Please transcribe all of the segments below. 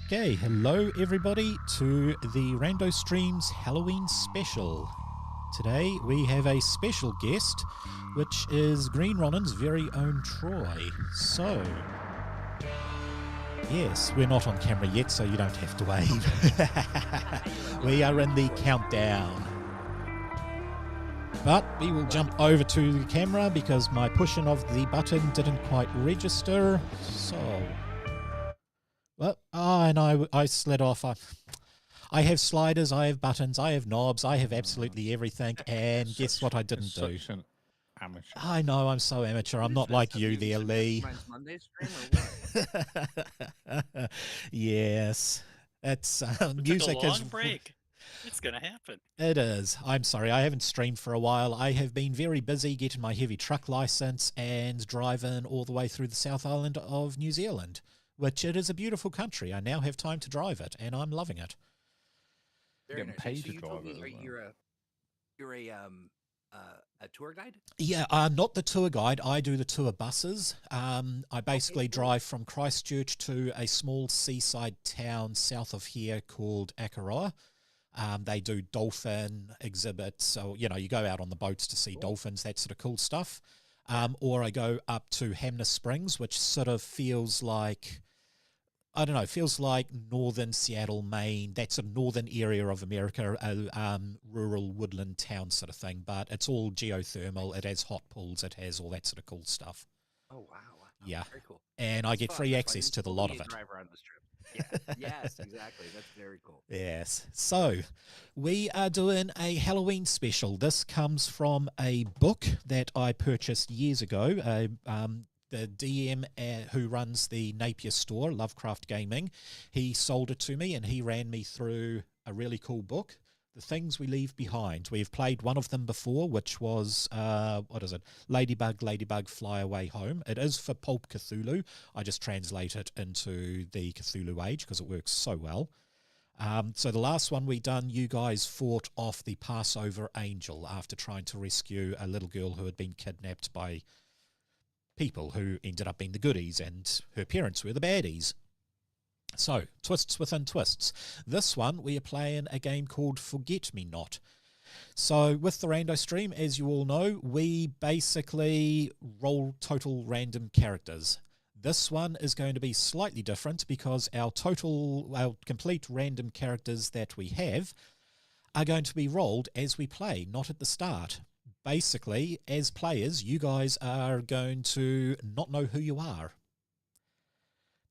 Okay, hello everybody to the Rando Streams Halloween special. Today we have a special guest, which is Green Ronin's very own Troy. So, yes, we're not on camera yet, so you don't have to wave. We are in the countdown. But we will jump over to the camera because my pushing of the button didn't quite register. So, well, and I slid off. I have sliders, I have buttons, I have knobs, I have absolutely everything. And guess what I didn't do? Such an amateur. I know, I'm so amateur. I'm not like you there, Lee. Monday stream or what? Yes. It's music a long break. It's going to happen. It is. I'm sorry. I haven't streamed for a while. I have been very busy getting my heavy truck license and driving all the way through the South Island of New Zealand, which it is a beautiful country. I now have time to drive it, and I'm loving it. Getting paid to drive it. You're a tour guide? Yeah, not the tour guide. I do the tour buses. I basically drive from Christchurch to a small seaside town south of here called Akaroa. They do dolphin exhibits. So, you go out on the boats to see dolphins, that sort of cool stuff. Or I go up to Hamner Springs, which sort of feels like, I don't know, feels like northern Seattle, Maine, that sort of northern area of America, rural woodland town sort of thing. But it's all geothermal. It has hot pools. It has all that sort of cool stuff. Oh, wow. Yeah. Very cool. And I get free access to the lot of it. Drive around this trip. Yeah. Yes, exactly. That's very cool. Yes. So we are doing a Halloween special. This comes from a book that I purchased years ago. The DM who runs the Napier store, Lovecraft Gaming, he sold it to me and he ran me through a really cool book, The Things We Leave Behind. We've played one of them before, which was, what is it? Ladybug, Fly Away Home. It is for Pulp Cthulhu. I just translate it into the Cthulhu age because it works so well. So the last one we done, you guys fought off the Passover Angel after trying to rescue a little girl who had been kidnapped by people who ended up being the goodies, and her parents were the baddies. So, twists within twists. This one, we are playing a game called Forget Me Not. So, with the Rando stream, as you all know, we basically roll total random characters. This one is going to be slightly different because our complete random characters that we have are going to be rolled as we play, not at the start. Basically, as players, you guys are going to not know who you are.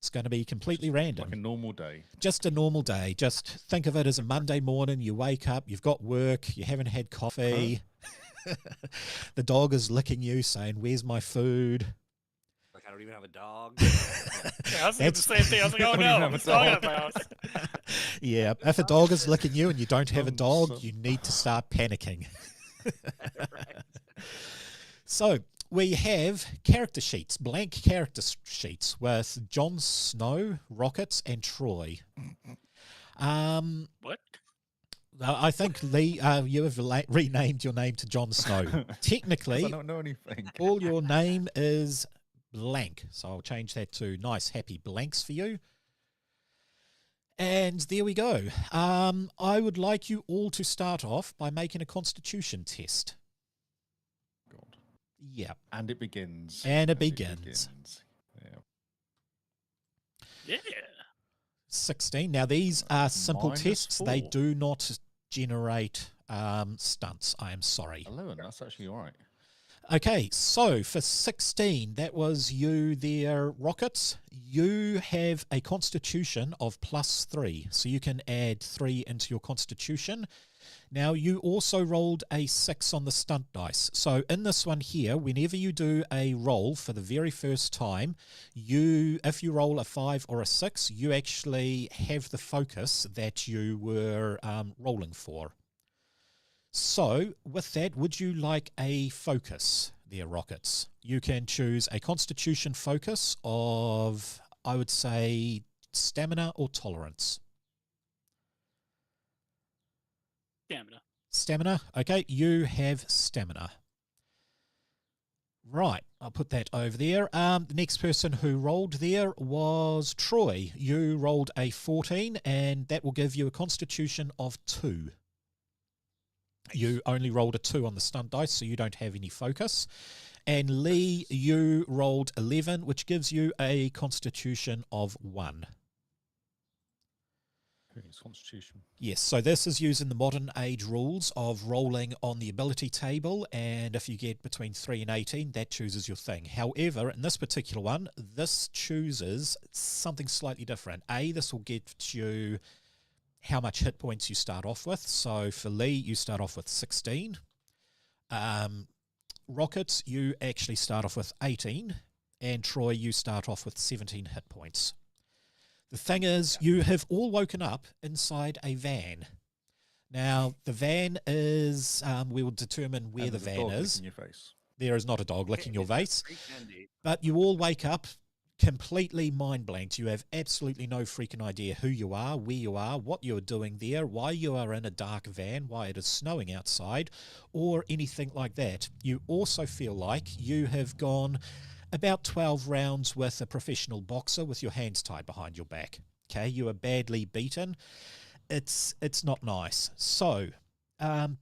It's going to be completely random. Like a normal day. Just a normal day. Just think of it as a Monday morning. You wake up, you've got work, you haven't had coffee. The dog is licking you saying, "Where's my food?" Like, I don't even have a dog. Yeah, I was thinking the same thing. I was like, oh no, what's dog at my house? Yeah, if a dog is licking you and you don't have a dog, you need to start panicking. Right. So we have character sheets, blank character sheets with Jon Snow, Rockets, and Troy. What? I think, Lee, you have renamed your name to Jon Snow. Technically, I don't know anything. all your name is blank. So I'll change that to nice, happy blanks for you. And there we go. I would like you all to start off by making a constitution test. God. Yeah. And it begins. And it begins. Yeah. Yeah. 16. Now, these are simple Minus tests. 4. They do not generate stunts. I am sorry. 11. That's actually all right. Okay, so for 16, that was you there, Rockets. You have a constitution of +3, so you can add 3 into your constitution. Now, you also rolled a 6 on the stunt dice. So in this one here, whenever you do a roll for the very first time, if you roll a 5 or a 6, you actually have the focus that you were rolling for. So, with that, would you like a focus there, Rockets? You can choose a constitution focus of, I would say, stamina or tolerance. Stamina. Stamina. Okay, you have stamina. Right, I'll put that over there. The next person who rolled there was Troy. You rolled a 14, and that will give you a constitution of 2. You only rolled a 2 on the stunt dice, so you don't have any focus. And Lee, you rolled 11, which gives you a constitution of 1. It's Constitution. Yes, so this is using the modern age rules of rolling on the ability table, and if you get between 3 and 18, that chooses your thing. However, in this particular one, this chooses something slightly different. This will get you how much hit points you start off with. So for Lee, you start off with 16. Rocket, you actually start off with 18, and Troy, you start off with 17 hit points. The thing is, you have all woken up inside a van. Now, the van is, we will determine where the van is. In your face. There is not a dog licking your face. Pretend. But you all wake up completely mind blanked. You have absolutely no freaking idea who you are, where you are, what you're doing there, why you are in a dark van, why it is snowing outside, or anything like that. You also feel like you have gone about 12 rounds with a professional boxer with your hands tied behind your back. Okay, you are badly beaten. It's not nice. So,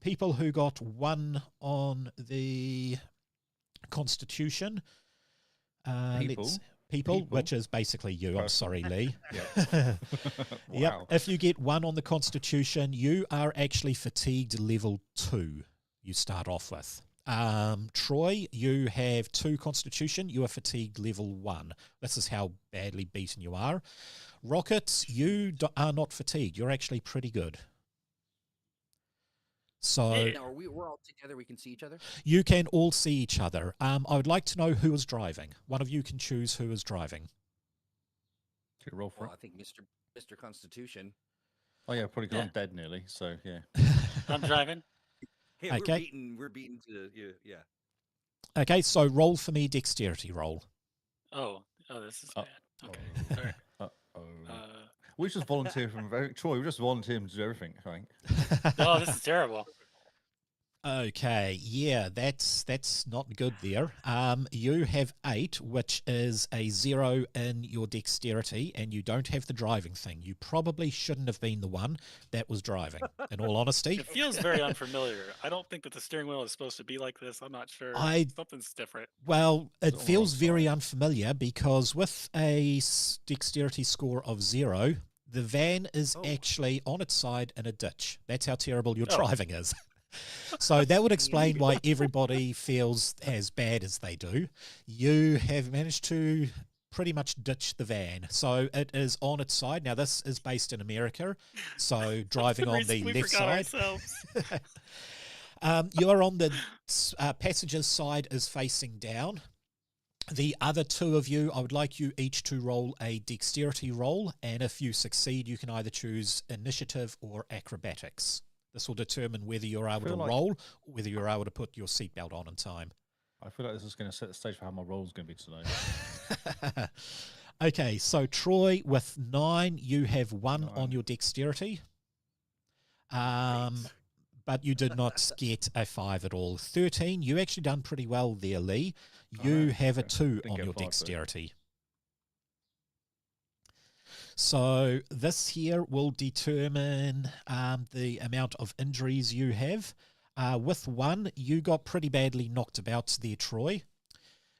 people who got 1 on the Constitution, people, which is basically you. I'm sorry, Lee. Wow. Yep. If you get 1 on the Constitution, you are actually fatigued level 2. You start off with. Troy, you have 2 Constitution. You are fatigued level 1. This is how badly beaten you are. Rocket, you are not fatigued. You're actually pretty good. So Now, we're all together. We can see each other. you can all see each other. I would like to know who is driving. One of you can choose who is driving. Should we roll for Well, it? I think Mr. Constitution. Oh yeah, probably because Yeah. I'm dead nearly. So yeah. I'm driving. Hey, Okay. we're beaten to yeah. Okay, so roll for me dexterity roll. Oh, this is Oh. bad. Okay. Sorry. Uh-oh. Uh, We just volunteer from Troy. We just volunteer him to do everything. I think. oh, this is terrible. Okay, yeah, that's not good there. You have 8, which is a 0 in your dexterity, and you don't have the driving thing. You probably shouldn't have been the one that was driving, in all honesty. It feels very unfamiliar. I don't think that the steering wheel is supposed to be like this. I'm not sure. Something's different. Well, it It's all feels wrong very side. unfamiliar because with a dexterity score of 0, the van is actually on its side in a ditch. That's how terrible your driving is. So that would explain why everybody feels as bad as they do. You have managed to pretty much ditch the van. So it is on its side. Now, this is based in America, so driving on the left side. You're on the passenger's side is facing down. The other 2 of you, I would like you each to roll a dexterity roll, and if you succeed, you can either choose initiative or acrobatics. This will determine whether you're able to roll or whether you're able to put your seatbelt on in time. I feel like this is going to set the stage for how my roll is going to be tonight. Okay, so Troy, with 9, you have 1 on your dexterity. But you did not get a 5 at all. 13, you actually done pretty well there, Lee. You have a 2 Didn't on get your 5 though. dexterity. So this here will determine the amount of injuries you have. With 1, you got pretty badly knocked about there, Troy.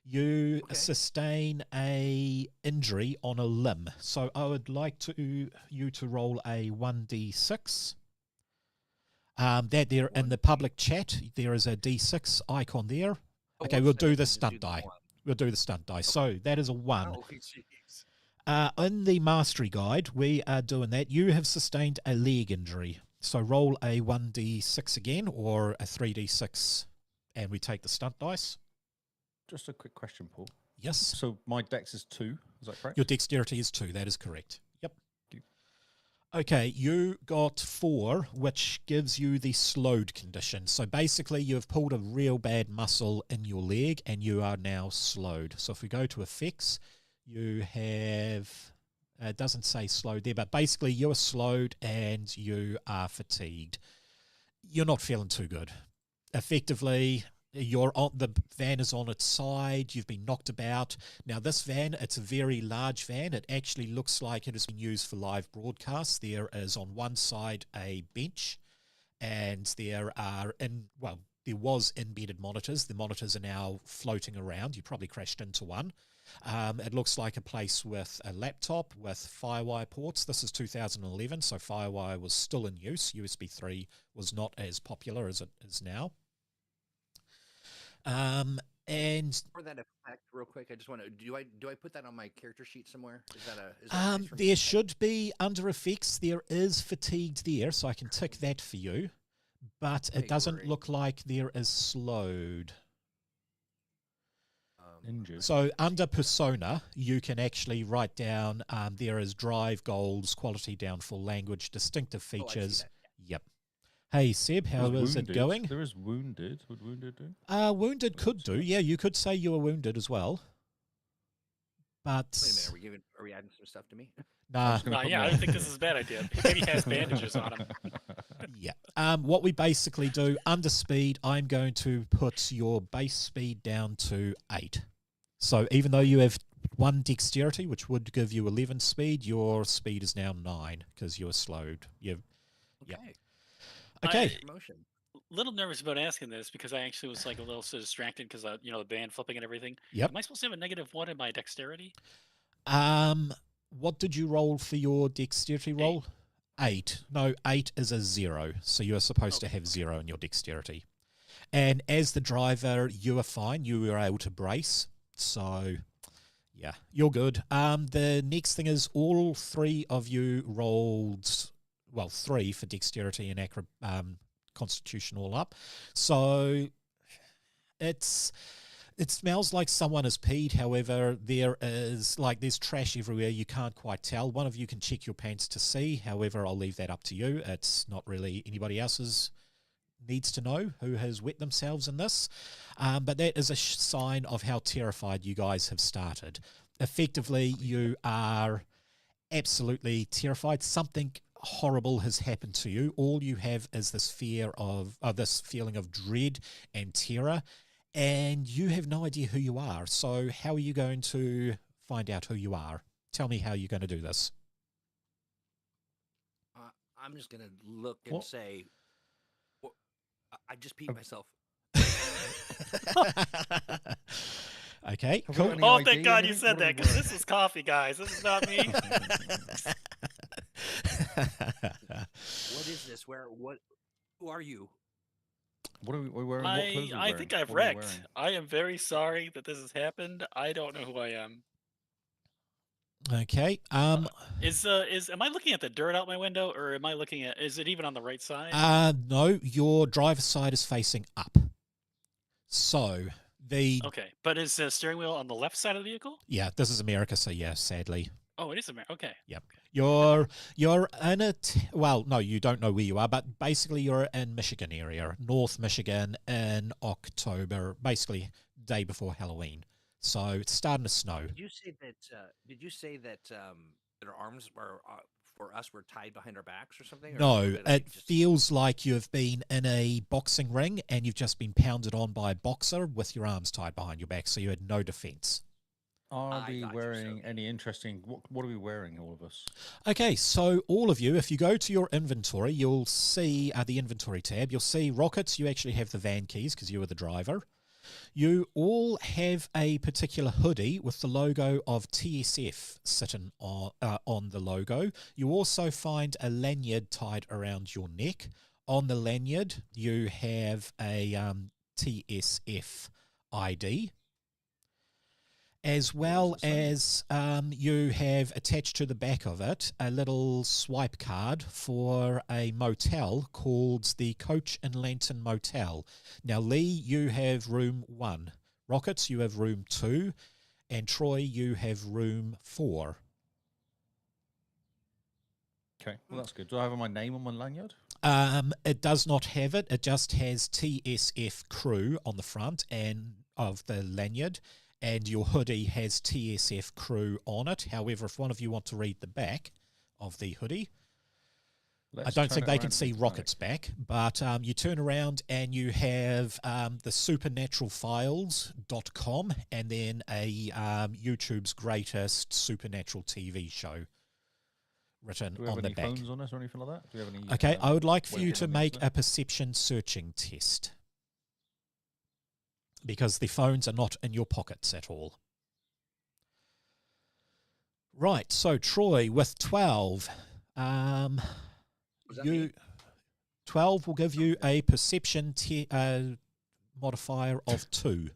You sustain a injury on a limb. So I would like you to roll a 1d6. That there in the public chat, there is a d6 icon there. Okay, we'll do the stunt die. We'll do the stunt die. So that is a 1. Oh, jeez. In the mastery guide, we are doing that. You have sustained a leg injury. So roll a 1d6 again, or a 3d6, and we take the stunt dice. Just a quick question, Paul. Yes. So my dex is 2. Is that correct? Your dexterity is 2. That is correct. Yep. Thank Okay, you got 4, which gives you the slowed condition. So basically, you have pulled a real bad muscle in your leg, and you are now slowed. So if we go to effects, you have, it doesn't say slowed there, but basically you are slowed and you are fatigued. You're not feeling too good. Effectively, the van is on its side. You've been knocked about. Now this van, it's a very large van. It actually looks like it has been used for live broadcasts. There is on one side a bench, and there was embedded monitors. The monitors are now floating around. You probably crashed into one. It looks like a place with a laptop with Firewire ports. This is 2011, so Firewire was still in use. USB 3 was not as popular as it is now. And for that effect, real quick, I just want to do I put that on my character sheet somewhere? Is that nice for me? there should be under effects. There is fatigued there, so I can tick that for you. But it doesn't look like there is slowed. Injured. So under persona, you can actually write down there is drive goals, quality down full language, distinctive features. Yep. Hey Seb, how is it going? There is wounded. Would wounded do? Wounded could do. Yeah, you could say you were wounded as well. But Wait a minute, are we adding some stuff to me? nah. Yeah, I don't think this is a bad idea. Maybe he has bandages on him. Yeah. What we basically do under speed, I'm going to put your base speed down to 8. So even though you have 1 dexterity, which would give you 11 speed, your speed is now 9 because you were slowed. Okay. Promotion. Little nervous about asking this because I actually was like a little so distracted because the band flipping and everything. Yep. Am I supposed to have a -1 in my dexterity? What did you roll for your dexterity roll? 8. No, 8 is a 0. So you're supposed to have 0 in your dexterity. And as the driver, you are fine. You were able to brace. So, yeah, you're good. The next thing is all 3 of you rolled, 3 for dexterity and constitution all up. So it smells like someone has peed. However, there's trash everywhere. You can't quite tell. One of you can check your pants to see. However, I'll leave that up to you. It's not really anybody else's needs to know who has wet themselves in this. But that is a sign of how terrified you guys have started. Effectively, you are absolutely terrified. Something horrible has happened to you. All you have is this this feeling of dread and terror, and you have no idea who you are. So how are you going to find out who you are? Tell me how you're going to do this. I'm just going to look and say, I just peed myself. Okay, Have cool. we got any Oh, ID thank or God you anything? said What are that we because wearing? this is coffee, guys. This is not me. What is this? Who are you? What are we wearing? What clothes are we I wearing? think I've What are we wrecked. wearing? I am very sorry that this has happened. I don't know who I am. Okay. Am I looking at the dirt out my window, or am I looking at? Is it even on the right side? No, your driver's side is facing up. So Okay, but is the steering wheel on the left side of the vehicle? yeah, this is America, so yeah, sadly. Oh, it is America. Okay. Yep. You're in it. Well, no, you don't know where you are, but basically you're in Michigan area, North Michigan, in October, basically day before Halloween. So it's starting to snow. Did you say that their arms were for us were tied behind our backs or something? Or No, did I it feels like you've been in a boxing ring and you've just been pounded on by a boxer with your arms tied behind your back, so you had no defense. Are I we got you, wearing so- any interesting? What are we wearing, all of us? Okay, so all of you, if you go to your inventory, you'll see the inventory tab. You'll see Rockets. You actually have the van keys because you were the driver. You all have a particular hoodie with the logo of TSF sitting on the logo. You also find a lanyard tied around your neck. On the lanyard, you have a TSF ID. As well as you have attached to the back of it a little swipe card for a motel called the Coach and Lantern Motel. Now, Lee, you have room 1. Rockets, you have room 2. And Troy, you have room 4. Okay, well that's good. Do I have my name on my lanyard? It does not have it. It just has TSF Crew on the front and of the lanyard. And your hoodie has TSF Crew on it. However, if one of you want to read the back of the hoodie, I don't think they can see Rocket's back, but you turn around and you have the supernaturalfiles.com and then a YouTube's greatest supernatural TV show written on the back. Do we have any phones on us or anything like that? Do we have any, okay, I would like for you wait, to make a perception searching test because the phones are not in your pockets at all. Right, so Troy with 12. 12 will give you a perception modifier of 2.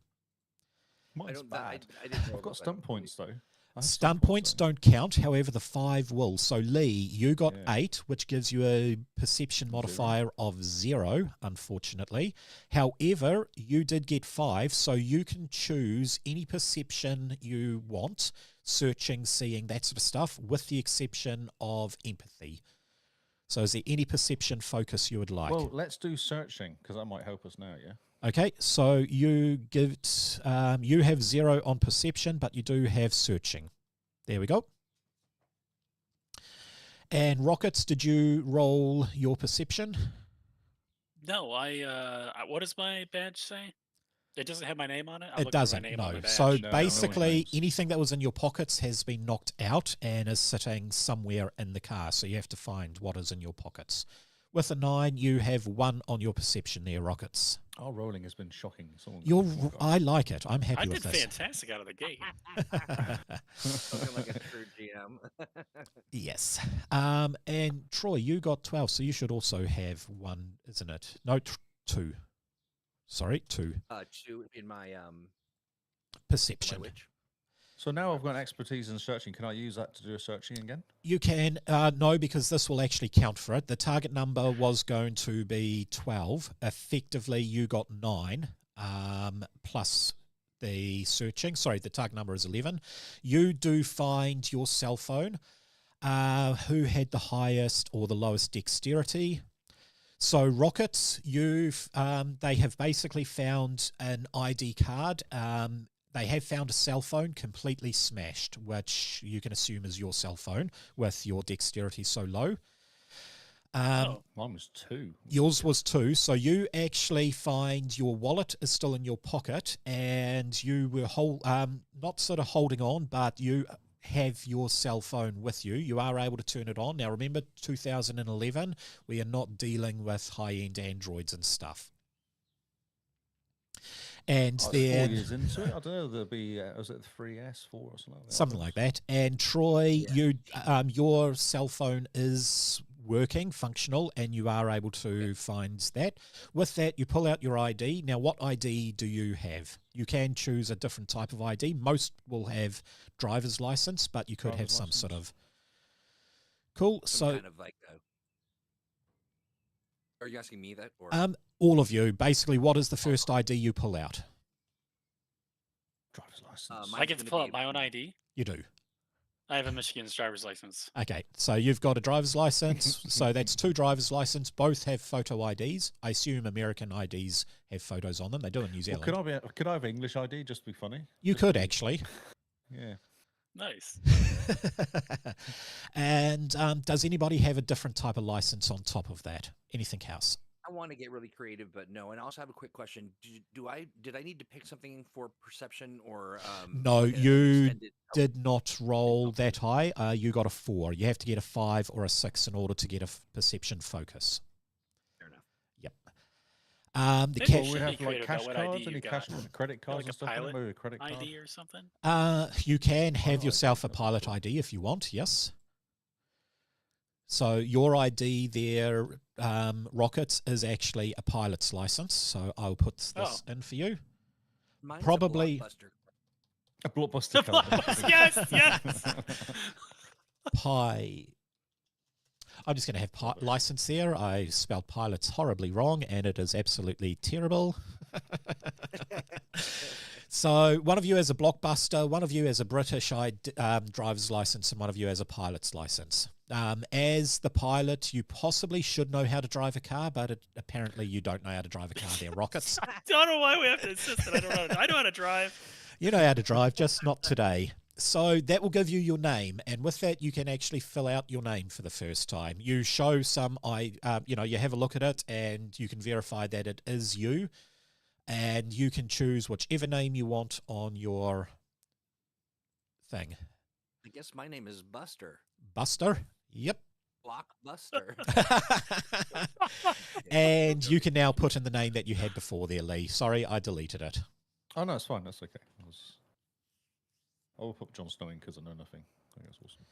Mine's bad. I didn't know I've got about stunt that. points though. Stun points don't count, however the 5 will. So Lee, you got 8, which gives you a perception modifier of 0, unfortunately. However, you did get 5, so you can choose any perception you want, searching, seeing, that sort of stuff, with the exception of empathy. So is there any perception focus you would like? Well, let's do searching, because that might help us now, yeah? Okay, so you give you have 0 on perception, but you do have searching. There we go. And Rockets, did you roll your perception? No, what does my badge say? It doesn't have my name on it? It doesn't, no. So No, basically, names. anything that was in your pockets has been knocked out and is sitting somewhere in the car. So you have to find what is in your pockets. With a 9, you have 1 on your perception there, Rockets. Our rolling has been shocking. I like it. I'm happy I with did this. fantastic out of the gate. Looking like a true GM. Yes. And Troy, you got 12, so you should also have 1, isn't it? No, 2. Sorry, 2. 2 in my Perception. my witch. So now I've got expertise in searching. Can I use that to do a searching again? You can. No, because this will actually count for it. The target number was going to be 12. Effectively, you got 9 plus the searching. Sorry, the target number is 11. You do find your cell phone. Who had the highest or the lowest dexterity? So Rockets, they have basically found an ID card. They have found a cell phone completely smashed, which you can assume is your cell phone with your dexterity so low. Mine was 2. Yours was 2. So you actually find your wallet is still in your pocket and you were not sort of holding on, but you have your cell phone with you. You are able to turn it on. Now, remember, 2011, we are not dealing with high-end Androids and stuff. And then 4 years into it, I don't know. There'll be was it 3S, 4 or something? Something like that. And Troy, your cell phone is working, functional, and you are able to find that. With that, you pull out your ID. Now, what ID do you have? You can choose a different type of ID. Most will have driver's license, but you could have some sort of. Cool. Some kind of like. Are you asking me that? Or? All of you. Basically, what is the first ID you pull out? Driver's license. I get to pull out my own ID? You do. I have a Michigan's driver's license. Okay, so you've got a driver's license. So that's 2 driver's license. Both have photo IDs. I assume American IDs have photos on them. They do in New Zealand. Well, could I have English ID just to be funny? You could actually. Yeah. Nice. And does anybody have a different type of license on top of that? Anything else? I want to get really creative, but no. And I also have a quick question. Did I need to pick something for perception or? No, you did not roll that high. You got a 4. You have to get a 5 or a 6 in order to get a perception focus. Fair enough. Yep. We have like cash cards, any cash credit cards like and stuff. pilot Maybe a credit card. ID or something. You can have yourself a pilot ID if you want. Yes. So your ID there, Rockets, is actually a pilot's license. So I'll put this in for you. Mine's Probably a Blockbuster card. Yes, yes. I'm just going to have license there. I spelled pilots horribly wrong, and it is absolutely terrible. So one of you has a Blockbuster, one of you has a British driver's license, and one of you has a pilot's license. As the pilot, you possibly should know how to drive a car, but apparently you don't know how to drive a car there, Rockets. I don't know why we have to insist that I don't know. I know how to drive. You know how to drive, just not today. So that will give you your name, and with that you can actually fill out your name for the first time. You show some, you have a look at it, and you can verify that it is you, and you can choose whichever name you want on your thing. I guess my name is Buster. Buster? Yep. Blockbuster. And you can now put in the name that you had before there, Lee. Sorry, I deleted it. Oh, no, it's fine. That's okay. I will put Jon Snow in because I know nothing. I think that's awesome.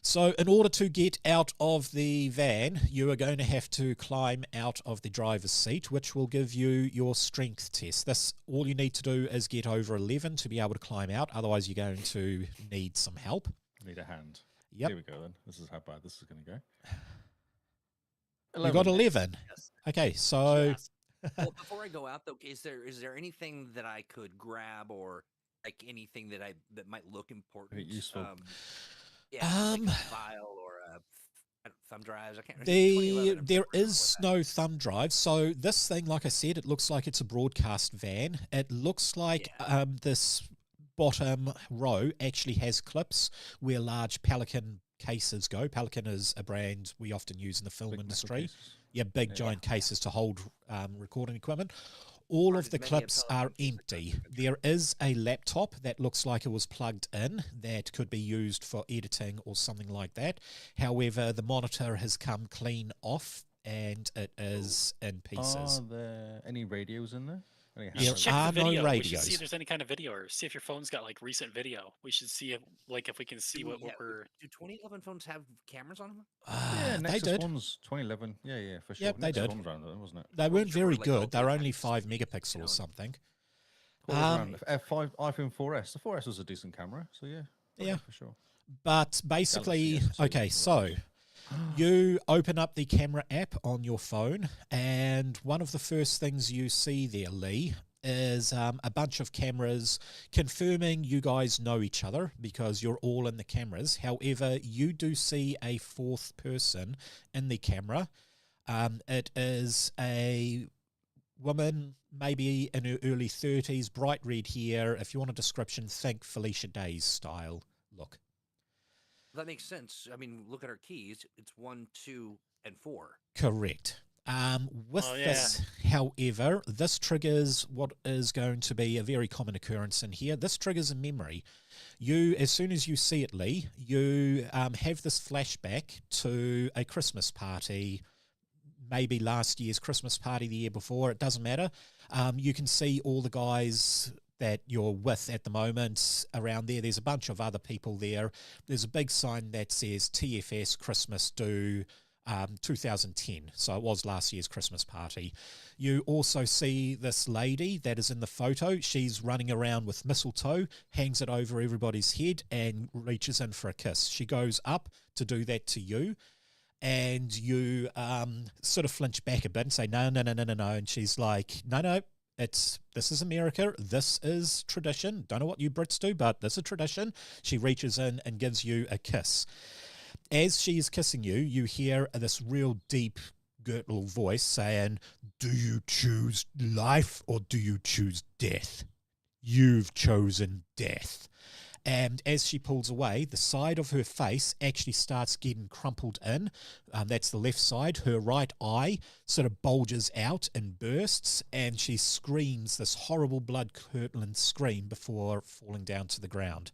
So in order to get out of the van, you are going to have to climb out of the driver's seat, which will give you your strength test. This, all you need to do is get over 11 to be able to climb out. Otherwise, you're going to need some help. Need a hand. Yep. Here we go then. This is how bad this is going to go. You got 11. Yes. Okay, so... Yes. Well, before I go out though, is there anything that I could grab, or like anything that might look important? Useful. Like a file or a thumb drives. I can't. There is no thumb drive. So this thing, like I said, it looks like it's a broadcast van. It looks like this bottom row actually has clips where large Pelican cases go. Pelican is a brand we often use in the film industry. Yeah, big giant cases to hold recording equipment. All of the clips are empty. There is a laptop that looks like it was plugged in that could be used for editing or something like that. However, the monitor has come clean off and it is in pieces. Are there any radios in there? There Check are the video. no We should see radios. if there's any kind of video, or see if your phone's got like recent video. We should see if we can see what we're. Do 2011 phones have cameras on them? Yeah, They Nexus did. one's 2011. Yeah, for sure. Yep, they Nexus did. One was around then, wasn't it? They weren't very like, good. They're okay, only that's 5 sweet, megapixels or something. What was around? F5, iPhone 4S. The 4S was a decent camera, so yeah, for sure. But basically, Galaxy S2, okay, so you open up the camera app on your phone, and one of the first things you see there, Lee, is a bunch of cameras confirming you guys know each other because you're all in the cameras. However, you do see a fourth person in the camera. It is a woman, maybe in her early 30s, bright red hair. If you want a description, think Felicia Day's style look. That makes sense. I mean, look at our keys. It's 1, 2, and 4. Correct. This, however, this triggers what is going to be a very common occurrence in here. This triggers a memory. You, as soon as you see it, Lee, you have this flashback to a Christmas party, maybe last year's Christmas party, the year before, it doesn't matter. You can see all the guys that you're with at the moment around there. There's a bunch of other people there. There's a big sign that says TFS Christmas Do 2010. So it was last year's Christmas party. You also see this lady that is in the photo. She's running around with mistletoe, hangs it over everybody's head and reaches in for a kiss. She goes up to do that to you, and you sort of flinch back a bit and say, no. And she's like, no, this is America. This is tradition. Don't know what you Brits do, but this is tradition. She reaches in and gives you a kiss. As she is kissing you, you hear this real deep, guttural voice saying, do you choose life or do you choose death? You've chosen death. And as she pulls away, the side of her face actually starts getting crumpled in. That's the left side. Her right eye sort of bulges out and bursts, and she screams this horrible blood-curdling scream before falling down to the ground.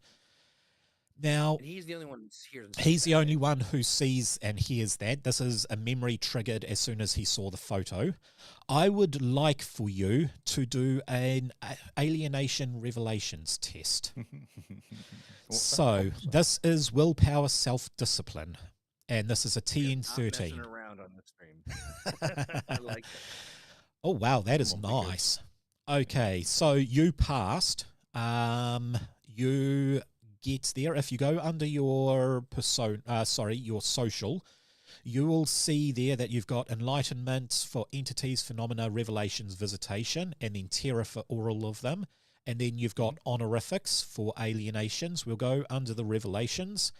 Now, and he's the only one who hears. He's the only one who sees and hears that. This is a memory triggered as soon as he saw the photo. I would like for you to do an alienation revelations test. So this is willpower self-discipline, and this is a TN13. Not around on the stream. I like that. Oh wow, that is nice. Okay, so you passed. You get there. If you go under your persona, your social, you will see there that you've got enlightenment for entities, phenomena, revelations, visitation, and then terror for all of them. And then you've got honorifics for alienations. We'll go under the revelations,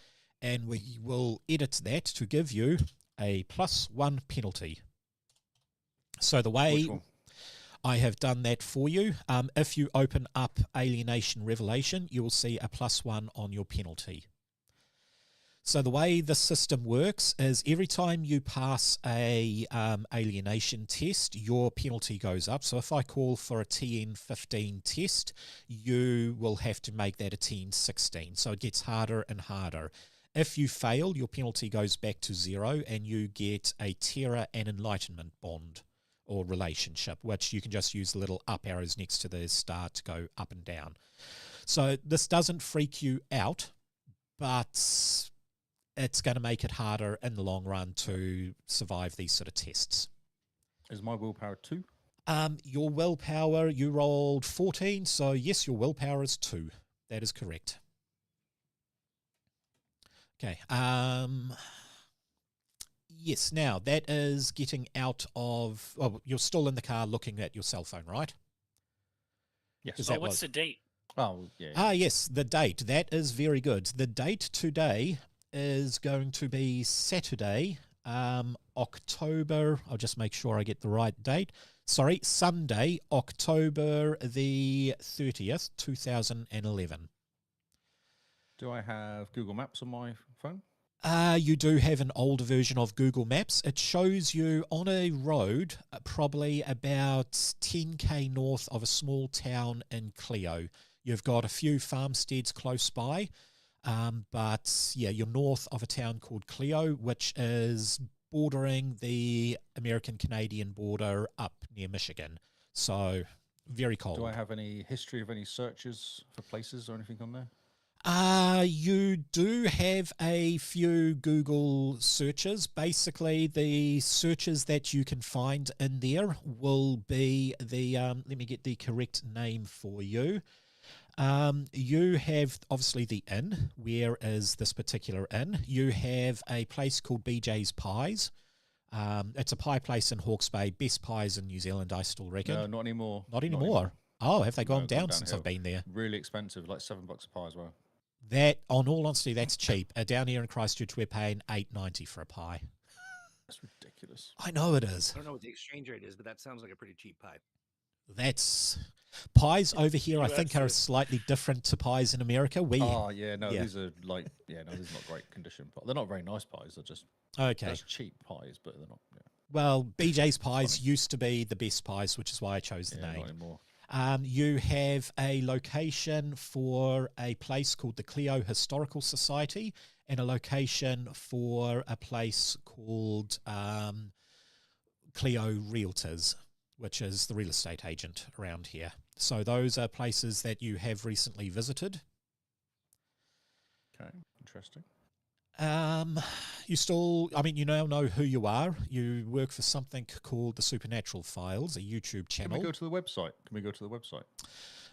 and we will edit that to give you a +1 penalty. So the way I have done that for you. If you open up Alienation Revelation, you will see a +1 on your penalty. So the way the system works is every time you pass a alienation test, your penalty goes up. So if I call for a TN15 test, you will have to make that a TN16. So it gets harder and harder. If you fail, your penalty goes back to 0 and you get a terror and enlightenment bond or relationship, which you can just use the little up arrows next to the star to go up and down. So this doesn't freak you out, but it's going to make it harder in the long run to survive these sort of tests. Is my willpower 2? Your willpower, you rolled 14, so yes, your willpower is 2. That is correct. Okay. Yes, now that is getting out of... Oh, you're still in the car looking at your cell phone, right? Yes. Is that what's the date? Oh, yeah. Ah, yes, the date. That is very good. The date today is going to be Saturday, October... I'll just make sure I get the right date. Sorry, Sunday, October the 30th, 2011. Do I have Google Maps on my phone? You do have an older version of Google Maps. It shows you on a road probably about 10k north of a small town in Clio. You've got a few farmsteads close by, but yeah, you're north of a town called Clio, which is bordering the American-Canadian border up near Michigan. So very cold. Do I have any history of any searches for places or anything on there? You do have a few Google searches. Basically, the searches that you can find in there will be the, let me get the correct name for you. You have obviously the inn. Where is this particular inn? You have a place called BJ's Pies. It's a pie place in Hawke's Bay. Best pies in New Zealand, I still reckon. No, not anymore. Not anymore. Oh, have they gone down since I've been there? Really expensive, like $7 a pie as well. That, on all honesty, that's cheap. Down here in Christchurch, we're paying $8.90 for a pie. That's ridiculous. I know it is. I don't know what the exchange rate is, but that sounds like a pretty cheap pie. That's pies over here. I think are US. slightly different to pies in America. Oh yeah, no, these are like these are not great condition. They're not very nice pies. They're just okay. Cheap pies, but they're not. Yeah. Well, BJ's Pies used to be the best pies, which is why I chose the name. Not anymore. You have a location for a place called the Clio Historical Society and a location for a place called Clio Realtors, which is the real estate agent around here. So those are places that you have recently visited. Okay, interesting. You still, I mean, you now know who you are. You work for something called the Supernatural Files, a YouTube channel. Can we go to the website?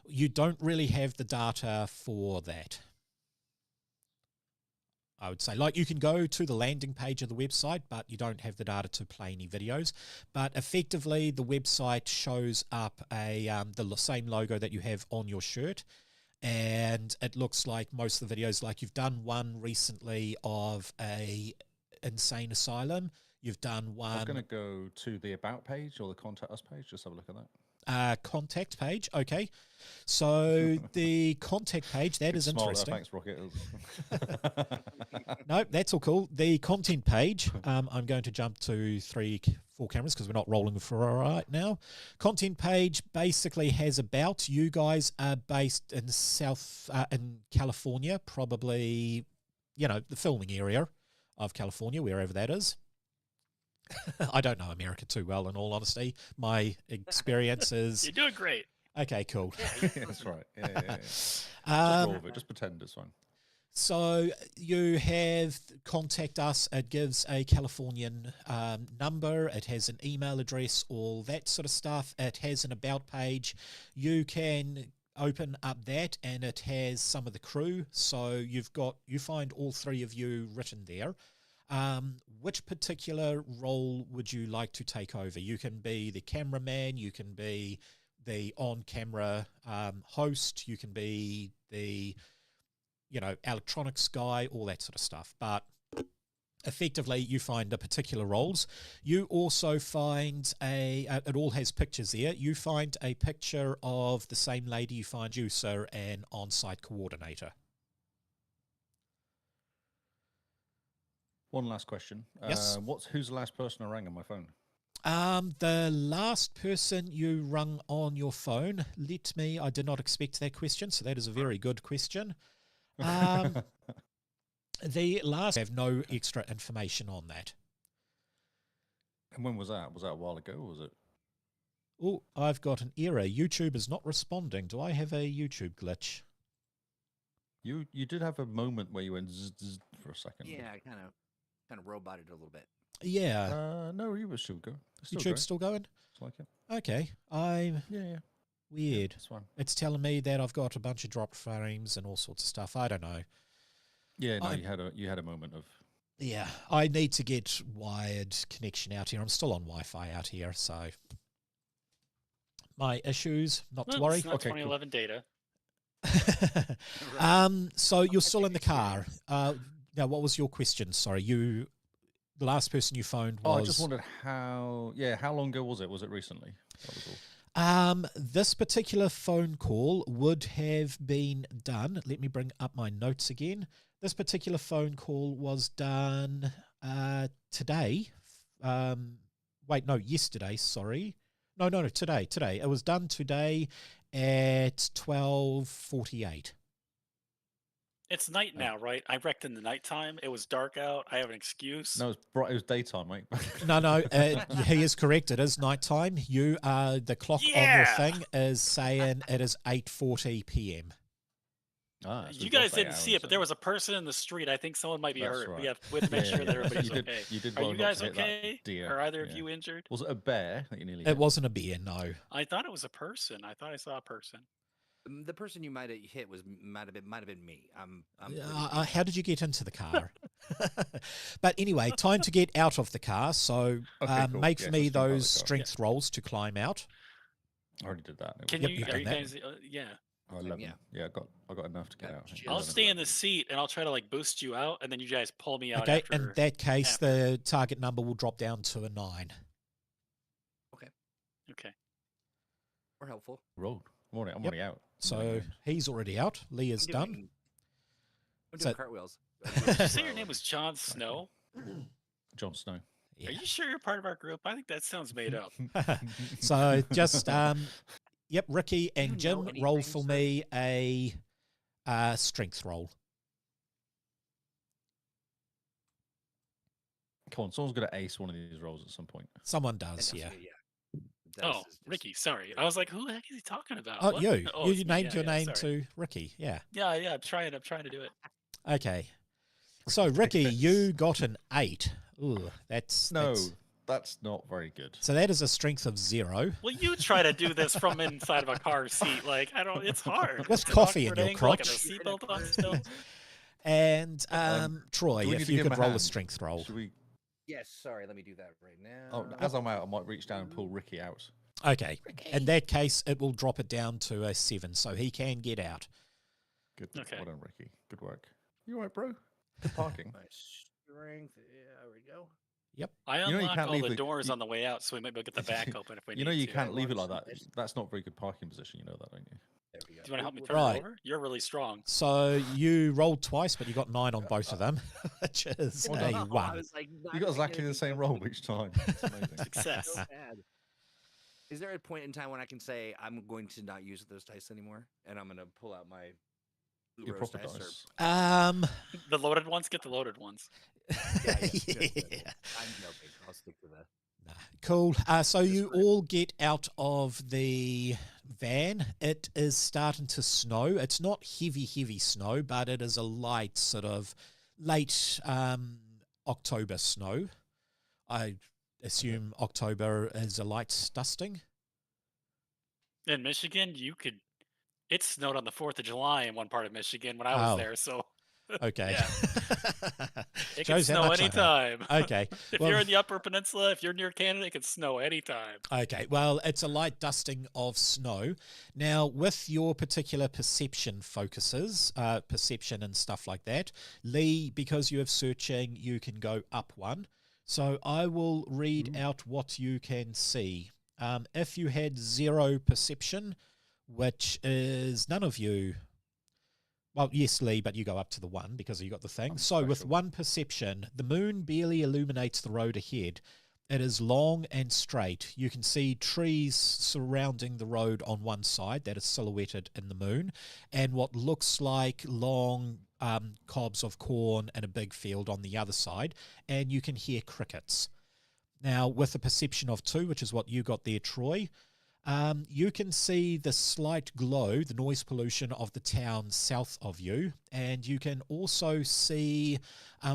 You don't really have the data for that, I would say. Like, you can go to the landing page of the website, but you don't have the data to play any videos. But effectively, the website shows up the same logo that you have on your shirt. And it looks like most of the videos, like you've done one recently of a insane asylum. You've done one... I was going to go to the About page or the Contact Us page. Just have a look at that. Contact page, okay. So the contact page, that is interesting. Thanks, Rocket. No, that's all cool. The content page, I'm going to jump to 4 cameras because we're not rolling for right now. Content page basically has about, you guys are based in in California, probably, the filming area of California, wherever that is. I don't know America too well, in all honesty. My experience is... You're doing great. Okay, cool. That's right. Yeah. Just roll with it. Just pretend it's fine. So you have contact us. It gives a Californian number. It has an email address, all that sort of stuff. It has an about page. You can open up that and it has some of the crew. So you find all 3 of you written there. Which particular role would you like to take over? You can be the cameraman, you can be the on-camera host, you can be the, electronics guy, all that sort of stuff. But effectively you find a particular roles. You also find it all has pictures there. You find a picture of the same lady you find you, sir, an on-site coordinator. One last question. Yes. Who's the last person I rang on my phone? The last person you rung on your phone, I did not expect that question, so that is a very good question. The last, I have no extra information on that. And when was that? Was that a while ago, or was it? Oh, I've got an error. YouTube is not responding. Do I have a YouTube glitch? You did have a moment where you went zzz, zzz for a second. Yeah, I kind of roboted a little bit. Yeah. No, you were still going. YouTube's still going? It's like it. Okay. Yeah. Weird. Yeah, that's fine. It's telling me that I've got a bunch of dropped frames and all sorts of stuff. I don't know. Yeah, no, you had a moment of. Yeah, I need to get wired connection out here. I'm still on Wi-Fi out here, so my issues. Not to worry. It's not 2011 data. So you're still in the car. Now, what was your question? Sorry, the last person you phoned was. Oh, I just wondered how long ago was it? Was it recently? That was all. This particular phone call would have been done. Let me bring up my notes again. This particular phone call was done today. Yesterday, sorry. No, today. It was done today at 12:48. It's night now, right? I wrecked in the nighttime. It was dark out. I have an excuse. No, it was daytime, mate. No, he is correct. It is nighttime. The clock on your thing is saying it is 8:40 p.m. So you guys didn't see it, but there was a person in the street. I think someone might be hurt. Right. We have to make sure that everybody's okay. Are you guys okay? Are either of you injured? Was it a bear that you nearly It wasn't a bear, no. I thought it was a person. I thought I saw a person. The person you might have hit might have been me. How did you get into the car? But anyway, time to get out of the car. So cool. make for me let's jump out of those the car. strength rolls to climb out. I already did that. Can Yep, you? you've Are done you that. guys? Yeah. Oh, 11. Yeah, I got enough to get out. I'll stay in the seat and I'll try to boost you out, and then you guys pull me out. Okay, in that case, the target number will drop down to a 9. Okay. More helpful. Rolled. I'm already out. So he's already out. Lee is done. I'm doing cartwheels. Did you say your name was Jon Snow? Jon Snow. Yeah. Are you sure you're part of our group? I think that sounds made up. So just Ricky and Do you know Jim, roll anything, for sir? me a strength roll. Come on, someone's going to ace one of these rolls at some point. Someone does, yeah. Oh, Ricky, sorry. I was like, who the heck is he talking about? Oh, What? you. Oh, You it's me. named your name sorry. to Ricky, yeah. Yeah, I'm trying to do it. Okay. So, Ricky, you got an 8. Ooh, that's not very good. So that is a strength of 0. Well, you try to do this from inside of a car seat. It's hard. With It's an coffee in awkward your angle, like a crotch. seatbelt on still. And Troy, do we need if to you give him could a roll a hand? strength roll. Should we? Yes, sorry. Let me do that right now. Oh, as I'm out, I might reach down and pull Ricky out. Okay. In that case, it will drop it down to a 7, so he can get out. Good. Okay. Well done, Ricky. Good work. You all right, bro? Good parking. My strength. Yeah, there we go. Yep. I You know you unlock can't all leave the the- doors you- on the way out, so we might be able to get the back open if we need You know you to. can't leave it like that. Nice. That's not a very good parking position. You know that, don't you? There we go. Do you want to help me turn Right. it over? You're really strong. So you rolled twice, but you got 9 on both of them, which is Well a done. 1. You got exactly the same roll each time. It's amazing. Success. So bad. Is there a point in time when I can say I'm going to not use those dice anymore, and I'm going to pull out my blue Your rose proper dice? dice. The loaded ones get the loaded ones. Yeah. Yeah. I'm joking. I'll stick to that. Nah, cool. So you all get out of the van. It is starting to snow. It's not heavy snow, but it is a light sort of late October snow. I assume October is a light dusting. In Michigan, it snowed on the 4th of July in one part of Michigan when I was Oh. there, so Okay. It can Shows how snow much I know. anytime. Okay. If Well, you're in the Upper Peninsula, if you're near Canada, it can snow anytime. okay. Well, it's a light dusting of snow. Now, with your particular perception focuses, perception and stuff like that, Lee, because you have searching, you can go up one. So I will read out what you can see. If you had 0 perception, which is none of you. Well, yes, Lee, but you go up to the 1 because you got the thing. So with 1 perception, the moon barely illuminates the road ahead. It is long and straight. You can see trees surrounding the road on one side that is silhouetted in the moon, and what looks like long cobs of corn in a big field on the other side, and you can hear crickets. Now, with a perception of 2, which is what you got there, Troy, you can see the slight glow, the noise pollution of the town south of you, and you can also see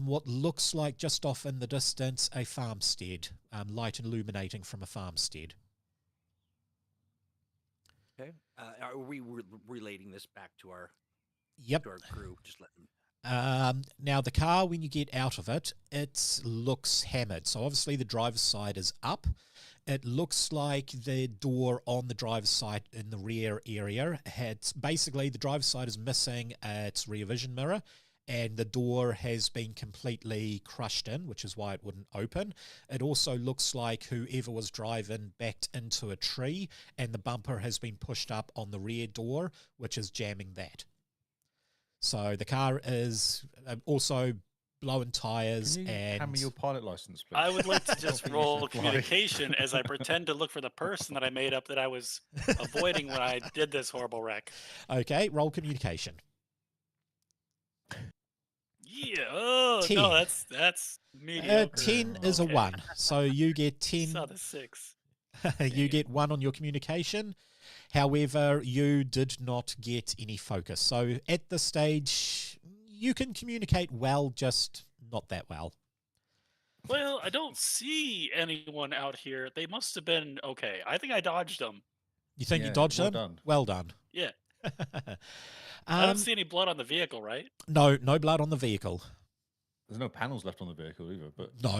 what looks like just off in the distance a farmstead, light illuminating from a farmstead. Okay. Are we relating this back to our Yep. crew? Just let them. Now, the car, when you get out of it, it looks hammered. So obviously the driver's side is up. It looks like the door on the driver's side in the rear area had basically the driver's side is missing its rear vision mirror, and the door has been completely crushed in, which is why it wouldn't open. It also looks like whoever was driving backed into a tree, and the bumper has been pushed up on the rear door, which is jamming that. So the car is also blowing tires. Can you and hand me your pilot license, please? I would like to just think you roll should fly. communication as I pretend to look for the person that I made up that I was avoiding when I did this horrible wreck. Okay, roll communication. Yeah. Oh 10. no, that's mediocre. 10 is a Okay. 1, so you get 10. Saw the 6. You get 1 on your communication. However, you did not get any focus. So at this stage, you can communicate well, just not that well. Well, I don't see anyone out here. They must have been okay. I think I dodged them. You think you Yeah, dodged well them? done. Well done. Yeah. I don't see any blood on the vehicle, right? No blood on the vehicle. There's no panels left on the vehicle either, but No,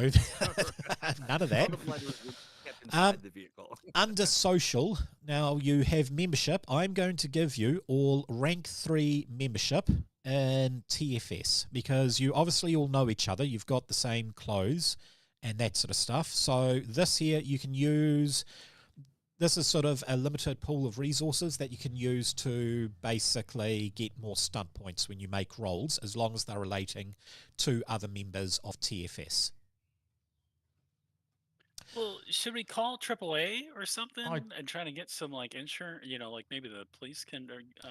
none of that. All the blood was kept inside the vehicle. Under social, now you have membership. I'm going to give you all rank 3 membership in TFS because you obviously all know each other. You've got the same clothes and that sort of stuff. So this here you can use. This is sort of a limited pool of resources that you can use to basically get more stunt points when you make rolls, as long as they're relating to other members of TFS. Well, should we call AAA or something I- and try to get some like insurance? You know, like maybe the police can,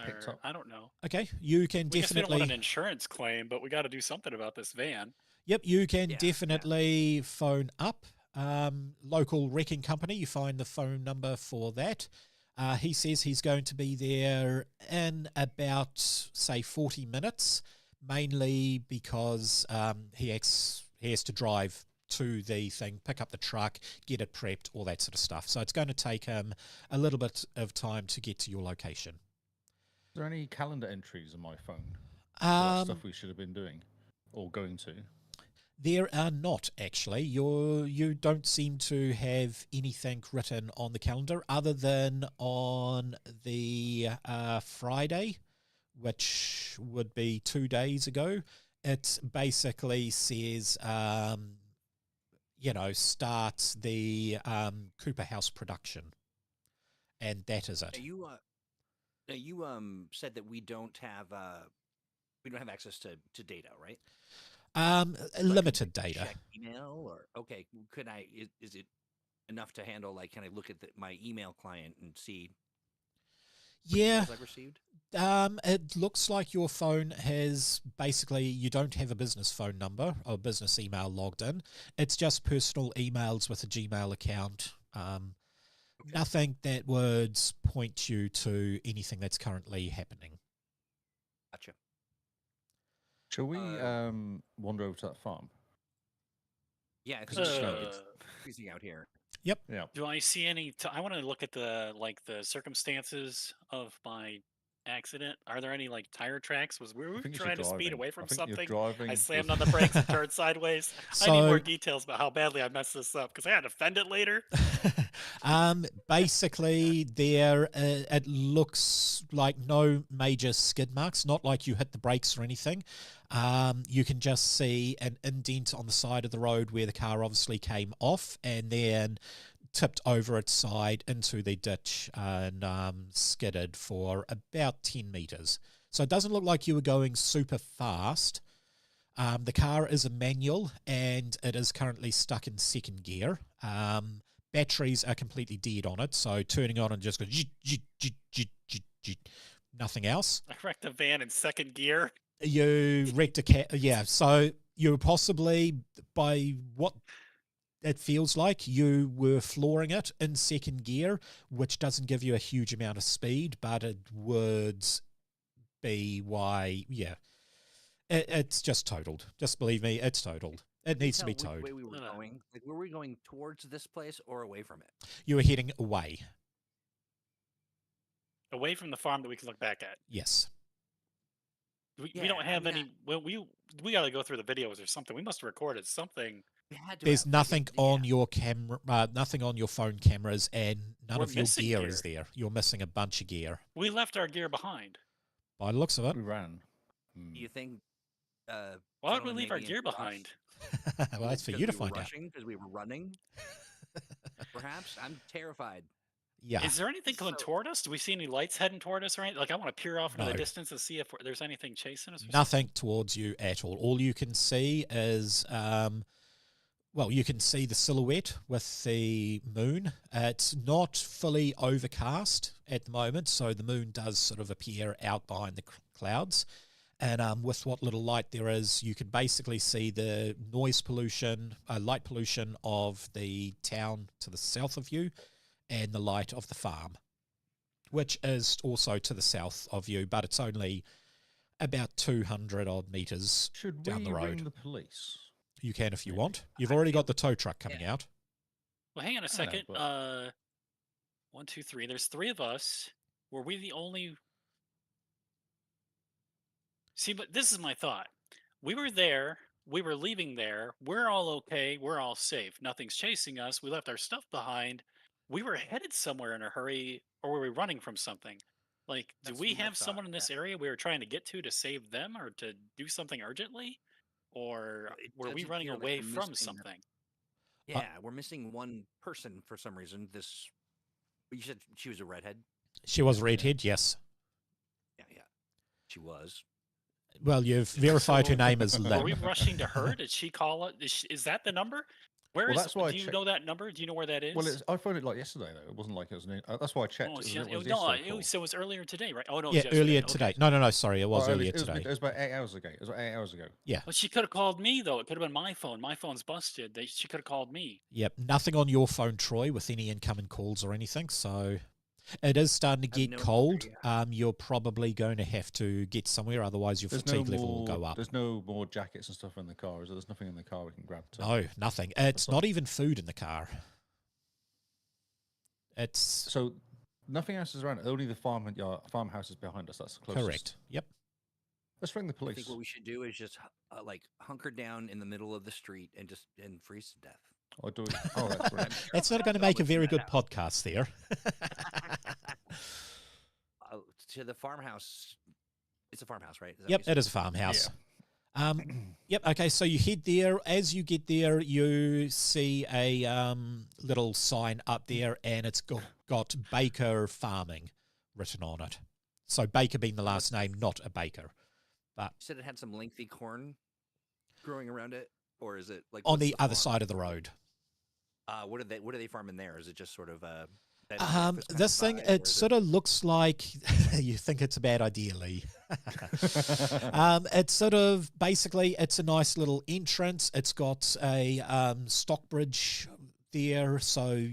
Picked or up. I don't know. Okay, you can We guess we don't want an definitely. insurance claim, but we got to do something about this van. Yep, you can Yeah, definitely phone up local wrecking company. You find the phone number for that. He says he's going to be there in about, say, 40 minutes, mainly because he has to drive to the thing, pick up the truck, get it prepped, all that sort of stuff. So it's going to take him a little bit of time to get to your location. Is there any calendar entries on my phone? For that Um, stuff we should have been doing or going to. There are not, actually. You don't seem to have anything written on the calendar other than on the Friday, which would be 2 days ago. It basically says, start the Cooper House production. And that is it. You said that we don't have access to data, right? Limited data. Check email or okay, could I? Is it enough to handle? Like, can I look at my email client and see? Yeah. Emails I've received. It looks like your phone has basically, you don't have a business phone number or business email logged in. It's just personal emails with a Gmail account. Nothing that would point you to anything that's currently happening. Gotcha. Shall we wander over to that farm? Yeah, because it's freezing out here. Yep. Yeah. Do I see any? I want to look at the circumstances of my accident? Are there any like tire tracks? Were we think it's trying to speed driving. away from I think you're something? driving I with- slammed on the brakes and turned sideways. I need So- more details about how badly I messed this up because I had to fend it later. Basically, there it looks like no major skid marks, not like you hit the brakes or anything. You can just see an indent on the side of the road where the car obviously came off and then tipped over its side into the ditch and skidded for about 10 meters. So it doesn't look like you were going super fast. The car is a manual and it is currently stuck in second gear. Batteries are completely dead on it, so turning on and just go nothing else. I wrecked the van in second gear. You wrecked a cat. Yeah, so you're possibly, by what it feels like, you were flooring it in second gear, which doesn't give you a huge amount of speed, but it would be why, yeah. It's just totaled. Just believe me, it's totaled. It needs to be Tell which towed. way we were going. Like, were we going towards this place or away from it? You were heading away. Away from the farm that we can look back at. Yes. We Yeah, don't I have mean, any. Well, we got to go through the videos or something. We must have recorded something. We had to There's have, like, nothing on yeah. your camera, nothing on your phone cameras, and none We're of your missing gear is there. You're missing a bunch of gear. We left our gear behind. By the looks of it. We ran. Do you think? Why would we gentlemen, leave our maybe gear in us, behind? Well, that's for because you to we were find out. rushing, because we were running. Perhaps I'm terrified. Yeah. Is there anything coming So- toward us? Do we see any lights heading toward us or anything? Like, I want to peer off into No. the distance and see if there's anything chasing us or Nothing towards you at all. All you can see is, well, you can see the silhouette with the moon. It's not fully overcast at the moment, so the moon does sort of appear out behind the clouds. And with what little light there is, you can basically see the noise pollution, light pollution of the town to the south of you and the light of the farm, which is also to the south of you, but it's only about 200 odd meters Should down we the road. ring the police? You can if you Maybe. want. You've I already feel- got the tow truck coming out. Well, hang on a I know, second. but- 1, 2, 3. There's 3 of us. Were we the only? See, but this is my thought. We were there. We were leaving there. We're all okay. We're all safe. Nothing's chasing us. We left our stuff behind. We were headed somewhere in a hurry, or were we running from something? Like, do That's we my have someone thought, in this yeah. area we were trying to get to save them, or to do something urgently, or It were we does running appear that away we're from missing- something? Yeah, we're missing one person for some reason. This, you said she was a redhead. She was redhead, yes. Yeah, she was. Well, you've verified her So, name as Were we Lynn. rushing to her? Did she call it? Is that the number? Where Well, is? that's why I Do you checked- know that number? Do you know where that is? Well, I phoned it like yesterday though. It wasn't like it was. That's why I checked. Oh, It was, she- it was no, yesterday call. so it was earlier today, right? Oh no, it Yeah, was yesterday. earlier Okay. today. No, sorry, it was Oh, earlier it was, today. It was about 8 hours ago. It was about 8 hours ago. But she could have called me though. It could have been my phone. My phone's busted. She could have called me. Yep, nothing on your phone, Troy, with any incoming calls or anything. So it is starting to I have get no cold. idea. You're probably going to have to get somewhere, otherwise your fatigue level will go up. There's no more jackets and stuff in the car. Is there? There's nothing in the car we can grab. To, No, nothing. It's all. not even food in the car. It's So nothing else is around. Only the farmhouse is behind us. That's the closest. correct. Yep. Let's ring the I police. think what we should do is just like hunker down in the middle of the street and freeze to death. Or do we? Oh, that's right. It's not going to make a very good podcast there. To the farmhouse. It's a farmhouse, right? Is that Yep, what you it is a farmhouse. Yep, okay, so you head there. As you get there, you see a little sign up there, and it's got Baker Farming written on it. So Baker being the last name, not a baker. You said it had some lengthy corn growing around it, or is it like On what's the other farm? side of the road. What do they farm in there? Is it just sort of This thing, it sort of looks like you think it's a bad idea, Lee. It's sort of basically it's a nice little entrance. It's got a stock bridge there, so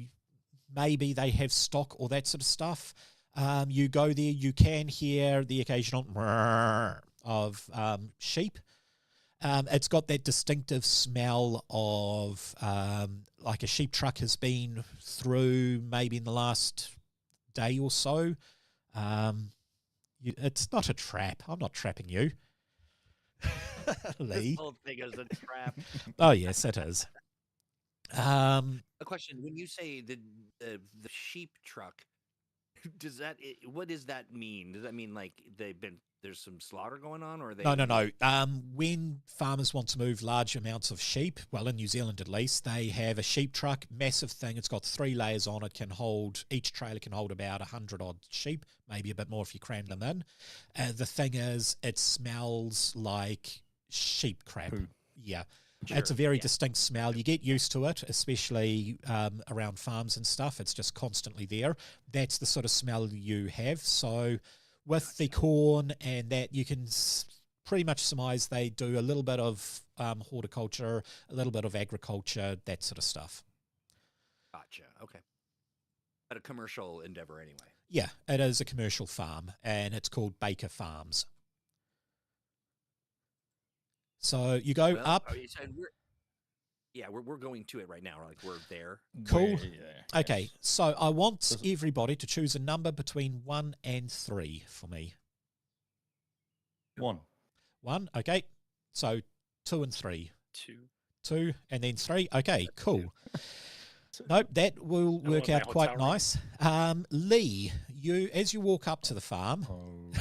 maybe they have stock or that sort of stuff. You go there, you can hear the occasional of sheep. It's got that distinctive smell of like a sheep truck has been through maybe in the last day or so. It's not a trap. I'm not trapping you. This Lee. whole thing is a trap. Oh, yes, it is. A question: when you say the sheep truck, what does that mean? Does that mean like there's some slaughter going on, or No. When farmers want to move large amounts of sheep, well, in New Zealand at least, they have a sheep truck, massive thing. It's got 3 layers on it. Each trailer can hold about 100 odd sheep, maybe a bit more if you cram them in. The thing is, it smells like sheep crap. Poo. Yeah. Sure, It's a very yeah. distinct smell. You get used to it, especially around farms and stuff. It's just constantly there. That's the sort of smell you have. So with the corn and that, you can pretty much surmise they do a little bit of horticulture, a little bit of agriculture, that sort of stuff. Gotcha. Okay. But a commercial endeavor anyway. Yeah, it is a commercial farm, and it's called Baker Farms. So you go Well, up. we're going to it right now. Like we're there. Cool. Yeah, Okay, yes. so I want Does it- everybody to choose a number between 1 and 3 for me. 1. 1, okay. So 2 and 3. 2. 2 and then 3. Okay, cool. Nope, that will work my out quite hotel room. nice. Lee, as you walk up to the farm, Oh,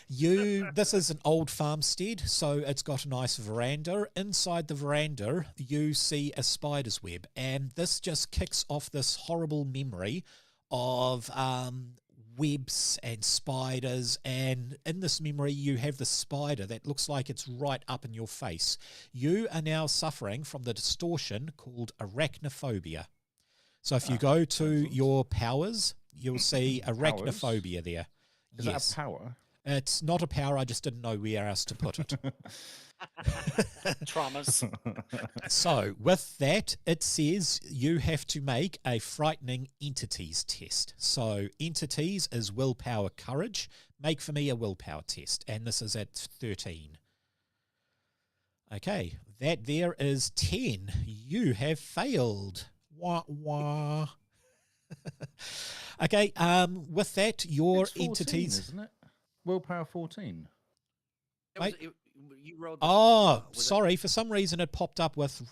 yeah. this is an old farmstead, so it's got a nice veranda. Inside the veranda, you see a spider's web, and this just kicks off this horrible memory of webs and spiders. And in this memory, you have the spider that looks like it's right up in your face. You are now suffering from the distortion called arachnophobia. So if you go to excellent. your powers, you'll see Powers? arachnophobia there. Is that a power? It's not a power. I just didn't know where else to put it. Traumas. So with that, it says you have to make a frightening entities test. So entities is willpower courage. Make for me a willpower test. And this is at 13. Okay, that there is 10. You have failed. Wah, wah. Okay, with that, your It's 14, entities... isn't it? Willpower 14. You rolled. Oh, was it- sorry. For some reason, it popped up with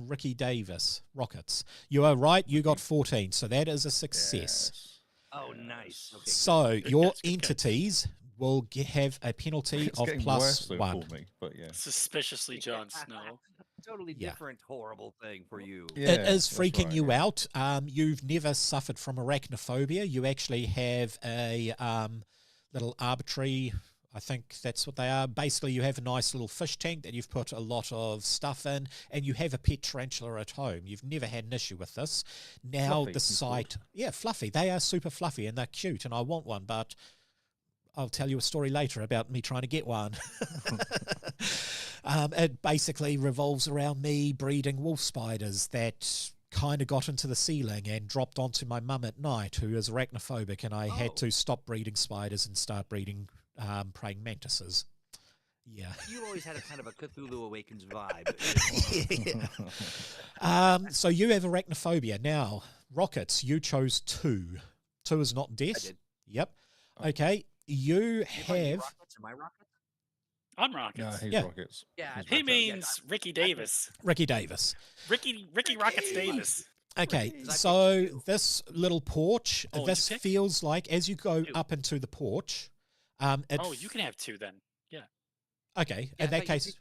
Ricky Davis Rockets. You are right. You got 14, so that is a success. Yes. Oh, nice. Okay. So Good your catch, good catch. entities will have a penalty It's of getting plus worse though 1. for me, but yeah. Suspiciously Jon Snow. Totally Yeah. different, horrible thing for you. Yeah, It is that's freaking right, you yeah. out. You've never suffered from arachnophobia. You actually have a little arbitrary, I think that's what they are. Basically, you have a nice little fish tank that you've put a lot of stuff in, and you have a pet tarantula at home. You've never had an issue with this. Now Fluffy, the he's site, yeah, fluffy. They are super fluffy and they're cute, and I want one, but I'll tell you a story later about me trying to get one. It basically revolves around me breeding wolf spiders that kind of got into the ceiling and dropped onto my mum at night, who is arachnophobic, and I had Oh. to stop breeding spiders and start breeding praying mantises. Yeah. You always had a kind of a Cthulhu Awakens vibe. So you have arachnophobia. Now, Rockets, you chose 2. 2 is not death. did. Yep. Okay. You You're talking have... rockets? Am I rockets? On No, Rockets. he's Yeah. rockets. Yeah, He's I He thought so, yeah, means Ricky Davis. Ricky Davis. Ricky Rockets Davis. Okay, Because I so picked 2. this little porch, Oh, you this picked? feels like, as you go 2. up into the porch, Oh, you can have 2 then. Okay, Yeah, I in that thought you case, picked-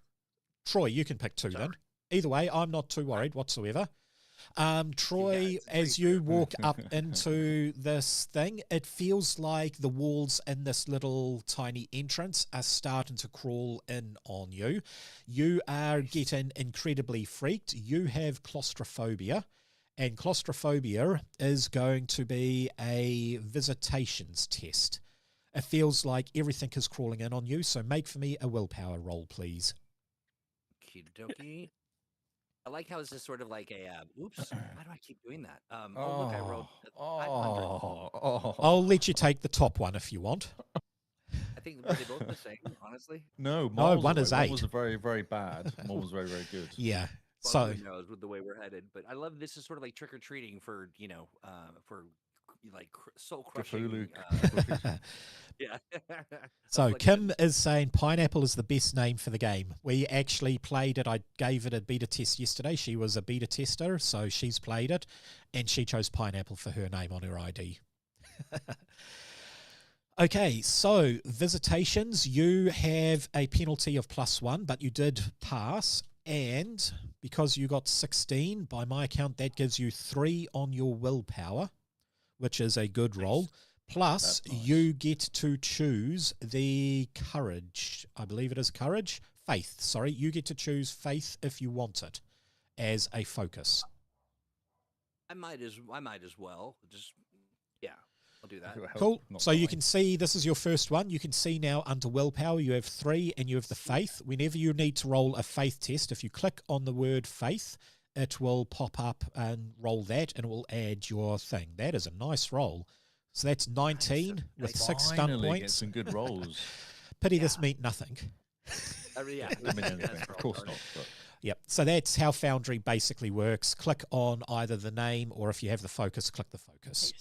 Troy, you can pick 2 then. Either way, I'm not too worried whatsoever. Troy, it's as pretty you walk up into this thing, it feels like the walls in this little tiny entrance are starting to crawl in on you. You are getting incredibly freaked. You have claustrophobia, and claustrophobia is going to be a visitations test. It feels like everything is crawling in on you, so make for me a willpower roll, please. Okie dokie. I like how this is sort of like a. Oops. Why do I keep doing that? Oh, look, I rolled a 500. I'll let you take the top one if you want. I think were they both the same, honestly? No, No, miles one away. is One 8. was very, very bad. One was very, very good. Yeah. Well, So who knows with the way we're headed? But I love this is sort of like trick or treating for for soul crushing. Cthulhu. Yeah. So Kim is saying pineapple is the best name for the game. We actually played it. I gave it a beta test yesterday. She was a beta tester, so she's played it, and she chose pineapple for her name on her ID. Okay, so visitations, you have a penalty of +1, but you did pass, and because you got 16, by my account, that gives you 3 on your willpower, which is a good roll. Plus, Nice. you get to choose the courage. I believe it is courage. Faith, sorry. You get to choose faith if you want it as a focus. I might as well. Just I'll do that. Cool. So you can see this is your first one. You can see now under willpower you have 3 and you have the faith. Whenever you need to roll a faith test, if you click on the word faith, it will pop up and roll that and it will add your thing. That is a nice roll. So that's 19 with 6 stun points. Get some good rolls. Pity this meant nothing. Yeah. Of course not. But. Yep. So that's how Foundry basically works. Click on either the name or if you have the focus, click the focus.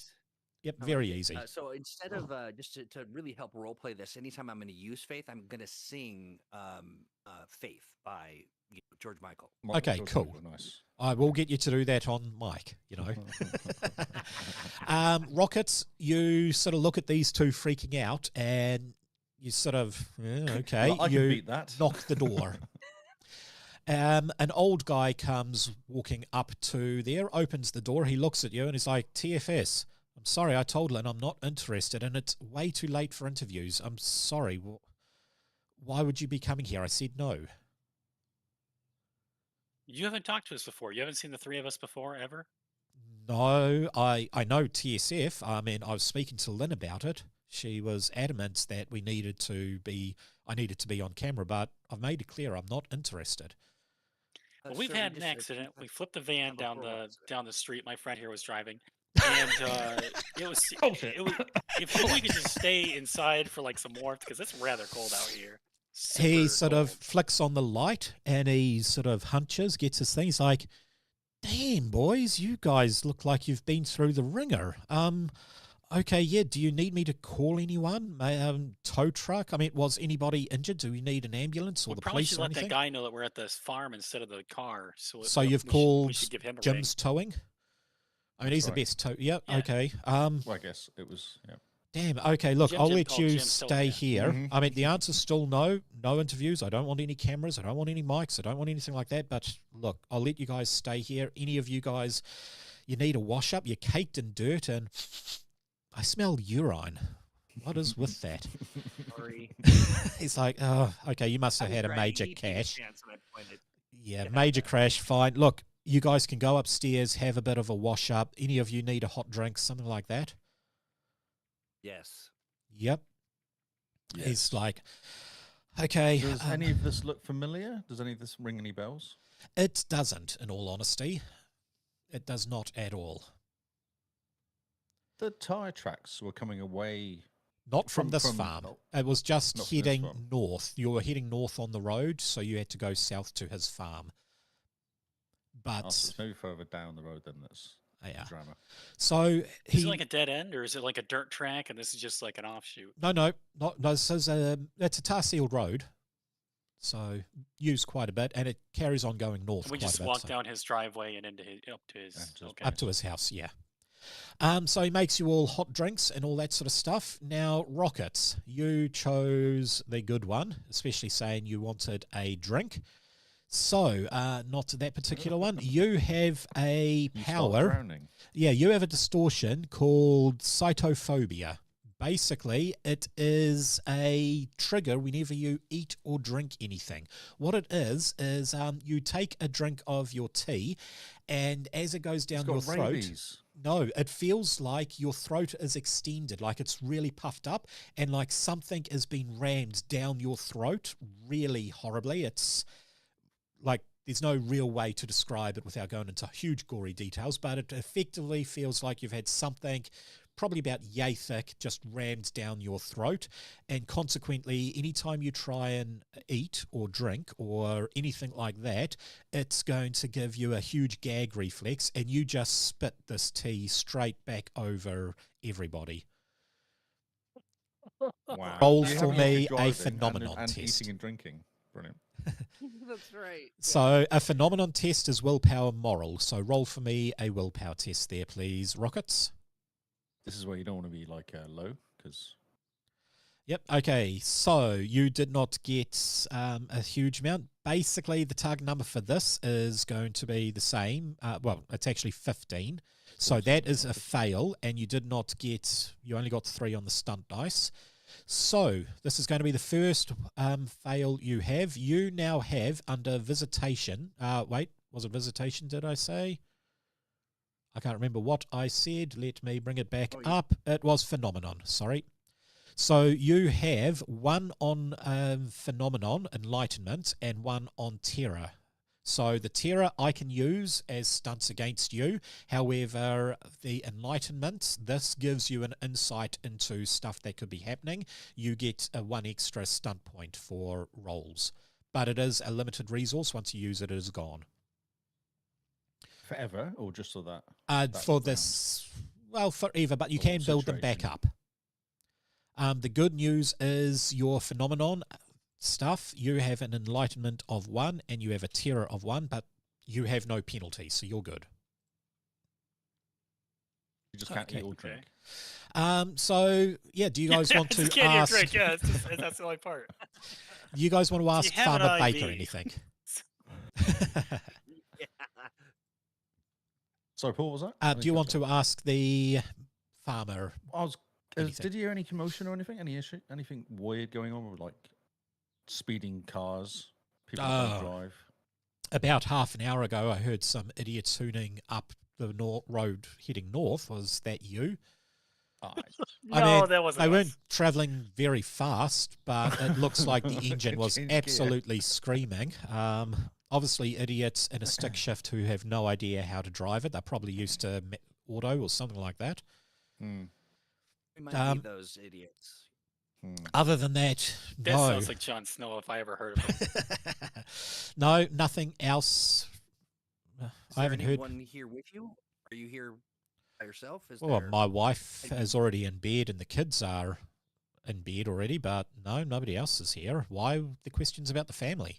Yep, very easy. So instead of just to really help roleplay this, anytime I'm going to use Faith, I'm going to sing Faith by George Michael. Okay, cool. Nice. I will get you to do that on mic, Rockets, you sort of look at these two freaking out and you sort of, okay, well, I can beat that. Knock the door. An old guy comes walking up to there, opens the door, he looks at you and he's like, TFS, I'm sorry, I told Lynn I'm not interested and it's way too late for interviews. I'm sorry. Why would you be coming here? I said no. You haven't talked to us before. You haven't seen the 3 of us before, ever? No, I know TSF. I mean, I was speaking to Lynn about it. She was adamant that I needed to be on camera, but I've made it clear I'm not interested. Well, we've had an accident. We flipped the van down the street. My friend here was driving, and it was if we could just stay inside for like some warmth because it's rather cold out here. He sort of flicks on the light and he sort of hunches, gets his thing. He's like, damn, boys, you guys look like you've been through the ringer. Okay, yeah, do you need me to call anyone? Tow truck? I mean, was anybody injured? Do we need an ambulance or the police or anything? Probably should let that guy know that we're at this farm instead of the car. So you've called Jim's Towing? I mean, he's the best tow. Yep, yeah. Okay. Well, I guess it was, yeah. Damn, okay, look, I'll let you stay here. Mm-hmm. I mean, the answer's still no interviews. I don't want any cameras. I don't want any mics. I don't want anything like that. But look, I'll let you guys stay here. Any of you guys, you need a wash up. You're caked in dirt and I smell urine. What is with that? Sorry. He's like, oh, okay, you must have had a major crash. Yeah, major crash, fine. Look, you guys can go upstairs, have a bit of a wash up. Any of you need a hot drink, something like that? Yes. Yep. Yes. He's like, okay. Does any of this look familiar? Does any of this ring any bells? It doesn't, in all honesty. It does not at all. The tyre tracks were coming away. Not from this farm. It was just heading north. You were heading north on the road, so you had to go south to his farm. But so it's maybe further down the road than this. Drama. So is it like a dead end, or is it like a dirt track, and this is just like an offshoot? No. This is it's a tar sealed road, so used quite a bit, and it carries on going north. Can we just walk down his driveway and up to his house? Yeah. So he makes you all hot drinks and all that sort of stuff. Now, Rockets, you chose the good one, especially saying you wanted a drink. So, not that particular one. You have a power. Yeah, you have a distortion called cytophobia. Basically, it is a trigger whenever you eat or drink anything. What it is you take a drink of your tea, and as it goes down your throat... Rabies. No, it feels like your throat is extended, like it's really puffed up, and like something has been rammed down your throat really horribly. It's... like, there's no real way to describe it without going into huge gory details, but it effectively feels like you've had something probably about yay thick, just rammed down your throat. And consequently, anytime you try and eat or drink or anything like that, it's going to give you a huge gag reflex, and you just spit this tea straight back over everybody. Wow. Roll Do you for have any me issue a driving phenomenon and test. eating and drinking. Brilliant. That's right. So a phenomenon test is willpower moral. So roll for me a willpower test there, please, Rockets. This is where you don't want to be like low, because Yep. Okay. So you did not get a huge amount. Basically, the target number for this is going to be the same. Well, it's actually 15. So that is a fail, and you did not get. You only got 3 on the stunt dice. So this is going to be the first fail you have. You now have under visitation. Wait, was it visitation? Did I say? I can't remember what I said. Let me bring it back up. It was phenomenon. Sorry. So you have 1 on phenomenon, enlightenment, and 1 on terror. So the terror I can use as stunts against you. However, the enlightenment, this gives you an insight into stuff that could be happening. You get a 1 extra stunt point for rolls. But it is a limited resource. Once you use it, it is gone. forever, or just so that For this, well, forever, but you For can what build them back situation? up. The good news is your phenomenon stuff, you have an enlightenment of 1 and you have a terror of 1, but you have no penalty, so you're good. you just can't Okay. eat or drink. So yeah, do you guys want to Just can't eat or ask? drink, yeah, that's the only part. You guys want to ask have an Farmer IV. Baker anything? Yeah. Sorry, Paul, what was that? Do you want to ask the farmer? Did you hear any commotion or anything? Any issue? Anything weird going on with like speeding cars? People that don't drive. About half an hour ago, I heard some idiots hooning up the road heading north. Was that you? No, that wasn't. They us. weren't travelling very fast, but it looks like the engine was Change gear. absolutely screaming. Obviously, idiots in a stick shift who have no idea how to drive it. They're probably used to auto or something like that. Hmm. We might be those idiots. Other than that, That no. sounds like Jon Snow if I ever heard of him. No, nothing else. I haven't heard. Anyone here with you? Are you here by yourself? Well, my wife is already in bed and the kids are in bed already, but no, nobody else is here. Why the questions about the family?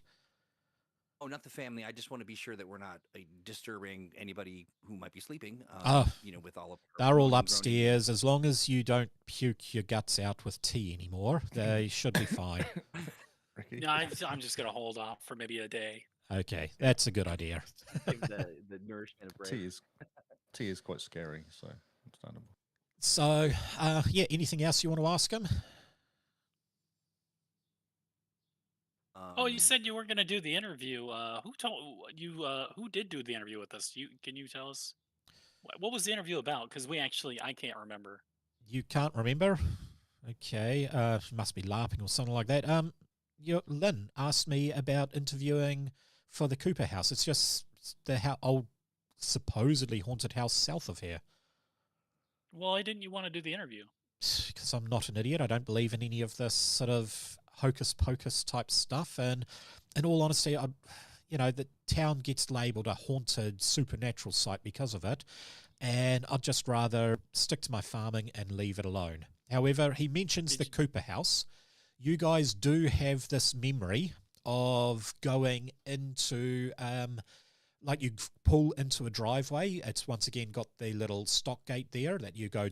Oh, not the family. I just want to be sure that we're not disturbing anybody who might be sleeping. With all of they're all upstairs. As long as you don't puke your guts out with tea anymore, they should be fine. Ricky? No, I'm just gonna hold off for maybe a day. Okay, that's a good idea. the nourishment of bread. Tea is quite scary, so understandable. So, anything else you want to ask him? Oh, you said you were gonna do the interview. Who told you? Who did do the interview with us? Can you tell us what was the interview about? Because I can't remember. You can't remember? Okay, must be LARPing or something like that. Lynn asked me about interviewing for the Cooper house. It's just the old, supposedly haunted house south of here. Well, why didn't you want to do the interview? Because I'm not an idiot. I don't believe in any of this sort of hocus pocus type stuff. And in all honesty, the town gets labelled a haunted supernatural site because of it. And I'd just rather stick to my farming and leave it alone. However, he mentions the Cooper house. You guys do have this memory of going into, like you pull into a driveway. It's once again got the little stock gate there that you go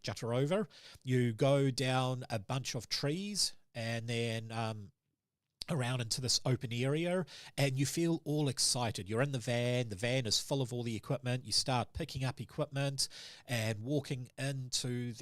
jutter over. You go down a bunch of trees and then around into this open area, and you feel all excited. You're in the van is full of all the equipment. You start picking up equipment and walking into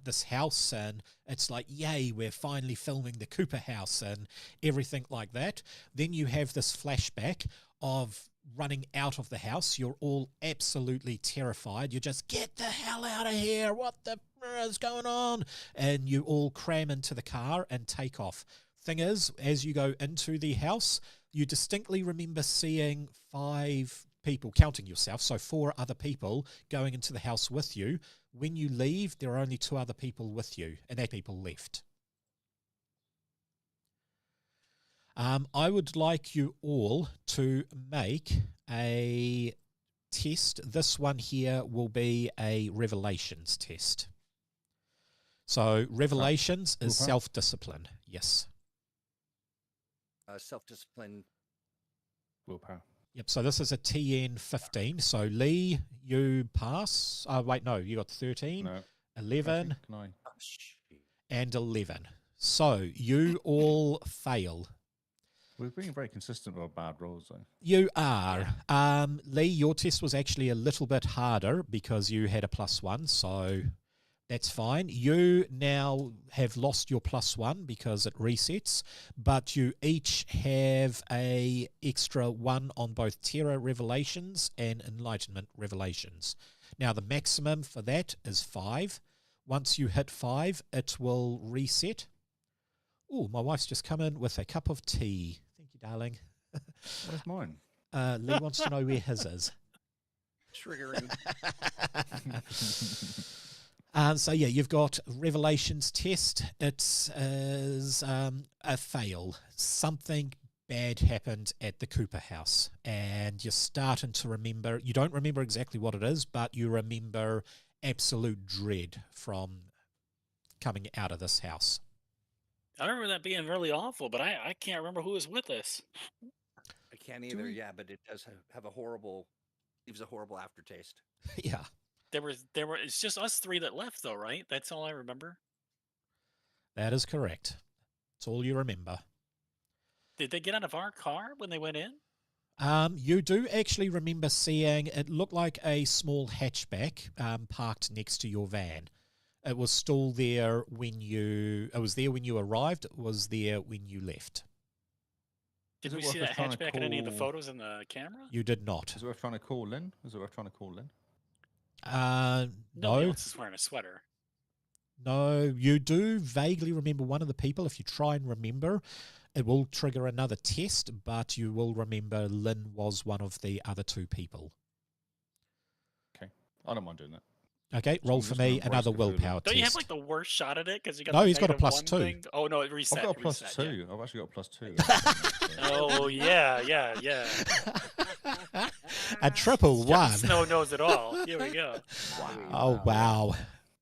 this house, and it's like, yay, we're finally filming the Cooper house and everything like that. Then you have this flashback of running out of the house. You're all absolutely terrified. You just, get the hell out of here. What the is going on? And you all cram into the car and take off. Thing is, as you go into the house, you distinctly remember seeing 5 people, counting yourself, so 4 other people going into the house with you. when you leave, there are only 2 other people with you, and that people left. I would like you all to make a test. This one here will be a revelations test. So revelations is self-discipline. Yes. Self-discipline. Willpower. Yep. So this is a TN 15. So Lee, you pass. Wait, no, you got 13, No. 11, Can I? and 11. So you all fail. We're being very consistent with our bad rolls, though. You are. Lee, your test was actually a little bit harder because you had a +1, so that's fine. You now have lost your +1 because it resets, but you each have a extra 1 on both Terror Revelations and Enlightenment Revelations. Now, the maximum for that is 5. Once you hit 5, it will reset. Oh, my wife's just come in with a cup of tea. Thank you, darling. Where's mine? Lee wants to know where his is. Triggering. So yeah, you've got Revelations test. It is a fail. Something bad happened at the Cooper house, and you're starting to remember. You don't remember exactly what it is, but you remember absolute dread from coming out of this house. I remember that being really awful, but I can't remember who was with us. I can't either. Yeah, but it does have leaves a horrible aftertaste. Yeah. It's just us 3 that left, though, right? That's all I remember. That is correct. It's all you remember. Did they get out of our car when they went in? You do actually remember seeing, it looked like a small hatchback parked next to your van. It was still there when you arrived. It was there when you left. Did we see that hatchback in any of the photos in the camera? You did not. Is it worth trying to call Lynn? No. Nobody else is wearing a sweater. No, you do vaguely remember one of the people. If you try and remember, it will trigger another test, but you will remember Lynn was one of the other 2 people. Okay. I don't mind doing that. Okay, roll for me another willpower test. Don't you have like the worst shot at it? Because you got no, he's got a +2. Thing? Oh no, it reset. I've got a +2. Yeah. I've actually got a +2. Oh yeah. A triple 1. Snow knows it all. Here we go. Wow. Oh wow,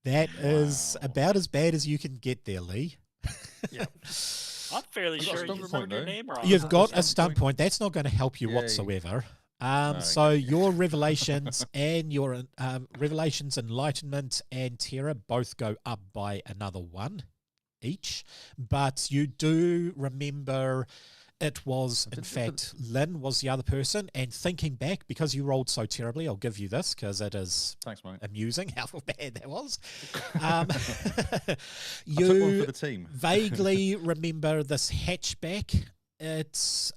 that is about as bad as you can get there, Lee. Yeah. I'm fairly sure you spelled your name wrong. You've got a stunt point. That's not going to help you whatsoever. So your revelations and your revelations, enlightenment, and terror both go up by another 1 each. But you do remember it was, in fact, Lynn was the other person. And thinking back, because you rolled so terribly, I'll give you this because it is amusing how bad that was. You I took one for the team. vaguely remember this hatchback. It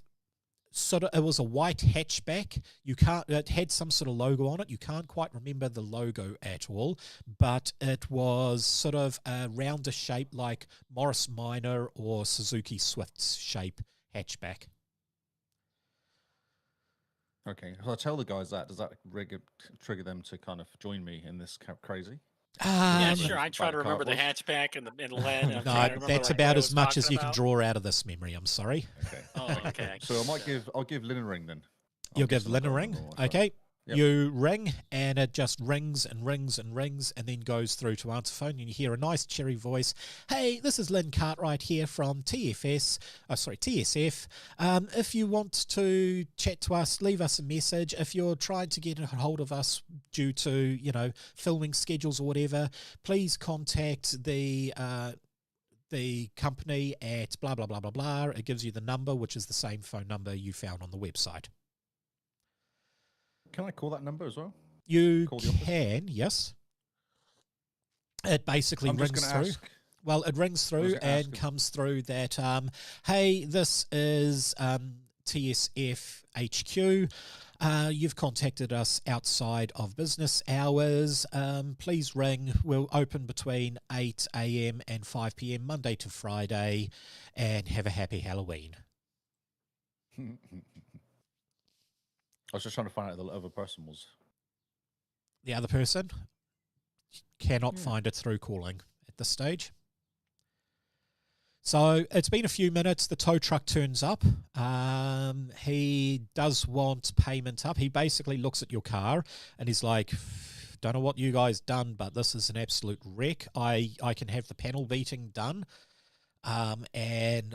was a white hatchback. It had some sort of logo on it. You can't quite remember the logo at all, but it was sort of a rounder shape like Morris Minor or Suzuki Swift's shape hatchback. Okay, so I'll tell the guys that. Does that trigger them to kind of join me in this crazy? Yeah, sure. I try to remember the hatchback and Len. And no, that's about as much as you can draw out of this memory. I'm sorry. Okay. Oh, okay. So I'll give Lynn a ring then. You'll give Lynn a ring? Okay. Yep. You ring, and it just rings and rings and rings, and then goes through to answer phone, and you hear a nice cheery voice. Hey, this is Lynn Cartwright here from TSF. If you want to chat to us, leave us a message. If you're trying to get a hold of us due to, filming schedules or whatever, please contact the company at blah, blah, blah, blah, blah. It gives you the number, which is the same phone number you found on the website. Can I call that number as well? You can, yes. It basically rings through. Well, it rings through and comes through that, hey, this is TSF HQ. You've contacted us outside of business hours. Please ring. We'll open between 8 a.m. and 5 p.m. Monday to Friday, and have a happy Halloween. I was just trying to find out who the other person was. The other person? cannot find it through calling at this stage. So it's been a few minutes. The tow truck turns up. He does want payment up. He basically looks at your car and he's like, don't know what you guys done, but this is an absolute wreck. I can have the panel beating done. And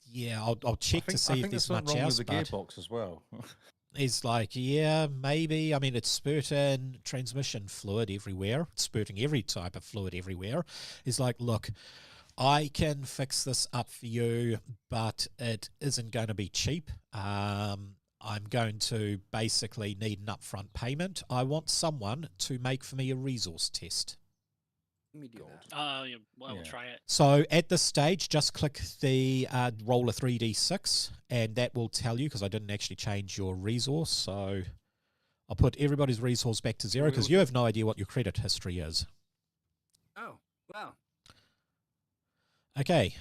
yeah, I'll check to see if there's much wrong else. With the gearbox as well. He's like, yeah, maybe. I mean, it's spurting transmission fluid everywhere. It's spurting every type of fluid everywhere. He's like, look, I can fix this up for you, but it isn't going to be cheap. I'm going to basically need an upfront payment. I want someone to make for me a resource test. Let me do that. Yeah, we'll try it. So at this stage, just click the roll a 3d6, and that will tell you, because I didn't actually change your resource, so I'll put everybody's resource back to 0, because you have no idea what your credit history is. Oh, wow. Okay.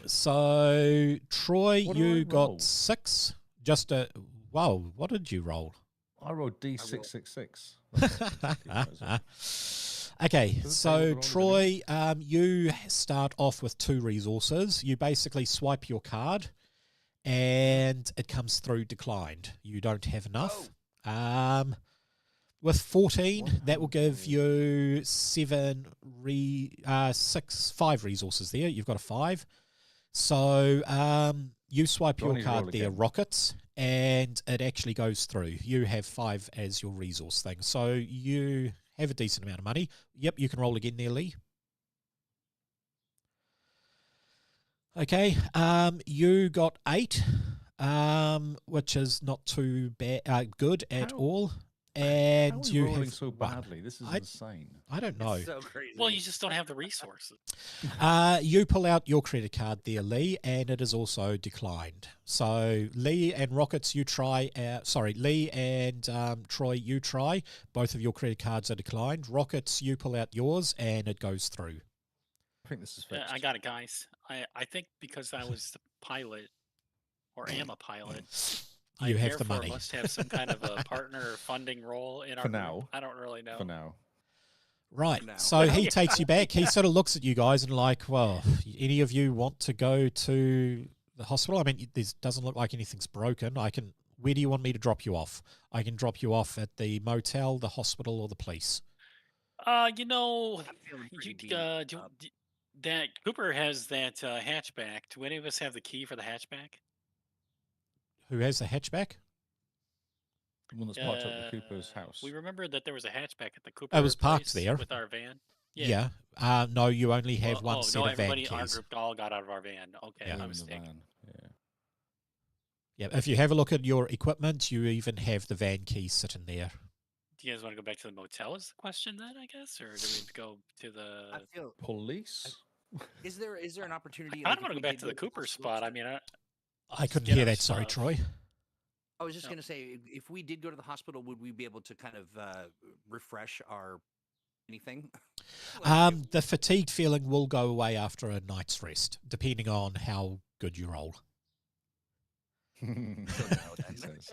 So, Troy, What you do I roll? got 6. Just a... Wow, what did you roll? I rolled D666. Okay, Does it say so what the roll is Troy, you start off with 2 resources. You basically swipe your card, and it comes through declined. You don't have enough. With 14, that will give you 5 resources there. You've got a 5. So you swipe Do I your need to roll card there, again? rockets, and it actually goes through. You have 5 as your resource thing. So you have a decent amount of money. Yep, you can roll again there, Lee. Okay, you got 8, which is not too bad, good at all. And How are we you rolling have so 1. badly? This is insane. I don't know. It's so crazy. Well, you just don't have the resources. You pull out your credit card there, Lee, and it is also declined. So Lee and Rockets, you try. Lee and Troy, you try. Both of your credit cards are declined. Rockets, you pull out yours, and it goes through. I think this is fixed. I got it, guys. I think because I was the pilot, or am a pilot, You I have the therefore money. must have some kind of a partner or funding role in our For group. now. I don't really know. For now. Right. now. So he takes you back. He sort of looks at you guys and like, well, any of you want to go to the hospital? I mean, this doesn't look like anything's broken. Where do you want me to drop you off? I can drop you off at the motel, the hospital, or the police. You know, I'm feeling pretty you, beat that up. Cooper has that hatchback. Do any of us have the key for the hatchback? Who has the hatchback? The one that's parked up at Cooper's house. We remember that there was a hatchback at the Cooper. It was parked place there. with our van. Yeah. No, you only have one set no, of van everybody in our keys. group all got out of our van. Okay, Yeah. my In the mistake. van. Yeah. Yeah. If you have a look at your equipment, you even have the van keys sitting there. Do you guys want to go back to the motel? Is the question then, I guess, or do we go to the? I feel. Police? Is there an opportunity? I don't want to go back to the Cooper spot. I mean, I couldn't get hear our that. Sorry, stuff. Troy. I was just No. going to say, if we did go to the hospital, would we be able to kind of refresh our anything? The fatigued feeling will go away after a night's rest, depending on how good you roll. He says.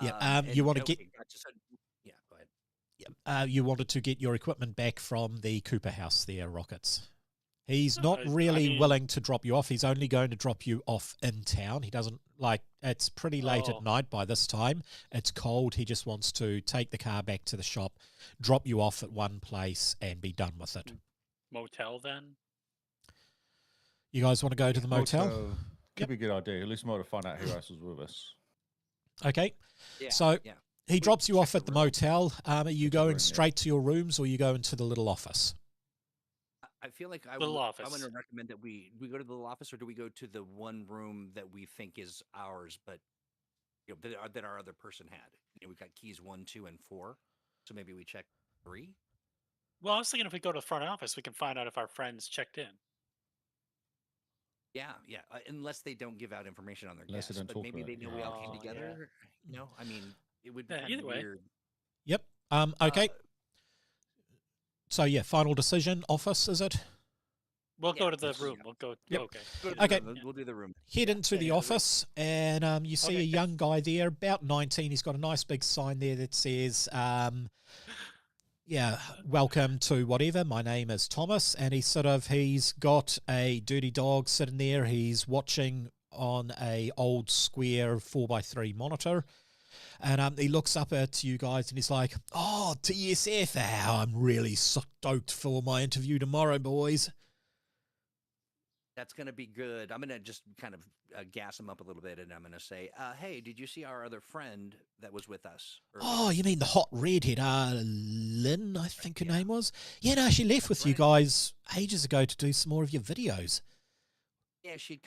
You want to get Gotcha. So, yeah, go ahead. you wanted to get your equipment back from the Cooper house there, Rockets. He's No, not I really mean- willing to drop you off. He's only going to drop you off in town. He doesn't it's pretty late Oh. at night by this time. It's cold. He just wants to take the car back to the shop, drop you off at one place, and be done with it. motel then. You guys want to go to the motel? Could Yep. be a good idea. At least we might find out who else was with us. Okay. Yeah. So yeah. he drops you check off the at the room. motel. Are you the going room, yeah. straight to your rooms or are you going to the little office? I feel like I Little would. office. I want to recommend that we go to the little office, or do we go to the one room that we think is ours, but that our other person had? We got keys 1, 2, and 4, so maybe we check 3. Well, I was thinking if we go to the front office, we can find out if our friends checked in. Yeah, yeah. Unless they don't give out information on their Unless they guests, don't but talk maybe about they it, know yeah. we all came Oh, yeah. together. No, I mean it would be Yeah, kind either of way. weird. Yep. Okay. So yeah, final decision. Office, is it? We'll Yeah, go to the let's- room. yeah. We'll go. Yep. Okay. Go to the Okay. room. We'll do the room. Head Yeah, into the room. office, and you see Okay. a young guy there, about 19. He's got a nice big sign there that says, welcome to whatever. My name is Thomas. And he's got a dirty dog sitting there. He's watching on a old square 4x3 monitor. And he looks up at you guys and he's like, "Oh, TSF, I'm really stoked for my interview tomorrow, boys." That's going to be good. I'm going to just kind of gas him up a little bit, and I'm going to say, hey, did you see our other friend that was with us earlier? Oh, you mean the hot redhead, Lynn, I think her Yeah. name was? Yeah, no, she left That's with you right. guys ages ago to do some more of your videos. Yeah, she'd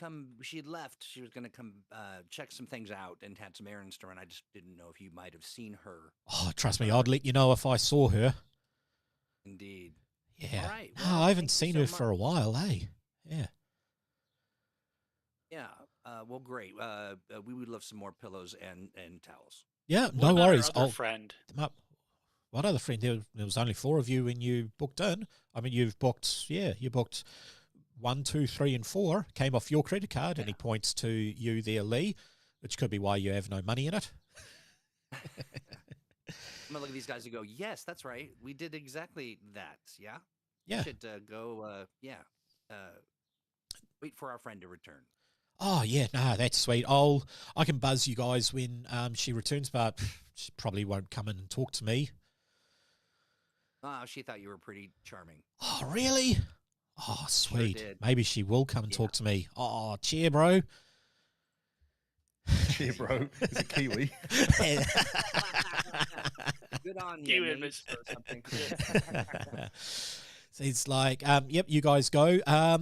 left. She was going to come check some things out and had some errands to run. I just didn't know if you might have seen her. Oh, trust me, I'd let you know if I saw her. Indeed. Yeah. All right. No, Well, I haven't thank seen you her so for a while, eh? Yeah. Yeah. Well, great. We would love some more pillows and towels. Yeah, What no about our worries. other I'll friend. them up. What other friend? There was only 4 of you when you booked in. I mean, you booked 1, 2, 3, and 4. Came off your credit card, and he points to you there, Lee, which could be why you have no money in it. I'm gonna look at these guys and go, yes, that's right. We did exactly that. Yeah. Yeah. We should go. Wait for our friend to return. Oh yeah, no, that's sweet. I can buzz you guys when she returns, but she probably won't come in and talk to me. Oh, she thought you were pretty charming. Oh really? Oh sweet. did. Maybe she will come and talk to me. Oh, cheer, bro. Cheer, bro. Is it Kiwi? Good on You you, and mate, Miss- or something. So it's like, yep, you guys go.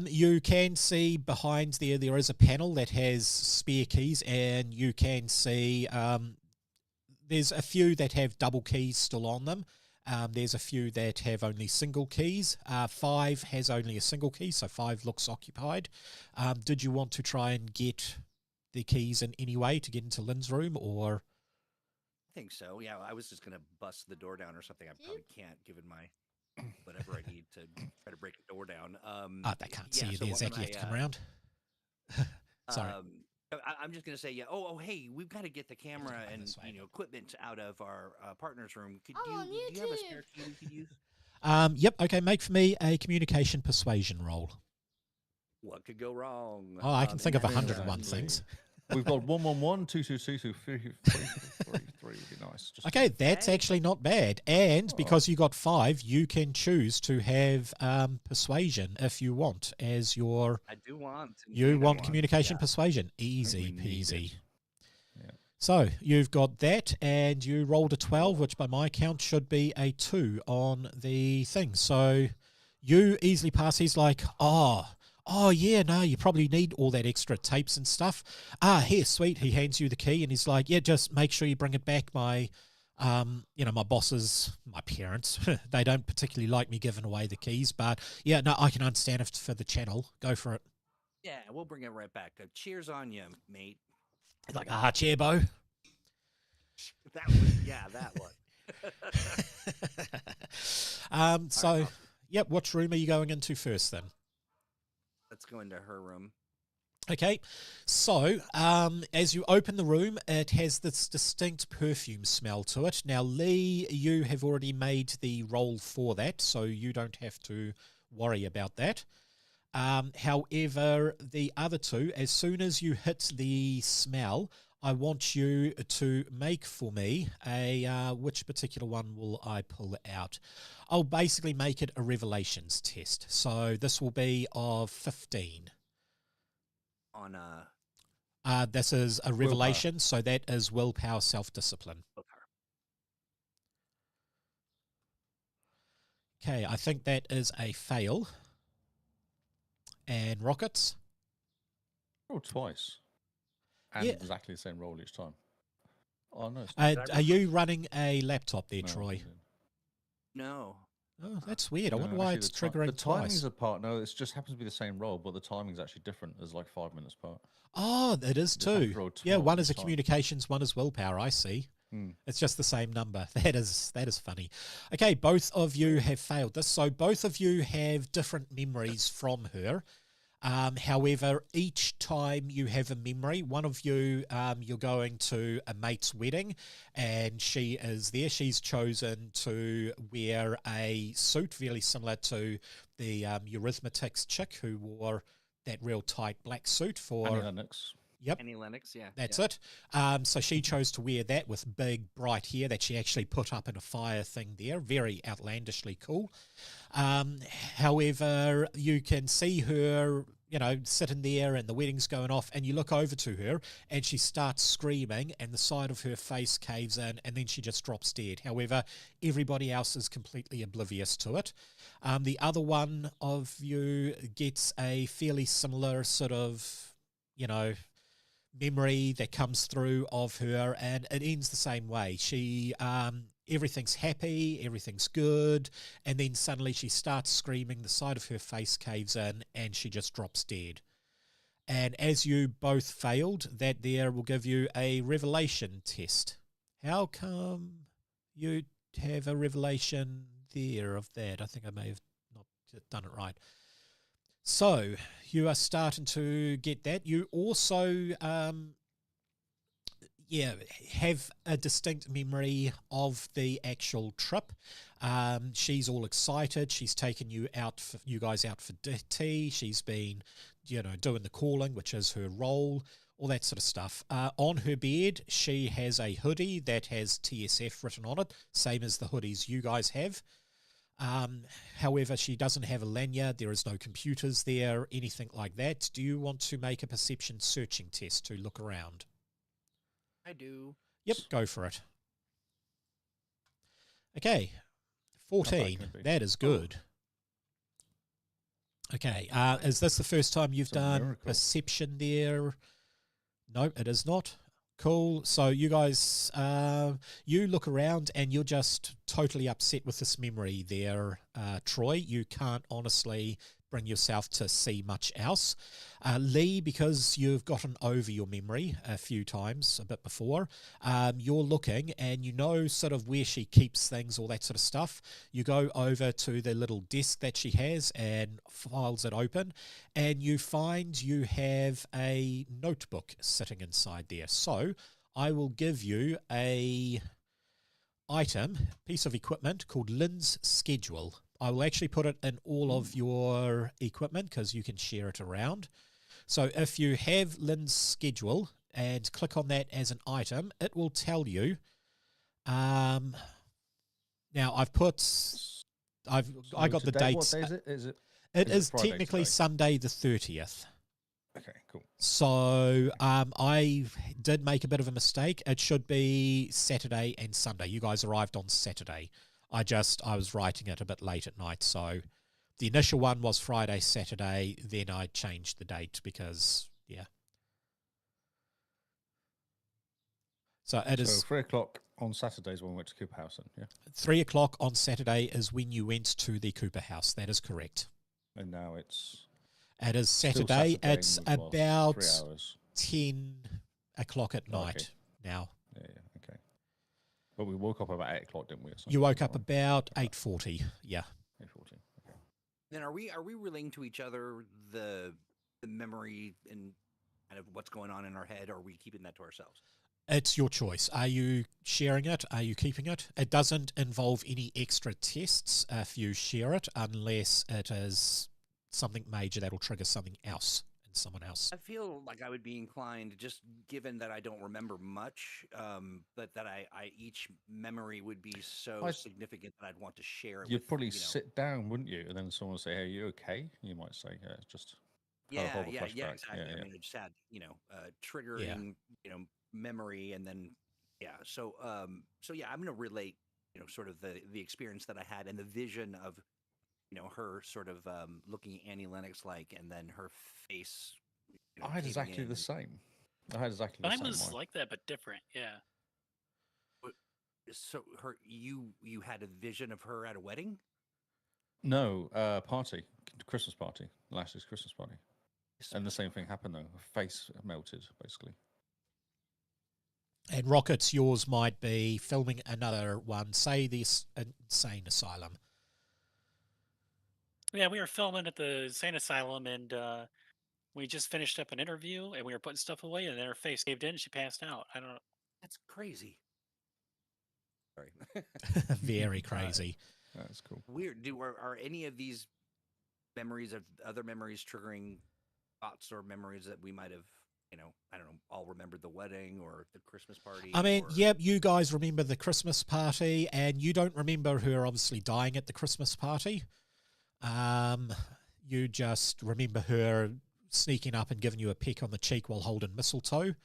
You can see behind there is a panel that has spare keys, and you can see there's a few that have double keys still on them. There's a few that have only single keys. 5 has only a single key, so 5 looks occupied. Did you want to try and get the keys in any way to get into Lynn's room, or? I think so. Yeah, I was just gonna bust the door down or something. I probably can't, given my whatever I need to try to break the door down. They can't see yeah, you so there, why Zach. don't You have to I, come around. Sorry. I'm just gonna say, yeah. Oh, hey, we've got to get the camera go and this way. equipment out of our partner's room. Could I'm on do you have a YouTube. spare key we could use? Yep. Okay. Make for me a communication persuasion roll. What could go wrong? Oh, I can think of in that 101 case, things. We've got 111, 222, 233 would be nice. Just Okay, that's Okay. actually not bad. And because you got 5, you can choose to have persuasion if you want as your. I do want. You indeed, I want communication yeah. persuasion. Easy we need peasy. it. Yeah. So you've got that, and you rolled a 12, which by my count should be a 2 on the thing. So you easily pass. He's like, oh yeah, no, you probably need all that extra tapes and stuff. Here, sweet. He hands you the key, and he's like, yeah, just make sure you bring it back. My bosses, my parents, they don't particularly like me giving away the keys, but yeah, no, I can understand if it's for the channel. Go for it. Yeah, we'll bring it right back. Cheers on you, mate. He's like, Cheerbo. That was that one. So, yep, which room are you going into first then? Let's go into her room. Okay, so as you open the room, it has this distinct perfume smell to it. Now, Lee, you have already made the roll for that, so you don't have to worry about that. However, the other two, as soon as you hit the smell, I want you to make for me a, which particular one will I pull out? I'll basically make it a revelations test. So this will be of 15. On This is a revelation, so that is willpower, self-discipline. Okay, I think that is a fail. And rockets? rolled twice. And Yeah. exactly the same roll each time. Oh, no. Are you running a laptop there, no, Troy? I didn't. no. Oh, that's weird. I No, wonder why actually, it's the ti- triggering The twice. timings apart. No, it just happens to be the same roll, but the timing's actually different. There's like 5 minutes apart. Oh, it is Just have to too. roll Yeah, 12 one is a each time. communications, one is willpower, I see. It's just the same number. That is funny. Okay, both of you have failed this. So both of you have different memories from her. However, each time you have a memory, one of you, you're going to a mate's wedding and she is there. She's chosen to wear a suit very similar to the Eurythmetics chick who wore that real tight black suit for... Annie Lennox. Yep. Annie Lennox, yeah. That's it. So she chose to wear that with big, bright hair that she actually put up in a fire thing there. Very outlandishly cool. However, you can see her, sitting there and the wedding's going off and you look over to her and she starts screaming and the side of her face caves in and then she just drops dead. However, everybody else is completely oblivious to it. The other one of you gets a fairly similar sort of, memory that comes through of her, and it ends the same way. She everything's happy, everything's good, and then suddenly she starts screaming, the side of her face caves in and she just drops dead. And as you both failed, that there will give you a revelation test. How come you have a revelation there of that? I think I may have not done it right. So you are starting to get that. You also, have a distinct memory of the actual trip. She's all excited. She's taken you guys out for tea. She's been, doing the calling, which is her role, all that sort of stuff. On her bed, she has a hoodie that has TSF written on it, same as the hoodies you guys have. However, she doesn't have a lanyard. There is no computers there, anything like that. Do you want to make a perception searching test to look around? I do. Yep, go for it. Okay, 14. That is good. Okay, is this the first time you've done perception there? No, it is not. Cool. So you guys, you look around and you're just totally upset with this memory there, Troy. You can't honestly bring yourself to see much else. Lee, because you've gotten over your memory a few times, a bit before, you're looking and you know sort of where she keeps things, all that sort of stuff. You go over to the little desk that she has and files it open, and you find you have a notebook sitting inside there. So I will give you a piece of equipment called Lynn's Schedule. I will actually put it in all of your equipment because you can share it around. So if you have Lynn's Schedule and click on that as an item, it will tell you. Now I got the dates. What day is it? It is technically Sunday the 30th. Okay, cool. So I did make a bit of a mistake. It should be Saturday and Sunday. You guys arrived on Saturday. I was writing it a bit late at night. So the initial one was Friday, Saturday. Then I changed the date because, yeah. So it is 3 o'clock on Saturdays when we went to Cooper House. Yeah. 3 o'clock on Saturday is when you went to the Cooper House. That is correct. And now it is Saturday. It's about 3 hours. 10 o'clock at night now. Yeah, okay. But we woke up about 8 o'clock, didn't we? You woke up about 8:40. Yeah. 8:40. Okay. Then are we relating to each other the memory and kind of what's going on in our head, or are we keeping that to ourselves? It's your choice. Are you sharing it? Are you keeping it? It doesn't involve any extra tests if you share it, unless it is something major that'll trigger something else in someone else. I feel like I would be inclined, just given that I don't remember much, but that I each memory would be so significant that I'd want to share it. You'd probably sit down, wouldn't you? And then someone would say, "Hey, are you okay?" You might say, "Yeah, it's just." Yeah, exactly. I mean, it just had, triggering, memory, and then, So I'm going to relate, sort of the experience that I had and the vision of, her sort of looking at Annie Lennox like, and then her face. I had exactly the same. Mine was like that, but different. Yeah. So you had a vision of her at a wedding? No, party, Christmas party, last year's Christmas party. And the same thing happened though. Her face melted, basically. And Rockets, yours might be filming another one, say this insane asylum. Yeah, we were filming at the insane asylum, and we just finished up an interview, and we were putting stuff away, and then her face caved in, and she passed out. I don't know. That's crazy. Sorry. Very crazy. That's cool. Weird. Are any of these memories of other memories triggering thoughts or memories that we might have, I don't know, all remembered the wedding or the Christmas party? I mean, yep, you guys remember the Christmas party, and you don't remember her obviously dying at the Christmas party. You just remember her sneaking up and giving you a peck on the cheek while holding mistletoe.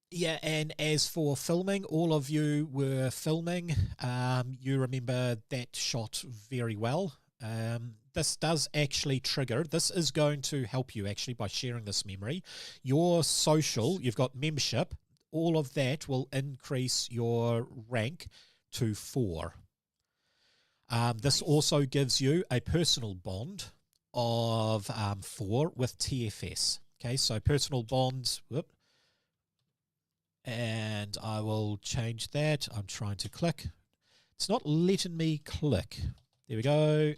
Yeah, and as for filming, all of you were filming. You remember that shot very well. This does actually trigger. This is going to help you actually by sharing this memory. Your social, you've got membership. All of that will increase your rank to 4. This also gives you a personal bond of 4 with TFS. Okay, so personal bonds. Whoop. And I will change that. I'm trying to click. It's not letting me click. There we go.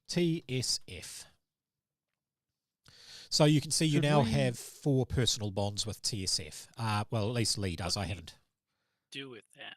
TSF. So you can see you now have 4 personal bonds with TSF. Well, at least Lee does. I haven't. Do with that.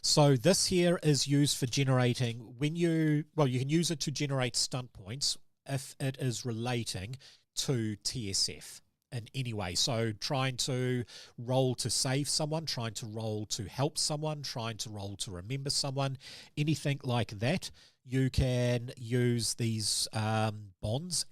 So this here is used for generating you can use it to generate stunt points if it is relating to TSF in any way. So trying to roll to save someone, trying to roll to help someone, trying to roll to remember someone, anything like that, you can use these bonds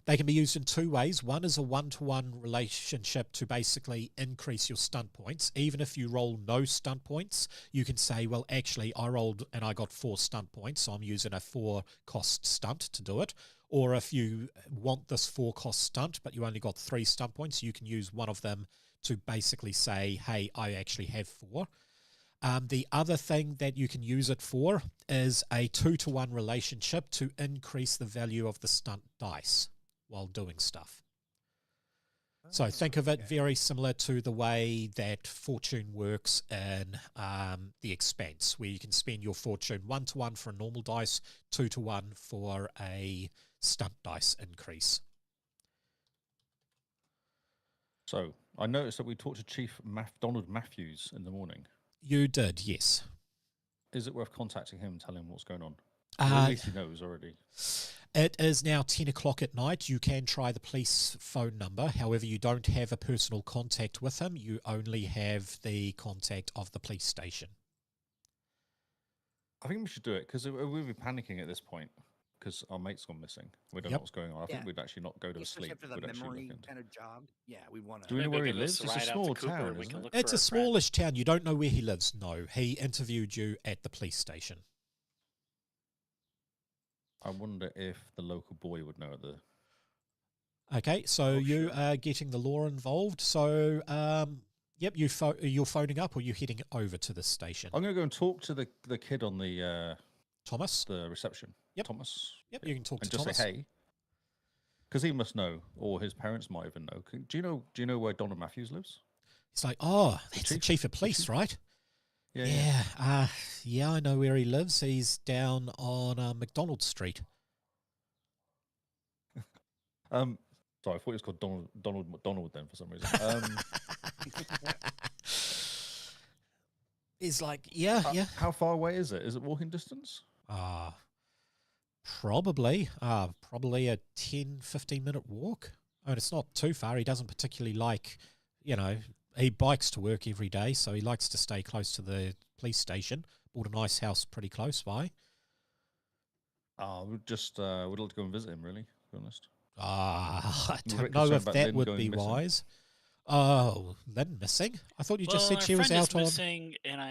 they can be used in 2 ways. One is a one-to-one relationship to basically increase your stunt points. Even if you roll no stunt points, you can say, well, actually, I rolled and I got 4 stunt points, so I'm using a 4-cost stunt to do it. Or if you want this 4-cost stunt, but you only got 3 stunt points, you can use one of them to basically say, hey, I actually have 4. The other thing that you can use it for is a 2-to-1 relationship to increase the value of the stunt dice while doing stuff. So think of it very similar to the way that fortune works in The Expanse, where you can spend your fortune 1-to-1 for a normal dice, 2-to-1 for a stunt dice increase. So I noticed that we talked to Chief Donald Matthews in the morning. You did, yes. Is it worth contacting him and telling him what's going on? At least he knows already. It is now 10 o'clock at night. You can try the police phone number. However, you don't have a personal contact with him. You only have the contact of the police station. I think we should do it because we'll be panicking at this point because our mate's gone missing. We don't know what's going on. I think we'd actually not go to sleep. After the memory kind of jogged. Yeah, we want to. Do we know where he lives? It's a small town, isn't it? It's a smallish town. You don't know where he lives. No, he interviewed you at the police station. I wonder if the local boy would know the... Okay, so you are getting the law involved. So, yep, you're phoning up or you're heading over to the station? I'm going to go and talk to the kid on the... Thomas? The reception. Yep. Thomas. Yep, you can talk to Thomas. And just say, hey, because he must know, or his parents might even know. Do you know where Donald Matthews lives? It's like, oh, that's the chief of police, right? Yeah, I know where he lives. He's down on McDonald Street. Sorry, I thought it was called Donald McDonald then for some reason. He's like, yeah. How far away is it? Is it walking distance? Probably a 10-15 minute walk. I mean, it's not too far. He doesn't particularly like, he bikes to work every day, so he likes to stay close to the police station. Bought a nice house pretty close by. We'd like to go and visit him, really, to be honest. I don't know if that would be wise. Oh, Lynn missing? I thought you just said she was out on... missing, and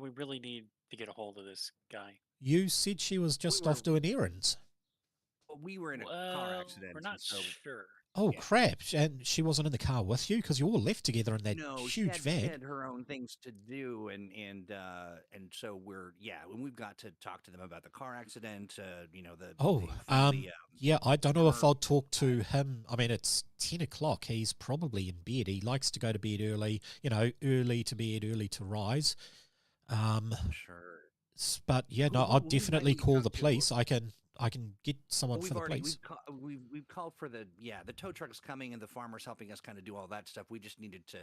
we really need to get a hold of this guy. You said she was just off doing errands. Well, we were in a car accident. We're not sure. Oh, crap. And she wasn't in the car with you? Because you all left together in that huge van. She had her own things to do, and so when we've got to talk to them about the car accident, Yeah, I don't know if Or- I'll talk to him. I mean, it's 10 o'clock. He's probably in bed. He likes to go to bed early, early to bed, early to rise. Sure. But yeah, no, Who I'll might definitely we call the talk to? police. I can get someone Well, for the police. we've called for the tow truck's coming and the farmer's helping us kind of do all that stuff. We just needed to,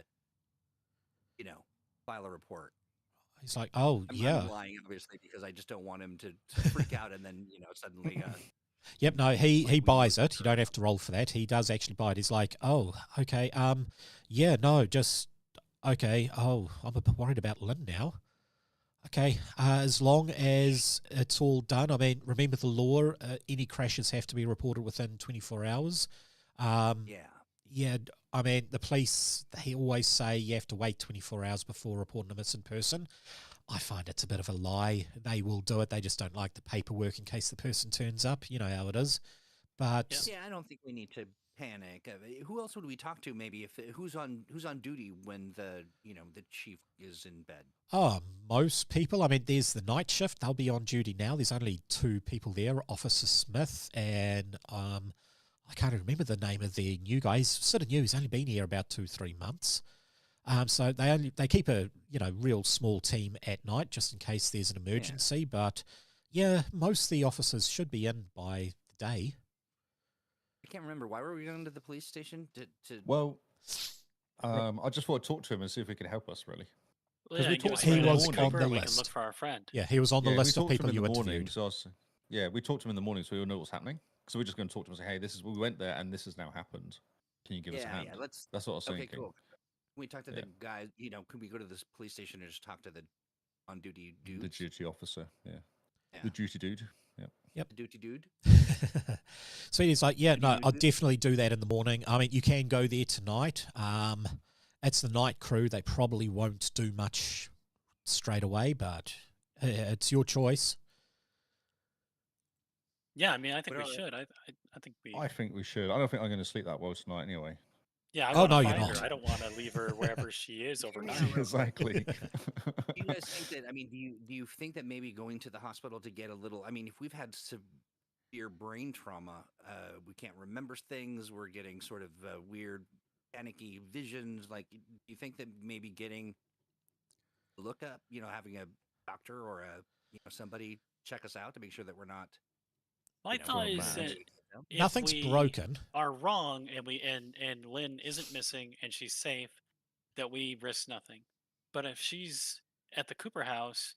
file a report. He's like, oh, yeah. I'm lying obviously because I just don't want him to freak out and then suddenly. Yep, no, he we buys lose it. You don't have to roll for that. He does actually buy it. He's like, oh, okay, yeah, no, just okay. Oh, I'm a bit worried about Lynn now. Okay, as long as it's all done. I mean, remember the law. Any crashes have to be reported within 24 hours. Yeah. Yeah, I mean, the police, they always say you have to wait 24 hours before reporting a missing person. I find it's a bit of a lie. They will do it. They just don't like the paperwork in case the person turns up. You know how it is. But Yeah, I don't think we need to panic. Who else would we talk to? Maybe if who's on duty when the chief is in bed. oh, most people. I mean, there's the night shift. They'll be on duty now. There's only 2 people there: Officer Smith and I can't remember the name of the new guy. He's sort of new. He's only been here about 2-3 months. So they keep a real small team at night just in case there's an emergency. But yeah, most of the officers should be in by the day. I can't remember why were we going to the police station to. Well, I just want to talk to him and see if he can help us. Really, Well, yeah, we give talked us to him He in the was morning. on the we can list. look for our friend. Yeah, he was on the we list of talked to people him in you the morning. interviewed. So we talked to him in the morning, so we all know what's happening. So we're just going to talk to him and say, "Hey, we went there, and this has now happened. Can you give us a hand?" Yeah, let's. That's what I was Okay, thinking. cool. Can we talk to Yeah. the guy? Could we go to this police station and just talk to the on duty dude? The duty officer, yeah. Yeah. The duty dude. The duty dude. So he's like, yeah, no, Duty I'll dude. definitely do that in the morning. I mean, you can go there tonight. It's the night crew. They probably won't do much straight away, but it's your choice. Yeah, I mean, I think What we are- should. I think we. I think we should. I don't think I'm going to sleep that well tonight anyway. Yeah, I Oh, want to no, you're find not. her. I don't want to leave her wherever she is overnight. Yeah. Exactly. Do you guys think that? I mean, do you think that maybe going to the hospital to get a little? I mean, if we've had severe brain trauma, we can't remember things. We're getting sort of weird, panicky visions. Like, do you think that maybe getting a lookup, having a doctor or somebody check us out to make sure that we're not. My you know, thought going is mad. that if Nothing's we broken. are wrong and and Lynn isn't missing and she's safe, that we risk nothing. But if she's at the Cooper house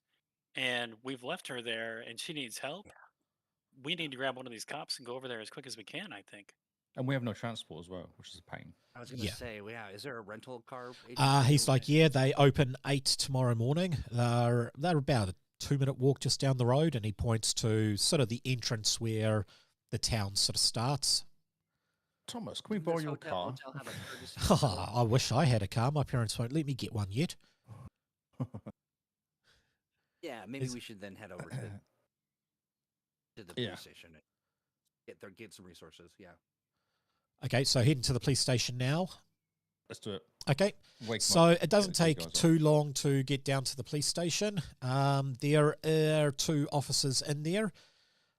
and we've left her there and she needs help, we need to grab one of these cops and go over there as quick as we can, I think. And we have no transport as well, which is a pain. I was going to Yeah. say, yeah, is there a rental car? agency He's over like, yeah, they open 8 tomorrow morning. They're about a 2-minute walk just down the road, and he points to sort of the entrance where the town sort of starts. Thomas, can we Does borrow this your car? hotel have a courtesy car? I wish I had a car. My parents won't let me get one yet. Yeah, maybe Is- we should then head over to the Yeah. police station and get some resources. Yeah. Okay, so heading to the police station now. Let's do it. Okay, Wake 'em so up. it doesn't Get the take guys up. too long to get down to the police station. There are 2 officers in there.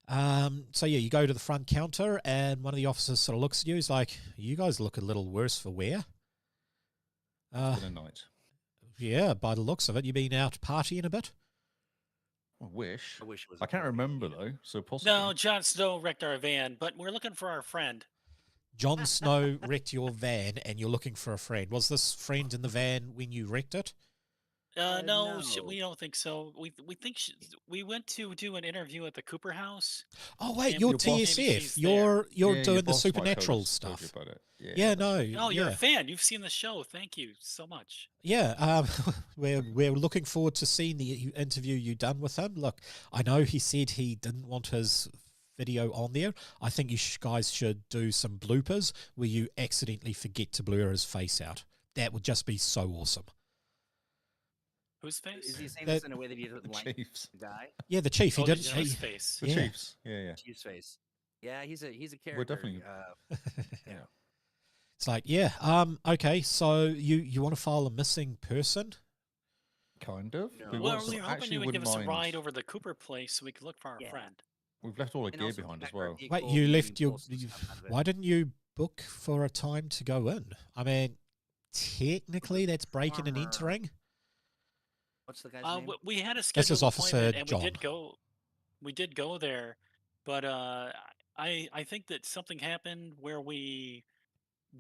So yeah, you go to the front counter, and one of the officers sort of looks at you. He's like, "You guys look a little worse for wear." It's been a night. Yeah, by the looks of it, you've been out partying a bit. I wish. I wish it was. I a can't party, remember you know. though, so possibly. No, Jon Snow wrecked our van, but we're looking for our friend. Jon Snow wrecked your van, and you're looking for a friend. Was this friend in the van when you wrecked it? No, No. we don't think so. We think we went to do an interview at the Cooper house. Oh wait, And you're your boss- maybe TSF. she's You're Yeah, doing your the boss might have told supernatural us- told you stuff. about it. Yeah, no. Oh, you're yeah. a fan. You've seen the show. Thank you so much. Yeah, we're looking forward to seeing the interview you done with him. Look, I know he said he didn't want his video on there. I think you guys should do some bloopers where you accidentally forget to blur his face out. That would just be so awesome. Whose face? Is he saying That- this in a way that he doesn't The like Chiefs. the guy? Yeah, the chief. He Oh, didn't. his He, face. The Yeah. Chiefs. Yeah. Chief's face. Yeah, he's a character. We're definitely- Yeah. it's like, yeah. Okay, so you want to file a missing person? Kind of. No. We Well, want we some- were hoping actually you would give wouldn't us a mind- ride over the Cooper place so we could look for our Yeah. friend. We've left all the And gear also behind get as back our well. vehicle, Wait, you we left can your. pull some stuff out of it. Why didn't you book for a time to go in? I mean, technically, that's breaking and Farmer. entering. What's the guy's name? We had a This scheduled is Officer appointment, and John. we did go there, but I think that something happened where we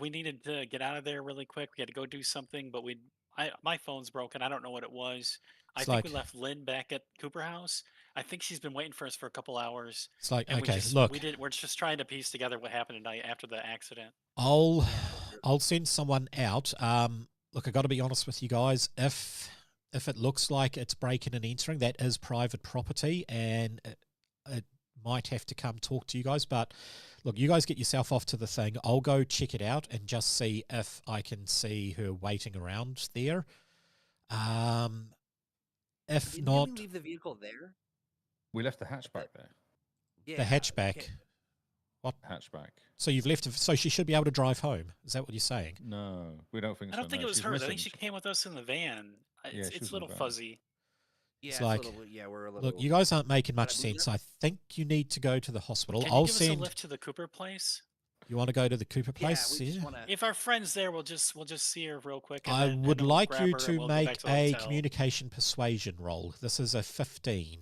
needed to get out of there really quick. We had to go do something, but my phone's broken. I don't know what it was. I It's think like we left Lynn back at Cooper House. I think she's been waiting for us for a couple hours, it's like and okay, look, we're just trying to piece together what happened tonight after the accident. I'll send someone out. Look, I got to be honest with you guys. If it looks like it's breaking and entering, that is private property, and it might have to come talk to you guys. But look, you guys get yourself off to the thing. I'll go check it out and just see if I can see her waiting around there. If Didn't not, we leave the vehicle there? We left the hatchback there. Yeah. the hatchback. okay. What? Hatchback. So you've left. So she should be able to drive home. Is that what you're saying? No, we don't think I so. don't think no. it was She's her. I missing. think she came with us in the van. Yeah, she It's was a in the little van. fuzzy. Yeah, It's it's like, a little, yeah, we're a little. Look, you guys aren't making But much I believe sense. I think you need to go to the hospital. Can I'll you give us a send. lift to the Cooper place? You want to go to the Cooper Yeah, place? we just Yeah. want to. If our friend's there, we'll just see her real quick. And I then, would and we'll like grab you her to and we'll go back make to the a hotel. communication persuasion roll. This is a 15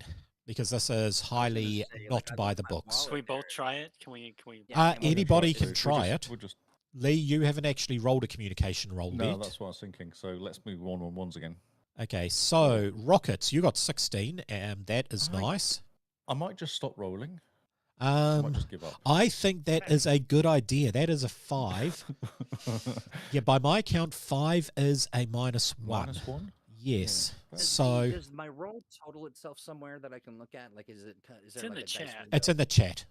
because this is highly say, like, not I'd by like the my books. Can we wallet both there. try it? Can we? Yeah, I'm gonna Anybody try can to. try it. We'll just. Lee, you haven't actually rolled a communication roll No, yet. that's what I was thinking. So let's move on ones again. Okay, so Rockets, you got 16, and that is Right. nice. I might just stop rolling. I might Um, just give up. I think that is a good idea. That is a 5. Yeah, by my count, 5 is a -1. -1. Yes. Yeah. So Does my roll total itself somewhere that I can look at? Like, is there in like the a dice chat. window? it's in the chat.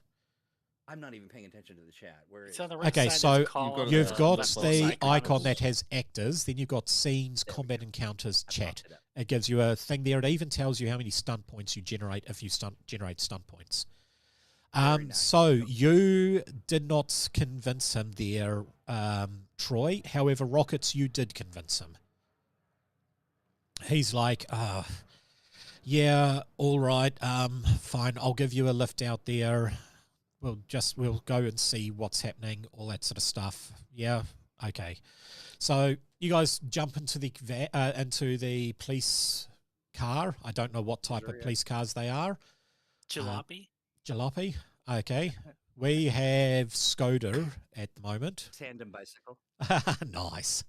I'm not even paying attention to the chat. Where It's is on the it? right Okay, side. so there's a column, You've the got left the side icon is- that has actors, then you've got scenes, There we combat go. encounters, I chat. popped it up. It gives you a thing there. It even tells you how many stunt points you generate if you generate stunt points. Very nice. So you did not convince him there, Troy. However, Rockets, you did convince him. He's like, yeah, all right, fine. I'll give you a lift out there. We'll go and see what's happening, all that sort of stuff. Yeah, okay. So you guys jump into the police car. I don't know what type of Sure, police cars they are. jalopy. Jalopy. Okay. We have Skoda at the moment. Tandem bicycle. Nice.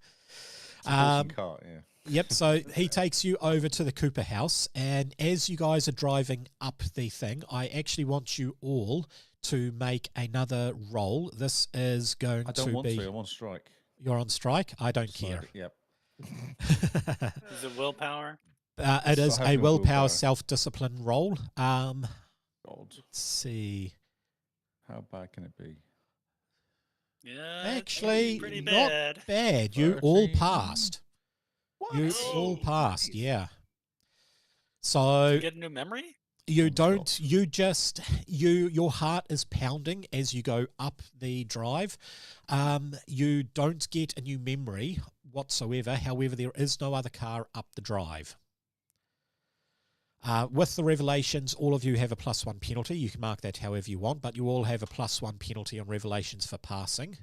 It's a decent car, yeah. Yep. So he takes you over to the Cooper house, and as you guys are driving up the thing, I actually want you all to make another roll. This is going I to don't want be. to. I'm on strike. You're on strike. I don't So, care. Yep. Is it willpower? It So is I a have no willpower willpower. self-discipline roll. God, Let's see. how bad can it be? Yeah. Actually, pretty not bad. bad. You all 13. passed. You all Oh, passed. nice. Yeah. Do So you get a new memory? you Oh, don't. God. You just. Your heart is pounding as you go up the drive. You don't get a new memory whatsoever. However, there is no other car up the drive. With the revelations, all of you have a +1 penalty. You can mark that however you want, but you all have a +1 penalty on revelations for passing.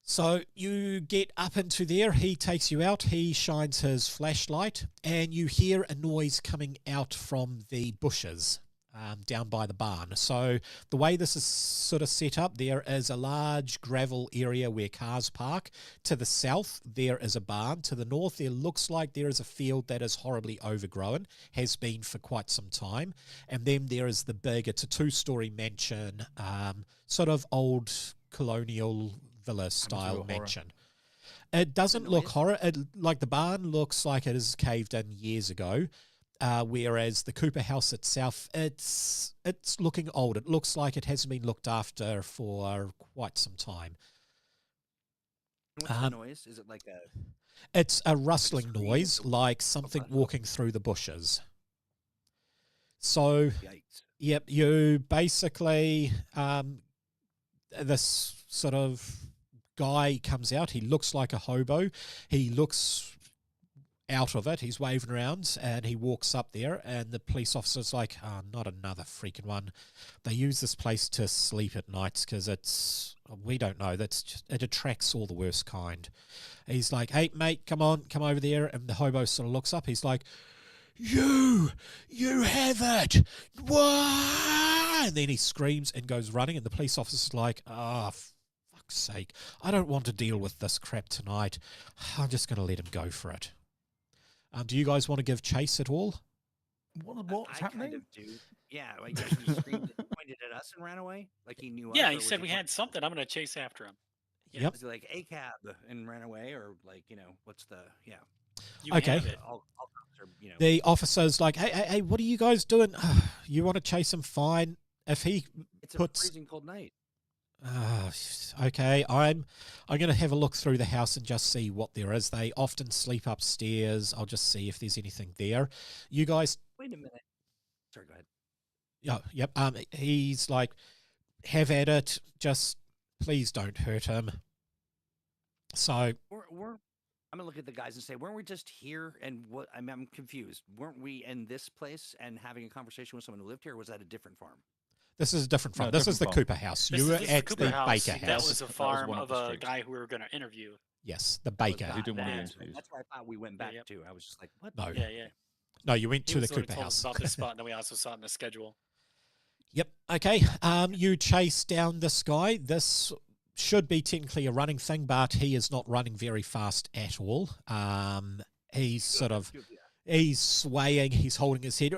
So you get up into there, he takes you out, he shines his flashlight, and you hear a noise coming out from the bushes down by the barn. So the way this is sort of set up, there is a large gravel area where cars park. To the south, there is a barn. To the north, there looks like there is a field that is horribly overgrown, has been for quite some time. And then there is the big, it's a 2-story mansion, sort of old colonial villa style horror. mansion. It doesn't look noise? horror. Like the barn looks like it is caved in years ago. Whereas the Cooper house itself, it's looking old. It looks like it hasn't been looked after for quite some time. What's the noise? Is it like a? It's a rustling scream? noise, like something Okay. walking through the bushes. So, Yikes. yep, you basically, this sort of guy comes out. He looks like a hobo. He looks out of it. He's waving around, and he walks up there, and the police officer's like, "Oh, not another freaking one." They use this place to sleep at nights because we don't know. It attracts all the worst kind. He's like, "Hey, mate, come on, come over there." And the hobo sort of looks up. He's like, You have it. What? And then he screams and goes running, and the police officer's like, fuck's sake. I don't want to deal with this crap tonight. I'm just going to let him go for it. Do you guys want to give chase at all? What's happening? Kind of do. Yeah, like he screamed, pointed at us, and ran away. Like he knew us. Yeah, he said we had something. I'm going to chase after him. Yeah, Yep. was he like a cab and ran away, or like what's the You Okay. have it. all cops are, The officer's like, hey, what are you guys doing? You want to chase him? Fine. If he It's a puts... freezing cold night. Okay, I'm going to have a look through the house and just see what there is. They often sleep upstairs. I'll just see if there's anything there. You guys... Wait a minute. Sorry, go ahead. Yeah, yep. He's like, have at it. Just please don't hurt him. So I'm gonna look at the guys and say, weren't we just here? And what? I'm confused. Weren't we in this place and having a conversation with someone who lived here? Or was that a different farm? this is a different farm. No, This is the different Cooper house. This You were is at Cooper the house. Baker That house. was a That was farm one up of the a street. guy who we were going to interview. Yes, the Was Baker. He didn't want to be that- interviewed. That's where I thought we went back yep. to. I was just like, what? No. Yeah. No, you went He to the was the one who Cooper told us house. about this spot, and then we also saw it in the schedule. Yep. Okay. You chase down this guy. This should be technically a running thing, but he is not running very fast at all. He's sort of... He's swaying. He's holding his head.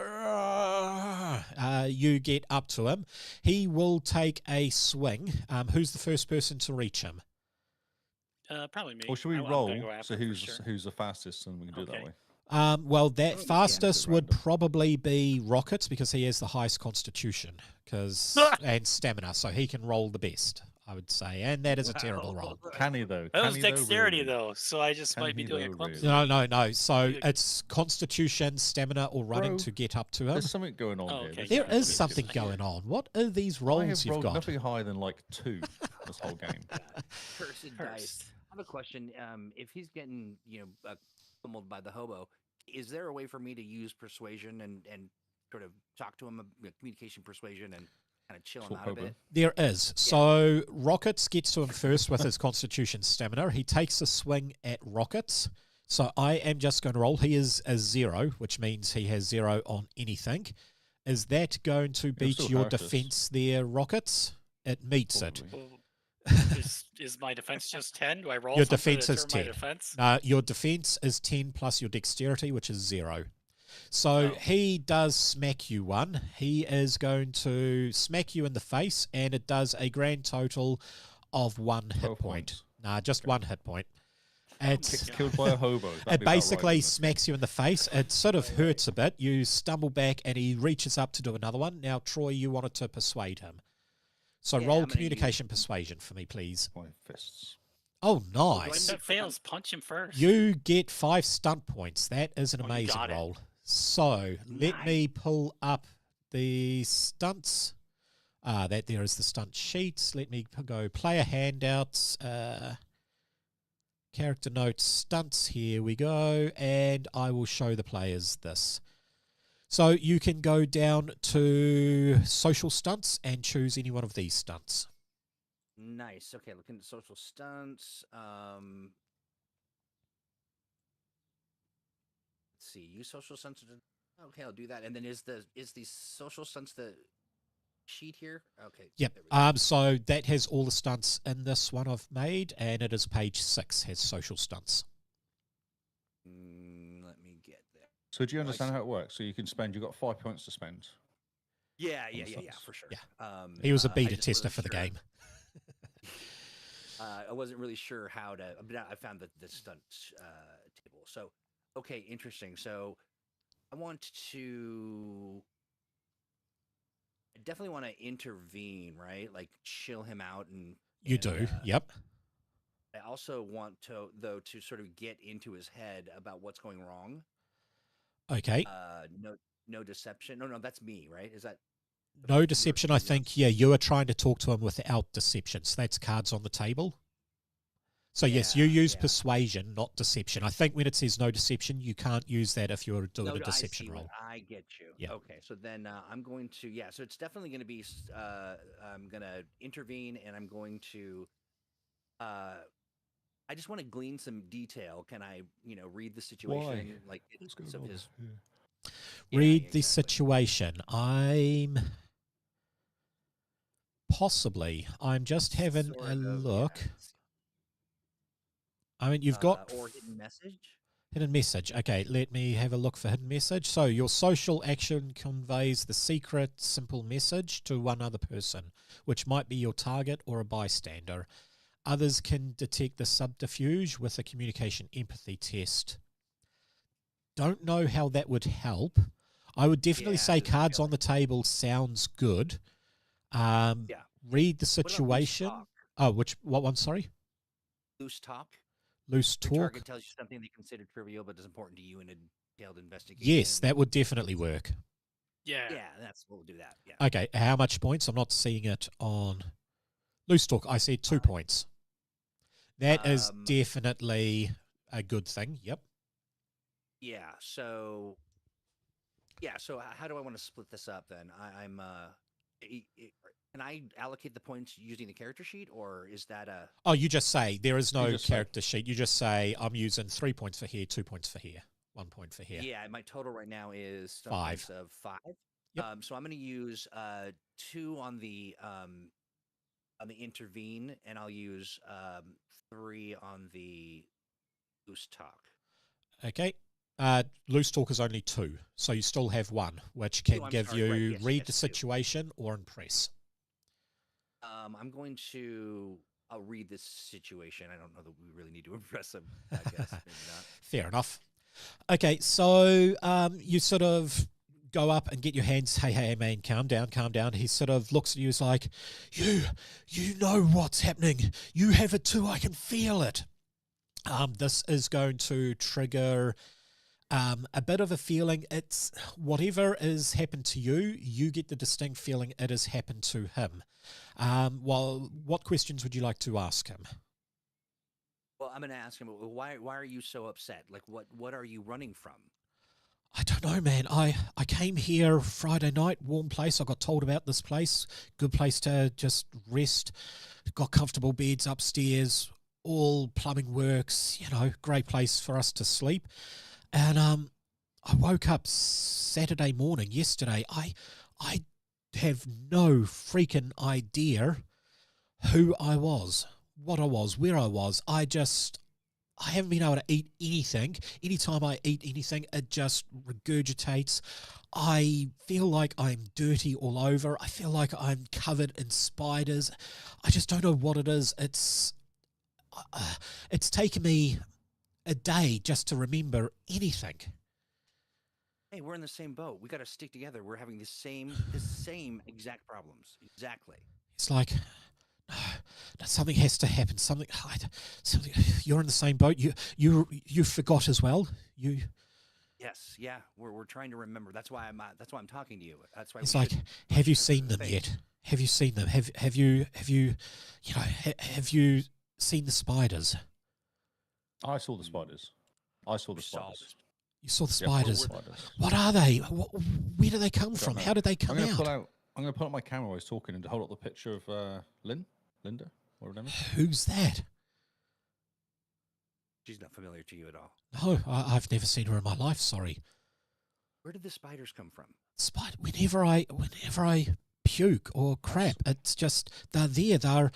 You get up to him. He will take a swing. Who's the first person to reach him? Probably me. Or should we I'm gonna roll? go after So him for who's sure. who's the fastest, and we can do it that Okay. way. Well, that Oh, yeah, fastest it's at would random. probably be Rockets because he has the highest constitution and stamina, so he can roll the best, I would say. And that is a terrible roll. Can he though? That Can was he, dexterity, really? though, so I just Can might be he, doing it though, clumsily. really? No. So Yeah. it's constitution, stamina, or running Bro, to get up to him. There's something going on Oh, here. okay. This There ridiculous. is something going on. What are these I rolls have you've rolled got? nothing higher than like 2 this whole game. Cursed dice. Cursed. I have a question. If he's getting, pummeled by the hobo, is there a way for me to use persuasion and sort of talk to him, communication persuasion, and kind of chill him Talk out a hobo. bit? There is. So Rockets gets to him first with his constitution stamina. He takes a swing at Rockets. So I am just going to roll. He is a 0, which means he has 0 on anything. Is that going to beat still your characters. defense there, Rockets? It meets it. Probably. Well, is my defense just 10? Do I roll Your something defense to is determine 10. my defense? Your defense is 10 plus your dexterity, which is 0. So Oh. he does smack you one. He is going to smack you in the face, and it does a grand total of 1 hit 12 point. points. Nah, just 1 hit point. It's Gets killed by a hobo. That'd it be about right, basically wouldn't it? smacks you in the face. It sort of hurts a bit. You stumble back, and he reaches up to do another one. Now, Troy, you wanted to persuade him. So Yeah, I'm roll gonna communication persuasion for me, please. My fists. Oh, Do I nice. If that fails, punch him first. You get 5 stunt points. That is an Oh, you amazing got it. roll. So let me pull up the stunts. That there is the stunt sheets. Let me go player handouts, character notes, stunts. Here we go, and I will show the players this. So you can go down to social stunts and choose any one of these stunts. Nice. Okay, looking at social stunts. Let's see. Use social stunts. Okay, I'll do that. And then is the social stunts the sheet here? Okay. Yep. there we go. So that has all the stunts in this one I've made, and it is page 6 has social stunts. Let me get there. So do you understand see. how it works? So you can spend. You've got 5 points to spend. Yeah, the stunts. for sure. Yeah. He was a I beta just tester wasn't for the sure. game. I wasn't really sure how to. But I found the stunt table. So okay, interesting. So I want to. I definitely want to intervene, right? Like chill him out, and You do. Yep. I also want to sort of get into his head about what's going wrong. Okay. No deception. No, that's me, right? Is that No deception, I think. Yeah, you are trying to talk to him without deception. So that's cards on the table. So yes, you Yeah, use yeah. persuasion, not deception. I think when it says no deception, you can't use that if you're doing No, a no, I deception see what roll. I get you. Yeah. Okay, so then I'm going to so it's definitely going to be I'm going to intervene and I'm going to I just want to glean some detail. Can I, read the situation like What's it's going of on? his Yeah. Yeah, Read the exactly. situation. I'm just having Sort a of, look. yes. I mean, you've got or hidden message. hidden message. Okay, let me have a look for hidden message. So your social action conveys the secret, simple message to one other person, which might be your target or a bystander. Others can detect the subterfuge with a communication empathy test. Don't know how that would help. I would definitely say There's no cards on feeling. the table sounds good. Yeah. Read the What about loose situation. talk? Oh, what one? Sorry, Loose talk. loose Your talk. target tells you something they consider trivial but is important to you in a detailed investigation. Yes, that would definitely work. Yeah. Yeah, we'll do that. Yeah. Okay, how much points? I'm not seeing it on loose talk. I said 2 points. That is definitely a good thing. Yep. Yeah. So. Yeah. So how do I want to split this up then? Can I allocate the points using the character sheet, or is that a? Oh, you just say there is no just say. character sheet. You just say I'm using 3 points for here, 2 points for here, 1 point for here. Yeah, my total right now is 5 of 5. Yep. So I'm going to use 2 on the intervene, and I'll use 3 on the loose talk. Okay. Loose talk is only 2, so you still have 1, which can give you Right, read yes, the 2. situation or impress. I'm going to. I'll read this situation. I don't know that we really need to impress him. I guess maybe not. Fair enough. Okay, so you sort of go up and get your hands. Hey, man, calm down, calm down. He sort of looks at you as like, you know what's happening. You have it too. I can feel it. This is going to trigger a bit of a feeling. It's whatever has happened to you, you get the distinct feeling it has happened to him. Well, what questions would you like to ask him? Well, I'm going to ask him, why are you so upset? Like, what are you running from? I don't know, man. I came here Friday night, warm place. I got told about this place. Good place to just rest. Got comfortable beds upstairs. All plumbing works. Great place for us to sleep. And I woke up Saturday morning yesterday. I have no freaking idea who I was, what I was, where I was. I haven't been able to eat anything. Anytime I eat anything, it just regurgitates. I feel like I'm dirty all over. I feel like I'm covered in spiders. I just don't know what it is. It's taken me a day just to remember anything. Hey, we're in the same boat. We got to stick together. We're having the same exact problems. Exactly. It's like, no, something has to happen. Something. You're in the same boat. You forgot as well. You. Yes. Yeah. We're trying to remember. That's why I'm talking to you. That's why. It's like, have you seen them yet? Have you seen them? Have you seen the spiders? I saw the spiders. You saw the spiders. Yeah, what are they? Where do they come from? How did they come out? I'm going to pull out my camera while I was talking and hold up the picture of Linda, or whatever. Who's that? She's not familiar to you at all. No, I've never seen her in my life. Sorry. Where did the spiders come from? Whenever I puke or crap, it's just they're there.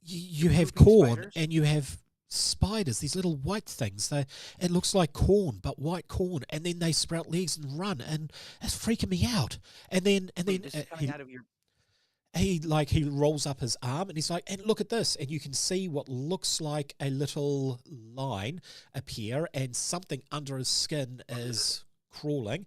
You have corn spiders? and you have spiders, these little white things. It looks like corn, but white corn, and then they sprout legs and run, and it's freaking me out. And then This is coming out of your. he rolls up his arm and he's like, and look at this, and you can see what looks like a little line appear, and something under his skin is crawling,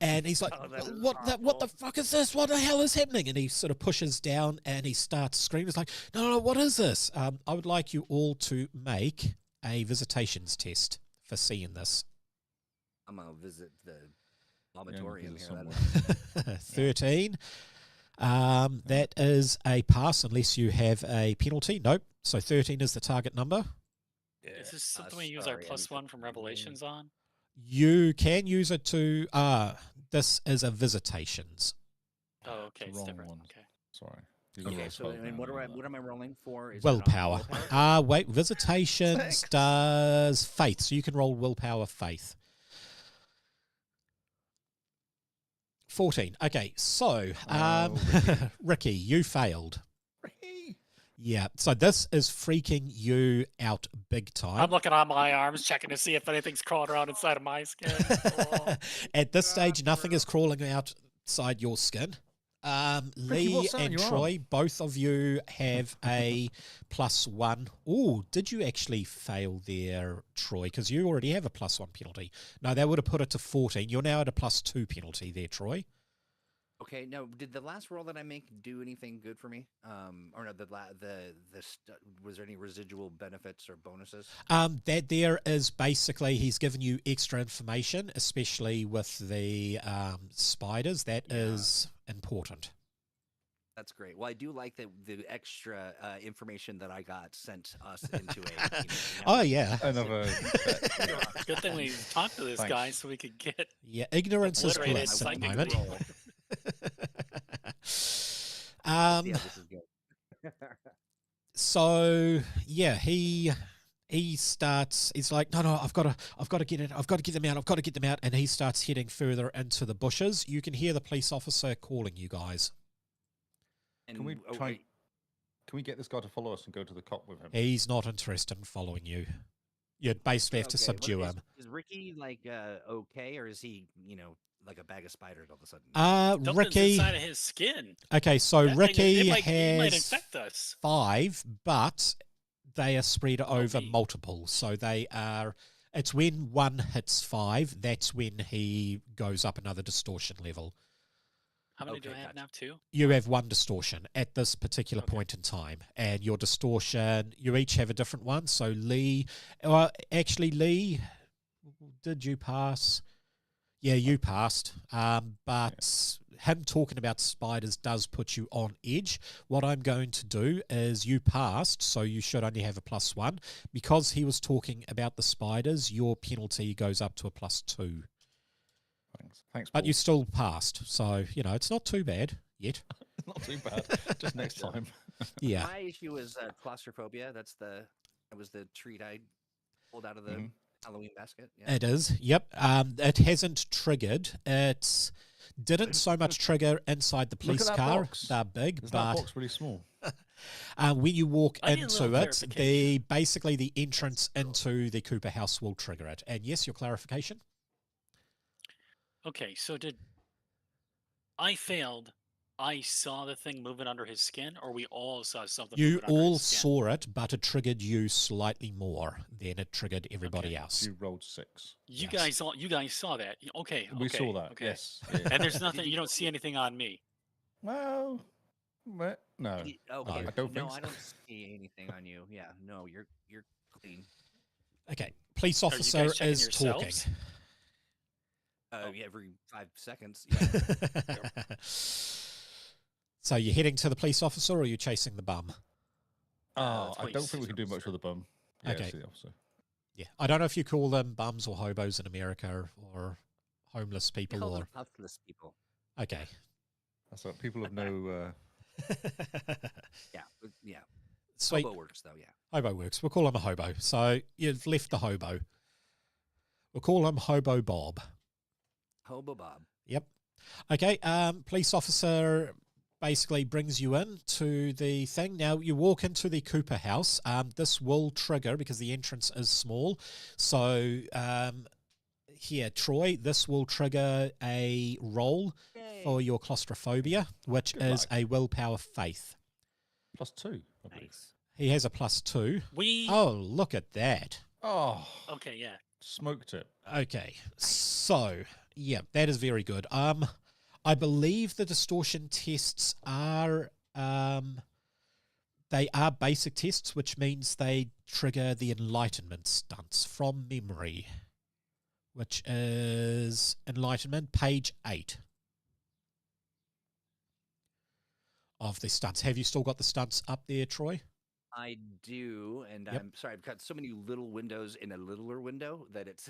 and he's like, what the fuck is this? What the hell is happening? And he sort of pushes down and he starts screaming. It's like, no, what is this? I would like you all to make a visitations test for seeing this. I'm gonna visit the vomitorium here. 13. That is is a pass unless you have a penalty. Nope. So 13 is the target number. Is this something we use our sorry, I plus need to- one from Revelations on? You can use it to. This is a visitations. Oh, okay, it's wrong different. one. Okay. Sorry. Okay, so and what am I rolling for? Is it Willpower. on Wait, visitations does faith, so you can roll willpower faith. 14. Okay, so Ricky, you failed. Yeah, so this is freaking you out big time. I'm looking on my arms, checking to see if anything's crawling around inside of my skin. Oh. At this stage, nothing is crawling outside your skin. Lee what's that on and your Troy, both of you have a +1. Oh, did you actually fail there, Troy? Because you already have a +1 penalty. No, that would have put it to 14. You're now at a +2 penalty there, Troy. Okay, now did the last roll that I make do anything good for me? Or no, was there any residual benefits or bonuses? That there is basically he's given you extra information, especially with the spiders. That is important. That's great. Well, I do like the extra information that I got sent us into a. Oh yeah, Another. Good thing we talked to this Thanks. guy so we could get ignorance is obliterated bliss at the psychic moment. roll. Yeah, this is good. So yeah, he starts. He's like, no, I've got to get it. I've got to get them out. And he starts heading further into the bushes. You can hear the police officer calling you guys. Can we try? Can we get this guy to follow us and go to the cop with him? He's not interested in following you. You'd basically have to subdue him. Is Ricky like okay, or is he like a bag of spiders all of a sudden? Something's Ricky. inside of his skin. Okay, so That thing, Ricky it might has infect us. 5, but they are spread over Okay. multiple. So they are. It's when one hits 5, that's when he goes up another distortion level. How many do Okay, I have gotcha. now? 2? You have 1 distortion at this particular point in time, and your distortion, you each have a different one. So Lee, Lee, did you pass? Yeah, you passed. But him talking about spiders does put you on edge. What I'm going to do is you passed, so you should only have a +1. Because he was talking about the spiders, your penalty goes up to a +2. Thanks. But Paul. you still passed, so, it's not too bad yet. Not too bad. Just next time. Yeah. My issue was claustrophobia. That was the treat I pulled out of the Halloween basket. Yeah. It is, yep. It hasn't triggered. It didn't so much trigger inside the police that car. box. They're big, Is that but box really small? when you walk I need a little into it, clarification. basically the entrance into the Cooper house will trigger it. And yes, your clarification? Okay, so did I failed? I saw the thing moving under his skin, or we all saw something You moving under all his skin? saw it, but it triggered you slightly more than it triggered everybody else. You rolled 6. You Yes. guys saw that. Okay. We saw that. Okay. Yes. Yeah. And there's nothing. You don't see anything on me. Well, no. Okay. I don't think so. I don't see anything on you. Yeah, no, you're clean. Okay, police Are you officer guys checking is talking. yourselves? Yeah, every 5 seconds. Yeah. So you're heading to the police officer, or are you chasing the bum? I please. don't think we can do much with the bum. Yeah, Okay. it's the officer. Yeah, I don't know if you call them bums or hobos in America, or homeless We people, call or them toughless people. okay. That's what people have no. Yeah. Sweet. Hobo works though. Yeah. Hobo works. We'll call him a hobo. So you've left the hobo. We'll call him Hobo Bob. Hobo Bob. Yep. Okay. Police officer basically brings you in to the thing. Now you walk into the Cooper house. This will trigger because the entrance is small. So here, Troy, this will trigger a roll for your claustrophobia, which Good is luck. a willpower faith. +2, I believe. Nice. He has a +2. We. Oh, look at that. Oh, Okay. Yeah. smoked it. Okay, so yeah, that is very good. I believe the distortion tests are they are basic tests, which means they trigger the enlightenment stunts from memory, which is enlightenment, page 8. of the stunts. Have you still got the stunts up there, Troy? I do, and Yep. I'm sorry, I've got so many little windows in a littler window that it's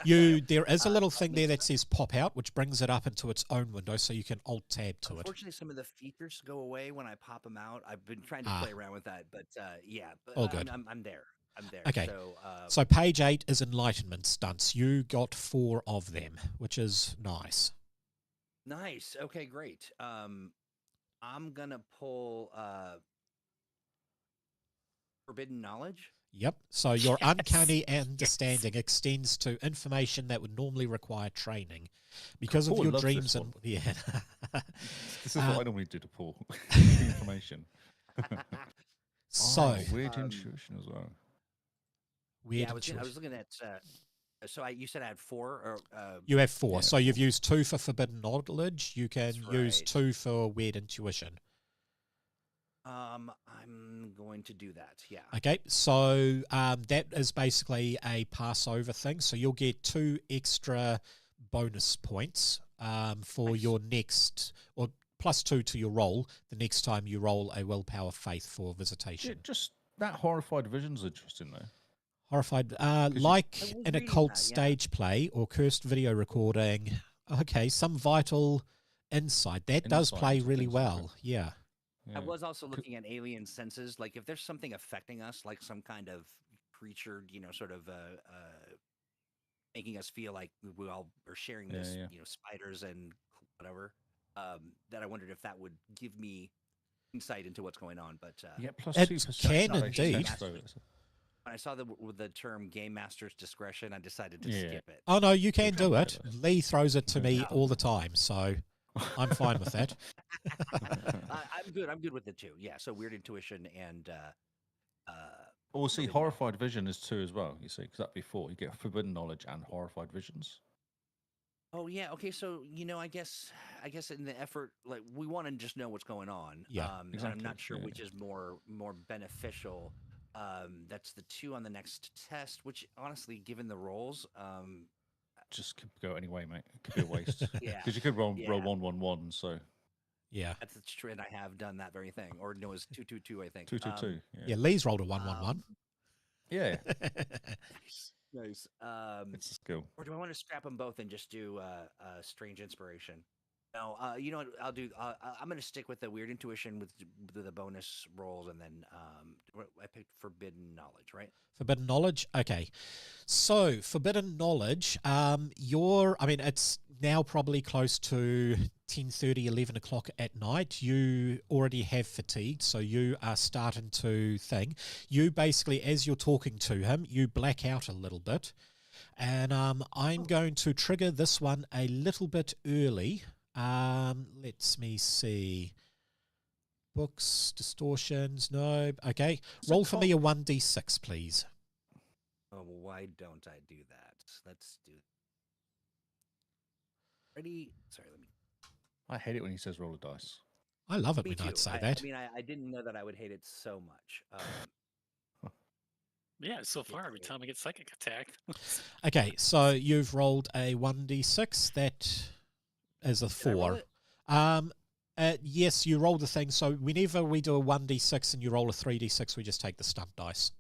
There is a little that thing there makes that says pop out, which brings it up into its own window, so you can alt tab to it. Unfortunately, some of the features go away when I pop them out. I've been trying to play around with that, but yeah, but All good. I'm there. I'm there. Okay. So, So page 8 is enlightenment stunts. You got 4 of them, which is nice. nice. Okay, great. I'm gonna pull forbidden knowledge. Yep. So your Yes. uncanny understanding extends to information that would normally require training. Because of Paul your loves this dreams and one. yeah. This is what I normally do to Paul. Information. So Weird intuition as well. weird Yeah, I was intuition. looking at. So you said I had 4, or You have 4. Yeah, So you've used 2 for forbidden knowledge. You can That's use right. 2 for weird intuition. I'm going to do that. Yeah. Okay, so that is basically a Passover thing. So you'll get 2 extra bonus points for Nice. your next, or plus 2 to your roll the next time you roll a willpower faith for Yeah, visitation. just that horrified vision's interesting though. Horrified, I like was an reading occult that, yeah. stage play or cursed video recording. Okay, some vital insight. That does Insight play into really things, okay. well. Yeah. I Yeah. was also looking at alien senses. Like if there's something affecting us, like some kind of creature, sort of making us feel like we all are sharing Yeah, this, yeah. spiders and whatever. That I wondered if that would give me insight into what's going on. But You get plus It 2 can perception. indeed. when I saw the term game master's discretion, I decided to Yeah. skip it. Oh no, you can can't do play it. this. Lee throws it to me No. all the time, so I'm fine with that. I'm good. I'm good with the 2. Yeah. So weird intuition and Or see, forbidden horrified vision is 2 as well. You see, because that'd be 4. You get forbidden knowledge and horrified visions. Oh yeah, okay. So I guess in the effort, like we want to just know what's going on. Yeah, and I'm exactly, not sure yeah. which is more beneficial. That's the 2 on the next test. Which honestly, given the rolls, Just could go anyway, mate. It could be a waste. Yeah, Because you could roll yeah. 111. So Yeah. that's the true, and I have done that very thing. Or no, it was 222, I think. 222. Yeah, Lee's rolled a 111. Yeah, Nice. it's a skill. Or do I want to scrap them both and just do strange inspiration? No, you know what I'll do. I'm going to stick with the weird intuition with the bonus rolls, and then I picked forbidden knowledge, right? Forbidden knowledge. Okay, so forbidden knowledge. It's now probably close to 10:30, 11 o'clock at night. You already have fatigue, so you are starting to thing. You basically, as you're talking to him, you black out a little bit, and I'm going to trigger this one a little bit early. Let me see. Books, distortions, no. Okay, roll for me a 1d6, please. Oh, why don't I do that? Let's do. Ready? Sorry, let me. I hate it when he says roll a dice. I love it Me when too. I'd say I that. mean, I didn't know that I would hate it so much. Yeah, so far every time I get psychic attacked. Okay, so you've rolled a 1d6. That is a Did I roll 4. it? Yes, you roll the thing. So whenever we do a 1d6 and you roll a 3d6, we just take the stunt dice.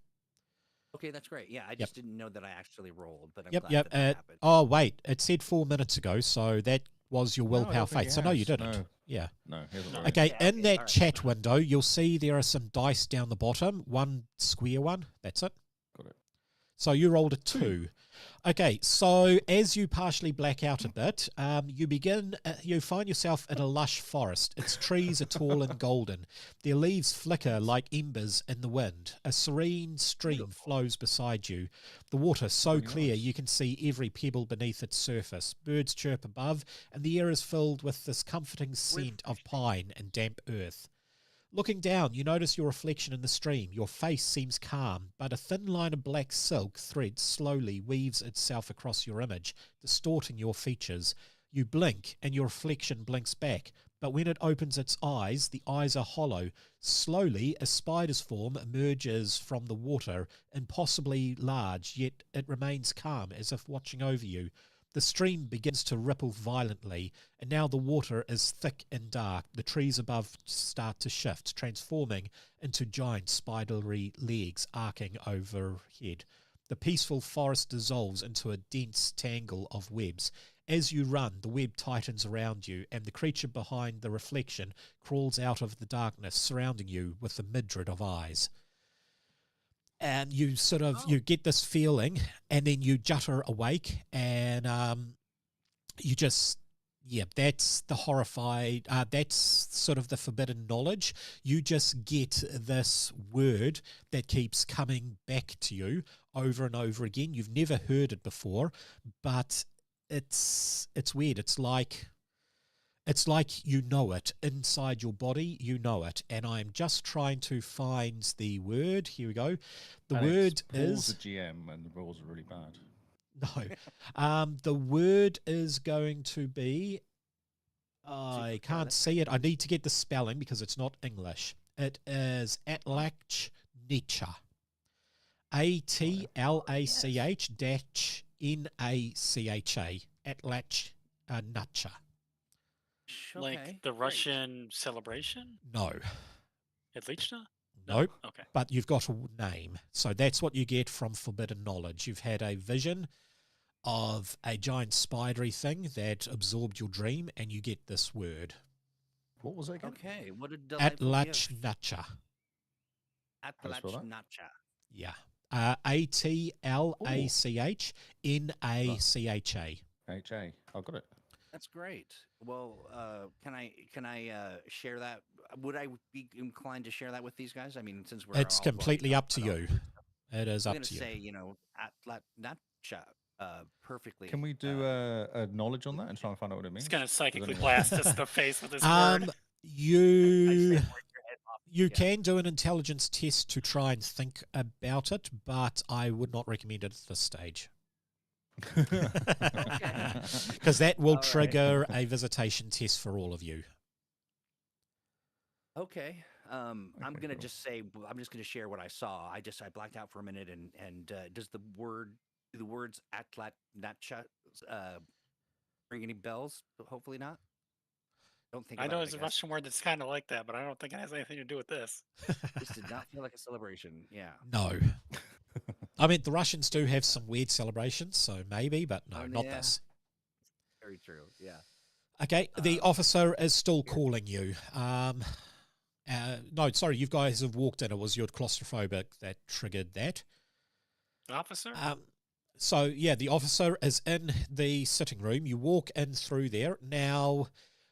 Okay, that's great. Yeah, I just didn't know that I actually rolled, but I'm Yep, glad yep. that happened. Oh, wait. It said 4 minutes ago, so that was your No, I willpower don't think faith. it So no, you has. didn't. No. Yeah. No, he hasn't No. rolled. Okay, Yeah, in okay, that alright. chat window, you'll see there are some dice down the bottom. One square one. That's it. Got it. So you rolled a 2. Okay, so as you partially black out a bit, you find yourself in a lush forest. Its trees are tall and golden. Their leaves flicker like embers in the wind. A serene stream flows beside you. The water so Really clear nice. you can see every pebble beneath its surface. Birds chirp above, and the air is filled with this comforting scent of pine and damp earth. Looking down, you notice your reflection in the stream. Your face seems calm, but a thin line of black silk thread slowly weaves itself across your image, distorting your features. You blink, and your reflection blinks back, but when it opens its eyes, the eyes are hollow. Slowly, a spider's form emerges from the water, impossibly large, yet it remains calm, as if watching over you. The stream begins to ripple violently, and now the water is thick and dark. The trees above start to shift, transforming into giant spidery legs arcing overhead. The peaceful forest dissolves into a dense tangle of webs. As you run, the web tightens around you, and the creature behind the reflection crawls out of the darkness, surrounding you with a myriad of eyes. And you sort of, you get this feeling, and then you jutter awake, and you just, that's the horrified, that's sort of the forbidden knowledge. You just get this word that keeps coming back to you over and over again. You've never heard it before, but it's weird. It's like you know it inside your body. You know it, and I'm just trying to find the word. Here we go. The word is the GM, and the rules are really bad. No, the word is going to be. I can't see it. I need to get the spelling because it's not English. It is Atlach Nacha. ATLACH dash NACHA. Atlach Nacha. Like the Russian celebration? No. Atlichna? Nope. Okay. But you've got a name. So that's what you get from Forbidden Knowledge. You've had a vision of a giant spidery thing that absorbed your dream, and you get this word. What was it again? Okay. What a delightful Atlach gift. Nacha. Atlach Nacha. Yeah. ATLACH NACHA. HA. I got it. That's great. Well, can I share that? Would I be inclined to share that with these guys? I mean, since we're It's all completely already up to talking you. about It is I'm up going to to you. say, Atlach Nacha perfectly. Can we do a knowledge on that and try and find out what it means? He's going to psychically anyone- blast us in the face with this word. You Yeah. can do an intelligence test to try and think about it, but I would not recommend it at this stage. Because that will All right. trigger a visitation test for all of you. Okay. I'm Okay, gonna cool. just say I'm just gonna share what I saw. I blacked out for a minute, and does the words Atlat Nacha ring any bells? Hopefully not. Don't think I about know it, it's a guess. Russian word that's kind of like that, but I don't think it has anything to do with this. This did not feel like a celebration. Yeah. No. I mean, the Russians do have some weird celebrations, so maybe, but no, not Yeah. this. Very true. Yeah. Okay, the officer is still calling you. No, sorry, you guys have walked in. It was your claustrophobic that triggered that. Officer? So, yeah, the officer is in the sitting room. You walk in through there. Now,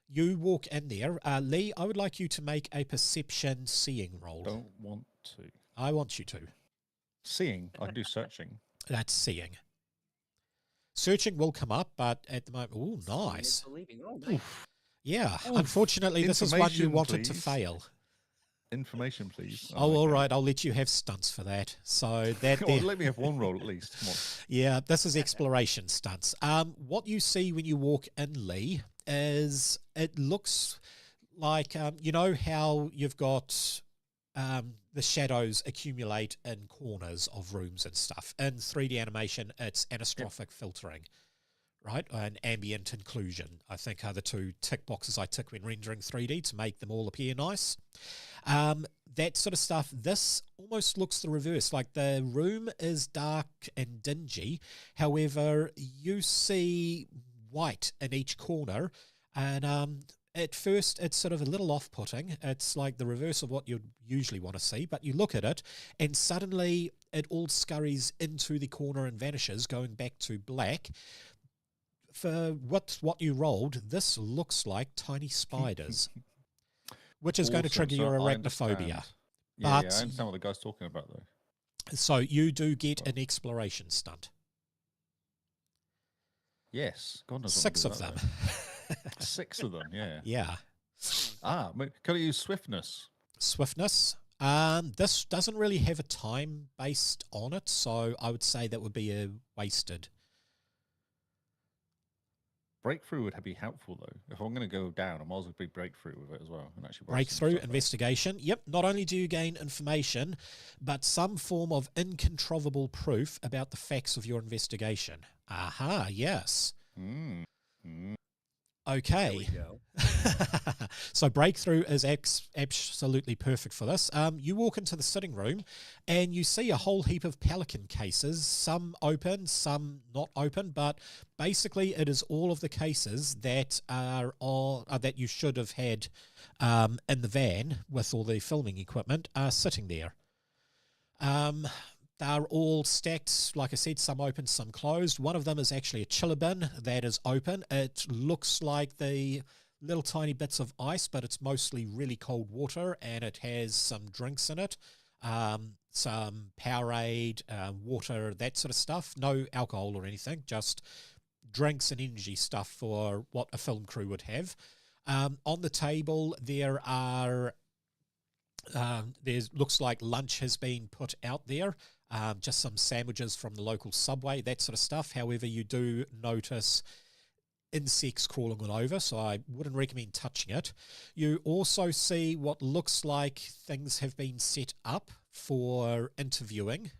you walk in there. Lee, I would like you to make a perception seeing roll. Don't want to. I want you to. Seeing, I can do searching. That's seeing. Searching will come up, but at the moment, oh, nice. Believing. Oh, nice. Yeah, Oof. unfortunately, this is one you Information, wanted to please. fail. Information, please. Oh, all okay. right, I'll let you have stunts for that. So that, Oh, let me have one roll at least. Come on. yeah, this is exploration stunts. What you see when you walk in, Lee, is it looks like you know how you've got the shadows accumulate in corners of rooms and stuff. In 3D animation, it's anastrophic filtering, right? And ambient inclusion, I think, are the two tick boxes I tick when rendering 3D to make them all appear nice. That sort of stuff, this almost looks the reverse. Like the room is dark and dingy. However, you see white in each corner. And at first, it's sort of a little off-putting. It's like the reverse of what you'd usually want to see. But you look at it, and suddenly it all scurries into the corner and vanishes, going back to black. For what you rolled, this looks like tiny spiders, which is going to Awesome. trigger So your I arachnophobia. understand. Yeah, I But understand what the guy's talking about, though. so you do get an exploration stunt. Yes. God knows what 6 to do of with them. that, though. 6 of them, yeah. Yeah. Can I use swiftness? Swiftness. This doesn't really have a time based on it, so I would say that would be a wasted. Breakthrough would be helpful, though. If I'm going to go down, I might as well be breakthrough with it as well. And actually work some Breakthrough, stuff out. investigation. Yep, not only do you gain information, but some form of incontrovertible proof about the facts of your investigation. Aha, yes. Okay. There we go. So breakthrough is absolutely perfect for this. You walk into the sitting room and you see a whole heap of pelican cases, some open, some not open, but basically it is all of the cases that are that you should have had in the van with all the filming equipment are sitting there. They're all stacked, like I said, some open, some closed. One of them is actually a chiller bin that is open. It looks like the little tiny bits of ice, but it's mostly really cold water, and it has some drinks in it, some Powerade, water, that sort of stuff. No alcohol or anything, just drinks and energy stuff for what a film crew would have. On the table, there are... looks like lunch has been put out there, just some sandwiches from the local Subway, that sort of stuff. However, you do notice insects crawling all over, so I wouldn't recommend touching it. You also see what looks like things have been set up for interviewing,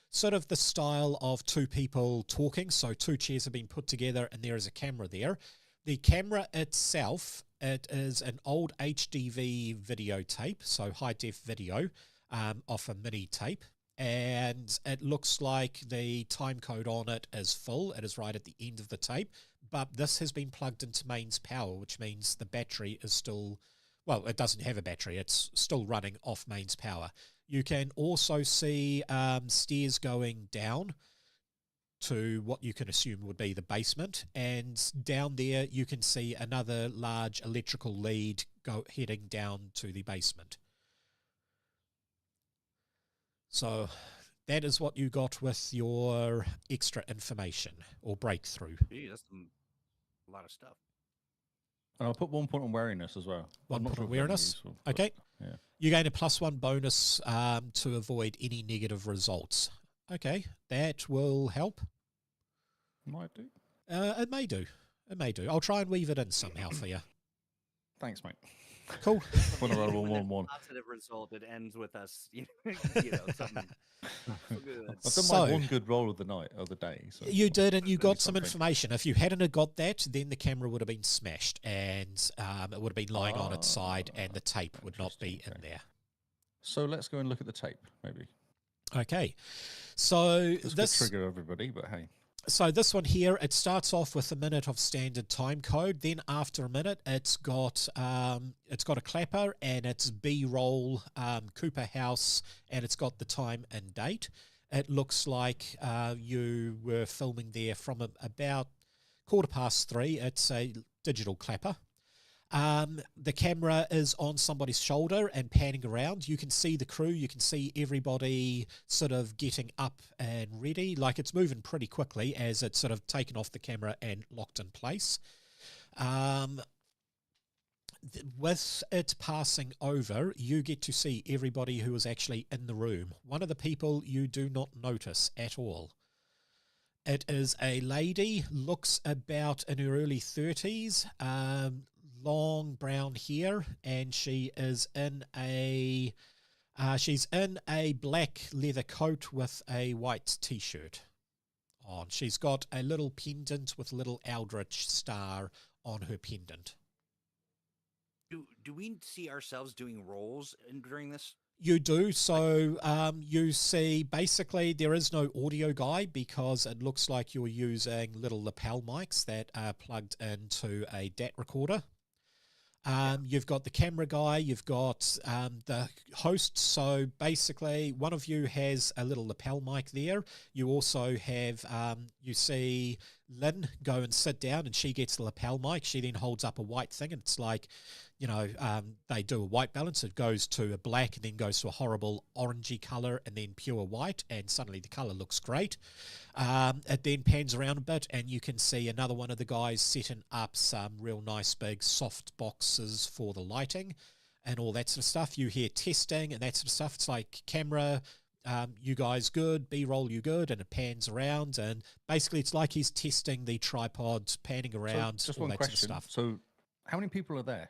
sort of the style of two people talking. So two chairs have been put together and there is a camera there. The camera itself, it is an old HDV videotape, so high-def video off a mini tape, and it looks like the time code on it is full. It is right at the end of the tape, but this has been plugged into mains power, which means the battery is still, well, it doesn't have a battery. It's still running off mains power. You can also see stairs going down to what you can assume would be the basement, and down there you can see another large electrical lead heading down to the basement. So that is what you got with your extra information or breakthrough. Gee, that's a lot of stuff. And I'll put 1 point on wariness as well. 1 point on wariness. Useful, okay. Yeah. You gain a +1 bonus to avoid any negative results. Okay, that will help. Might do. It may do. It may do. I'll try and weave it in somehow for you. Thanks, mate. Cool. When I roll When there's 1-1. positive result, it ends with us, something. Good. I've done my one good roll of the night, of the day. So you did, and you got some something. information. If you hadn't have got that, then the camera would have been smashed, and it would have been lying on its side, and the tape would not be in there. So let's go and look at the tape, maybe. Okay. So this could trigger everybody, but hey. So this one here, it starts off with a minute of standard time code. Then after a minute, it's got a clapper and it's B-roll, Cooper House, and it's got the time and date. It looks like you were filming there from about 3:15. It's a digital clapper. The camera is on somebody's shoulder and panning around. You can see the crew. You can see everybody sort of getting up and ready. Like, it's moving pretty quickly as it's sort of taken off the camera and locked in place. With it passing over, you get to see everybody who is actually in the room. One of the people you do not notice at all. It is a lady, looks about in her early 30s, long brown hair, and she is in a black leather coat with a white t-shirt on. She's got a little pendant with a little eldritch star on her pendant. Do we see ourselves doing roles during this? You do. So you see, basically, there is no audio guy because it looks like you're using little lapel mics that are plugged into a DAT recorder. You've got the camera guy, you've got the host. So basically, one of you has a little lapel mic there. You also have, you see Lynn go and sit down, and she gets the lapel mic. She then holds up a white thing, and it's like, they do a white balance. It goes to a black and then goes to a horrible orangey color and then pure white, and suddenly the color looks great. It then pans around a bit, and you can see another one of the guys setting up some real nice big soft boxes for the lighting and all that sort of stuff. You hear testing and that sort of stuff. It's like, camera, you guys good, B-roll, you good, and it pans around, and basically it's like he's testing the tripod, panning around, so just all one that question. sort of stuff. So how many people are there?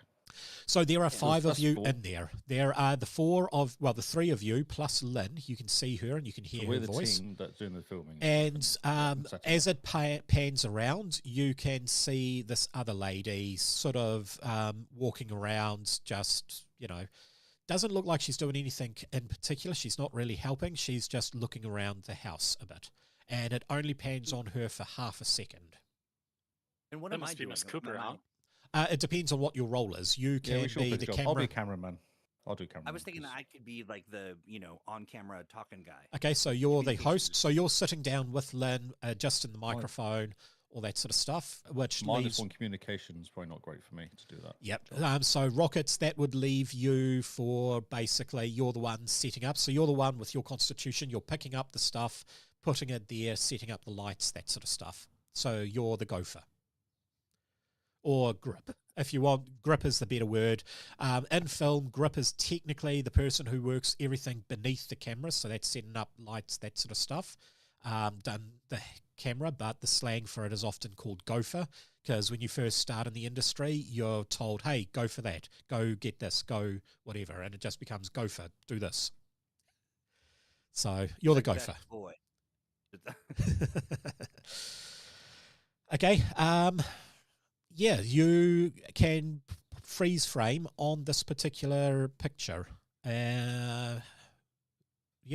So there are 5 of That's you 4. in there. There are the 3 of you plus Lynn. You can see her and you can hear So we're her the voice. team that's doing the filming. And setting as up. it pans around, you can see this other lady sort of walking around, just, doesn't look like she's doing anything in particular. She's not really helping. She's just looking around the house a bit. And it only pans on her for half a second. And what That am I must be doing? Miss Am Cooper, I- huh? It depends on what your role is. You Yeah, can we should be play the the job. camera. I'll be a cameraman. I'll do cameraman. I was thinking 'cause- I could be like the, on-camera talking guy. Okay, so you're the host. Communications. So you're sitting down with Lynn, adjusting the microphone, all that sort of stuff, which leaves... -1 communication is probably not great for me to do that. Yep. So Rockets, that would leave you for basically you're the one setting up. So you're the one with your constitution. You're picking up the stuff, putting it there, setting up the lights, that sort of stuff. So you're the gopher. Or grip. If you want, grip is the better word. In film, grip is technically the person who works everything beneath the camera. So that's setting up lights, that sort of stuff. Done the camera, but the slang for it is often called gopher, because when you first start in the industry, you're told, hey, go for that, go get this, go whatever, and it just becomes gopher, do this. So you're the Like gopher. that boy. Okay. Yeah, you can freeze frame on this particular picture. Yeah,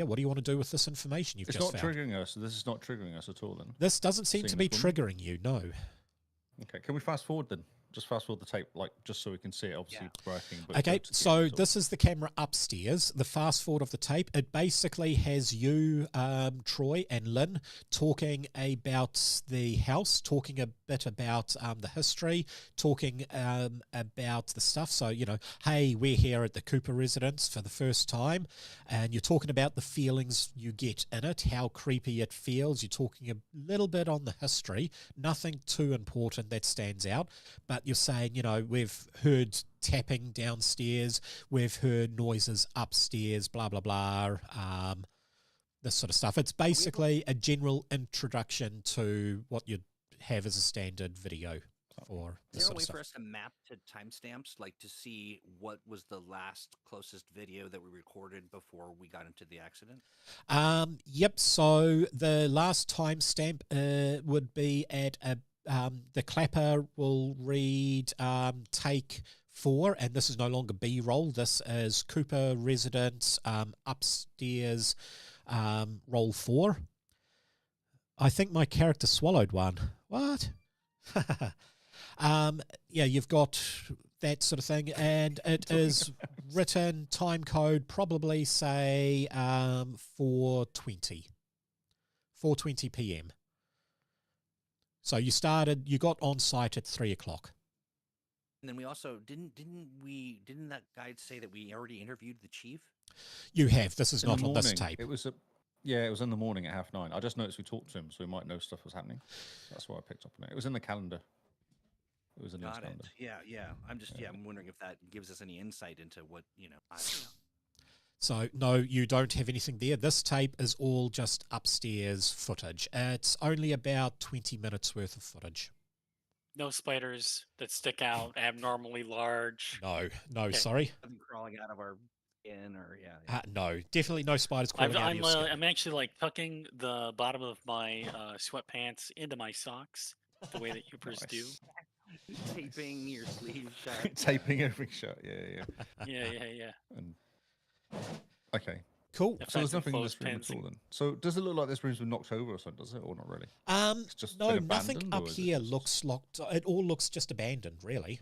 what do you want to do with this information you've It's just not found? triggering us. This is not triggering us at all. Then. This doesn't seem to Seeing be this woman? triggering you, no. Okay, can we fast forward then? Just fast forward the tape, just so we can see it. Obviously working. But Okay, to so keep it this is the camera upstairs. The fast forward of the tape, it basically has you, Troy and Lynn, talking about the house, talking a bit about the history, talking about the stuff. So, hey, we're here at the Cooper residence for the first time, and you're talking about the feelings you get in it, how creepy it feels. You're talking a little bit on the history, nothing too important that stands out, but you're saying, we've heard tapping downstairs, we've heard noises upstairs, blah, blah, blah, this sort of stuff. It's basically a general introduction to what you'd have as a standard video for this Is there a sort of way stuff. for us to map to timestamps, like to see what was the last closest video that we recorded before we got into the accident? Yep, so the last timestamp would be at the clapper will read take 4, and this is no longer B-roll. This is Cooper residence upstairs roll 4. I think my character swallowed one. What? Yeah, you've got that sort of thing, and it is written time code probably say 4:20 p.m. So you got on site at 3:00. And then we also didn't that guide say that we already interviewed the chief? You have. This is In the not on this morning, tape. It was it was in the morning at 9:30. I just noticed we talked to him, so we might know stuff was happening. That's why I picked up on it. It was in the calendar. It was in his Got it. calendar. Yeah. I'm wondering if that gives us any insight into what I don't know. So, no, you don't have anything there. This tape is all just upstairs footage. It's only about 20 minutes worth of footage. No spiders that stick out abnormally large. No, Okay. Sorry. Something crawling out of our skin, or No, definitely no spiders crawling out of your skin. I'm actually actually tucking the bottom of my sweatpants into my socks, the way that Yoopers do. taping your sleeve shut. Taping everything shut. Yeah. Yeah. And okay. Cool. If So there's that's nothing in this enclosed room pens at all and- then. So does it look like this room's been knocked over or something, does it? Or not really? It's just No, been nothing abandoned, up or is it here just- looks locked. It all looks just abandoned, really.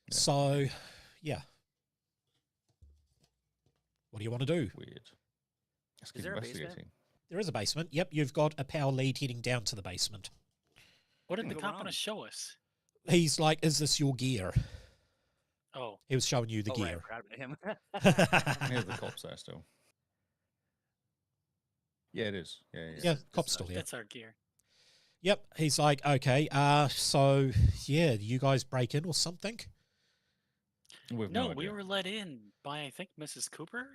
Yeah. So, yeah. What do you want to do? Weird. Let's Is keep there a basement? investigating. There is a basement. Yep, you've got a power lead heading down to the basement. What did the Go cop wrong? want to show us? He's like, is this your gear? Oh, He was showing you the Oh, right, gear. proud of him. Here's the cops there still. Yeah, it is. Yeah. Yeah, cop's still here. that's our gear. Yep, he's like, okay, so, yeah, you guys break in or something? We've No, we idea. were let in by, I think, Mrs. Cooper.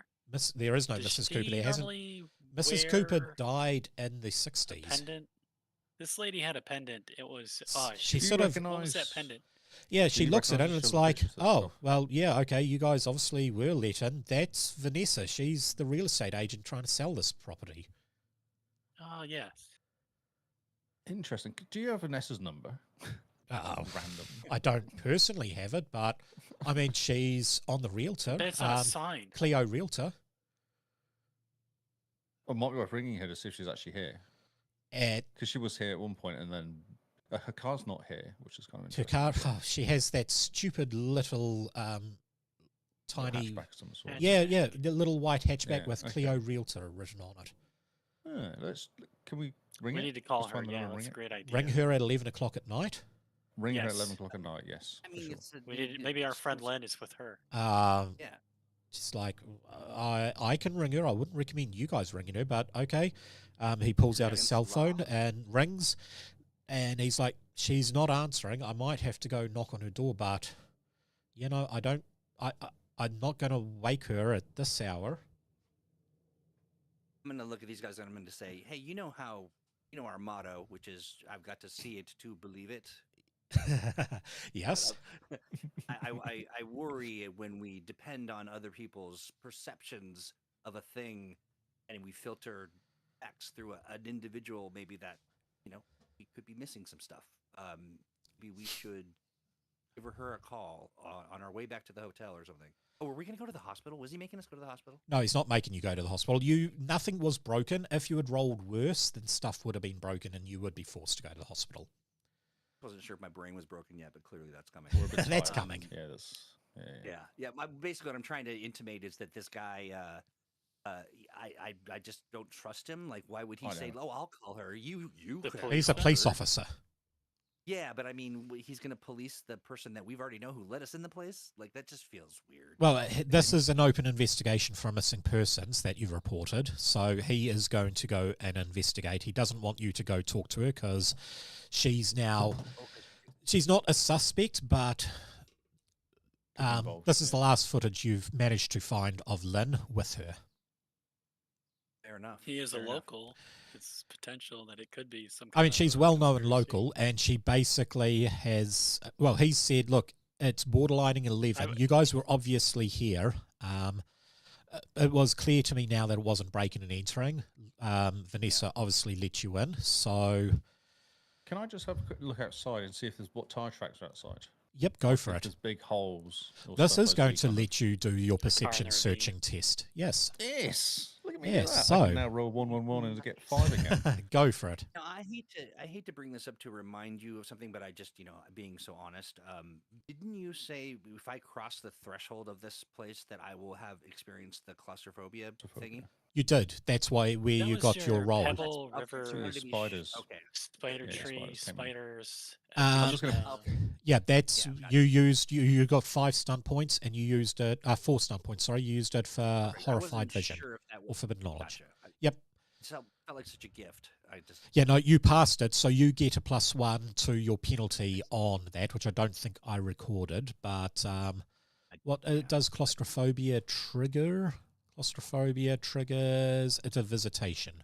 There is no Does Mrs. she Cooper. There hasn't. normally Mrs. Cooper wear died in the a 60s. pendant. This lady had a pendant. It was She Do you sort of, what was that recognise- pendant? Yeah, she you looks at it recognise and it's she'll like, purchase that oh, stuff? well, yeah, okay, you guys obviously were let in. That's Vanessa. She's the real estate agent trying to sell this property. Oh, yes. Interesting. Do you have Vanessa's number? Oh, Random. I don't personally have it, but I mean, she's on the realtor. But it's on a sign. Cleo Realtor. Or might be worth ringing her to see if she's actually here. Because she was here at one point, and then her car's not here, which is kind of Her interesting. car, she has that stupid little tiny, Hatchback of some sort. yeah, the little white hatchback Yeah, with okay. Cleo Realtor written on it. Can we ring We it? need to call Just her. find the Yeah, number and that's a ring great idea. Ring her at 11 o'clock at night. Ring her at Yes. 11 o'clock at night, yes. I for mean, sure. We need maybe our friend Len is with her. Yeah. Just like, I can ring her. I wouldn't recommend you guys ringing her, but okay. He pulls out his cell phone and rings, and he's like, she's not answering. I might have to go knock on her door, but, you know, I'm not going to wake her at this hour. I'm going to look at these guys and I'm going to say, hey, you know our motto, which is I've got to see it to believe it. Yes. I worry when we depend on other people's perceptions of a thing and we filter facts through an individual, maybe that, we could be missing some stuff. Maybe we should give her a call on our way back to the hotel or something. Oh, were we going to go to the hospital? Was he making us go to the hospital? No, he's not making you go to the hospital. Nothing was broken. If you had rolled worse, then stuff would have been broken and you would be forced to go to the hospital. Wasn't sure if my brain was broken yet, but clearly that's coming. We're a bit That's tired. coming. Yeah, Yeah. Basically, what I'm trying to intimate is that this guy, I just don't trust him. Like, why would he say, know. "Oh, I'll call her"? You. He's a police officer. Yeah, but I mean, he's going to police the person that we've already know who let us in the place. Like, that just feels weird. Well, this is an open investigation for missing persons that you've reported, so he is going to go and investigate. He doesn't want you to go talk to her because she's not a suspect, but this is the last footage you've managed to find of Lynn with her. Fair enough. He is Fair a enough. local. It's potential that it could be some. I mean, kind she's of well known and conspiracy. local, and she basically has. Well, he said, "Look, it's borderlining 11. You guys were obviously here. It was clear to me now that it wasn't breaking and entering. Vanessa obviously let you in, so Can I just have a quick look outside and see if there's what tire tracks are outside? yep, go for If it. there's big holes. or This stuff is I going see to kind of- let you do your perception RV. searching test. Yes, Yes. Look at me. Yes, do that. so- I can now roll 111 and get 5 again. go for it. Now, I hate to bring this up to remind you of something, but I just, being so honest, didn't you say if I cross the threshold of this place that I will have experienced the claustrophobia thingy? You did. That's where That you was got your your role. Pebble Okay, River, so Some of wanted the to be spiders. Okay. spider Yeah, tree, spiders came in. spiders. I'm just gonna- Yeah, that's Yeah, gotcha. you used you got 5 stunt points and you used it 4 stunt points. Sorry, you used it for I horrified wasn't vision sure if that or was forbidden knowledge. Gotcha. Yep. It felt like such a gift. I just Yeah, no, you passed it, so you get a +1 to your penalty on that, which I don't think I recorded. But does claustrophobia trigger? Claustrophobia triggers it's a visitation.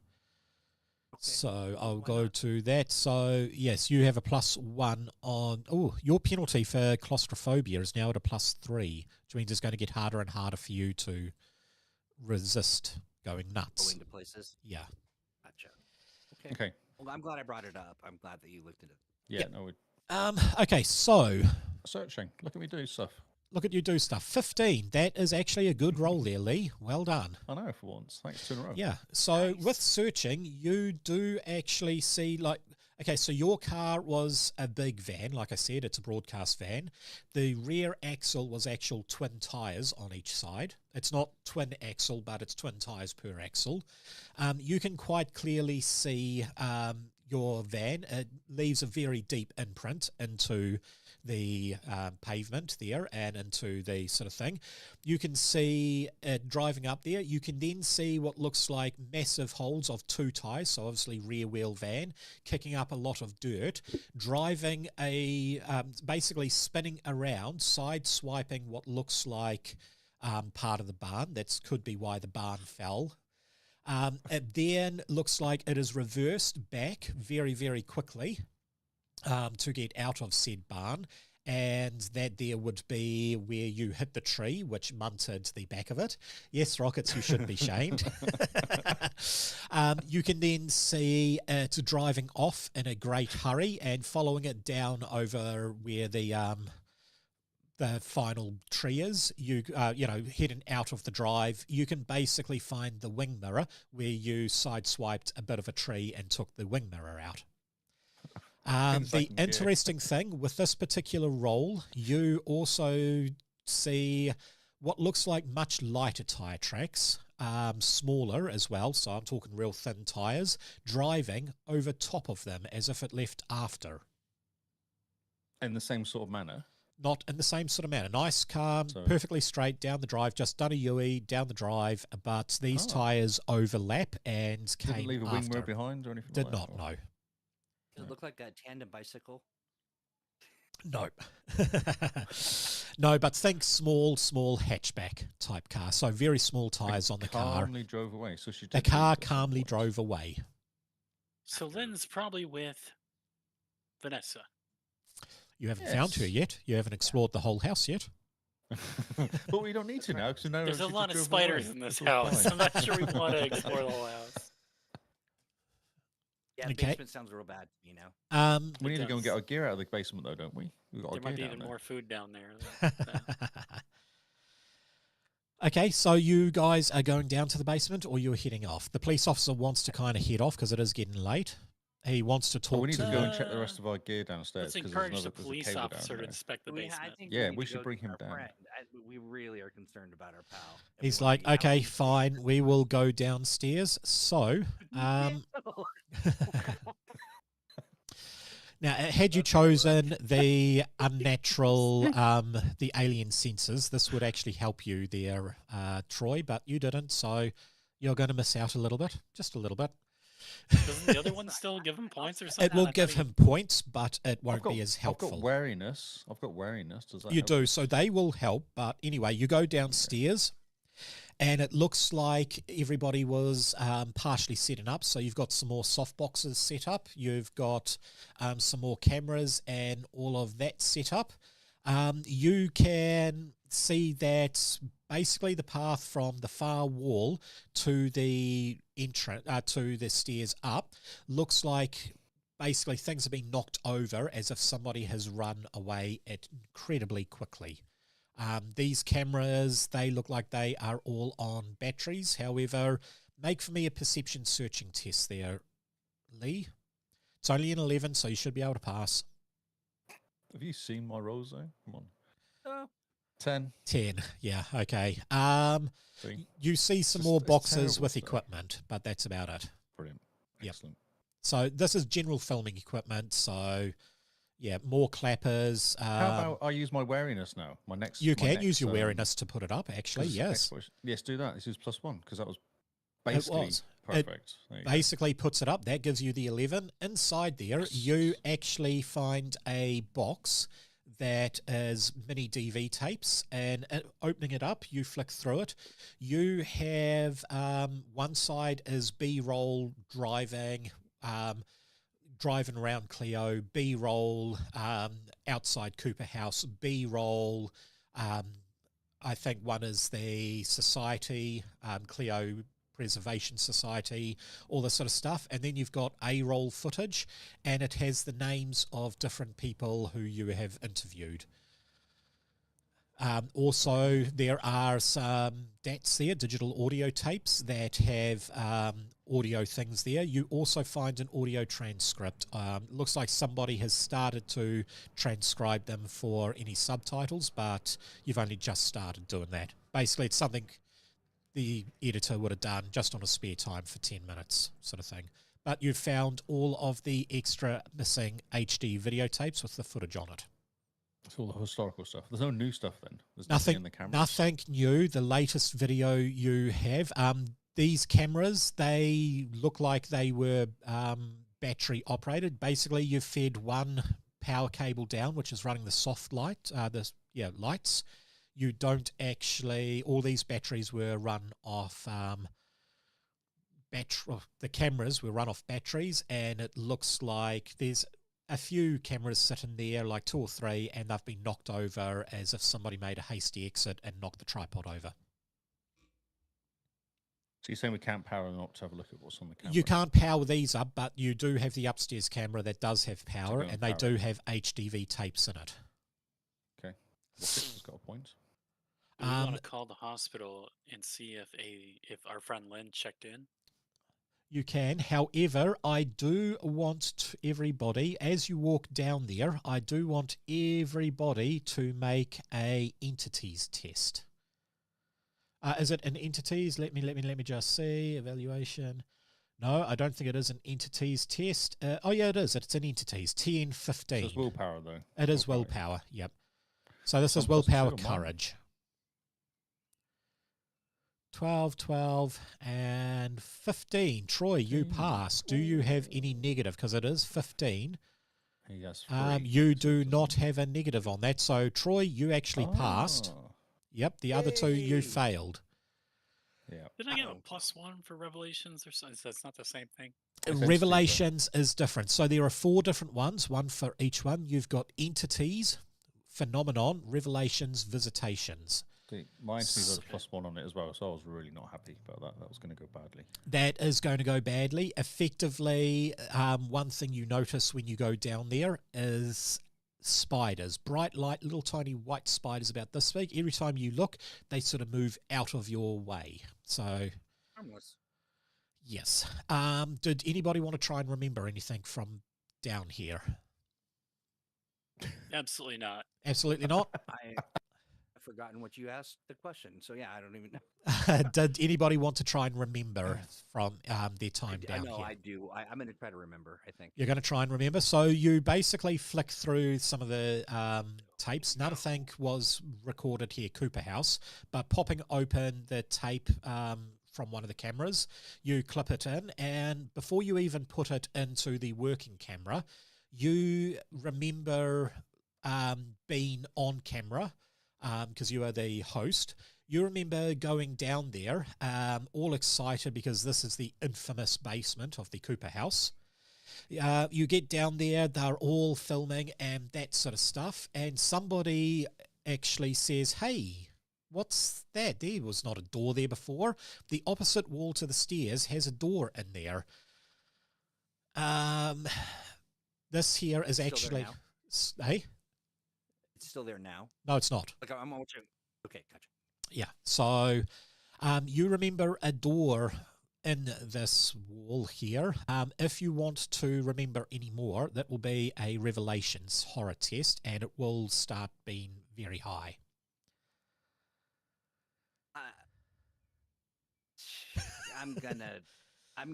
So I'll why go not? to that. So yes, you have a +1 on. Oh, your penalty for claustrophobia is now at a +3, which means it's going to get harder and harder for you to resist going go nuts. into places. Yeah. Gotcha. Okay. Okay. Well, I'm glad I brought it up. I'm glad that you looked at it. Yeah, Yep. no, we're Okay, so searching. Look at me do stuff. look at you do stuff. 15. That is actually a good roll there, Lee. Well done. I know for once. Thanks, 2 in a row. Yeah. So Nice. with searching, you do actually see okay, so your car was a big van. Like I said, it's a broadcast van. The rear axle was actual twin tires on each side. It's not twin axle, but it's twin tires per axle. You can quite clearly see your van. It leaves a very deep imprint into the pavement there and into the sort of thing. You can see it driving up there. You can then see what looks like massive holes of 2 tires, so obviously rear wheel van, kicking up a lot of dirt, driving basically spinning around, side swiping what looks like part of the barn. That could be why the barn fell. It then looks like it is reversed back very, very quickly to get out of said barn. and that there would be where you hit the tree, which munted the back of it. Yes, Rockets, you should be shamed. You can then see it driving off in a great hurry and following it down over where the final tree is. You heading out of the drive, you can basically find the wing mirror where you sideswiped a bit of a tree and took the wing mirror out. The interesting thing with this particular role, you also see what looks like much lighter tyre tracks, smaller as well, so I'm talking real thin tyres, driving over top of them as if it left after. In the same sort of manner? Not in the same sort of manner. Nice, calm, perfectly straight down the drive, just done a U-E down the drive, but these tyres overlap and came Didn't leave a wing mirror behind or anything? Did not, no. Does it look like a tandem bicycle? No. No, but think small hatchback type car. So very small tyres on the car. Calmly drove away. So she. The car calmly drove away. So Lynn's probably with Vanessa. You haven't found her yet. You haven't explored the whole house yet. But we don't need to now because there's a lot of spiders in this house. I'm not sure we want to explore the whole house. Yeah, basement sounds real bad, you know. We need to go and get our gear out of the basement, though, don't we? We've got there might be even more food down there. Okay, so you guys are going down to the basement, or you're heading off? The police officer wants to kind of head off because it is getting late. He wants to talk. We need to go and check the rest of our gear downstairs. Let's encourage the police officer to inspect the basement. We should bring him down. We really are concerned about our pal. He's like, okay, fine, we will go downstairs. So, now, had you chosen the unnatural, the alien senses, this would actually help you there, Troy, but you didn't, so you're going to miss out a little bit, just a little bit. Doesn't the other one still give him points or something? It will give him points, but it won't be as helpful. I've got wariness. Does that You help? do, so they will help, but anyway, you go downstairs. And it looks like everybody was partially setting up. So you've got some more soft boxes set up. You've got some more cameras and all of that set up. You can see that basically the path from the far wall to the entrance, to the stairs up, looks like basically things have been knocked over as if somebody has run away incredibly quickly. These cameras, they look like they are all on batteries. However, make for me a perception searching test there, Lee. It's only an 11, so you should be able to pass. Have you seen my rolls, though? Come on. 10, yeah, okay. See? You see some more boxes with equipment, but that's about it. Brilliant. Excellent. Yep. So this is general filming equipment, so... yeah, more clappers. How about I use my wariness now? You can use your wariness to put it up, actually, yes. Yes, do that. This is +1, because that was basically perfect. It basically puts it up. That gives you the 11. Inside there, you actually find a box that is mini DV tapes, and opening it up, you flick through it. You have one side is B-roll driving around Cleo, B-roll, outside Cooper House, B-roll, I think one is the Society, Cleo Preservation Society, all this sort of stuff. And then you've got A-roll footage, and it has the names of different people who you have interviewed. Also, there are some DATs there, digital audio tapes, that have audio things there. You also find an audio transcript. Looks like somebody has started to transcribe them for any subtitles, but you've only just started doing that. Basically, it's something the editor would have done just on a spare time for 10 minutes sort of thing. But you've found all of the extra missing HD videotapes with the footage on it. It's all the historical stuff. There's no new stuff then? There's nothing in the cameras? Nothing new. The latest video you have, these cameras, they look like they were battery operated. Basically, you've fed one power cable down, which is running the soft light, lights. You don't actually, all these batteries were run off the cameras were run off batteries, and it looks like there's a few cameras sitting there, like 2 or 3, and they've been knocked over as if somebody made a hasty exit and knocked the tripod over. So you're saying we can't power them up to have a look at what's on the camera? You can't power these up, but you do have the upstairs camera that does have power, and they do have HDV tapes in it. Okay. Rockets has got a point. Do we want to call the hospital and see if our friend Lynn checked in? You can. However, I do want everybody, as you walk down there, I do want everybody to make a entities test. Is it an entities? Let me just see. Evaluation. No, I don't think it is an entities test. Oh yeah, it is. It's an entities. TN 15. So it's willpower though. It is willpower. Yep. So this is willpower courage. 12, 12, and 15. Troy, you pass. Do you have any negative? Because it is 15. Yes. You do not have a negative on that. So, Troy, you actually passed. Yep. The other 2, you failed. Yeah. Did I get a +1 for Revelations or something? That's not the same thing. Revelations is different. So there are 4 different ones, one for each one. You've got entities, phenomenon, revelations, visitations. Mine got a +1 on it as well, so I was really not happy about that. That was going to go badly. That is going to go badly. Effectively, one thing you notice when you go down there is spiders, bright light, little tiny white spiders about this big. Every time you look, they sort of move out of your way. So, Harmless. Yes. Did anybody want to try and remember anything from down here? Absolutely not. Absolutely not. I've forgotten what you asked the question, so yeah, I don't even know. Did anybody want to try and remember from their time down here? No, I do. I'm going to try to remember, I think. You're going to try and remember. So you basically flick through some of the tapes. Nothing was recorded here, Cooper House, but popping open the tape from one of the cameras, you clip it in, and before you even put it into the working camera, you remember being on camera because you are the host. You remember going down there all excited because this is the infamous basement of the Cooper House. You get down there, they're all filming and that sort of stuff, and somebody actually says, "Hey, what's that? There was not a door there before. The opposite wall to the stairs has a door in there." This here is actually... Hey? It's still there now? No, it's not. Like, I'm watching. Okay, gotcha. Yeah, so you remember a door in this wall here. If you want to remember any more, that will be a Revelations horror test, and it will start being very high. I'm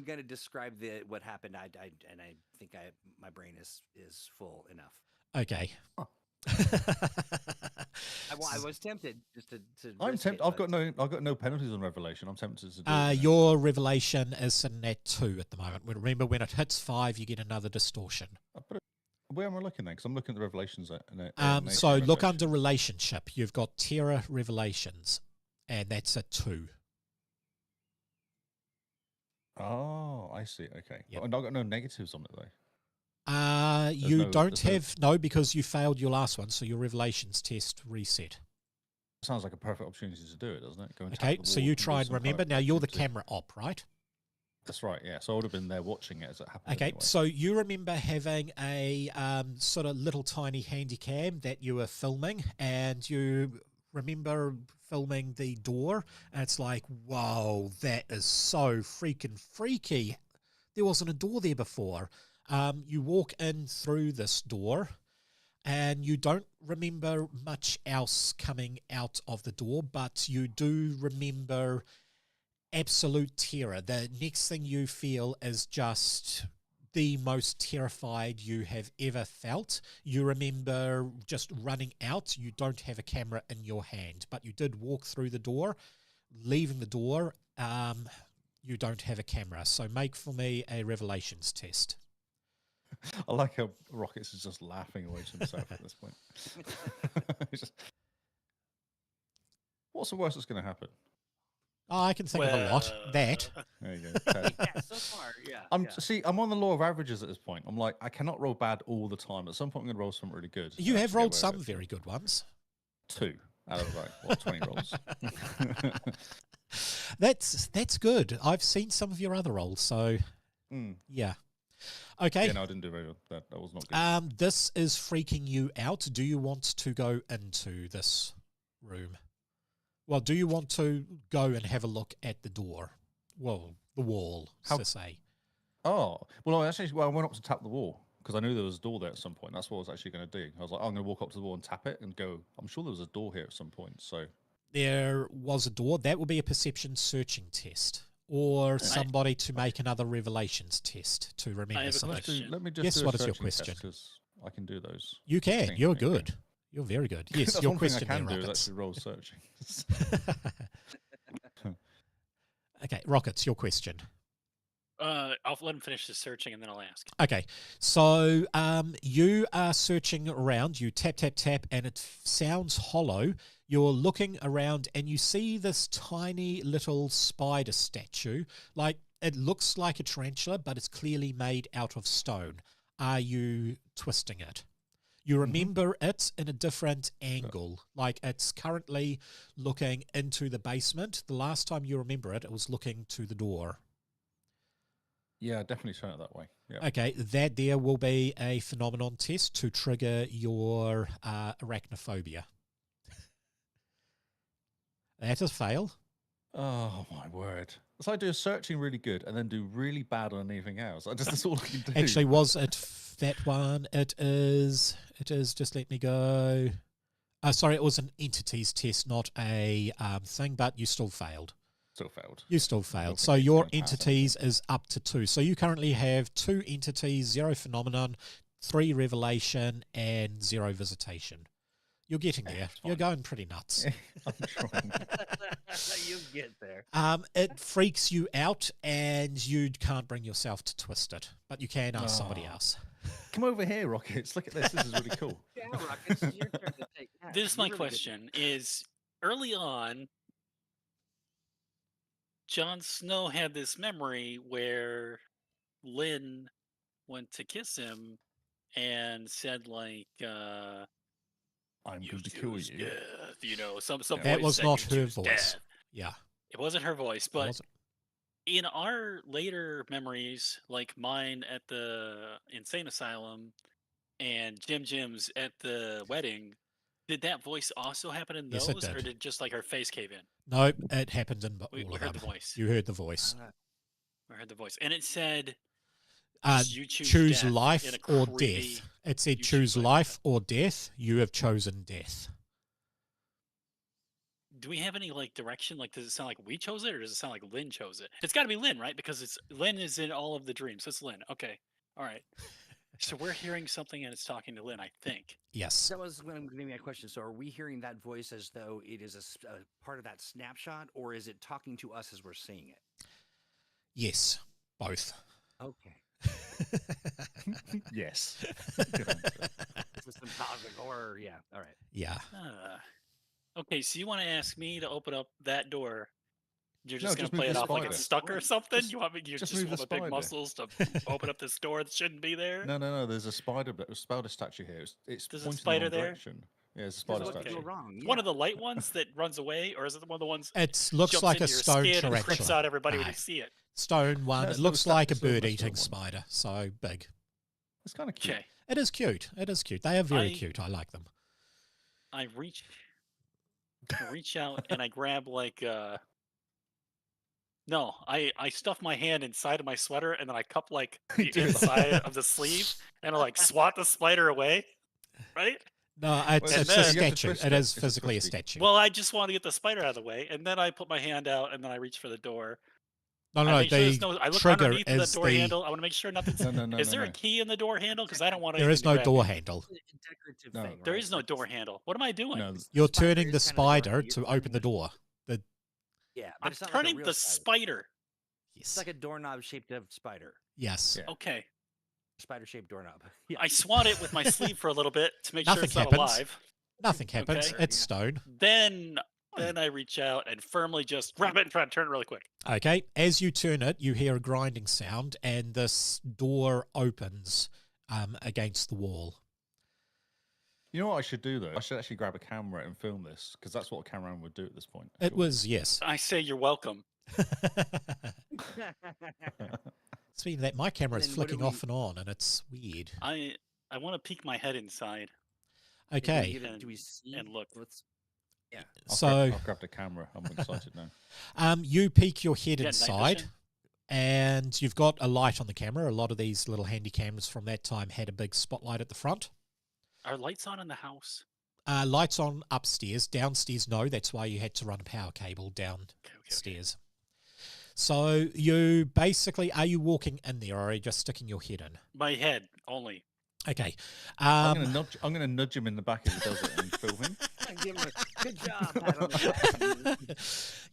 gonna describe what happened. I think my brain is full enough. Okay. Oh. I was tempted just to I'm tempted. I've got no penalties on Revelation. I'm tempted to do it. Your Revelation is sitting at 2 at the moment. Remember, when it hits 5, you get another distortion. Where am I looking then? Because I'm looking at the Revelations. So look under relationship. You've got Terror Revelations, and that's a 2. Oh, I see. Okay. Yep. I've got no negatives on it though. You don't have no, because you failed your last one, so your Revelations test reset. Sounds like a perfect opportunity to do it, doesn't it? Go and Okay, so you try and remember. Now you're the camera op, right? That's right. Yeah, so I would have been there watching it as it happened. Okay, anyway. so you remember having a sort of little tiny handy cam that you were filming, and you remember filming the door, and it's like, whoa, that is so freaking freaky. There wasn't a door there before. You walk in through this door, and you don't remember much else coming out of the door, but you do remember absolute terror. The next thing you feel is just the most terrified you have ever felt. You remember just running out. You don't have a camera in your hand, but you did walk through the door. Leaving the door, you don't have a camera. So make for me a Revelations test. I like how Rockets is just laughing away to himself at this point. What's the worst that's going to happen? Oh, I can think of a lot. That. There you go. 10. Yeah, so far, yeah. See, I'm on the law of averages at this point. I'm like, I cannot roll bad all the time. At some point, I'm going to roll something really good. You and have actually rolled get away some with it. very good ones. 2 out of like 20 rolls. That's good. I've seen some of your other rolls, so yeah. Okay. Yeah, no, I didn't do very well. That was not good. This is freaking you out. Do you want to go into this room? Well, do you want to go and have a look at the door? Well, the wall, to say. Oh, well, I went up to tap the wall because I knew there was a door there at some point. That's what I was actually going to do. I was like, I'm going to walk up to the wall and tap it and go, I'm sure there was a door here at some point. So There was a door. That will be a perception searching test. Or somebody to make another revelations test to remember something. Let me just Yes, do what a is your searching question? test, 'cause I can do those. You can. things, You're okay. good. You're very good. Yes, That's your one thing I question can there, do is Rockets. actually roll searching. Okay, Rockets, your question. I'll let him finish his searching and then I'll ask. Okay, so you are searching around. You tap, tap, tap, and it sounds hollow. You're looking around and you see this tiny little spider statue. Like, it looks like a tarantula, but it's clearly made out of stone. Are you twisting it? You remember it in a different angle. Like, it's currently looking into the basement. The last time you remember it, it was looking to the door. Yeah, definitely turn it that way. Yeah. Okay, that there will be a phenomenon test to trigger your arachnophobia. That is fail. Oh my word! So I do searching really good and then do really bad on anything else. That's all I can do. Actually, was it that one? It is. Just let me go. Sorry, it was an entities test, not a thing. But you still failed. Still failed. You still failed. Okay, So your fantastic. entities is up to 2. So you currently have 2 entities, 0 phenomenon, 3 revelation, and 0 visitation. You're getting there. You're going pretty nuts. I'm trying. You get there. It freaks you out, and you can't bring yourself to twist it, but you can ask somebody else. Come over here, Rockets. Look at this. This is really cool. Yeah, Rockets, it's your turn to take. Yeah, This is you're my really good. question: is early on, Jon Snow had this memory where Lynn went to kiss him and said, like, I'm "You going to kill choose you. death," you know, some That voice was said, not "You her choose voice. death." Yeah. It wasn't her voice, it but wasn't. in our later memories, like mine at the insane asylum and Jim's at the wedding, did that voice also happen in Yes, those, it or did. did just like her face cave in? No, it happened in all We of heard them. the voice. You heard the voice. I heard the voice, and it said, "You Choose death life in a or creepy- death. It said you choose choose life or death. You have chosen death. Do we have any like direction? Like, does it sound like we chose it, or does it sound like Lynn chose it? It's got to be Lynn, right? Because it's Lynn is in all of the dreams. So it's Lynn. Okay, all right. So we're hearing something, and it's talking to Lynn. I think. Yes. That was going to be my question. So, are we hearing that voice as though it is a part of that snapshot, or is it talking to us as we're seeing it? Yes. Both. Okay. Yes. This is some cosmic horror. Yeah. All right. Yeah. Okay, so you want to ask me to open up that door? You're No, just gonna just move play it the off like spider. it's stuck or something? Just- You want me? You just just move want the my big spider. muscles to open up this door that shouldn't be there? No. There's a spider statue here. It's There's a pointing spider in the there? wrong direction. Yeah, there's a Here's spider what could statue. go wrong. It's one of the light ones that runs away, or is it one of the ones It looks jumps like a into your stone skin and freaks tarantula. out everybody when No. you see it? Stone one. No, It it's looks not a like a it's not a bird-eating one. spider. So big. It's kind of cute. Okay, It is cute. It is cute. They are very I- cute. I like them. I reach out and I grab like no, I stuff my hand inside of my sweater and then I cup like the You do that. inside of the sleeve and I like swat the spider away, right? No, Well, it's and a then- you have to statue. twist It it. is It's a physically a twisty. statue. Well, I just want to get the spider out of the way, and then I put my hand out and then I reach for the door. no, I no. make sure there's The I look trigger underneath the is door the. handle. I want to make sure nothing's. No. Is there a key in the door handle? Because I don't want to. There is no door handle. It's a decorative No. thing. There right? is no Like, door handle. What am I doing? No, You're spider turning is the kinda spider you're to turning open the door. Yeah, but I'm it's not like a turning real the spider. spider. It's Yes. like a doorknob shaped of spider. Yes. Yeah. Okay. Spider shaped doorknob. Yeah. I swat it with my sleeve for a little bit to make sure Nothing it's not happens. alive. Nothing happens. Okay. It's Yeah. stone. Then Then I reach out and firmly just grab it and try to turn it really quick. Okay, as you turn it, you hear a grinding sound, and this door opens against the wall. You know what I should do, though? I should actually grab a camera and film this, because that's what a cameraman would do at this point. It was, yes. I say you're welcome. Speaking of that, my camera is And then what do flicking off and on, and it's weird. I want to peek my head inside. Okay, Do we see? And look. Yeah. I've grabbed a camera. I'm excited now. you peek your head Yeah, night inside, vision. and you've got a light on the camera. A lot of these little handy cameras from that time had a big spotlight at the front. Are lights on in the house? Lights on upstairs. Downstairs, no. That's why you had to run a power cable downstairs. So you basically, are you walking in there, or are you just sticking your head in? My head only. Okay. I'm gonna nudge him in the back if he does it and film him. Give him a good job. Pat on the back.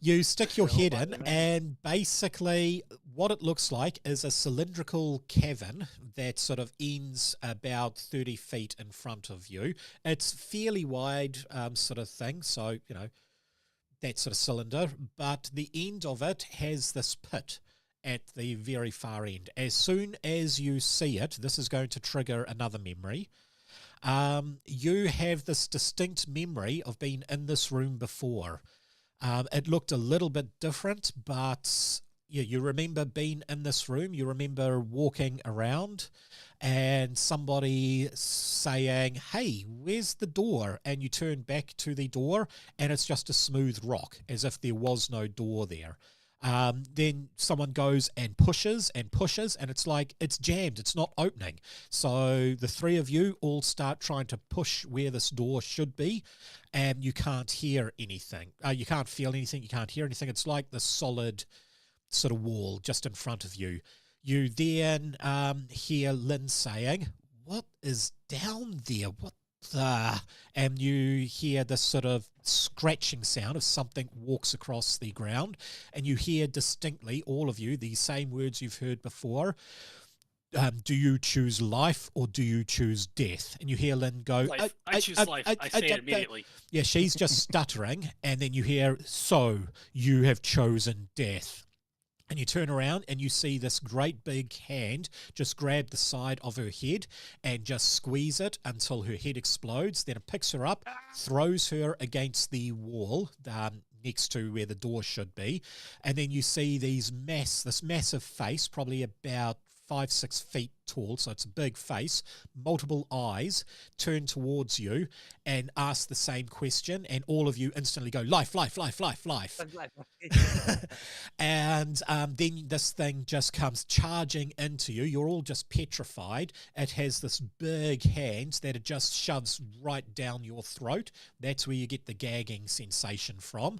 You stick your head in, and basically what it looks like is a cylindrical cavern that sort of ends about 30 feet in front of you. It's fairly wide sort of thing, so, you know, that sort of cylinder, but the end of it has this pit at the very far end. As soon as you see it, this is going to trigger another memory. You have this distinct memory of being in this room before. It looked a little bit different, but yeah, you remember being in this room. You remember walking around and somebody saying, "Hey, where's the door?" And you turn back to the door, and it's just a smooth rock, as if there was no door there. Then someone goes and pushes, and it's like it's jammed. It's not opening. So the three of you all start trying to push where this door should be, and you can't hear anything. You can't feel anything. You can't hear anything. It's like the solid sort of wall just in front of you. You then hear Lynn saying, "What is down there? What the?" And you hear this sort of scratching sound of something walks across the ground, and you hear distinctly, all of you, the same words you've heard before. Do you choose life or do you choose death? And you hear Lynn go, Life. I choose life. I say it immediately. Yeah, she's just stuttering, and then you hear, "So you have chosen death." And you turn around and you see this great big hand just grab the side of her head and just squeeze it until her head explodes. Then it picks her up, throws her against the wall next to where the door should be. And then you see this massive face, probably about 5-6 feet tall, so it's a big face, multiple eyes, turn towards you and ask the same question, and all of you instantly go, "Life, life, life, life, life." And then this thing just comes charging into you. You're all just petrified. It has this big hand that it just shoves right down your throat. That's where you get the gagging sensation from.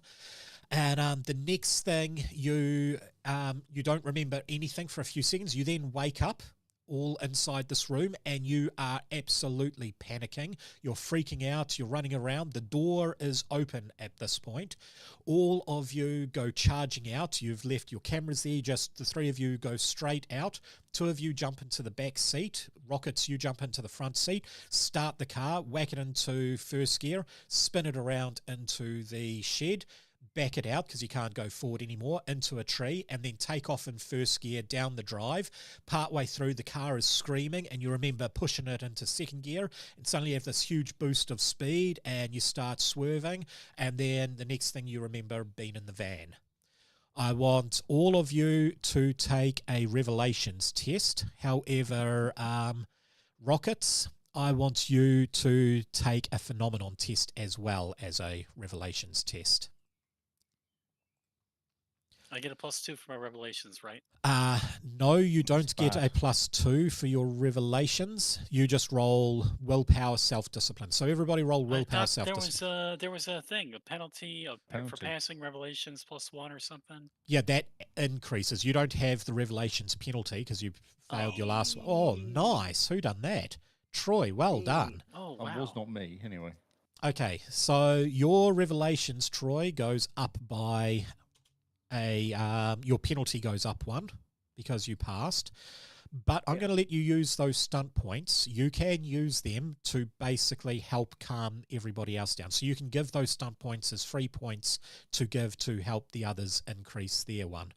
And the next thing, you don't remember anything for a few seconds. You then wake up all inside this room, and you are absolutely panicking. You're freaking out. You're running around. The door is open at this point. All of you go charging out. You've left your cameras there. Just the three of you go straight out. Two of you jump into the back seat. Rockets, you jump into the front seat. Start the car, whack it into first gear, spin it around into the shed, back it out because you can't go forward anymore, into a tree, and then take off in first gear down the drive. Partway through, the car is screaming, and you remember pushing it into second gear, and suddenly you have this huge boost of speed, and you start swerving, and then the next thing you remember being in the van. I want all of you to take a revelations test. However, Rockets, I want you to take a phenomenon test as well as a revelations test. I get a +2 for my revelations, right? No, you don't get a +2 for your revelations. You just roll willpower, self-discipline. So everybody roll willpower, self-discipline. There was a thing, a penalty for passing revelations +1 or something. Yeah, that increases. You don't have the revelations penalty because you failed your last one. Oh, nice. Who done that? Troy, well done. Oh, wow. It was not me, anyway. Okay, so your revelations, Troy, goes up by your penalty goes up 1. because you passed. But I'm Yeah. going to let you use those stunt points. You can use them to basically help calm everybody else down. So you can give those stunt points as free points to give to help the others increase their one.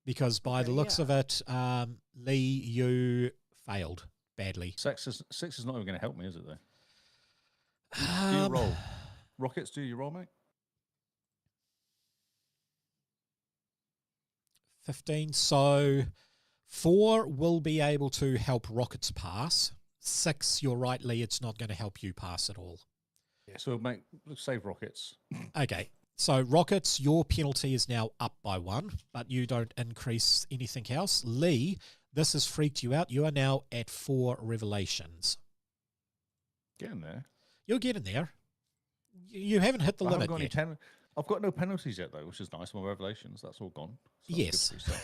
Because by the Okay, looks yeah. of it, Lee, you failed badly. 6 is not even going to help me, is it, though? Do you roll? Rockets, do you roll, mate? 15. So 4 will be able to help Rockets pass. 6, you're right, Lee, it's not going to help you pass at all. Yeah. So, mate, let's save Rockets. Okay. So Rockets, your penalty is now up by 1, but you don't increase anything else. Lee, this has freaked you out. You are now at 4 revelations. Get in there. You're getting there. You haven't hit the I haven't limit got any yet. I've got no penalties yet, though, which is nice. My revelations, that's all gone. So Yes. that's good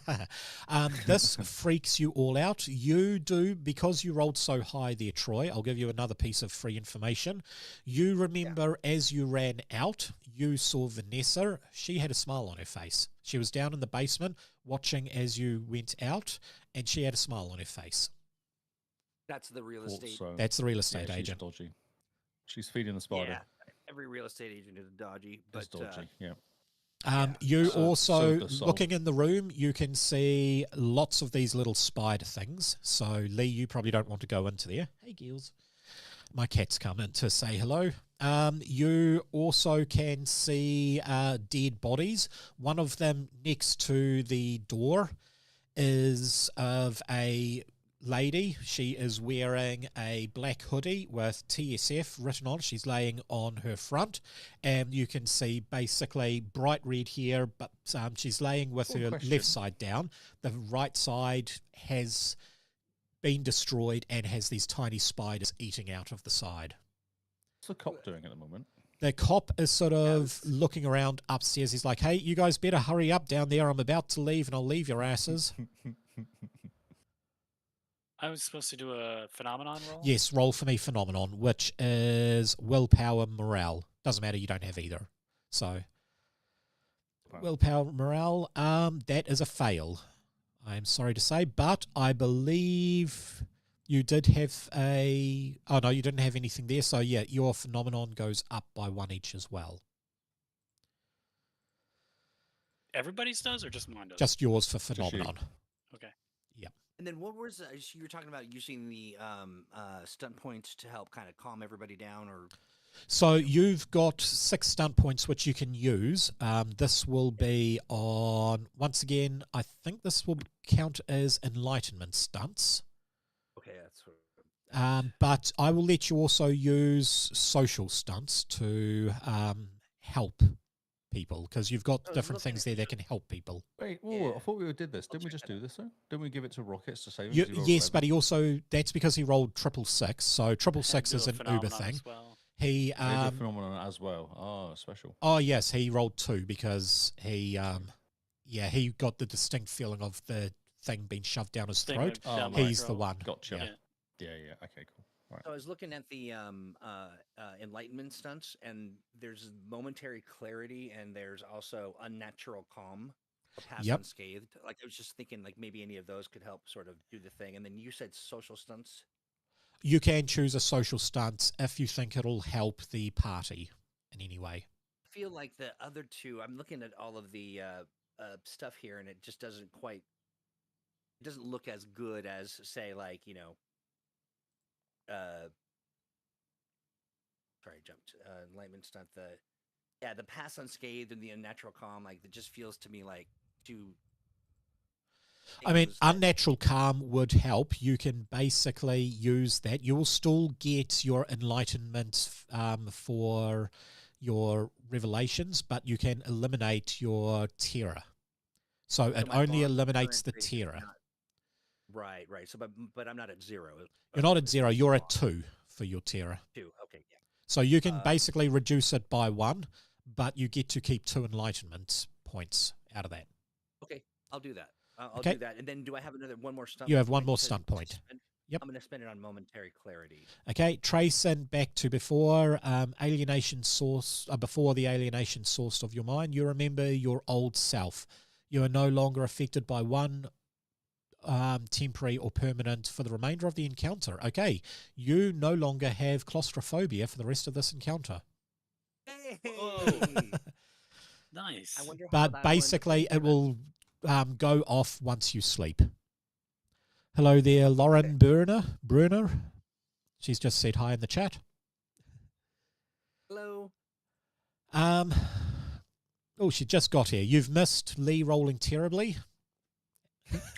for yourself. This freaks you all out. You do, because you rolled so high there, Troy, I'll give you another piece of free information. You remember as you ran out, you saw Vanessa. She had a smile on her face. She was down in the basement watching as you went out, and she had a smile on her face. That's the real Thought estate. so. That's the real estate Yeah, agent. She's dodgy. She's feeding the spider. Yeah, every real estate agent is dodgy, but It's dodgy, yeah. You So- also, so the soul. looking in the room, you can see lots of these little spider things. So, Lee, you probably don't want to go into there. Hey, Gills. My cat's come in to say hello. You also can see dead bodies. One of them next to the door is of a lady. She is wearing a black hoodie with TSF written on. She's laying on her front, and you can see basically bright red hair, but she's laying with One her question. left side down. The right side has been destroyed and has these tiny spiders eating out of the side. What's the cop doing at the moment? The cop is sort of looking around upstairs. He's like, hey, you guys better hurry up down there. I'm about to leave, and I'll leave your asses. I was supposed to do a phenomenon roll. Yes, roll for me phenomenon, which is willpower morale. Doesn't matter, you don't have either. So willpower morale, that is a fail. I am sorry to say, but I believe you did have a... Oh, no, you didn't have anything there. So, yeah, your phenomenon goes up by 1 each as well. Everybody's does or just mine does? Just yours for you. phenomenon. Okay. And then what was you were talking about using the stunt points to help kind of calm everybody down, or So you've got 6 stunt points which you can use. This will be on, once again, I think this will count as enlightenment stunts. okay, that's what. But I will let you also use social stunts to help people, because you've got I was different looking things at there that can help people. Wait, Yeah. I thought we did this. I'll Didn't we check just that do this, though? Didn't we give it to Rockets to save him? You, 'cause he rolled yes, but 11? he also, that's because he rolled 666. So 666 Do is a an Uber phenomenon thing. as well. He, They did a phenomenon as well. Oh, special. oh yes, he rolled 2 because he, he got the distinct feeling of the thing being shoved down his Thing throat. of down Oh, my He's the throat. one. Gotcha. Yeah. Yeah. Okay, cool. Right. So I was looking at the enlightenment stunts, and there's momentary clarity, and there's also unnatural calm, or pass Yep. unscathed. Like I was just thinking, like maybe any of those could help sort of do the thing. And then you said social stunts. You can choose a social stunt if you think it'll help the party in any way. I feel like the other two. I'm looking at all of the stuff here, and it just doesn't quite. It doesn't look as good as, say, like sorry, I jumped. Enlightenment stunt. The pass unscathed and the unnatural calm. Like it just feels to me like two. I mean, things that- unnatural calm would help. You can basically use that. You will still get your enlightenment for your revelations, but you can eliminate your terror. So it my only bond eliminates the current rate is terror. not- Right. So, but I'm not at 0. You're not at 0. You're at bond. 2 for your terror. 2. Okay, yeah. So you can basically reduce it by 1, but you get to keep 2 enlightenment points out of that. Okay, I'll do that. I'll Okay. do that. And then do I have one more stunt? You have one point more to- stunt to point. spend? Yep. I'm going to spend it on momentary clarity. Okay, tracing back to before alienation source, before the alienation source of your mind, you remember your old self. You are no longer affected by one or more of the stunt points. You can choose a social stunt to help the party in any way. Okay. So it only eliminates your terror. So it only eliminates the terror. You will still get your enlightenment for your revelations, but you can eliminate your terror. temporary or permanent for the remainder of the encounter. Okay, you no longer have claustrophobia for the rest of this encounter. Hey! Nice. I wonder how But that basically, one- it will go off once you sleep. Hello there, Lauren Bruner. She's just said hi in the chat. Hello. Oh, she just got here. You've missed Lee rolling terribly.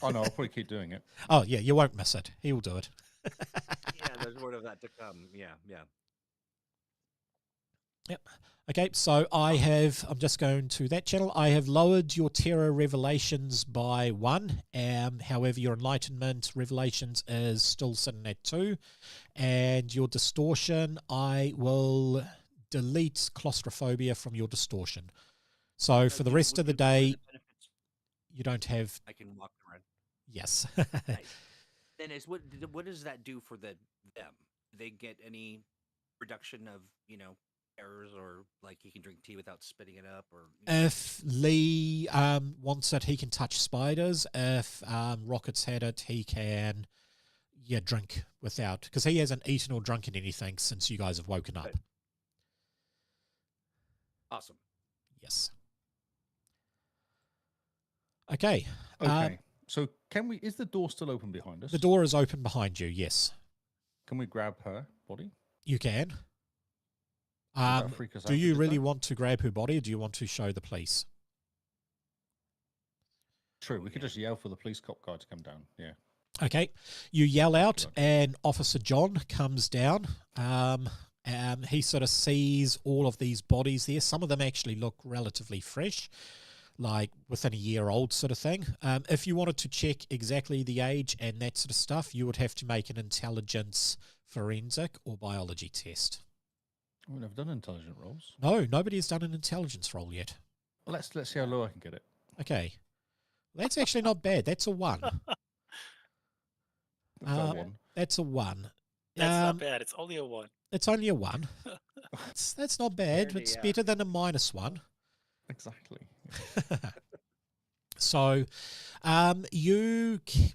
Oh no, I'll probably keep doing it. Oh, yeah, you won't miss it. He'll do it. Yeah, there's more of that to come. Yeah. Yep. Okay, so I'm just going to that channel. I have lowered your terror revelations by 1. However, your enlightenment revelations is still sitting at 2. And your distortion, I will delete claustrophobia from your distortion. So for the rest of the day, you don't have... I can walk around. Yes. Nice. Then what does that do for them? Do they get any reduction of errors, or like he can drink tea without spitting it up, or If Lee wants it, he can touch spiders. If Rocket's had it, he can drink without, because he hasn't eaten or drunken anything since you guys have woken up. Awesome. Yes. Okay. Okay. So is the door still open behind us? The door is open behind you, yes. Can we grab her body? You can. Would that freak us Do out you if we did really that? want to grab her body, or do you want to show the police? True, we could just yell for the police cop guy to come down. Yeah. Okay. You yell out, Good. and Officer John comes down. He sort of sees all of these bodies there. Some of them actually look relatively fresh, like within a year old sort of thing. If you wanted to check exactly the age and that sort of stuff, you would have to make an intelligence, forensic, or biology test. We've never done intelligent rolls. No, nobody has done an intelligence roll yet. Well, let's see how low I can get it. Okay. That's actually not bad. That's a 1. One. That's a 1. That's not bad. It's only a 1. It's only a 1. That's not bad. Barely, It's yeah. better than a -1. Exactly. So,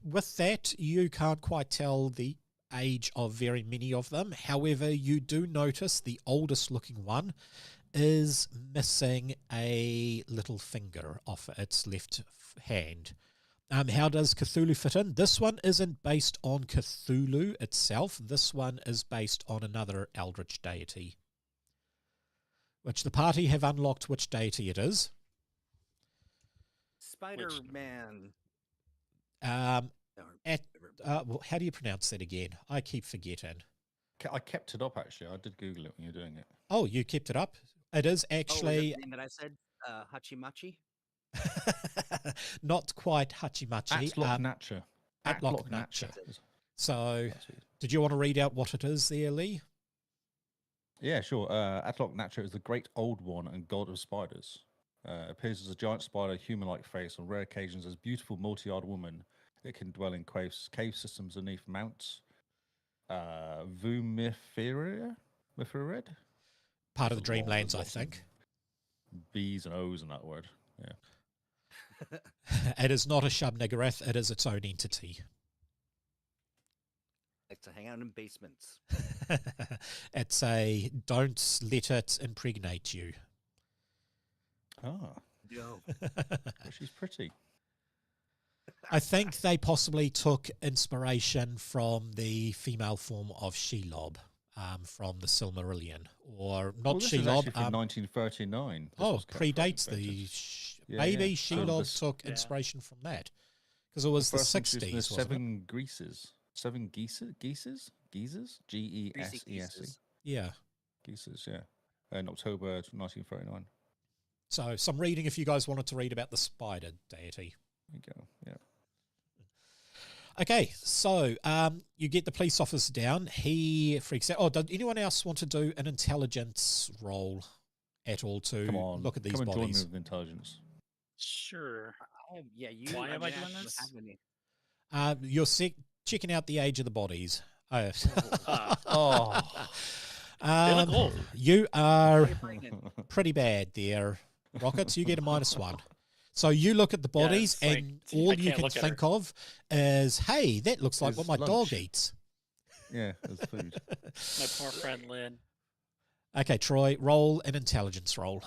with that, you can't quite tell the age of very many of them. However, you do notice the oldest looking one is missing a little finger off its left hand. How does Cthulhu fit in? This one isn't based on Cthulhu itself. This one is based on another eldritch deity, which the party have unlocked which deity it is. Spider-Man. Well, No, how do you pronounce that again? I keep forgetting. I kept it up, actually. I did Google it when you were doing it. Oh, you kept it up? It is Oh, was that actually the name that I said? Hachimachi? not quite Hachimachi. Atlock Natcher. Atlock Natcher. Natcher. So, That's it. did you want to read out what it is there, Lee? Yeah, sure. Atlock Natcher is the great old one and god of spiders. Appears as a giant spider, human-like face, on rare occasions as beautiful multi-eyed woman. It can dwell in cave systems beneath mounts. Vumiferia? Mifered? Part of the There's a lot- Dreamlands, there's I lots of think. B's and O's in that word. Yeah. It is not a Shub-Niggurath. It is its own entity. Like to hang out in basements. It's a don't let it impregnate you. Ah, No. well, she's pretty. I think they possibly took inspiration from the female form of Shelob from the Silmarillion. Or not Well, this is Shelob. actually from 1939. This was kept Predates fragmented. the... Yeah, maybe yeah. So Shelob this- took Yeah. inspiration from that. Because it was the First introduced in 60s, the wasn't it? seven Greases. Seven Geeses? Geeses? Greasy Geses. Geeses. Yeah. Geeses, yeah. In October 1939. So some reading if you guys wanted to read about the spider deity. There you go. Yeah. Okay, so you get the police officer down. He freaks out. Oh, does anyone else want to do an intelligence roll at all to Come on. look at these Come and join me bodies? with intelligence. Sure. You. Why am I didn't doing actually this? have any. You're checking out the age of the bodies. Oh. Ah, they look old. You are You're pregnant. pretty bad there, Rockets. You get a -1. So you look at the Yeah, bodies, it's like, and I all you can't can look at her. think of is, hey, that looks like Is what my dog lunch. eats. Yeah, there's food. My poor friend Lynn. Okay, Troy, roll an intelligence roll.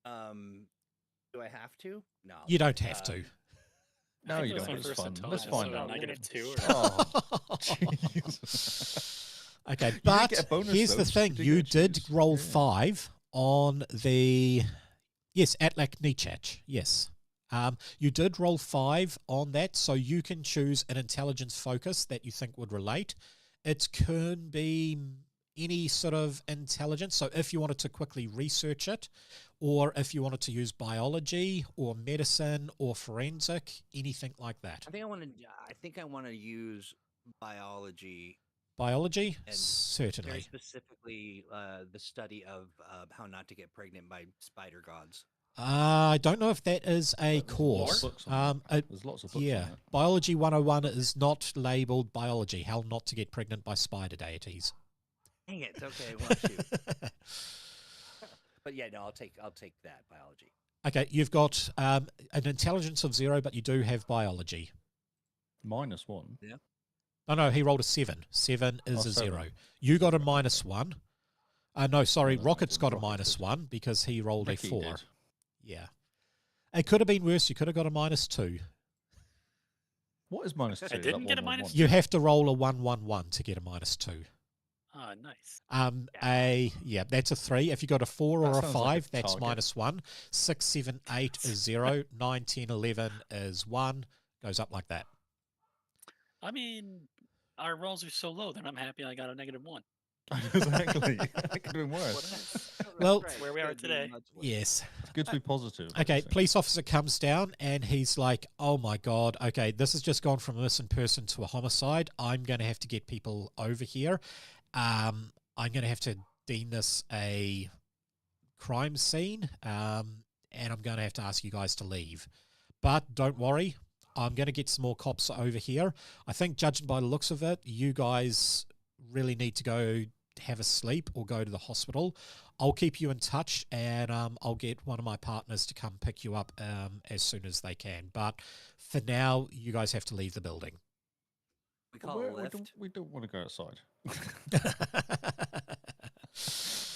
Do I have to? No. You don't have to. I No, think you it was don't. my It's first fun. Let's intelligence, find so out. -2 or Oh, jeez. Okay, didn't but get a bonus, here's though. the thing. You did You get a did choose. roll Yeah. 5 on the... Yes, Atlak Nichach. Yes. You did roll 5 on that, so you can choose an intelligence focus that you think would relate. It can be any sort of intelligence. So if you wanted to quickly research it, or if you wanted to use biology or medicine or forensic, anything like that. I think I want to use biology, Biology? and very Certainly. specifically the study of how not to get pregnant by spider gods. I don't know if that is a There's course. lots of books on that. There's lots of books Yeah, on that. Biology 101 is not labeled biology. How not to get pregnant by spider deities. Dang it! Okay, well, shoot. But yeah, no, I'll take that biology. Okay, you've got an intelligence of 0, but you do have biology. -1. Oh, no, he rolled a 7. 7 is Oh, a 7. 0. You got a -1. No, sorry, No, I Rocket's didn't. got a Rocket did. -1 because he rolled Ricky a 4. did. Yeah. It could have been worse. You could have got a -2. What is -2? I didn't That get a 111? You have to roll a 111 to get a -2. Oh, nice. That's a 3. If you got a 4 That or a sounds 5, like a that's target. -1. 6, 7, 8 is 0. 9, 10, 11 is 1. Goes up like that. I mean, our rolls are so low that I'm happy I got a -1. Exactly. It could have been worse. Well, Right, where we are could be today. much worse. Yes. It's good to be positive. Okay, obviously. police officer comes down and he's like, oh my God, okay, this has just gone from a missing person to a homicide. I'm going to have to get people over here. I'm going to have to deem this a crime scene, and I'm going to have to ask you guys to leave. But don't worry, I'm going to get some more cops over here. I think, judging by the looks of it, you guys really need to go have a sleep or go to the hospital. I'll keep you in touch, and I'll get one of my partners to come pick you up as soon as they can. But for now, you guys have to leave the building. We call it a lift. We don't want to go outside.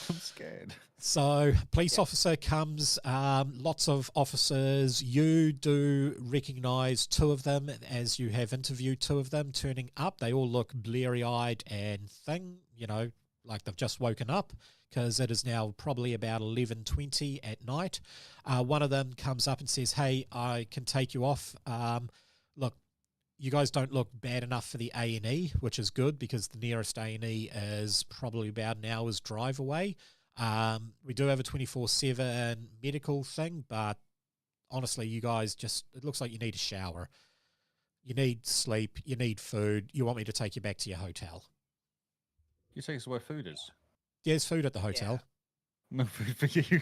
I'm scared. So, police officer comes, lots of officers. You do recognize 2 of them as you have interviewed 2 of them turning up. They all look bleary-eyed and like they've just woken up, because it is now probably about 11:20 at night. One of them comes up and says, hey, I can take you off. Look, you guys don't look bad enough for the A&E, which is good because the nearest A&E is probably about an hour's drive away. We do have a 24/7 medical thing, but honestly, you guys it looks like you need a shower. You need sleep. You need food. You want me to take you back to your hotel. You take us where food is. There's food at the hotel. No food for you.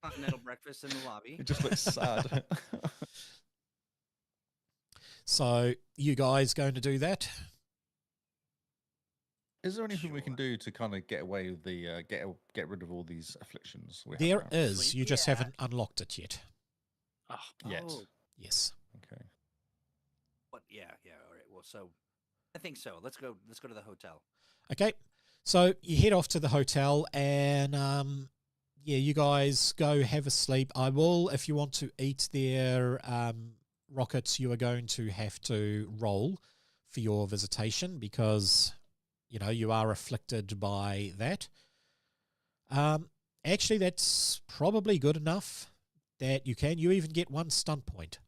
Continental breakfast in the lobby. It just looks sad. So you guys going to do that? Is there anything we can Sure. do to kind of get away with the get rid of all these afflictions? We have There now? is. Sleep? You just Yeah. haven't unlocked it yet. Oh, Yet. Oh, Yes. Okay. what? Yeah. All right. Well, so I think so. Let's go to the hotel. Okay. So you head off to the hotel and you guys go have a sleep. I will, if you want to eat their rockets, you are going to have to roll for your visitation because, you are afflicted by that. Actually, that's probably good enough that you can. You even get 1 stunt point.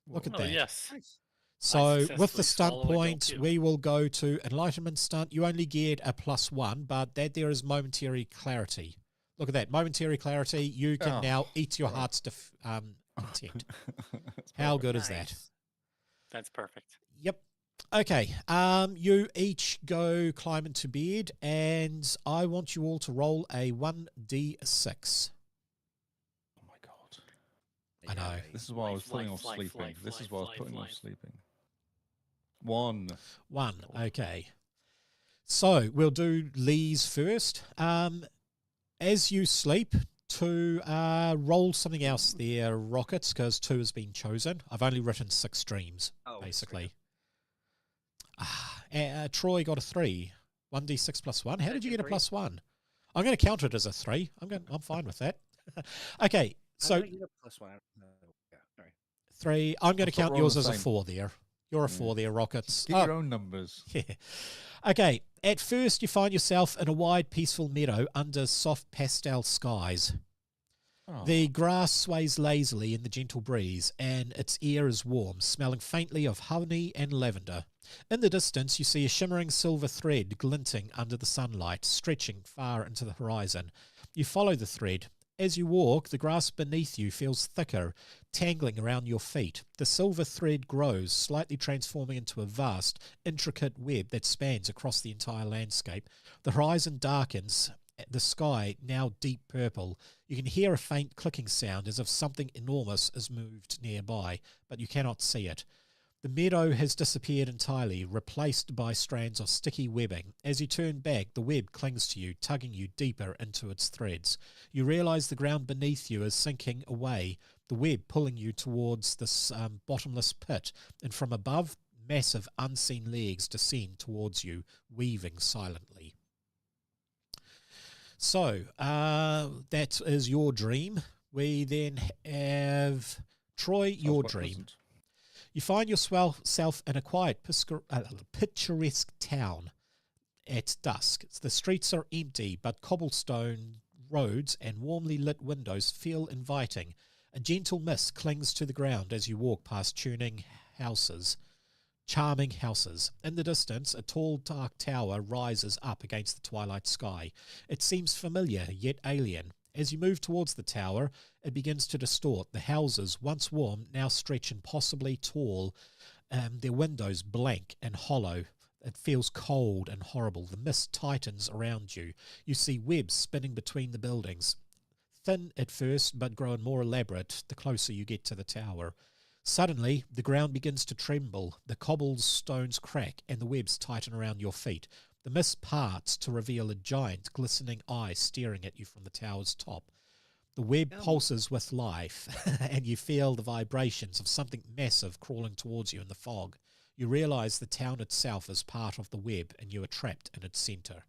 Look at oh that. yes. Nice. So with successfully the stunt swallow a guilt point, too. we will go to Enlightenment stunt. You only get a +1, but that there is momentary clarity. Look at that, momentary clarity. You can Oh, now eat your right. heart's content. That's How perfect. good is that? Nice. That's perfect. Yep. Okay. You each go climb into bed, and I want you all to roll a 1d6. Oh my god. I know. right. This is why I was putting off fly, sleeping. fly, This fly, is why I was fly, putting fly. off sleeping. 1. 1. God. Okay. So we'll do Lee's first. As you sleep, to roll something else there, Rockets, because 2 has been chosen. I've only written 6 streams, basically. Troy got a 3. 1d6 plus 1. How did you get a plus 1? I'm going to count it as a 3. I'm fine with that. Okay, so I'm gonna get a plus 1. Yeah, sorry. 3. I'm going to count thought we're all yours the as a same. 4 there. You're a 4 there, Rockets. Get your own numbers. Yeah. Okay, at first you find yourself in a wide, peaceful meadow under soft pastel skies. Oh. The grass sways lazily in the gentle breeze, and its air is warm, smelling faintly of honey and lavender. In the distance, you see a shimmering silver thread glinting under the sunlight, stretching far into the horizon. You follow the thread. As you walk, the grass beneath you feels thicker, tangling around your feet. The silver thread grows, slightly transforming into a vast, intricate web that spans across the entire landscape. The horizon darkens, the sky now deep purple. You can hear a faint clicking sound as if something enormous is moved nearby, but you cannot see it. The meadow has disappeared entirely, replaced by strands of sticky webbing. As you turn back, the web clings to you, tugging you deeper into its threads. You realize the ground beneath you is sinking away, the web pulling you towards this bottomless pit, and from above, massive unseen legs descend towards you, weaving silently. So, that is your dream. We then have Troy, your dream. Pleasant. You find yourself in a quiet, picturesque town at dusk. The streets are empty, but cobblestone roads and warmly lit windows feel inviting. A gentle mist clings to the ground as you walk past charming houses. In the distance, a tall, dark tower rises up against the twilight sky. It seems familiar, yet alien. As you move towards the tower, it begins to distort. The houses, once warm, now stretch impossibly tall, their windows blank and hollow. It feels cold and horrible. The mist tightens around you. You see webs spinning between the buildings. Thin at first, but growing more elaborate the closer you get to the tower. Suddenly, the ground begins to tremble. The cobblestones crack and the webs tighten around your feet. The mist parts to reveal a giant, glistening eye staring at you from the tower's top. The web pulses with life, and you feel the vibrations of something massive crawling towards you in the fog. You realize the town itself is part of the web, and you are trapped in its center.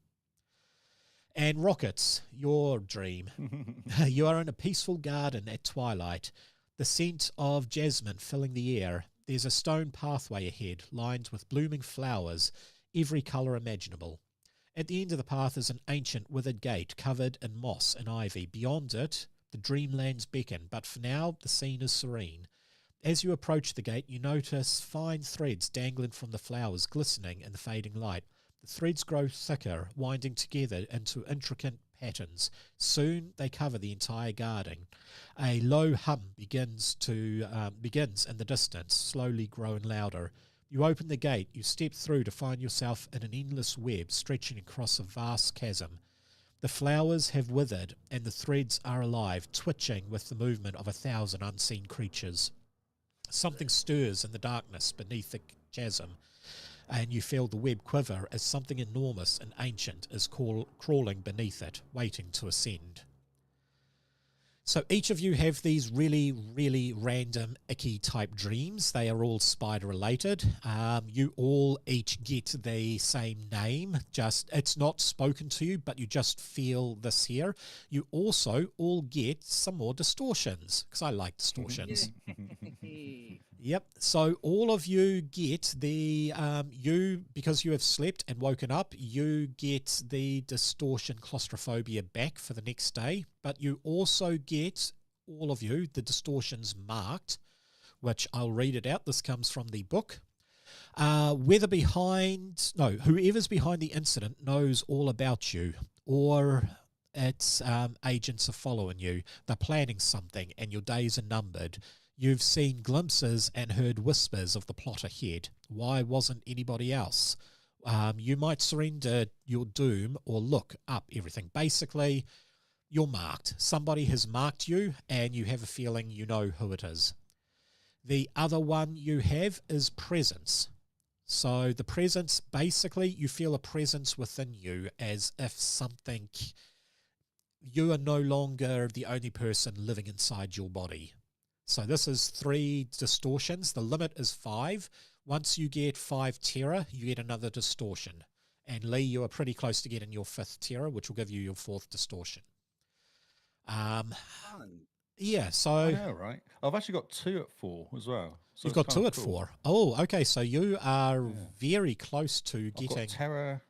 And Rockets, your dream. You are in a peaceful garden at twilight, the scent of jasmine filling the air. There's a stone pathway ahead, lined with blooming flowers, every colour imaginable. At the end of the path is an ancient withered gate covered in moss and ivy. Beyond it, the dreamlands beckon, but for now the scene is serene. As you approach the gate, you notice fine threads dangling from the flowers, glistening in the fading light. The threads grow thicker, winding together into intricate patterns. Soon they cover the entire garden. A low hum begins in the distance, slowly growing louder. You open the gate, you step through to find yourself in an endless web stretching across a vast chasm. The flowers have withered and the threads are alive, twitching with the movement of 1,000 unseen creatures. Something stirs in the darkness beneath the chasm, and you feel the web quiver as something enormous and ancient is crawling beneath it, waiting to ascend. So each of you have these really, really random, icky type dreams. They are all spider related. You all each get the same name. Just it's not spoken to you, but you just feel this here. You also all get some more distortions, because I like distortions. Yep. So all of you get the, because you have slept and woken up, you get the distortion claustrophobia back for the next day. But you also get, all of you, the distortions marked, which I'll read it out. This comes from the book. Whoever's behind the incident knows all about you, or its agents are following you. They're planning something and your days are numbered. You've seen glimpses and heard whispers of the plot ahead. Why wasn't anybody else? You might surrender your doom or look up everything. Basically, you're marked. Somebody has marked you and you have a feeling you know who it is. The other one you have is presence. So the presence, basically, you feel a presence within you as if something... you are no longer the only person living inside your body. So this is 3 distortions. The limit is 5. Once you get 5 terror, you get another distortion. And Lee, you are pretty close to getting your 5th terror, which will give you your 4th distortion. Fun. Yeah, so I know, right? I've actually got 2 at 4 as well. So you've it's got kinda 2 at cool. 4. Oh, okay. So you are Yeah. very close to I've getting. got terror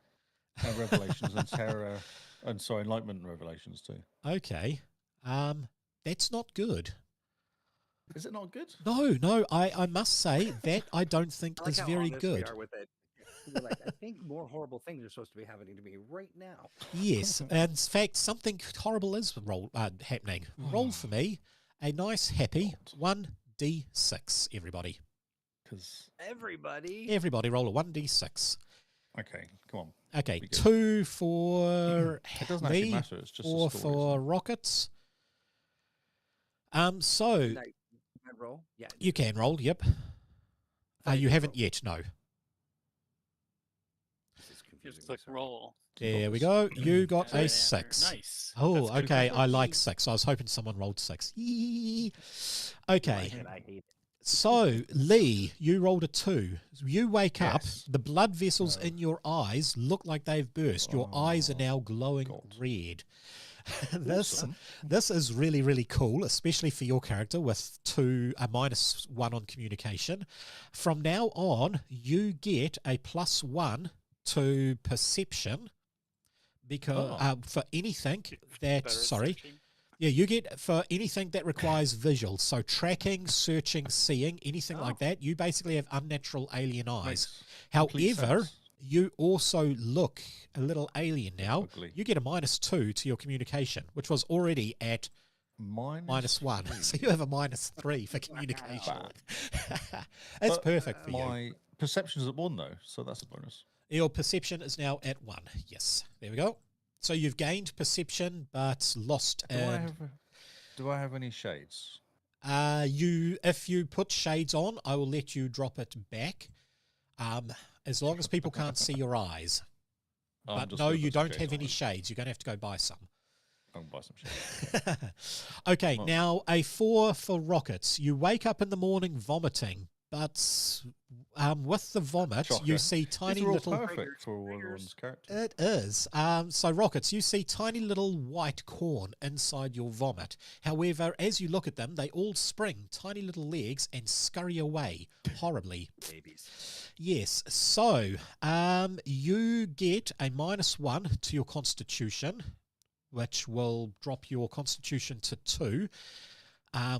and revelations and terror and enlightenment and revelations too. Okay, that's not good. Is it not good? No. I must say that I don't think I like is how very honest we good. are with it. We're like, I think more horrible things are supposed to be happening to me right now. Yes, and in fact, something horrible is happening. Roll for me a nice, happy 1d6, everybody. Because Everybody roll a 1d6. okay, come on. Okay, Be good. 2 for It doesn't actually Lee, matter. It's just a 4 story, for isn't Rockets. So Can I roll? Yeah. you can roll, yep. I You can haven't roll. yet, no. This is confusing. Just click sorry. roll. There we go. You got Right a answer. 6. Nice. Oh, That's good. okay. I like Yee. 6. I was hoping someone rolled 6. Yee. I Okay. like it, I hate it. So, Lee, you rolled a 2. You wake up, Yes. the blood vessels Oh. in your eyes look like they've burst. Your eyes are Oh, now glowing God. red. this Awesome. this is really, really cool, especially for your character with a -1 on communication. From now on, you get a +1 to perception because Oh. for anything Better that at sorry. searching. Yeah, you get for anything that requires visual. So tracking, searching, seeing, anything like that, you basically have unnatural alien eyes. Makes complete However, sense. you also look a little alien now. Ugly. You get a -2 to your communication, which was already at -1. So you have a -3 for communication. It's But perfect for you. My perception's at 1 though, so that's a bonus. Your perception is now at 1. Yes, there we go. So you've gained perception, but lost. Do I have any shades? If you put shades on, I will let you drop it back. As long as people can't see your eyes. I'm But just no, gonna you put some don't have shades any on. shades. You're going to have to go buy some. I'll buy some shades. Okay, Well- now a 4 for Rockets. You wake up in the morning vomiting, but with the vomit, you Shocker. see tiny These are all little... perfect for everyone's character. It is. So, Rockets, you see tiny little white corn inside your vomit. However, as you look at them, they all spring tiny little legs and scurry away horribly. Babies. Yes. So, you get a -1 to your constitution, which will drop your constitution to 2,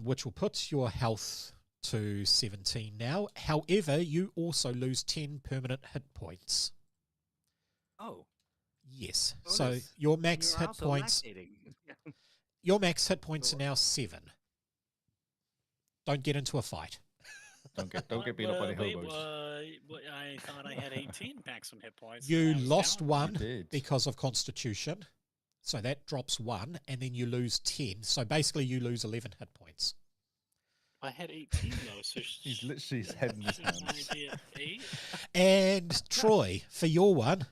which will put your health to 17 now. However, you also lose 10 permanent hit points. Oh. Yes. So Bonus. your And max you're hit also points. lactating. Your max hit points are now 7. Don't get into a fight. Don't get beat up by the Wait, hobos. I thought I had 18 maximum hit points. You and I was lost down. 1 did. because of constitution. So that drops 1, and then you lose 10. So basically you lose 11 hit points. I had 18 though, so He's literally his head in his shouldn't I hands. be at 8? And Troy, for your one,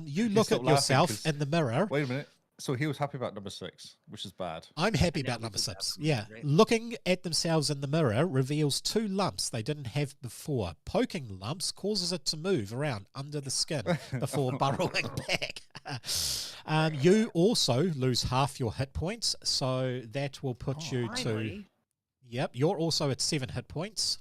you look stop at laughing yourself 'cause- in the mirror. Wait a minute. So he was happy about number 6, which is bad. I'm happy And now about number this is 6. absolutely Yeah. great. Looking at themselves in the mirror reveals 2 lumps they didn't have before. Poking the lumps causes it to move around under the skin before burrowing back. You also lose half your hit points, so that will put you to... Finally. Yep, you're also at 7 hit points.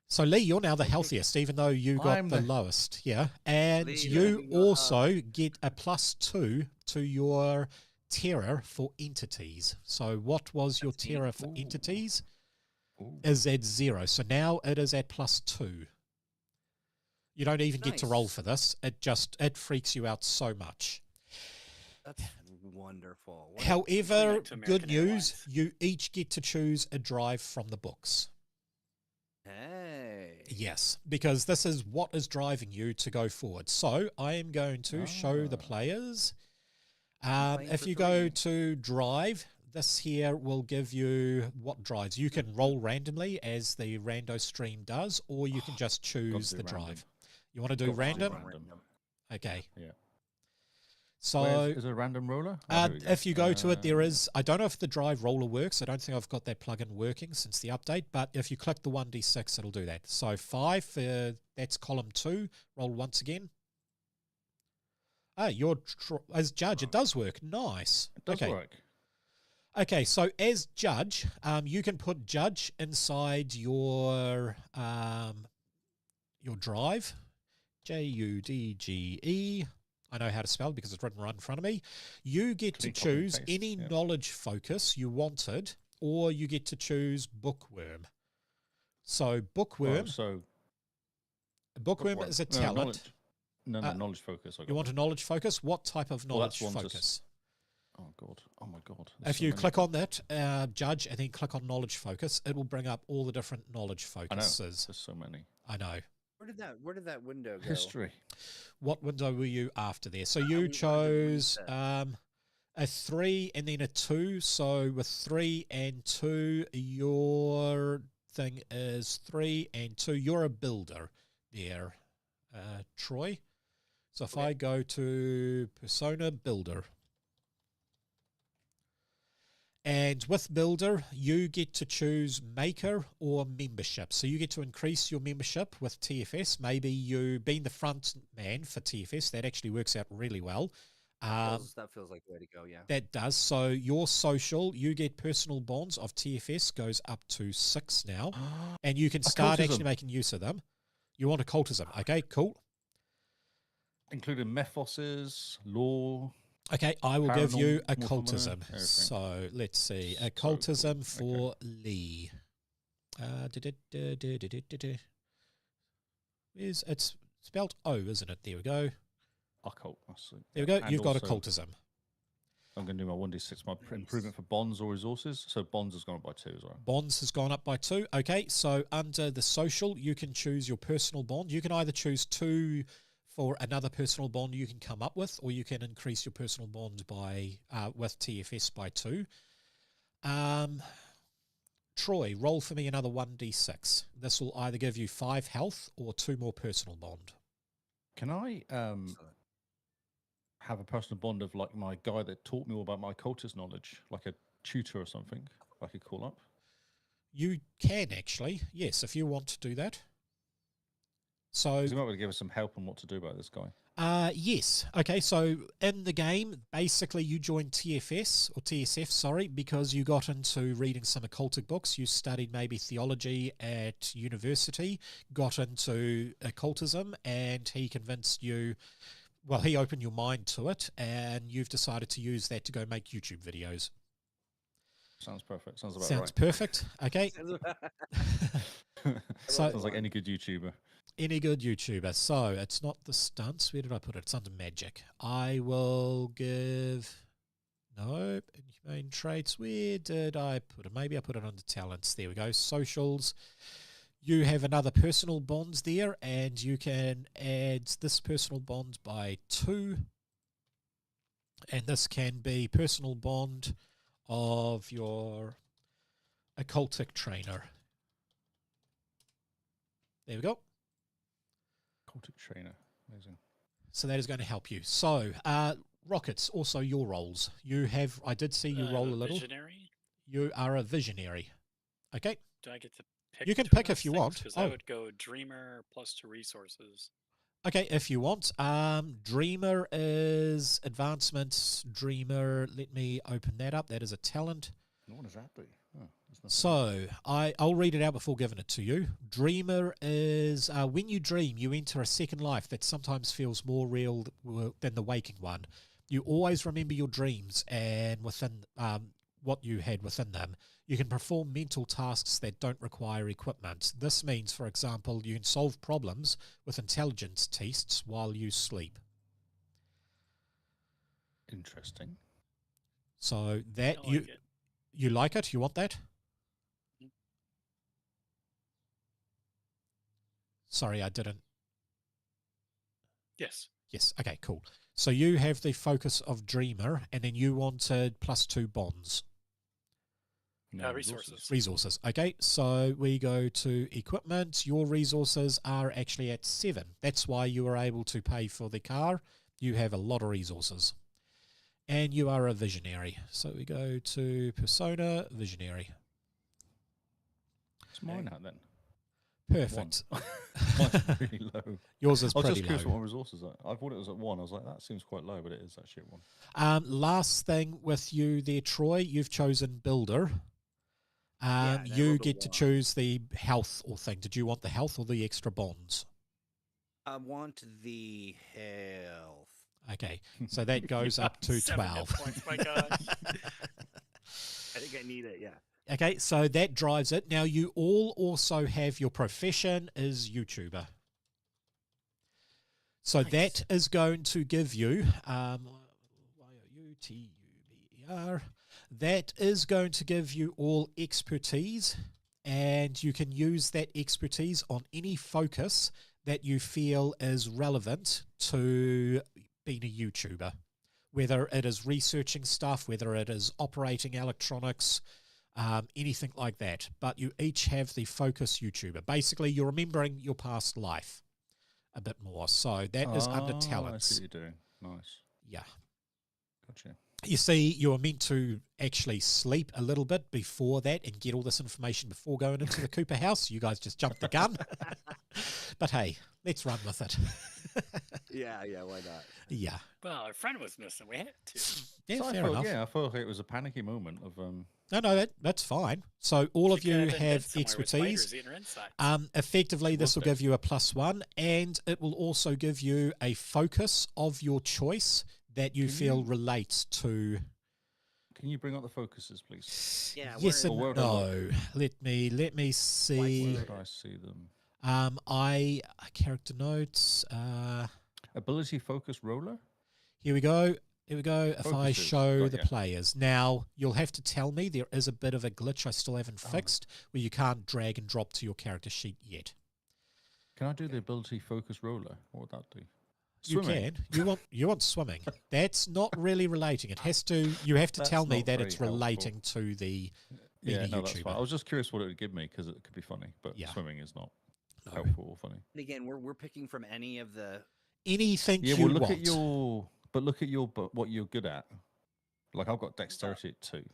So, Lee, you're now the healthiest, even though you got I'm the the- lowest. Yeah. And Lee, you you got, also get a +2 to your terror for entities. So, what was your That's neat. terror for Ooh. entities? Ooh. Is at 0. So now it is at +2. You don't even get to roll Nice. for this. It freaks you out so much. That's wonderful. What a- However, went to good American news, Airlines. you each get to choose a drive from the books. Hey. Yes, because this is what is driving you to go forward. So I am going to show the Ah. players. playing If for you go 3. to drive, this here will give you what drives. You can roll randomly as the Rando stream does, or you can just choose do the random. drive. You want to do Got to do random? random. Okay. Yeah. So is there a random roller? Oh, here we go. if you go to it, there is, I don't know if the drive roller works. I don't think I've got that plugin working since the update, but if you click the 1d6, it'll do that. So 5, that's column 2. Roll once again. You're as judge. It does work. Nice. It does work. Okay, so as judge, you can put judge inside your drive. Judge. I know how to spell because it's written right in front of me. You get to choose any knowledge focus you wanted, or you get to choose bookworm. So bookworm. Bookworm is a talent. Knowledge focus. You want a knowledge focus? What type of knowledge focus? Oh God! Oh my God! If you click on that, judge, and then click on knowledge focus, it will bring up all the different knowledge focuses. I know. There's so many. I know. Where did that window go? History. What window were you after there? So you chose a 3 and then a 2. So with 3 and 2, your thing is 3 and 2. You're a builder there, Troy. So if I go to Persona Builder, and with Builder, you get to choose Maker or Membership. So you get to increase your membership with TFS. Maybe you being the front man for TFS, that actually works out really well. That feels like the way to go, yeah. That does. So your social, you get personal bonds of TFS goes up to 6 now. And you can start actually making use of them. You want occultism. Okay, cool. Including Mephoses, law. Okay, I will give you occultism. So let's see. Occultism for Lee. It's spelled O, isn't it? There we go. Occult. There we go. You've got occultism. I'm going to do my 1d6, my improvement for bonds or resources. So bonds has gone up by 2 as well. Bonds has gone up by 2. Okay, so under the social, you can choose your personal bond. You can either choose 2 for another personal bond you can come up with, or you can increase your personal bond by with TFS by 2. Troy, roll for me another 1d6. This will either give you 5 health or 2 more personal bond. Can I have a personal bond of like my guy that taught me all about my cultist knowledge, like a tutor or something I could call up? You can actually, yes, if you want to do that. So you might be able to give us some help on what to do about this guy. Yes. Okay, so in the game, basically you joined TFS, or TSF, sorry, because you got into reading some occultic books. You studied maybe theology at university, got into occultism, and he convinced you, well, he opened your mind to it, and you've decided to use that to go make YouTube videos. Sounds perfect. Sounds about right. Sounds perfect. Okay. Sounds like any good YouTuber. Any good YouTuber. So it's not the stunts. Where did I put it? It's under magic. I will give... Nope. Inhumane traits. Where did I put it? Maybe I put it under talents. There we go. Socials. You have another personal bonds there, and you can add this personal bond by 2. And this can be personal bond of your occultic trainer. There we go. Occultic trainer. Amazing. So that is going to help you. So, Rockets, also your roles. You have, I did see you roll a little. Visionary? You are a visionary. Okay. Do I get to pick? You can pick if you want. Because I would go Dreamer plus 2 resources. Okay, if you want. Dreamer is advancement. Dreamer, let me open that up. That is a talent. What does that do? Oh, so, I'll read it out before giving it to you. Dreamer is, when you dream, you enter a second life that sometimes feels more real than the waking one. You always remember your dreams and within what you had within them. You can perform mental tasks that don't require equipment. This means, for example, you can solve problems with intelligence tests while you sleep. Interesting. So that I like it. You like it? You want that? Sorry, I didn't. Yes. Yes. Okay, cool. So you have the focus of Dreamer, and then you wanted plus 2 bonds. No, resources. Resources. Okay, so we go to equipment. Your resources are actually at 7. That's why you were able to pay for the car. You have a lot of resources. And you are a visionary. So we go to persona, visionary. It's mine out then. Perfect. Mine's really low. Yours is I was pretty just curious low. what my resources are. I thought it was at 1. I was like, that seems quite low, but it is actually at 1. Last thing with you there, Troy, you've chosen builder. and I You rolled a get to 1. choose the health or thing. Did you want the health or the extra bonds? I want the health. Okay, so that goes up to 7 hit 12. points, my gosh. I think I need it. Yeah. Okay, so that drives it. Now you all also have your profession is YouTuber. So Nice. that is going to give you Y-O-U-T-U-B-E-R. That is going to give you all expertise, and you can use that expertise on any focus that you feel is relevant to being a YouTuber, whether it is researching stuff, whether it is operating electronics, anything like that. But you each have the focus YouTuber. Basically, you're remembering your past life a bit more. So that is under I see talents. what you're doing. Nice. Yeah. Gotcha. You see, you are meant to actually sleep a little bit before that and get all this information before going into the Cooper house. You guys just jumped the gun. But hey, let's run with it. Yeah. Why not? Yeah. Well, our friend was missing. We had to. Yeah, So fair enough. I felt like it was a panicky moment of No, that's fine. So all of She could you been dead have somewhere with expertise. spiders eating her insides. Effectively, She this was will dead. give you a +1, and it will also give you a focus of your choice that you Can feel you- relates to. Can you bring up the focuses, please? Yeah. Yes where and Or where would I look? no. Let me see. Where did I see them? Character notes. Ability focus roller? Here we go. Here we go. If I Focuses, show got the ya. players. Now, you'll have to tell me there is a bit of a glitch I still haven't Oh. fixed where you can't drag and drop to your character sheet yet. Can I do the ability focus roller? What would that do? You Swimming. can. You want swimming. That's not really relating. It has to. You have to That's tell me not that very it's helpful. relating to the being Yeah, a no, that's fine. YouTuber. I was just curious what it would give me because it could be funny, but Yeah. swimming is not No. helpful or funny. And again, we're picking from any of the. Anything Yeah, you well, look want. at your, but what you're good at. Like I've got dexterity at 2,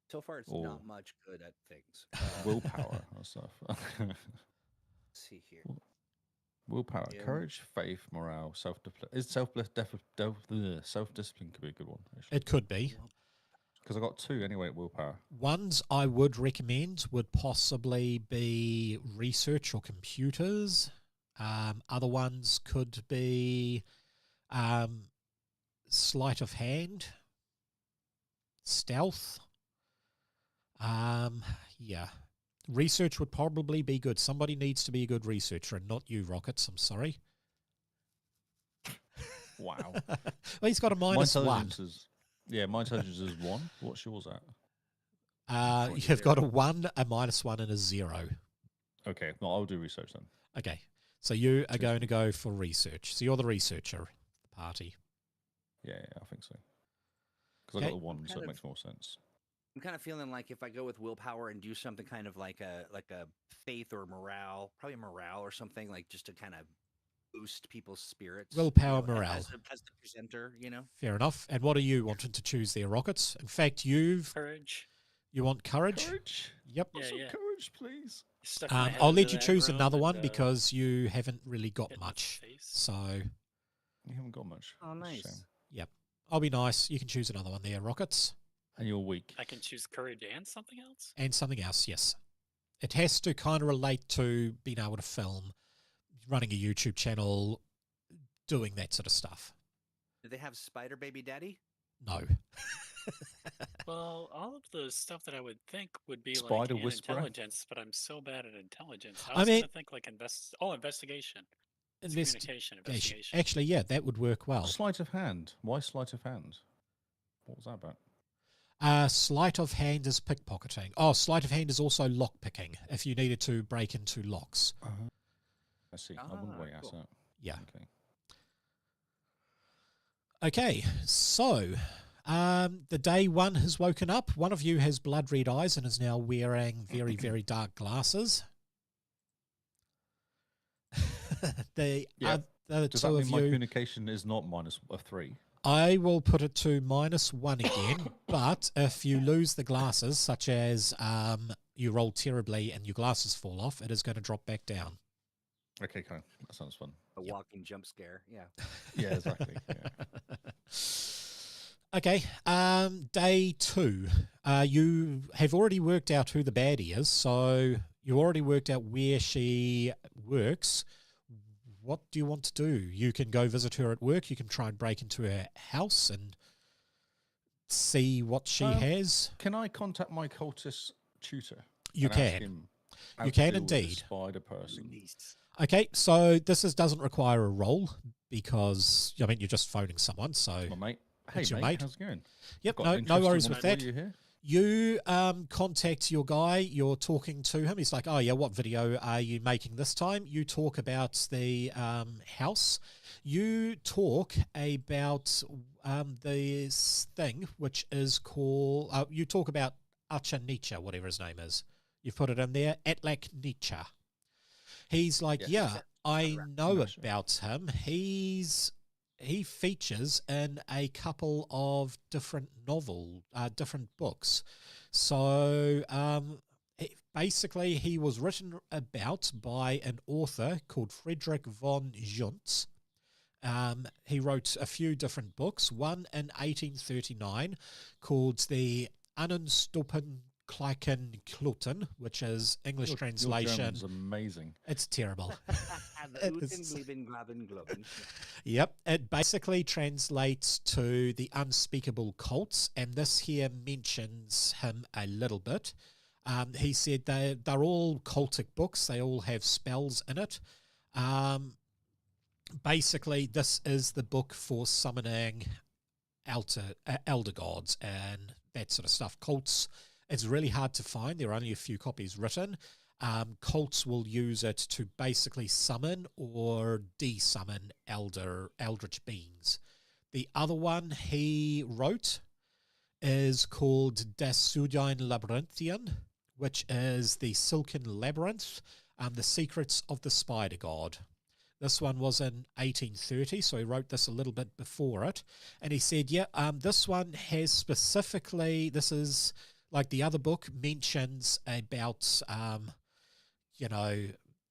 So far, it's Or- not much good at things. willpower and stuff. Let's see here. Willpower, Yeah. courage, faith, morale, self-discipline. Is self-discipline could be a good one It could be. because I got 2 anyway at willpower. Ones I would recommend would possibly be research or computers. Other ones could be sleight of hand, stealth. Yeah. Research would probably be good. Somebody needs to be a good researcher, and not you, Rockets. I'm sorry. Wow. Well, he's got a My -1. intelligence is my intelligence is 1. What's yours at? You've got a 1, a -1, and a 0. Okay, no, I'll do research then. Okay. So you are Cheers, going mate. to go for research. So you're the researcher of the party. Yeah, I think so. Because I Okay. got the 1, so Kind it of- makes more sense. I'm kind of feeling like if I go with willpower and do something kind of like a faith or morale, probably morale or something like just to kind of boost people's spirits. Willpower, as morale. as the presenter, Fair enough. And what are you wanting to choose there, Rockets? In fact, you Courage. want courage? Courage. Yep. Yeah, Some yeah. courage, please. Stuck my head I'll into let you that choose room another and, one because you haven't really got hit in the much. face. So, You haven't got much. Oh, That's a nice. shame. I'll be nice. You can choose another one there, Rockets. And you're weak. I can choose courage and something else. And something else, yes. It has to kind of relate to being able to film, running a YouTube channel, doing that sort of stuff. Do they have Spider Baby Daddy? No. Well, all of the stuff that I would think would be Spider like in whisperer? intelligence, but I'm so bad at intelligence. I I was mean- gonna think like investigation. It's Investi- communication, investigation. Actually, yeah, that would work well. Sleight of hand. Why sleight of hand? What was that about? Sleight of hand is pickpocketing. Oh, sleight of hand is also lock picking if you needed to break into locks. I see. I wouldn't Ah, wait ask cool. that. Yeah. Okay. Okay, so the day one has woken up. One of you has blood red eyes and is now wearing very, very dark glasses. The Yeah. other Does two that mean of my you, communication is not -3? I will put it to -1 again, but if you lose the glasses, such as you roll terribly and your glasses fall off, it is going to drop back down. Okay, cool. That sounds fun. A walking jump scare. Yeah. Yeah, exactly. Yeah. Okay, day 2. You have already worked out who the baddie is, so you already worked out where she works. What do you want to do? You can go visit her at work. You can try and break into her house and see what she has. Can I contact my cultist tutor? You and ask can. him how You to can deal with the indeed. Spider person. Release. Okay, so this doesn't require a roll because, I mean, you're just phoning someone, so... My mate. Hey, It's your mate. mate. How's it going? Yep, Got no interesting worries one with for that. you here? You contact your guy, you're talking to him. He's like, oh, yeah, what video are you making this time? You talk about the house. You talk about this thing, which is called, you talk about Acha Nietzsche, whatever his name is. You've put it in there, Atlak Nietzsche. He's like, Yes. yeah, I know Nietzsche. about him. He features in a couple of different different books. So basically, he was written about by an author called Friedrich von Juntz. He wrote a few different books, one in 1839 called the Annenstoppen Kleiken Kluten, which is English Your translation. German's amazing. It's terrible. The It Uten, is- Blieben, Glaben, Globen. Yep, it basically translates to the unspeakable cults, and this here mentions him a little bit. He said they're all cultic books, they all have spells in it. Basically, this is the book for summoning elder gods and that sort of stuff. Cults, it's really hard to find. There are only a few copies written. Cults will use it to basically summon or de-summon eldritch beings. The other one he wrote is called Das Sudine Labyrinthien, which is the Silken Labyrinth, the Secrets of the Spider God. This one was in 1830, so he wrote this a little bit before it. And he said, yeah, this one has specifically, this is like the other book mentions about,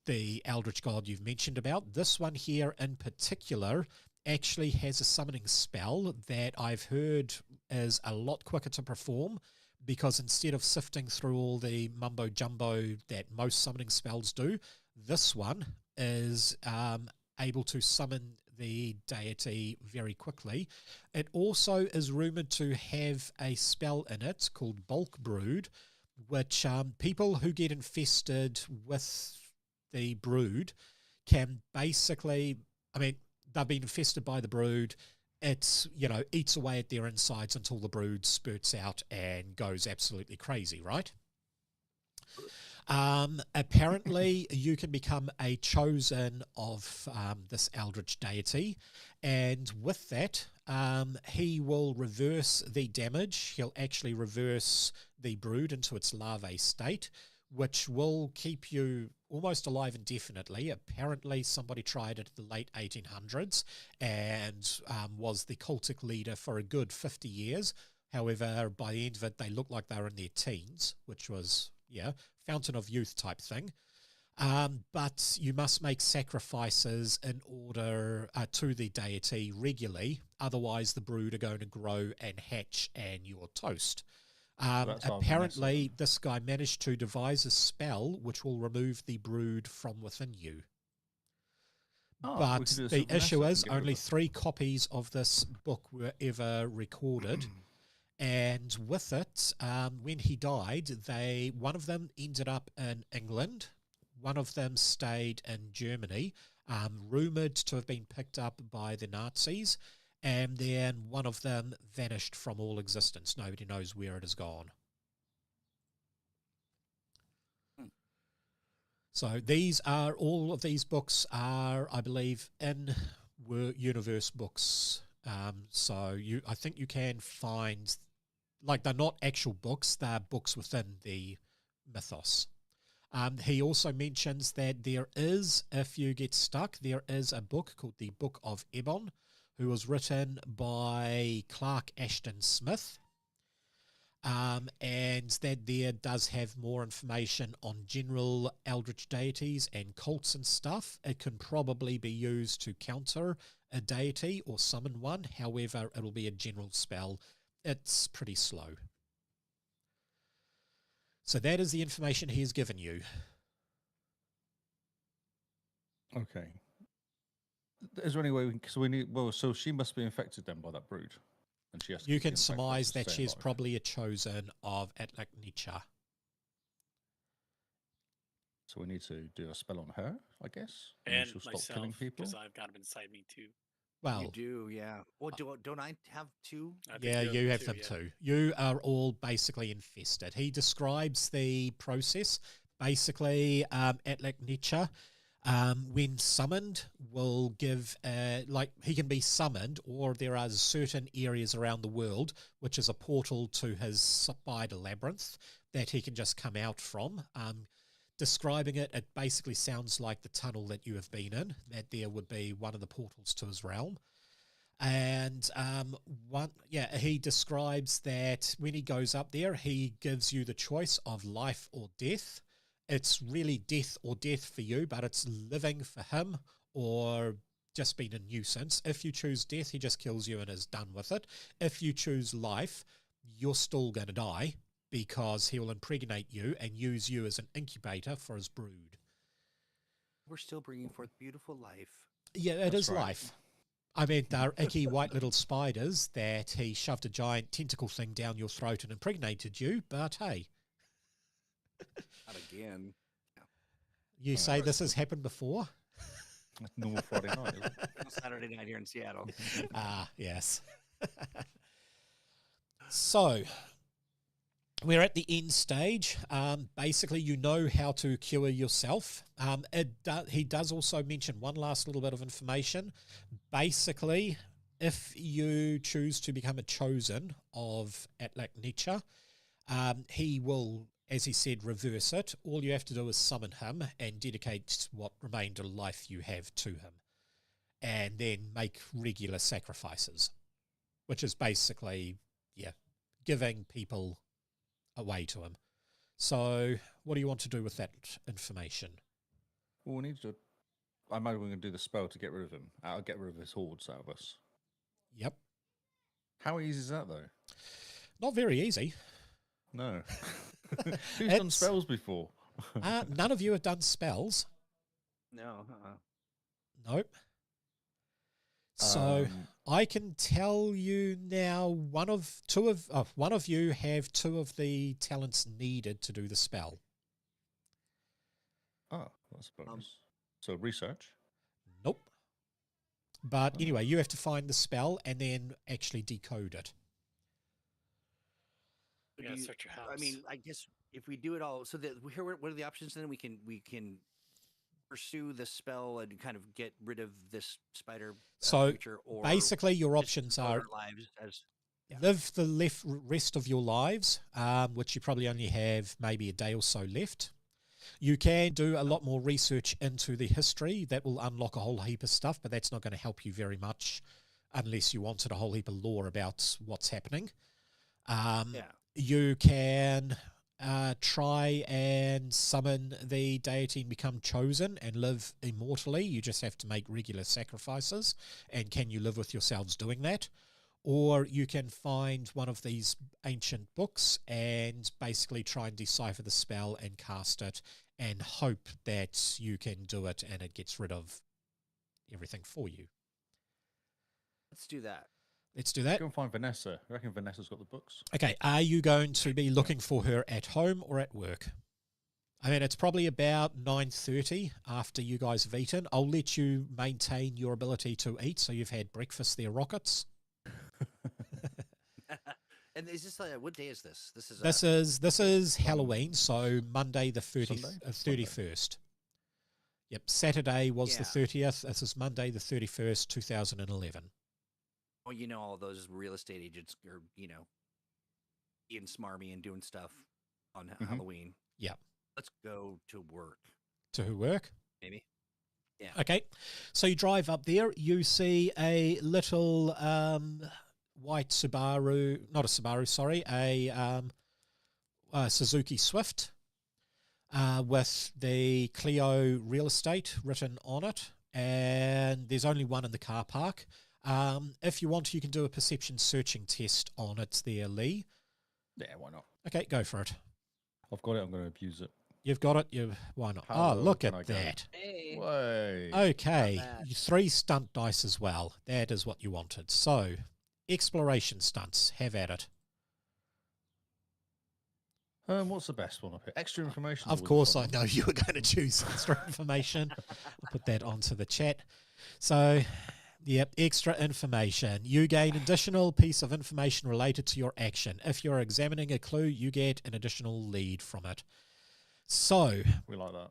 the Eldritch God you've mentioned about. This one here in particular actually has a summoning spell that I've heard is a lot quicker to perform, because instead of sifting through all the mumbo jumbo that most summoning spells do, this one is able to summon the deity very quickly. It also is rumored to have a spell in it called Bulk Brood, which people who get infested with the brood can basically, I mean, they've been infested by the brood. It, eats away at their insides until the brood spurts out and goes absolutely crazy, right? Apparently, you can become a chosen of this eldritch deity, and with that, he will reverse the damage. He'll actually reverse the brood into its larvae state, which will keep you almost alive indefinitely. Apparently, somebody tried it in the late 1800s and was the cultic leader for a good 50 years. However, by the end of it, they looked like they were in their teens, which was, fountain of youth type thing. But you must make sacrifices in order to the deity regularly. Otherwise, the brood are going to grow and hatch and you're toast. Apparently, this guy managed to devise a spell which will remove the brood from within you. But the issue is only 3 copies of this book were ever recorded. And with it, when he died, one of them ended up in England. One of them stayed in Germany, rumoured to have been picked up by the Nazis. And then one of them vanished from all existence. Nobody knows where it has gone. So all of these books are, I believe, in universe books. I think you can find, like, they're not actual books, they're books within the mythos. He also mentions that there is, if you get stuck, there is a book called the Book of Ebon, who was written by Clark Ashton Smith. And that there does have more information on general eldritch deities and cults and stuff. It can probably be used to counter a deity or summon one. However, it'll be a general spell. It's pretty slow. So that is the information he has given you. Okay. Is there any way so she must be infected then by that brood, and she has to You keep can being infected surmise to that stay she is alive. probably a chosen of Atlaknicha. So we need to do a spell on her, I guess, and, then And she'll stop myself, killing people. because I've got them inside me too. You Well, do, yeah. Well, don't I have two? I think yeah, you have too, them yeah. too. You are all basically infested. He describes the process. Basically, Atlaknicha, when summoned, will give, he can be summoned, or there are certain areas around the world, which is a portal to his spider labyrinth that he can just come out from. Describing it, it basically sounds like the tunnel that you have been in, that there would be one of the portals to his realm. And he describes that when he goes up there, he gives you the choice of life or death. It's really death or death for you, but it's living for him or just being a nuisance. If you choose death, he just kills you and is done with it. If you choose life, you're still going to die because he will impregnate you and use you as an incubator for his brood. We're still bringing forth beautiful life. Yeah, it That's is right. life. I mean, they're icky white little spiders that he shoved a giant tentacle thing down your throat and impregnated you, but hey. Not again. You say this has happened before? Normal Friday night, isn't it? Saturday night here in Seattle. Yes. So, we're at the end stage. Basically, you know how to cure yourself. He does also mention one last little bit of information. Basically, if you choose to become a chosen of Atlaknicha, he will, as he said, reverse it. All you have to do is summon him and dedicate what remainder of life you have to him. And then make regular sacrifices, which is basically, giving people away to him. So what do you want to do with that information? Well, we need to. I imagine we're going to do the spell to get rid of him. I'll get rid of his hordes out of us. Yep. How easy is that, though? Not very easy. No. Who's done spells before? None of you have done spells. No. Nope. So I can tell you now, one of you have two of the talents needed to do the spell. Oh, that's a bonus. So research. Nope. But anyway, you have to find the spell and then actually decode it. We gotta search your house. I mean, I guess if we do it all, so that here, what are the options? Then we can pursue the spell and kind of get rid of this spider creature, or basically your just options live are our lives as live the rest of your lives, which you probably only have maybe a day or so left. You can do a lot more research into the history. That will unlock a whole heap of stuff, but that's not going to help you very much unless you wanted a whole heap of lore about what's happening. You can try and summon the deity and become chosen and live immortally. You just have to make regular sacrifices. And can you live with yourselves doing that? Or you can find one of these ancient books and basically try and decipher the spell and cast it and hope that you can do it and it gets rid of everything for you. Let's do that. Let's do that. Go and find Vanessa. I reckon Vanessa's got the books. Okay, are you going to be looking for her at home or at work? I mean, it's probably about 9:30 after you guys have eaten. I'll let you maintain your ability to eat, so you've had breakfast there, Rockets. And is this what day is this? This is Halloween, so Monday the 31st. Yep, Saturday was the 30th. This is Monday the 31st, 2011. Well, all those real estate agents are, being smarmy and doing stuff on Halloween. Yeah. Let's go to work. To her work? Maybe. Yeah. Okay, so you drive up there. You see a little white Subaru, not a Subaru, sorry, a Suzuki Swift with the Clio real estate written on it, and there's only one in the car park. If you want, you can do a perception searching test on it there, Lee. Yeah, why not? Okay, go for it. I've got it. I'm going to abuse it. You've got it. Why not? How Oh, low look can at I go? that. Hey. Way. Okay, bad. 3 stunt dice as well. That is what you wanted. So, exploration stunts. Have at it. What's the best one up here? Extra information. Of course, I know you were going to choose extra information. I'll put that onto the chat. So, yep, extra information. You gain additional piece of information related to your action. If you're examining a clue, you get an additional lead from it. So, We like that.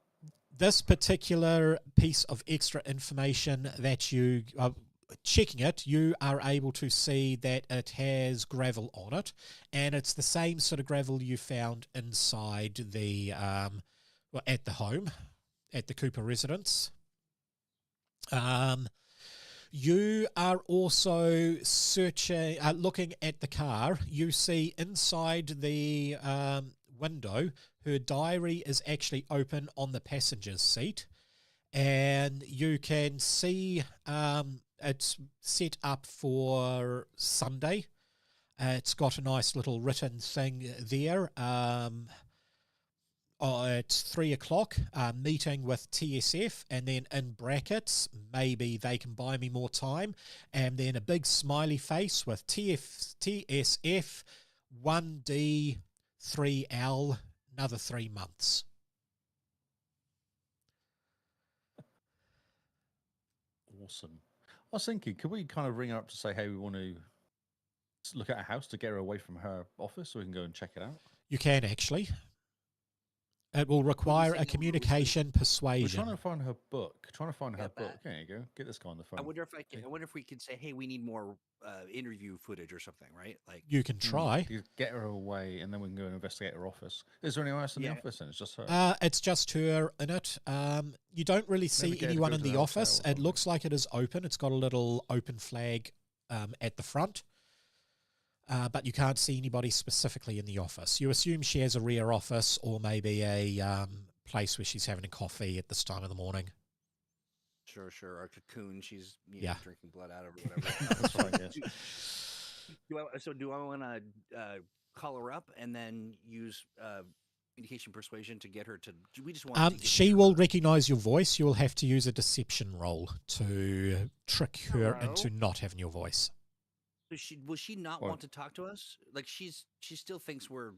this particular piece of extra information that you are checking it, you are able to see that it has gravel on it, and it's the same sort of gravel you found inside the at the home, at the Cooper residence. You are also searching, looking at the car. You see inside the window, her diary is actually open on the passenger's seat, and you can see it's set up for Sunday. It's got a nice little written thing there. It's 3 o'clock, meeting with TSF, and then in brackets, maybe they can buy me more time, and then a big smiley face with TSF 1D 3L, another 3 months. Awesome. I was thinking, could we kind of ring her up to say, hey, we want to look at a house to get her away from her office so we can go and check it out? You can actually. It will require a communication We're persuasion. trying to find her book. Trying to find her Got book. that. There you go. Get this guy on the phone. I wonder if we could say, hey, we need more interview footage or something, right? Like, You can try. You get her away, and then we can go and investigate her office. Is there anyone else in the Yeah. office? And it's just her. It's just her in it. You don't really see get her to anyone go in to the the hotel office. or It something. looks like it is open. It's got a little open flag at the front. But you can't see anybody specifically in the office. You assume she has a rear office or maybe a place where she's having a coffee at this time of the morning. sure, or cocoon, she's Yeah. drinking blood out of or whatever. That's right, yes. Do I want to call her up and then use communication persuasion to get her to? Do we just want? To get She near will her? recognize your voice. You will have to use a deception roll to trick her Hello? into not having your voice. So will she not Well- want to talk to us? Like she still thinks we're,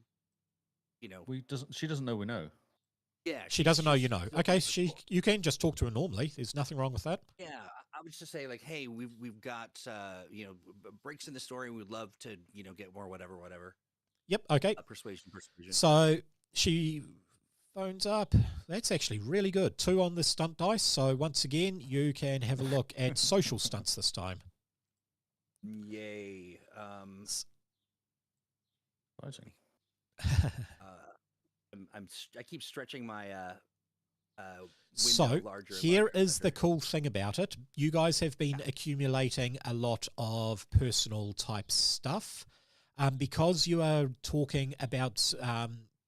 She doesn't know we know. yeah. She doesn't know you know. still Okay, thinks we're you can just talk to her normally. There's nothing wrong with that. Yeah, I would just say like, hey, we've got breaks in the story, and we'd love to get more whatever. Yep, okay. Persuasion. So she phones up. That's actually really good. 2 on the stunt dice. So once again, you can have a look at social stunts this time. Yay. Surprising. I keep stretching my window So larger. and here larger is and the larger. cool thing about it. You guys have been accumulating a lot of personal type stuff. Because you are talking about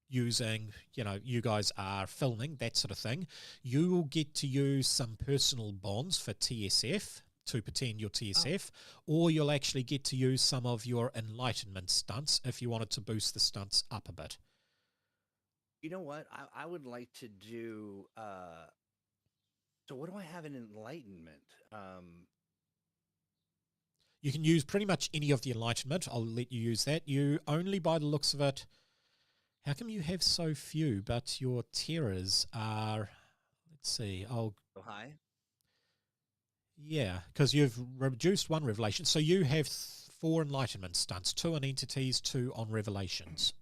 using, you guys are filming, that sort of thing, you will get to use some personal bonds for TSF to pretend you're TSF, or you'll actually get to use some of your enlightenment stunts if you wanted to boost the stunts up a bit. You know what? I would like to do. So what do I have in enlightenment? You can use pretty much any of the enlightenment. I'll let you use that. You only, by the looks of it, how come you have so few, but your terrors are, let's see, So high. yeah, because you've reduced 1 revelation. So you have 4 enlightenment stunts, 2 on entities, 2 on revelations.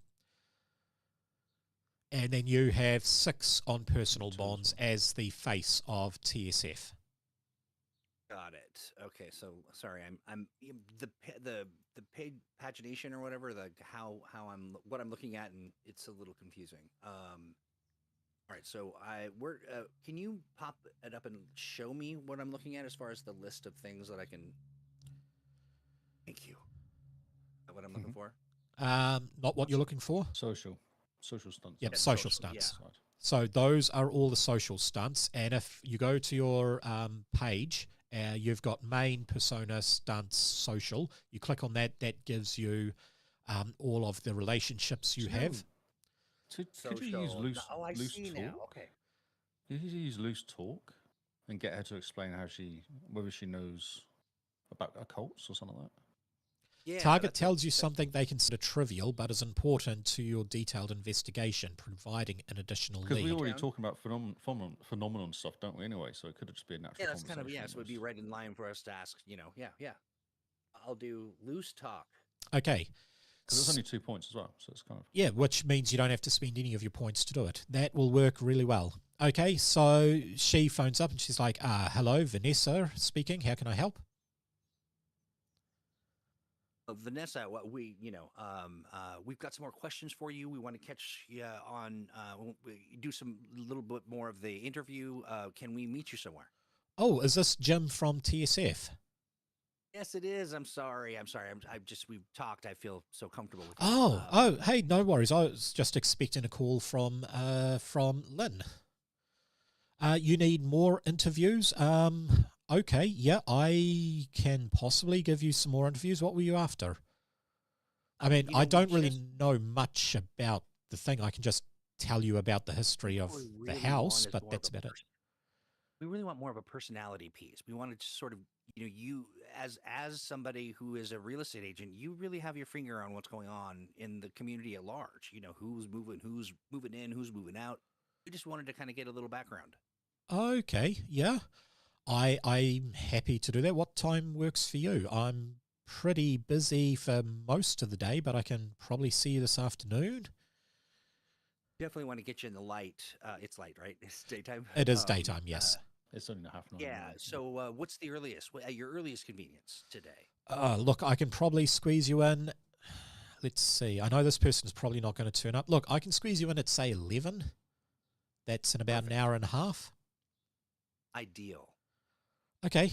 And then you have 6 on personal bonds as the face of TSF. Got it. Okay, so sorry, I'm the pagination or whatever, the how I'm what I'm looking at, and it's a little confusing. All All right, so can you pop it up and show me what I'm looking at as far as the list of things that I can? Thank you. Is that what I'm looking for? Not what you're looking for. Social stunts. Yep, Yeah, social social, stunts. Side. So those are all the social stunts. And if you go to your page, you've got main persona stunts social. You click on that. That gives you all of the relationships you have. Could you use Social. I loose see talk? now. Okay. Could you use loose talk and get her to explain whether she knows about occults or something like that? Yeah. Target tells you something they consider trivial but is important to your detailed investigation, providing an additional Because we're lead. already talking about phenomenon stuff, don't we? Anyway, so it could just be a natural. Yeah, that's kind of conversation so it'd be right in line for us to ask. Yeah. I'll do loose talk. Okay. Because it's only 2 points as well, so it's kind of Yeah, which means you don't have to spend any of your points to do it. That will work really well. Okay, so she phones up and she's like, hello, Vanessa speaking. How can I help? Vanessa, we've got some more questions for you. We want to catch you on, do some little bit more of the interview. Can we meet you somewhere? Oh, is this Jim from TSF? Yes, it is. I'm sorry. We've talked. I feel so comfortable with you. Hey, no worries. I was just expecting a call from Lynn. You need more interviews? Okay, yeah, I can possibly give you some more interviews. What were you after? I mean, I don't really know much about the thing. I can just tell you about the history of the house, but that's about it. We really want more of a personality piece. We want to sort of, you as somebody who is a real estate agent, you really have your finger on what's going on in the community at large. Who's moving in, who's moving out. We just wanted to kind of get a little background. Okay, yeah. I'm happy to do that. What time works for you? I'm pretty busy for most of the day, but I can probably see you this afternoon. Definitely want to get you in the light. It's light, right? It's daytime. It is daytime, yes. it's only half an hour. Yeah. So what's the earliest? At your earliest convenience today? Look, I can probably squeeze you in. Let's see. I know this person's probably not going to turn up. Look, I can squeeze you in at, say, 11. That's in about an hour and a half. Ideal. Okay.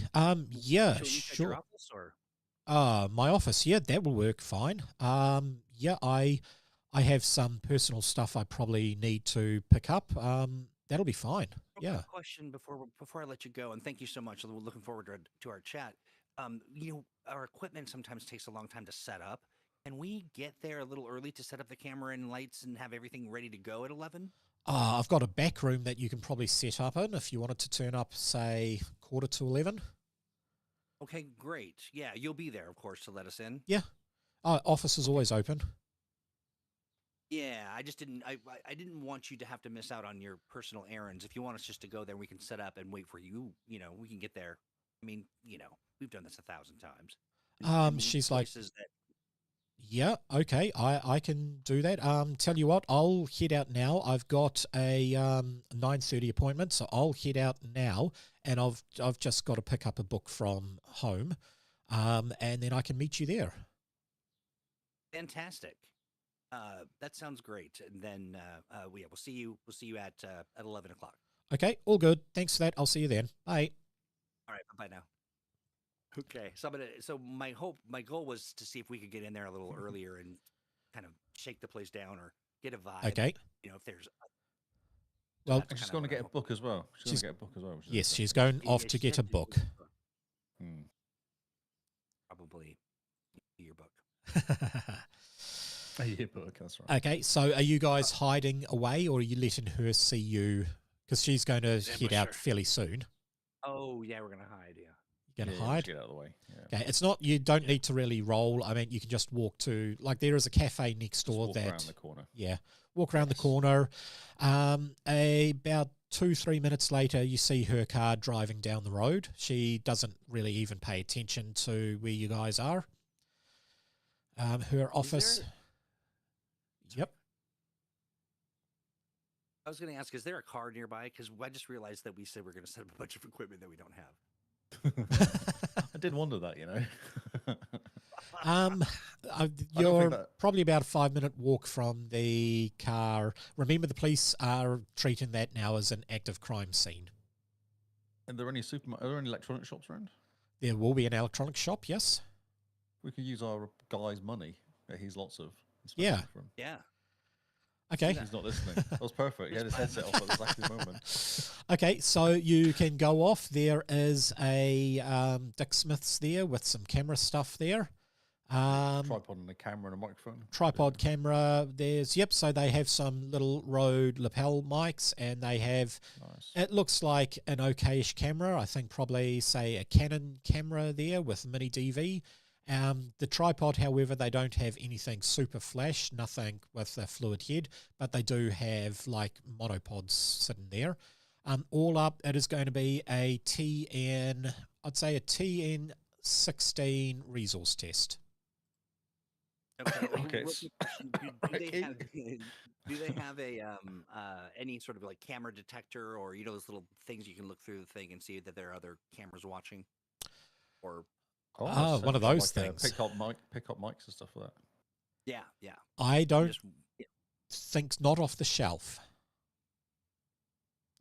Yeah, So sure. Your office or? My office. Yeah, that will work fine. Yeah, I have some personal stuff I probably need to pick up. That'll be fine. Yeah. Question before I let you go, and thank you so much. We're looking forward to our chat. Our equipment sometimes takes a long time to set up. Can we get there a little early to set up the camera and lights and have everything ready to go at 11? I've got a back room that you can probably set up in if you wanted to turn up, say, 11:15. Okay, great. Yeah, you'll be there, of course, to let us in. Yeah. Office is always open. Yeah, I just didn't. I didn't want you to have to miss out on your personal errands. If you want us just to go there, we can set up and wait for you. We can get there. I mean, we've done this 1,000 times. She's like, yeah, okay, I can do that. Tell you what, I'll head out now. I've got a 9:30 appointment, so I'll head out now, and I've just got to pick up a book from home, and then I can meet you there. Fantastic. That sounds great. And then we'll see you. We'll see you at 11 o'clock. Okay, all good. Thanks for that. I'll see you then. Bye. All right. Bye now. Okay. So my goal was to see if we could get in there a little earlier and kind of shake the place down or get a vibe. Okay. If there's. Well, she's going to get a book as well. She's going to get a book as well. Yes, she's going off to get a book. Probably your book. A yearbook, that's right. Okay, so are you guys hiding away, or are you letting her see you? Because she's going to head out fairly soon. Oh yeah, we're gonna hide. Yeah. You're going to hide? Get out of the way. Yeah. Okay, it's not. You don't need to really roll. I mean, you can just walk to, like, there is a cafe next door walk around the corner. Yeah, walk around the corner. About 2-3 minutes later, you see her car driving down the road. She doesn't really even pay attention to where you guys are. Her office. Yep. I was going to ask, is there a car nearby? Because I just realized that we said we're going to set up a bunch of equipment that we don't have. I did wonder that, Um, you're probably about a 5-minute walk from the car. Remember, the police are treating that now as an active crime scene. Are there any electronic shops around? There will be an electronic shop, yes. We could use our guy's money that he's lots of. and spend Yeah. it for him. Yeah. Okay. He's not listening. That was perfect. He had his headset off at the exact moment. Okay, so you can go off. There is a Dick Smith's there with some camera stuff there. Tripod and a camera and a microphone. Tripod camera. So they have some little Rode lapel mics, and they have, Nice. it looks like an okayish camera. I think probably, say, a Canon camera there with mini DV. The tripod, however, they don't have anything super flash, nothing with a fluid head, but they do have like monopods sitting there. All up, it is going to be a TN 16 resource test. Okay. Okay, Real s- quick question, okay. do they have a any sort of like camera detector, or those little things you can look through the thing and see that there are other cameras watching? Or Oh, one of those things. Pick up mics and stuff like that. yeah. I don't Just- think, not off the shelf.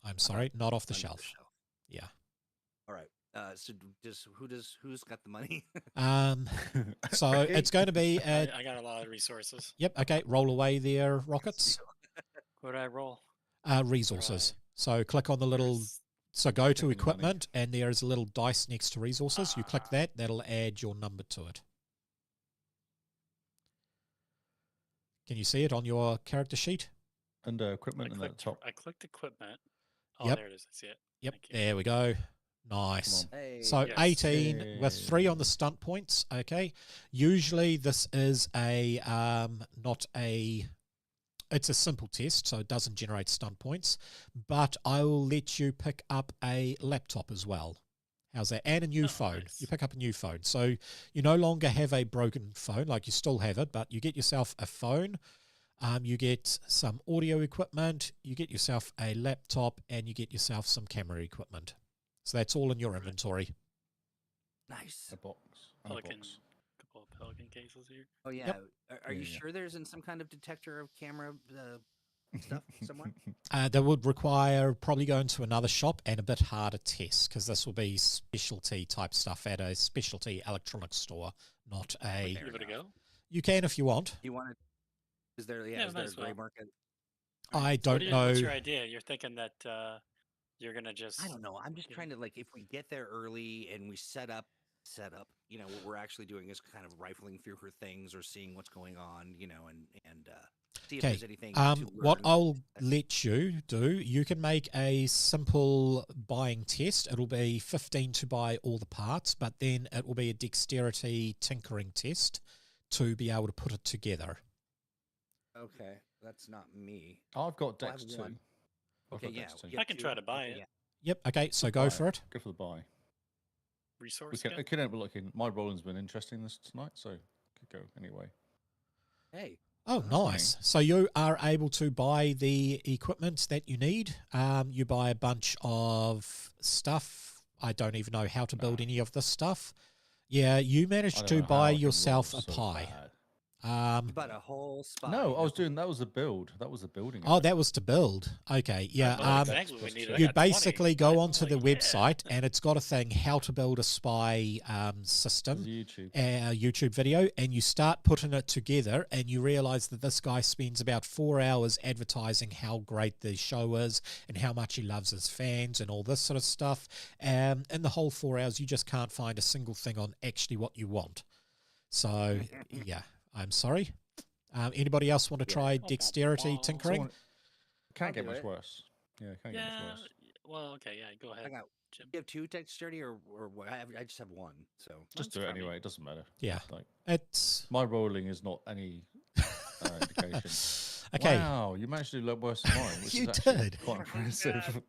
I'm sorry, not off the under shelf. Yeah. All right. So who's got the money? So it's going to be I got a lot of resources. yep. Okay, roll away there, Rockets. What did I roll? Resources. So click on the little. There's- So go to Picking money. equipment, and there is a little dice next to resources. You click that, that'll add your number to it. Can you see it on your character sheet? And equipment and at the top. I clicked equipment. Oh, Yep. there it is. I see it. Yep, Thank you. there we go. Nice. Come Hey. So Yes. 18 with 3 on the Yay. stunt points. Okay. Usually this is a it's a simple test, so it doesn't generate stunt points, but I will let you pick up a laptop as well. How's that? And a new Oh, phone. nice. You pick up a new phone. So you no longer have a broken phone, like you still have it, but you get yourself a phone. You get some audio equipment, you get yourself a laptop, and you get yourself some camera equipment. So that's all in your inventory. Nice. A box. And a Pelican, box. couple of Pelican cases here. Oh yeah. Yep. Are you Yeah. sure there's in some kind of detector of camera stuff somewhere? That would require probably going to another shop and a bit harder test, because this will be specialty type stuff at a specialty electronics store, not a... Fair Give it a enough. go. You can if you want. Do you want to? Is there Yeah, is there might a as gray well. market? I don't know. What's your idea? You're thinking that you're gonna just. I don't know. I'm just Yeah. trying to, like, if we get there early and we set up, what we're actually doing is kind of rifling through her things or seeing what's going on, and see if Okay. there's anything. What I'll let you do, you can make a simple buying test. It'll be 15 to buy all the parts, but then it will be a dexterity tinkering test to be able to put it together. Okay, that's not me. I've got Well, I Dex have 2. one. I've Okay, got yeah. Dex 2. you have I can try two? to buy Okay, it. yeah. Yep. Okay. So Buy go it. for it. Go for the buy. Resource. We guy? could end up looking. My rolling's been interesting this tonight, so could go anyway. Hey, Oh, That's nice. So you are able to buy the equipment that you need. You buy a bunch of stuff. I don't even know how to build Nah. any of this stuff. Yeah, you I managed don't to know how buy I can roll yourself a so pie. bad. you bought a whole spot. No, I was doing. That was the build. That was the building. Oh, of it. that was to build. Okay, yeah. Well, Dex exactly what we plus needed. two. I You got 20. basically go I'm onto the like, yeah. website, and it's got a thing, how to build a spy There's system. YouTube. A YouTube video, and you start putting it together, and you realize that this guy spends about 4 hours advertising how great the show is and how much he loves his fans and all this sort of stuff. In the whole 4 hours, you just can't find a single thing on actually what you want. So, yeah, I'm sorry. Anybody else want to Yeah. try dexterity tinkering? Someone- Can't I'll get do much it. worse. Yeah, can't get Yeah. much worse. Well, okay. Yeah. Go I ahead, got. Jim. You have two dexterity or what? I just have one. So Just Mine's do it crummy. anyway. It doesn't matter. Yeah. Like It's my rolling is not any indication. okay. Wow, you managed to do worse than mine, which You is actually did. quite impressive.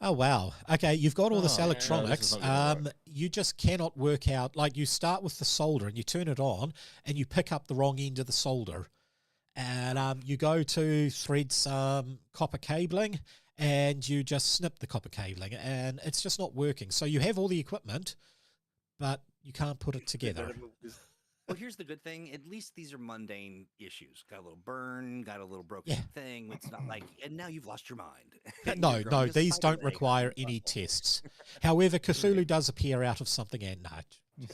Oh, wow. Okay, you've got all this Oh, yeah, electronics. this is not gonna work. You just cannot work out, like you start with the solder and you turn it on and you pick up the wrong end of the solder. And you go to thread some copper cabling and you just snip the copper cabling and it's just not working. So you have all the equipment, but you can't put it together. Well, here's the good thing. At least these are mundane issues. Got a little burn, got a little broken Yeah. thing. It's not like, and now you've lost your mind. No, You're no, growing a these spider don't leg. require any tests. However, Cthulhu does appear out of something, and no.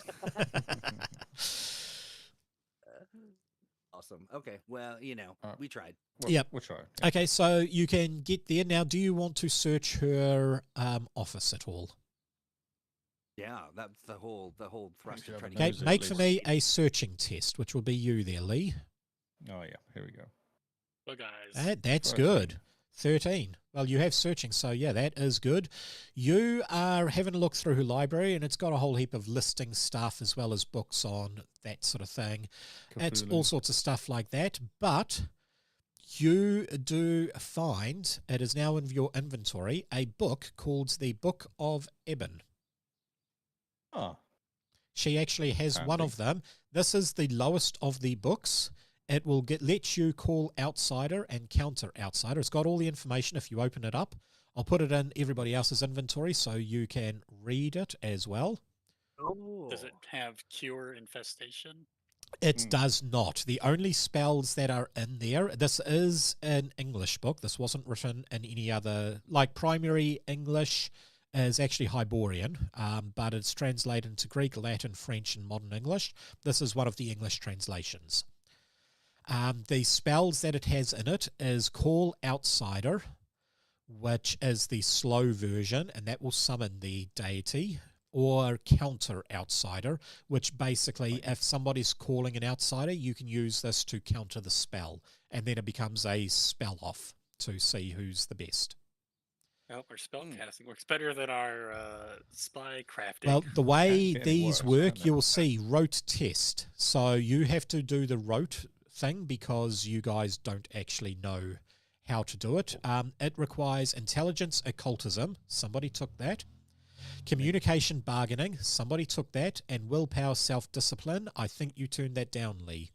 Awesome. Okay. Well, we tried. Yep. We'll try. Okay, so you can get there now. Do you want to search her office at all? Yeah, that's the whole thrust of have trying a to Okay, Use it, make at for least. me a searching test, which will be you there, Lee. Oh yeah, here we go. Well, guys. That's 13. good. 13. Well, you have searching, so yeah, that is good. You are having a look through her library, and it's got a whole heap of listing stuff as well as books on that sort of thing. It's Cthulhu. all sorts of stuff like that, but you do find, it is now in your inventory, a book called the Book of Eben. Ah, She actually has one Handy. of them. This is the lowest of the books. It will let you call outsider and counter outsider. It's got all the information if you open it up. I'll put it in everybody else's inventory so you can read it as well. Does it have cure infestation? It does not. The only spells that are in there, this is an English book. This wasn't written in any other, like primary English is actually Hyborian, but it's translated into Greek, Latin, French, and modern English. This is one of the English translations. The spells that it has in it is Call Outsider, which is the slow version, and that will summon the deity, or Counter Outsider, which basically, if somebody's calling an outsider, you can use this to counter the spell, and then it becomes a spell off to see who's the best. Oh, our spell casting works better than our spy crafting. Well, the way Getting these worse, work, isn't it? you'll see rote test. So you have to do the rote thing because you guys don't actually know how to do it. It requires intelligence occultism. Somebody took that. Communication bargaining. Somebody took that. And willpower self-discipline. I think you turned that down, Lee.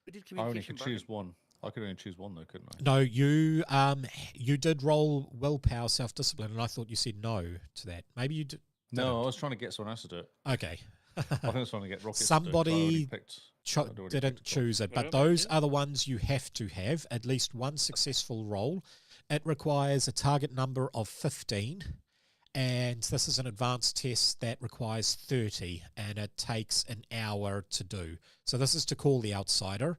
We did I only communication could choose one. I could only choose one though, couldn't I? No, you did roll willpower self-discipline, and I thought you said no to that. Maybe you did. No, I was trying to get someone else to do it. Okay. I think I was trying to get Rocket. Somebody I'd already didn't picked choose it, but Well, those yeah. are the ones you have to have, at least one successful roll. It requires a target number of 15, and this is an advanced test that requires 30, and it takes an hour to do. So this is to call the outsider.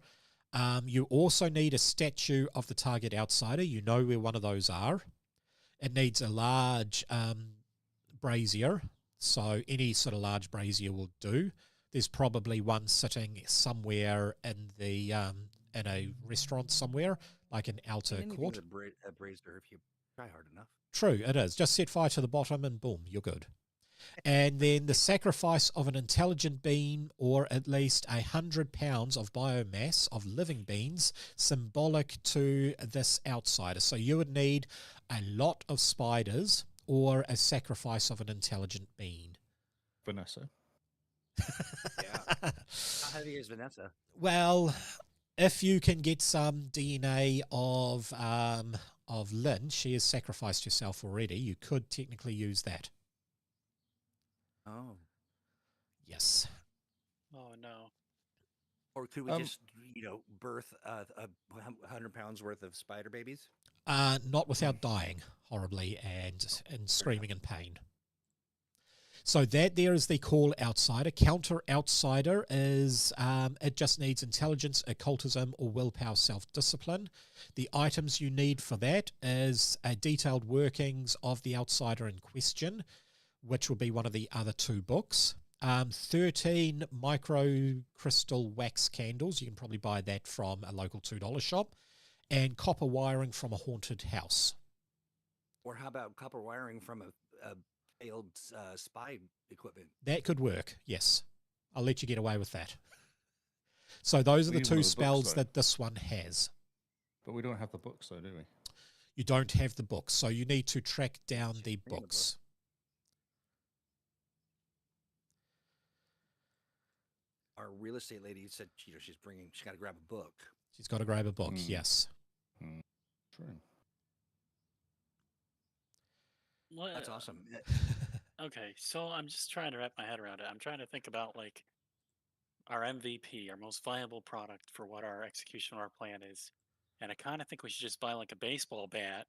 You also need a statue of the target outsider. You know where one of those are. It needs a large brazier, so any sort of large brazier will do. There's probably one sitting somewhere in the in a restaurant somewhere, like an outer Anything court. with a brazier if you try hard enough. True, it is. Just set fire to the bottom and boom, you're good. And then the sacrifice of an intelligent being, or at least 100 pounds of biomass of living beings, symbolic to this outsider. So you would need a lot of spiders or a sacrifice of an intelligent being. Vanessa. Yeah. How heavy is Vanessa? Well, if you can get some DNA of Lynn, she has sacrificed herself already. You could technically use that. Oh. Yes. Oh no. Or could we Um, just, birth 100 pounds worth of spider babies? Not without dying horribly and screaming in pain. So that there is the call outsider. Counter outsider is it just needs intelligence, occultism, or willpower self-discipline. The items you need for that is detailed workings of the outsider in question, which will be one of the other two books. 13 micro crystal wax candles. You can probably buy that from a local $2 shop. And copper wiring from a haunted house. Or how about copper wiring from a failed spy equipment? That could work, yes. I'll let you get away with that. So those are We the need one two of the books, spells though. that this one has. But we don't have the books though, do we? You don't have the books, so you need to track down the Bring the book. books. Our real estate lady said, she's got to grab a book. She's got to grab a book, yes. True. What? That's awesome. Okay, so I'm just trying to wrap my head around it. I'm trying to think about our MVP, our most viable product for what our execution of our plan is. And I kind of think we should just buy like a baseball bat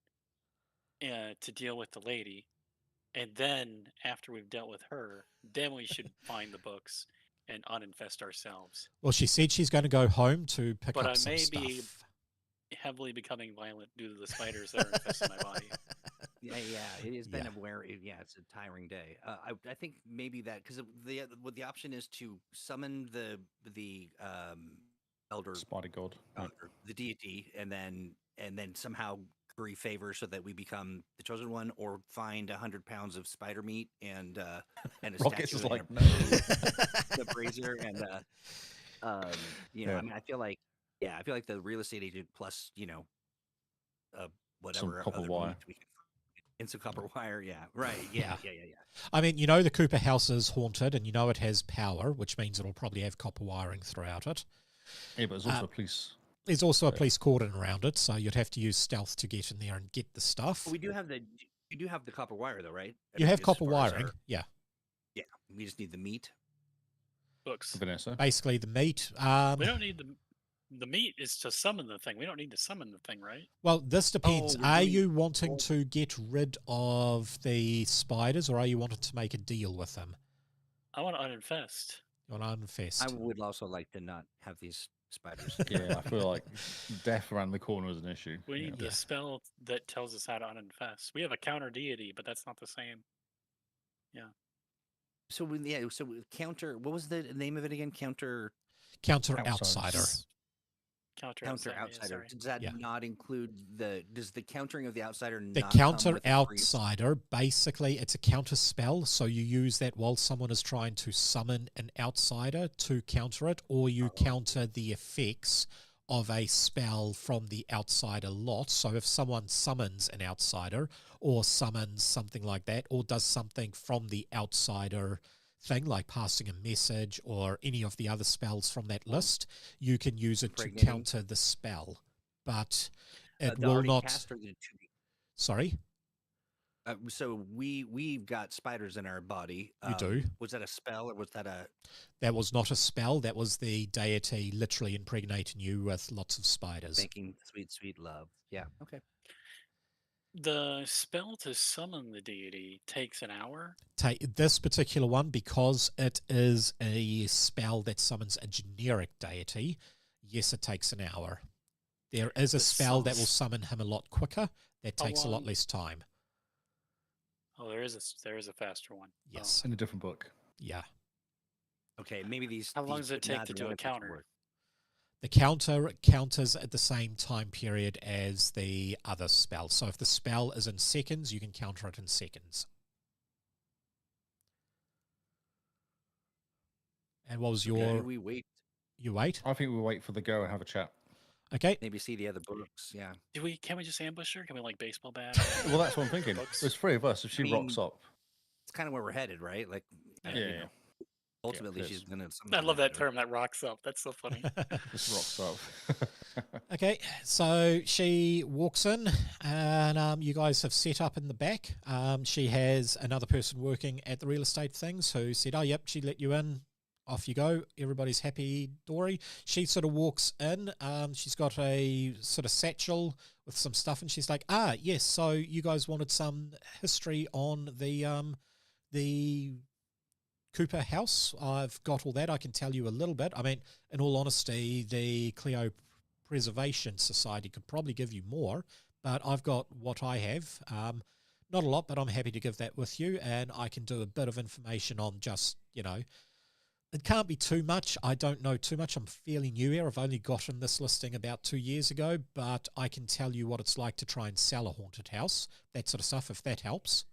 to deal with the lady. And then after we've dealt with her, then we should find the books and uninfest ourselves. Well, she said she's going to go home to pick But up I some may stuff. be heavily becoming violent due to the spiders that are infesting my body. Yeah, it has been Yeah. it's a tiring day. I think maybe that because the option is to summon the elder Spider God. or the deity, and then somehow curry favor so that we become the chosen one, or find 100 pounds of spider meat and a Rockets statue is in like, a- no. the brazier, and Yeah. I mean, I feel like the real estate agent plus whatever copper other wire. meat we can and some copper wire. Yeah, right. Yeah. I mean, you know the Cooper house is haunted, and you know it has power, which means it'll probably have copper wiring throughout it. Yeah, but there's also a police. There's also a police cordon around it, so you'd have to use stealth to get in there and get the stuff. We do have the copper wire though, right? You have As copper far as wiring, our- yeah. Yeah, we just need the meat. Books. Vanessa. Basically, the meat. We don't need the meat is to summon the thing. We don't need to summon the thing, right? Well, this depends. we're Are doing- you wanting to get rid of the spiders, or are you wanting to make a deal with them? I want to uninfest. You want to infest? I would also like to not have these spiders. Yeah, I feel like death around the corner is an issue. We need Yeah. the spell that tells us how to uninfest. We have a counter deity, but that's not the same. So counter. What was the name of it again? Counter Counter Outsiders. outsider. Counter outsider. sorry. Does that Yeah. not include does the countering of the outsider? The not come counter with a free- outsider, basically, it's a counter spell. So you use that while someone is trying to summon an outsider to counter it, or you counter the effects of a spell from the outsider lot. So if someone summons an outsider, or summons something like that, or does something from the outsider thing, like passing a message or any of the other spells from that list, you can use it to Impregnating. counter the spell. But it the will already not. cast or the to be- Sorry? So we've got spiders in our body. You do. Was that a spell or was that a? That was not a spell. That was the deity literally impregnating you with lots of spiders. Making sweet, sweet love. Yeah. Okay. The spell to summon the deity takes an hour. This particular one, because it is a spell that summons a generic deity, yes, it takes an hour. There is a This spell that will sounds- summon him a lot quicker. That How takes a lot long? less time. Oh, there is a faster one. Oh. Yes. In a different book. Yeah. Okay. Maybe these. How long these does it put take not to in do a relative counter? worth. The counter counters at the same time period as the other spell. So if the spell is in seconds, you can counter it in seconds. And what was Okay, your... we wait. You wait? I think we'll wait for the go and have a chat. Okay. Maybe see the other books. Yeah. Can we just ambush her? Can we like baseball bat? Well, that's what I'm thinking. Books. There's three of us. If she I rocks mean, up, It's kind of where we're headed, right? Like, Yeah. you Yeah, know, ultimately, please. she's gonna. I love that term. That rocks up. That's so funny. just rocks up. Okay, so she walks in, and you guys have set up in the back. She has another person working at the real estate things who said, "Oh, yep, she let you in. Off you go. Everybody's happy, Dory." She sort of walks in. She's got a sort of satchel with some stuff, and she's like, "Ah, yes. So you guys wanted some history on the Cooper house. I've got all that. I can tell you a little bit. I mean, in all honesty, the Cleo Preservation Society could probably give you more, but I've got what I have. Not a lot, but I'm happy to give that with you, and I can do a bit of information on just, it can't be too much. I don't know too much. I'm fairly new here. I've only gotten this listing about 2 years ago, but I can tell you what it's like to try and sell a haunted house, that sort of stuff, if that helps."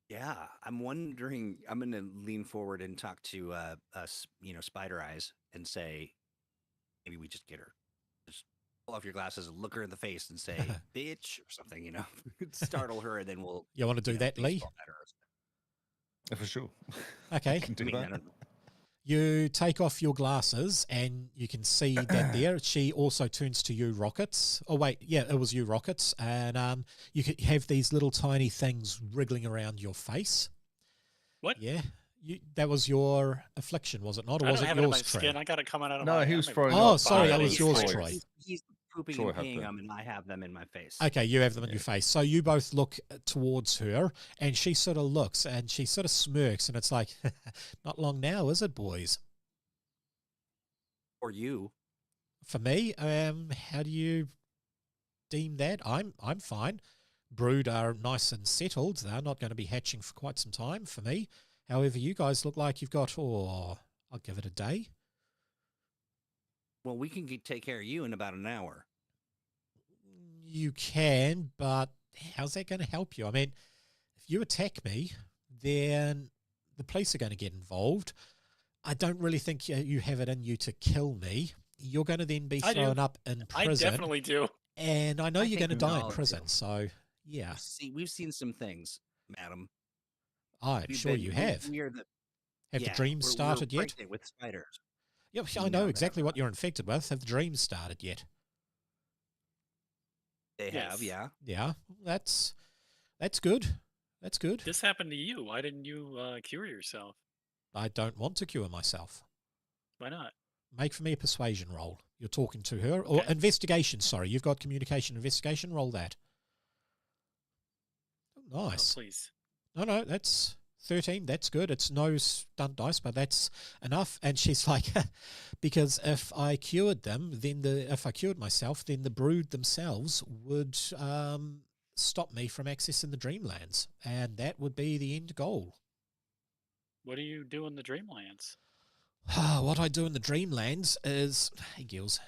Yeah, I'm wondering. I'm going to lean forward and talk to us, Spider Eyes, and say, maybe we just get her. Just pull off your glasses and look her in the face and say, "Bitch" or something. Startle her, and then we'll. You want to do that, Lee? baseball bat her or something. For sure. Okay. Can I do mean, I that. don't know. You take off your glasses and you can see that there. She also turns to you, Rockets. Oh, wait. Yeah, it was you, Rockets. And you could have these little tiny things wriggling around your face. What? Yeah. That was your affliction, was it not? Or I was don't it have it in my yours, Troy? skin. I got it coming out of No, my. he was throwing Oh, up. sorry, that that was was yours, Troy. Troy. He's pooping Troy and had peeing the- them, and I have them in my face. Okay, you have them in Yeah. your face. So you both look towards her, and she sort of looks, and she sort of smirks, and it's like, not long now, is it, boys? Or you. For me, how do you deem that? I'm fine. Brood are nice and settled. They're not going to be hatching for quite some time for me. However, you guys look like you've got, I'll give it a day. Well, we can take care of you in about an hour. You can, but how's that going to help you? I mean, if you attack me, then the police are going to get involved. I don't really think you have it in you to kill me. You're going to then be I do. thrown up in prison. I definitely do. And I know I you're going think to we die in all prison. do. So, yeah, We've seen some things, madam. I'm We've sure been- you we- have. We are the Have the yeah, dreams we're started yet? pregnant with spiders. Yep, I No, know they exactly have what not. you're infected with. Have the dreams started yet? They Yes. have, yeah. Yeah, that's good. That's good. This happened to you. Why didn't you cure yourself? I don't want to cure myself. Why not? Make for me a persuasion roll. You're talking to her. Or Okay. investigation, sorry. You've got communication investigation. Roll that. Oh, Oh, nice. please. No, that's 13. That's good. It's no stunt dice, but that's enough. And she's like, because if I cured them, then if I cured myself, then the brood themselves would stop me from accessing the Dreamlands. And that would be the end goal. What do you do in the Dreamlands? What I do in the Dreamlands is, hey girls,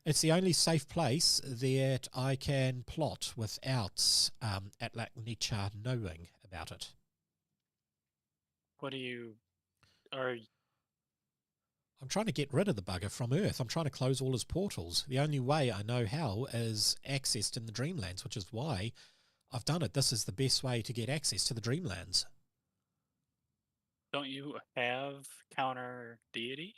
it's the only safe place that I can plot without Atlak Nietzsche knowing about it. What do you are? I'm trying to get rid of the bugger from Earth. I'm trying to close all his portals. The only way I know how is accessed in the Dreamlands, which is why I've done it. This is the best way to get access to the Dreamlands. Don't you have counter deity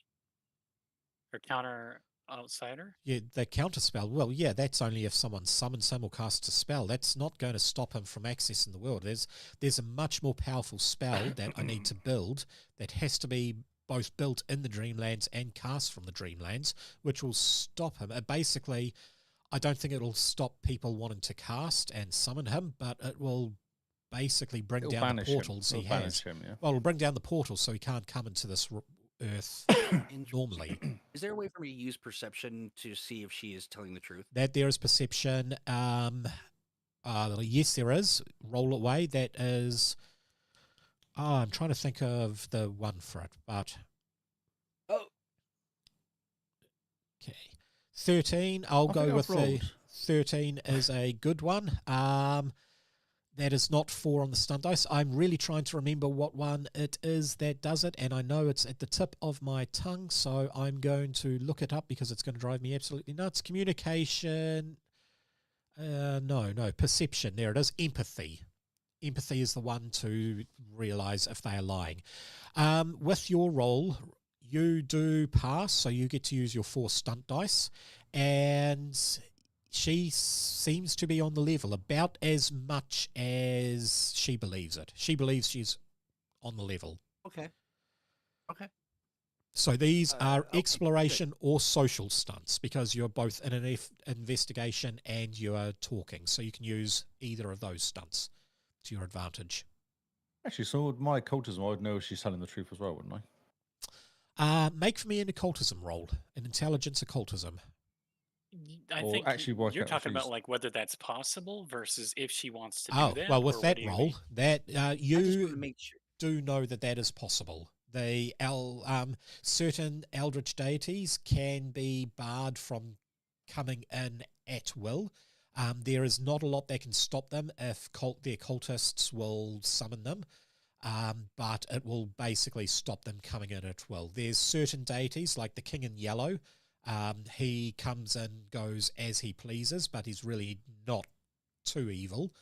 or counter outsider? Yeah, the counterspell. Well, yeah, that's only if someone summons him or casts a spell. That's not going to stop him from accessing the world. There's a much more powerful spell that I need to build that has to be both built in the Dreamlands and cast from the Dreamlands, which will stop him. Basically, I don't think it'll stop people wanting to cast and summon him, but it will basically bring It'll down the banish him. portals he It'll has. banish him, yeah. Well, it'll bring down the portals so he can't come into this Earth normally. Is there a way for me to use perception to see if she is telling the truth? That there is perception. Yes, there is. Roll away. That is. I'm trying to think of the one for it, but. Oh. Okay. 13. I'll I go think with I've the rolled. 13 is a good one. That is not 4 on the stunt dice. I'm really trying to remember what one it is that does it, and I know it's at the tip of my tongue, so I'm going to look it up because it's going to drive me absolutely nuts. Communication. No, perception. There it is. Empathy. Empathy is the one to realize if they are lying. With your roll, you do pass, so you get to use your 4 stunt dice, and she seems to be on the level about as much as she believes it. She believes she's on the level. Okay. So these are okay, exploration or social stunts because you're both in an investigation and you are talking. So you can use either of those stunts to your advantage. Actually, so with my occultism, I would know if she's telling the truth as well, wouldn't I? Make for me an occultism roll, an intelligence occultism. I Or think actually work you're out if talking about she's- like whether that's possible versus if she wants to Oh, do that. well, with or that what do you roll, mean? that I just want to you make sure. do know that is possible. The certain eldritch deities can be barred from coming in at will. There is not a lot that can stop them if the occultists will summon them, but it will basically stop them coming in at will. There's certain deities like the King in Yellow. He comes and goes as he pleases, but he's really not too evil.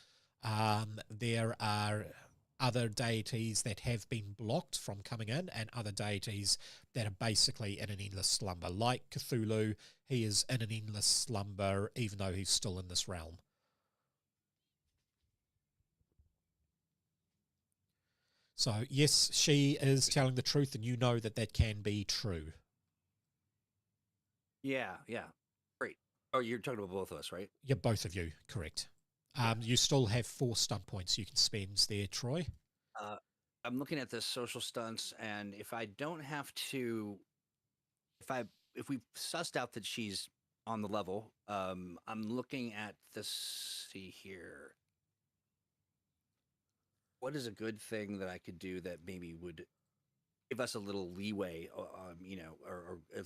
There are other deities that have been blocked from coming in and other deities that are basically in an endless slumber. Like Cthulhu, he is in an endless slumber even though he's still in this realm. So, yes, she is telling the truth, and you know that that can be true. Yeah, yeah. Great. Oh, you're talking about both of us, right? Yeah, both of you, correct. Yeah. You still have 4 stunt points you can spend there, Troy. I'm looking at the social stunts, and if I don't have to, if we've sussed out that she's on the level, I'm looking at this. See here, what is a good thing that I could do that maybe would give us a little leeway, or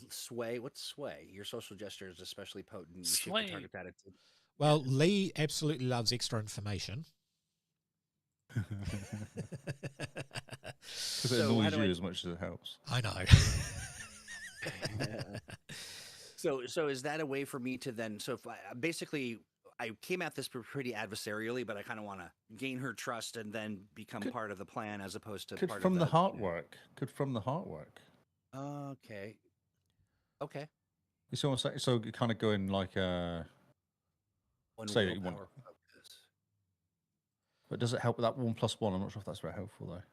sway? What's sway? Your social gesture is especially potent. You shift the Sway. target's attitude. Well, Lee absolutely loves extra information. Because it So how annoys do you I- as much as it helps. I know. So is that a way for me to then? So if I came at this pretty adversarially, but I kind of want to gain her trust and then become part of the plan as opposed to Could part from of the heart work. Could from the heart work. Okay. Okay. You see what I'm saying? So you kind of go in like One say that you want. willpower focus. But does it help with that 1+1? I'm not sure if that's very helpful though.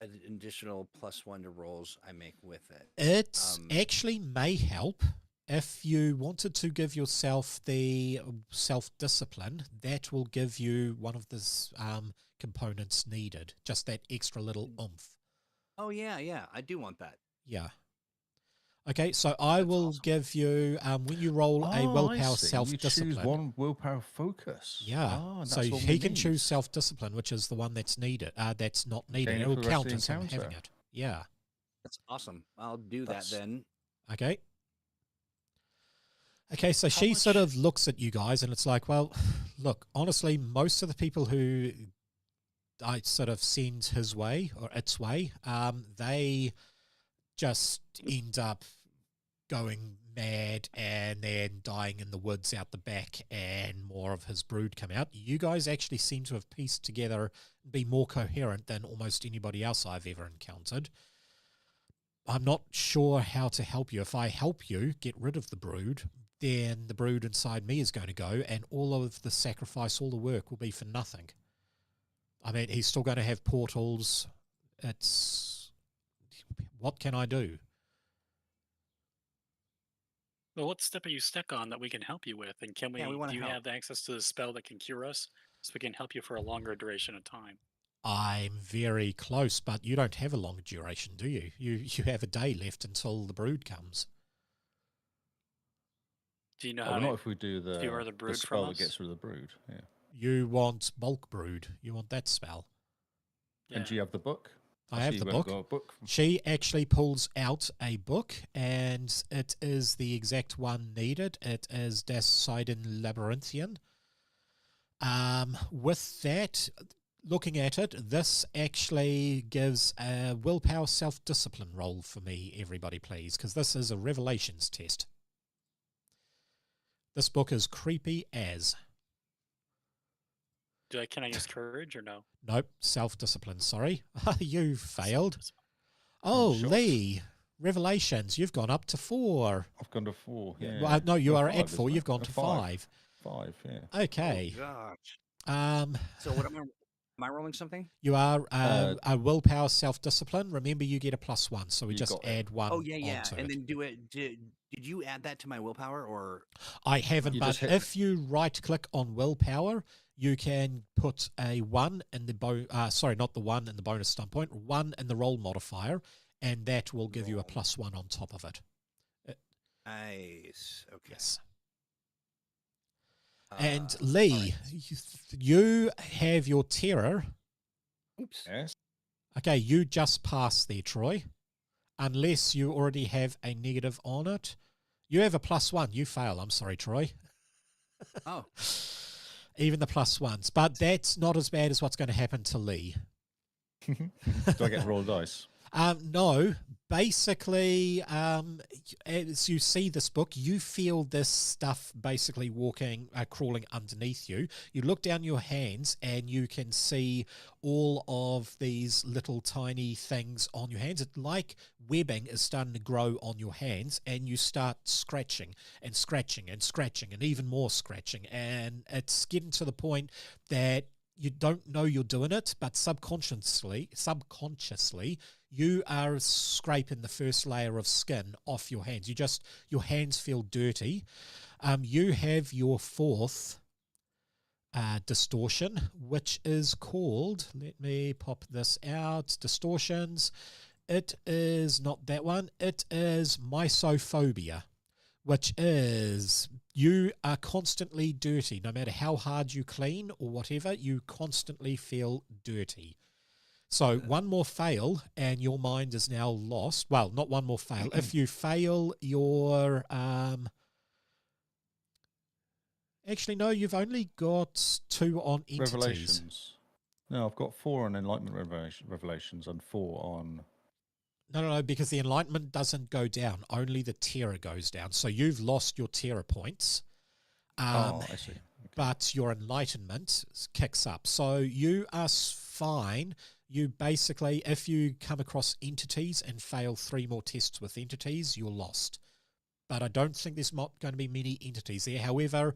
An additional +1 to rolls I make with it. It actually may help if you wanted to give yourself the self-discipline. That will give you one of the components needed, just that extra little oomph. Oh yeah, I do want that. Yeah. Okay, so I will awesome. give you, when you roll a willpower self-discipline. You choose one willpower focus. Yeah, that's so what he we can need. choose self-discipline, which is the one that's needed. That's not needed. Gain it It will for the rest count of the as him having encounter. it. Yeah. That's awesome. I'll do That's- that then. Okay. Okay, so she sort of looks at you guys and it's like, well, look, honestly, most of the people who I sort of send his way or its way, they just end up going mad and then dying in the woods out the back, and more of his brood come out. You guys actually seem to have pieced together and be more coherent than almost anybody else I've ever encountered. I'm not sure how to help you. If I help you get rid of the brood, then the brood inside me is going to go, and all of the sacrifice, all the work will be for nothing. I mean, he's still going to have portals. What can I do? Well, what step are you stuck on that we can help you with? And can we, Yeah, we wanna do you help. have access to the spell that can cure us so we can help you for a longer duration of time? I'm very close, but you don't have a long duration, do you? You have a day left until the brood comes. Do you know Oh, how not to if we do cure the the brood spell from that us? gets rid of the brood. Yeah. You want bulk brood. You want that spell. Yeah. And do you have the book? I have see the you haven't book. got a book. She actually pulls out a book, and it is the exact one needed. It is Das Sidon Labyrinthian. With that, looking at it, this actually gives a willpower self-discipline roll for me, everybody please, because this is a revelations test. This book is creepy as. Can I use courage or no? Nope, self-discipline, sorry. You failed. Oh, Oh, shocked. Lee, revelations, you've gone up to 4. I've gone to 4. Yeah. Well, no, you Oh, are 5, at 4, isn't you've it? gone Oh, to 5. 5. 5, yeah. Okay. Oh, gosh. So what am I rolling something? You are a willpower self-discipline. Remember, you get a +1, so we You just got it. add 1 Oh yeah. onto And it. then do it. Did you add that to my willpower or? I haven't, You but just hit- if you right-click on willpower, you can put a 1 in the sorry, not the 1 in the bonus stunt point, 1 in the roll modifier, and that will give you a Roll. +1 on top of it. Nice. Okay. Yes. And Lee, alright. you have your terror. Oops. Yes. Okay, you just passed there, Troy. Unless you already have a negative on it. You have a +1. You fail. I'm sorry, Troy. Oh. Even the +1s. But that's not as bad as what's going to happen to Lee. Do I get to roll dice? No. Basically, as you see this book, you feel this stuff basically crawling underneath you. You look down your hands and you can see all of these little tiny things on your hands. It's like webbing is starting to grow on your hands, and you start scratching and scratching and scratching and even more scratching. And it's getting to the point that you don't know you're doing it, but subconsciously, you are scraping the first layer of skin off your hands. Your hands feel dirty. You have your fourth distortion, which is called, let me pop this out, distortions. It is not that one. It is mysophobia, which is you are constantly dirty. No matter how hard you clean or whatever, you constantly feel dirty. So one more fail and your mind is now lost. Well, not one more fail. If you fail your... Actually, no, you've only got 2 on entities. Revelations. No, I've got 4 on enlightenment revelations and 4 on... No, because the enlightenment doesn't go down. Only the terror goes down. So you've lost your terror points. I see. Okay. But your enlightenment kicks up. So you are fine. You basically, if you come across entities and fail 3 more tests with entities, you're lost. But I don't think there's not going to be many entities there. However,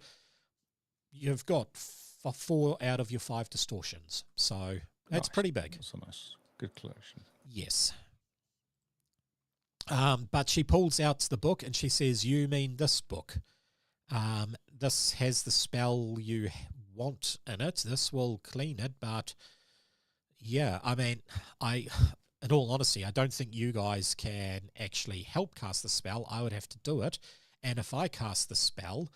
you've got 4 out of your 5 distortions. So that's Nice. pretty big. That's a nice, good collection. Yes. But she pulls out the book and she says, you mean this book? This has the spell you want in it. This will clean it. But yeah, I mean, in all honesty, I don't think you guys can actually help cast the spell. I would have to do it. And if I cast the spell,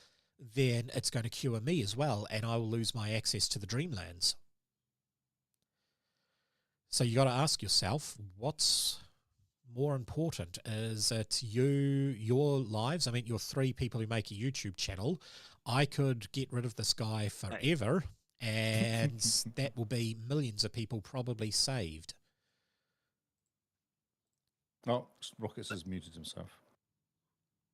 then it's going to cure me as well. And I will lose my access to the Dreamlands. So you got to ask yourself, what's more important? Is it your lives? I mean, you're 3 people who make a YouTube channel. I could get rid of this guy forever, and that will be millions of people probably saved. Oh, Rockets has muted himself.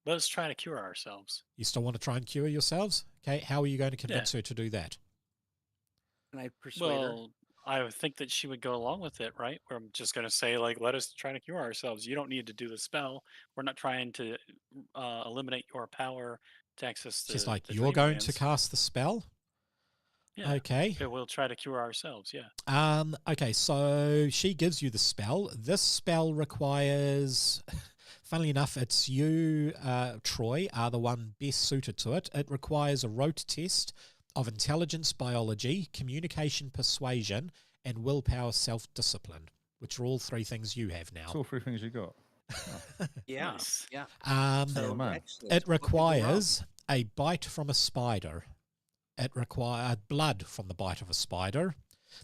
Let's try to cure ourselves. You still want to try and cure yourselves? Okay, how are you going to convince her to do that? Can I persuade her? Well, I would think that she would go along with it, right? Where I'm just going to say, like, let us try to cure ourselves. You don't need to do the spell. We're not trying to eliminate your power to access the She's like, the you're going to Dreamlands." cast the spell? Yeah. Okay. We'll try to cure ourselves, yeah. Okay, so she gives you the spell. This spell requires, funnily enough, it's you, Troy, are the one best suited to it. It requires a rote test of intelligence, biology, communication, persuasion, and willpower, self-discipline, which are all 3 things you have now. That's all 3 things you got. Yeah, Nice. yeah. So, man. excellent. It What could go wrong? requires a bite from a spider. It requires blood from the bite of a spider,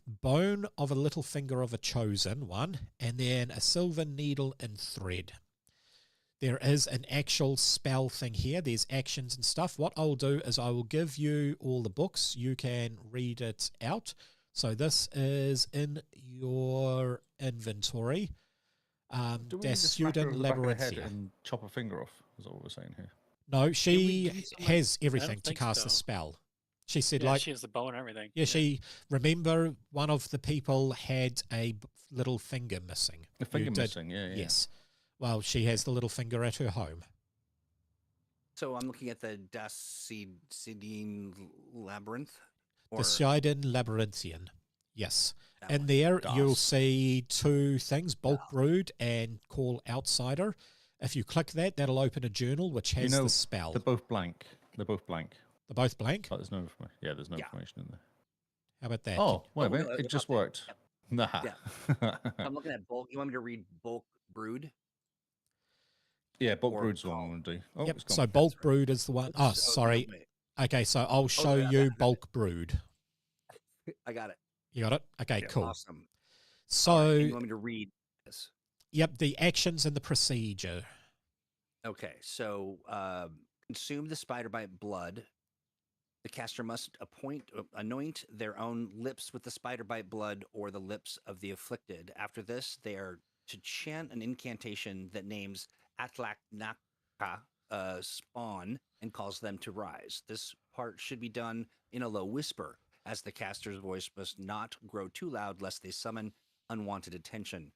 bone of a little finger of a chosen one, and then a silver needle and thread. There is an actual spell thing here. There's actions and stuff. What I'll do is I will give you all the books. You can read it out. So this is in your inventory. Do we need Das to smack her Student in the back of the head Labyrinthia. and chop a finger off? Is that what we're saying here? No, we she do something- has everything to think cast the so. spell. She said, Yeah, like, she has the bow and everything. yeah, she, remember one of the people had a little finger missing. The You finger did- missing, yeah. Yes. Well, she has the little finger at her home. So I'm looking at the Disembodied Labyrinth. The Sidon Labyrinthian. Yes. that And one. there you'll Das. see 2 things, Bulk Yeah. Brood and Call Outsider. If you click that, that'll open a journal which has know, the spell. They're both blank. They're both blank. They're both blank. Like, there's no information. Yeah, there's no Yeah. information in there. How about that? Oh, wait a Oh, minute. no, It they're just not there. worked. Nah. I'm looking at bulk. You want me to read Bulk Brood? Yeah, Bulk Or Brood's the one call. I'm going to do. Oh, Yep. it's gone. So Bulk right. Brood is the one. Oh, no, sorry. wait. Okay, so I'll show yeah, I you got it. Bulk Brood. I got it. You got it? Okay, Yeah, cool. Awesome. All So, right, and you want me to read this? yep, the actions and the procedure. Okay, so consume the spider bite blood. The caster must anoint their own lips with the spider bite blood or the lips of the afflicted. After this, they are to chant an incantation that names Atlaknaka spawn and calls them to rise. This part should be done in a low whisper, as the caster's voice must not grow too loud lest they summon unwanted attention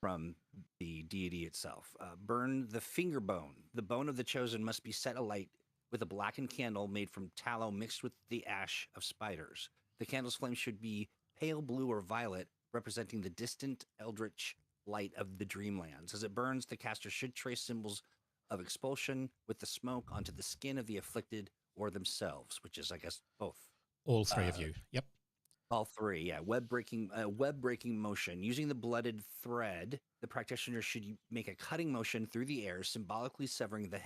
from the deity itself. Burn the finger bone. The bone of the chosen must be set alight with a blackened candle made from tallow mixed with the ash of spiders. The candle's flame should be pale blue or violet, representing the distant eldritch light of the dreamlands. As it burns, the caster should trace symbols of expulsion with the smoke onto the skin of the afflicted or themselves, which is, I guess, both. All three of you. Yep. All three, yeah. Web breaking motion. Using the blooded thread, the practitioner should make a cutting motion through the air, symbolically severing the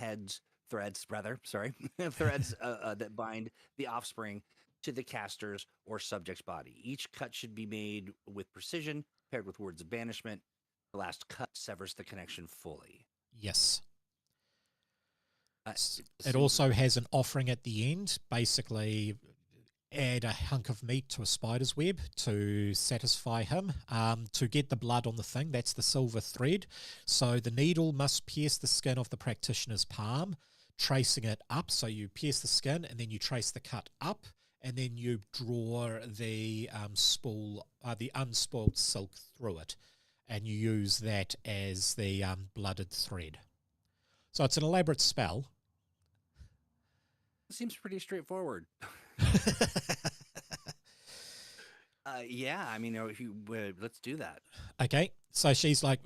threads that bind the offspring to the caster's or subject's body. Each cut should be made with precision, paired with words of banishment. The last cut severs the connection fully. Yes. It also has an offering at the end. Basically, add a hunk of meat to a spider's web to satisfy him. To get the blood on the thing, that's the silver thread. So the needle must pierce the skin of the practitioner's palm, tracing it up. So you pierce the skin and then you trace the cut up, and then you draw the unspoiled silk through it, and you use that as the blooded thread. So it's an elaborate spell. Seems pretty straightforward. Yeah, I mean, let's do that. Okay, so she's like,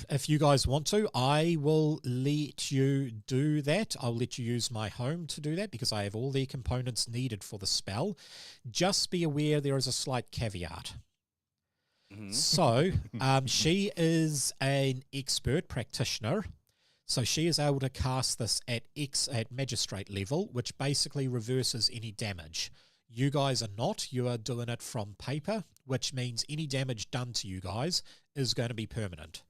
if you guys want to, I will let you do that. I'll let you use my home to do that because I have all the components needed for the spell. Just be aware there is a slight caveat. Mm-hmm. So she is an expert practitioner. So she is able to cast this at magistrate level, which basically reverses any damage. You guys are not. You are doing it from paper, which means any damage done to you guys is going to be permanent.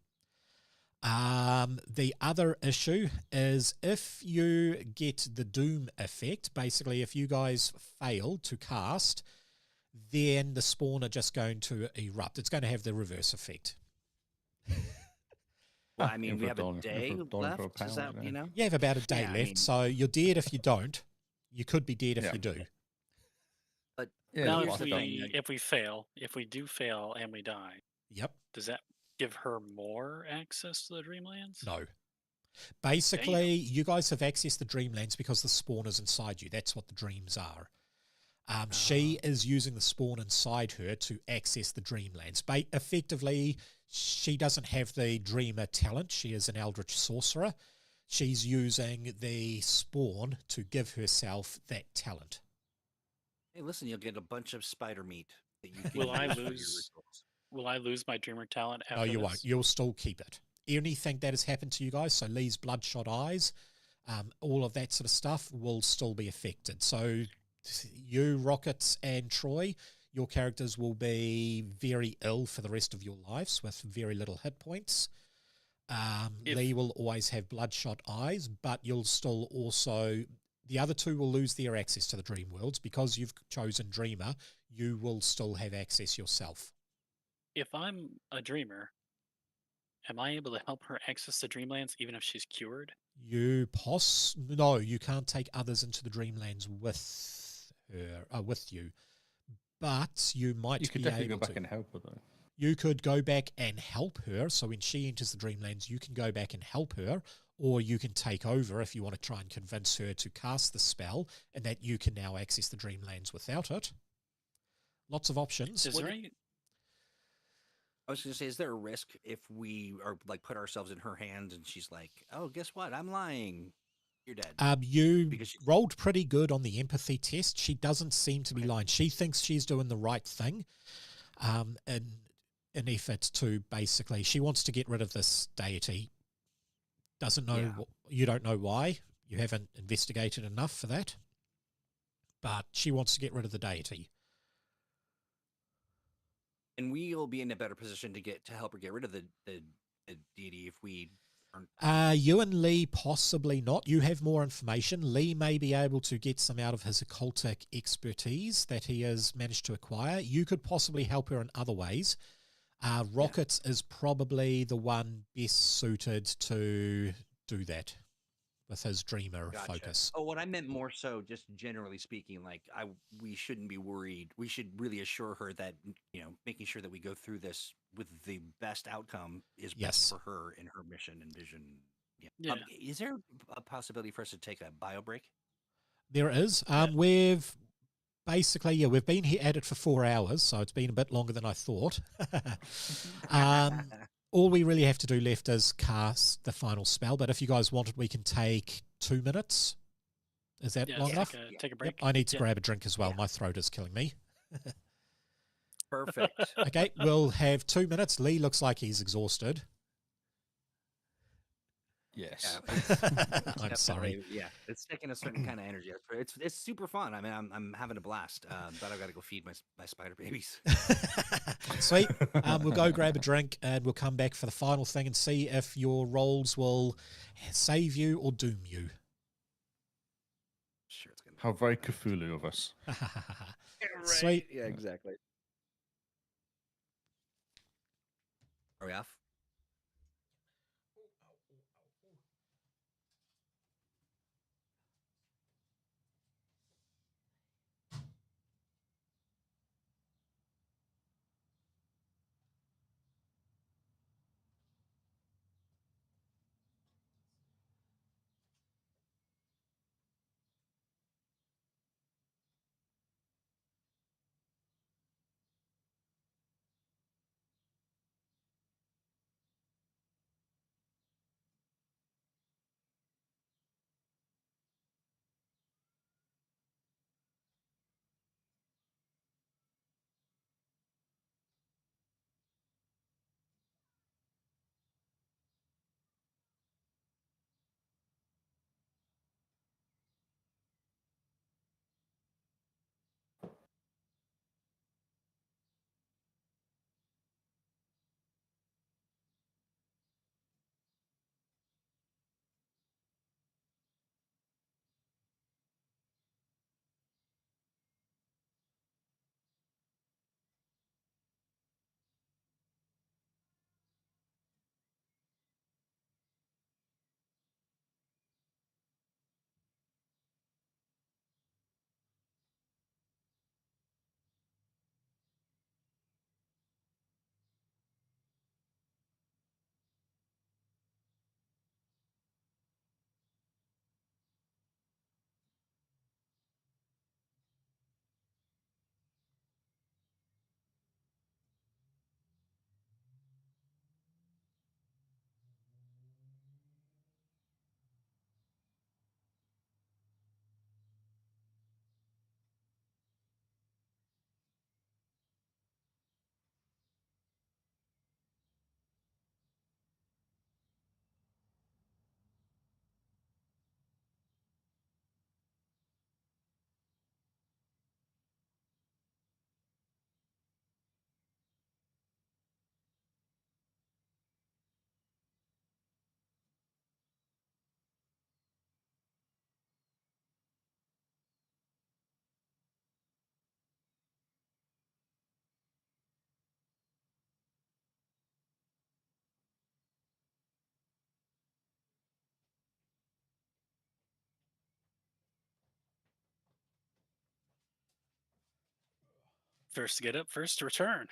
The other issue is if you get the doom effect, basically if you guys fail to cast, then the spawn are just going to erupt. It's going to have the reverse effect. Well, I mean, we have a day left. Is that, You have about a day left, so you're dead if you don't. You could be dead if you do. But now, if we do fail and we die, yep, does that give her more access to the Dreamlands? No. Basically, you guys have accessed the Dreamlands because the spawn is inside you. That's what the dreams are. She is using the spawn inside her to access the Dreamlands. Effectively, she doesn't have the dreamer talent. She is an eldritch sorcerer. She's using the spawn to give herself that talent. Hey, listen, you'll get a bunch of spider meat. That you can Will I lose my dreamer talent after No, you this? won't. You'll still keep it. Anything that has happened to you guys, so Lee's bloodshot eyes, all of that sort of stuff will still be affected. So you, Rockets, and Troy, your characters will be very ill for the rest of your lives with very little hit points. Lee will always have bloodshot eyes, but you'll still also... The other two will lose their access to the dream worlds. Because you've chosen Dreamer, you will still have access yourself. If I'm a dreamer, am I able to help her access the Dreamlands even if she's cured? No, you can't take others into the Dreamlands with her, with you. But you might be able to. You could definitely go back and help her, though. You could go back and help her. So when she enters the Dreamlands, you can go back and help her. Or you can take over if you want to try and convince her to cast the spell and that you can now access the Dreamlands without it. Lots of options. Is there any... I was going to say, is there a risk if we are like put ourselves in her hands and she's like, oh, guess what? I'm lying. You're dead. You rolled pretty good on the empathy test. She doesn't seem to be lying. She thinks she's doing the right thing in an effort to basically, she wants to get rid of this deity. Doesn't know, you don't know why. You haven't investigated enough for that. But she wants to get rid of the deity. And we'll be in a better position to help her get rid of the deity if we aren't. You and Lee possibly not. You have more information. Lee may be able to get some out of his occultic expertise that he has managed to acquire. You could possibly help her in other ways. Rockets is probably the one best suited to do that with his dreamer focus. Oh, what I meant more so, just generally speaking, like we shouldn't be worried. We should really assure her that, making sure that we go through this with the best outcome is best for her in her mission and vision. Yeah. Is there a possibility for us to take a bio break? There is. We've basically, yeah, we've been here at it for 4 hours, so it's been a bit longer than I thought. All we really have to do left is cast the final spell, but if you guys want it, we can take 2 minutes. Is that Yeah, long let's enough? take a break. Yep, I need to Yeah. grab a drink as well. Yeah. My throat is killing me. Perfect. Okay, we'll have 2 minutes. Lee looks like he's exhausted. Yes. I'm sorry. Definitely, yeah, it's taking a certain kind of energy. It's super fun. I mean, I'm having a blast. But I've got to go feed my spider babies. Sweet. We'll go grab a drink and we'll come back for the final thing and see if your rolls will save you or doom you. Sure, it's gonna. How very Cthulhu of us. Sweet. Yeah, exactly. Are we off? First to get up, first to return.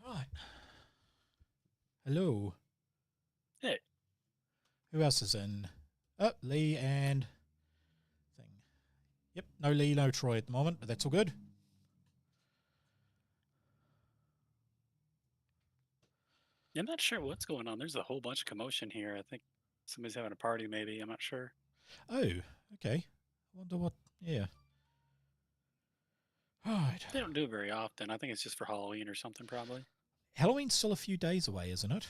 Right. Hello. Hey. Who else is in? Oh, Lee and thing. Yep, no Lee, no Troy at the moment, but that's all good. I'm not sure what's going on. There's a whole bunch of commotion here. I think somebody's having a party, maybe. I'm not sure. Oh, okay. I wonder what. Yeah. Right. They don't do it very often. I think it's just for Halloween or something, probably. Halloween's still a few days away, isn't it?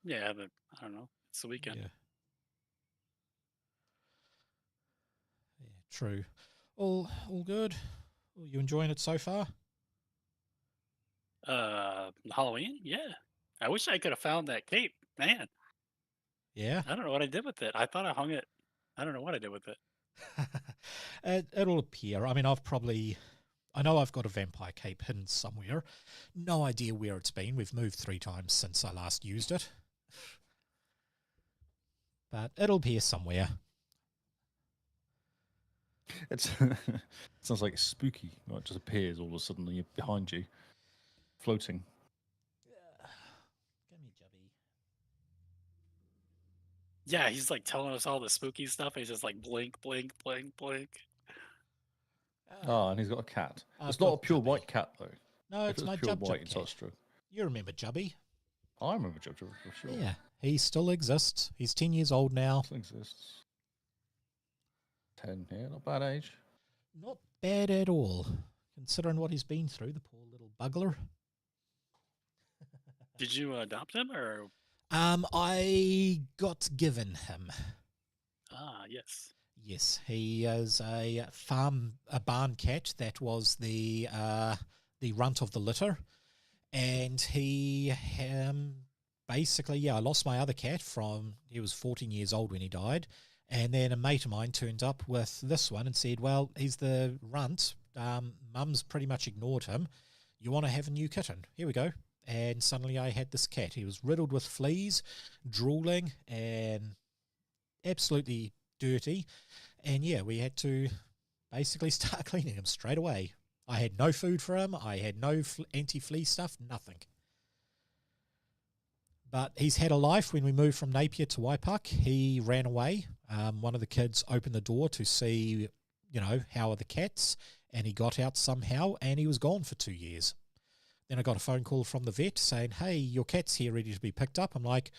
Yeah, but I don't know. It's the weekend. Yeah. Yeah, true. All good. Are you enjoying it so far? Halloween? Yeah. I wish I could have found that cape. Man, Yeah. I don't know what I did with it. I thought I hung it. I don't know what I did with it. It'll appear. I mean, I know I've got a vampire cape hidden somewhere. No idea where it's been. We've moved 3 times since I last used it. But it'll appear somewhere. It's sounds like spooky. It just appears all of a sudden behind you, floating. Give me Jubby. Yeah, he's like telling us all the spooky stuff. He's just like blink, blink, blink, blink. Oh, and he's got a cat. I've It's not a got pure Jubby. white cat, though. No, If it's it was my pure Jub white, Jub it's cat. extra. You remember Jubby? I remember Jub Jub for sure. Yeah, he still exists. He's 10 years old now. Still exists. 10, yeah, not bad age. Not bad at all, considering what he's been through, the poor little bugler. Did you adopt him or? I got given him. Ah, yes. Yes, he is a barn cat that was the runt of the litter, and he basically, yeah, I lost my other cat he was 14 years old when he died, and then a mate of mine turned up with this one and said, well, he's the runt, mum's pretty much ignored him, you want to have a new kitten, here we go. And suddenly I had this cat. He was riddled with fleas, drooling, and absolutely dirty. And yeah, we had to basically start cleaning him straight away. I had no food for him. I had no anti-flea stuff, nothing. But he's had a life. When we moved from Napier to Waipak, he ran away. One of the kids opened the door to see, how are the cats, and he got out somehow, and he was gone for 2 years. Then I got a phone call from the vet saying, hey, your cat's here ready to be picked up. I'm like,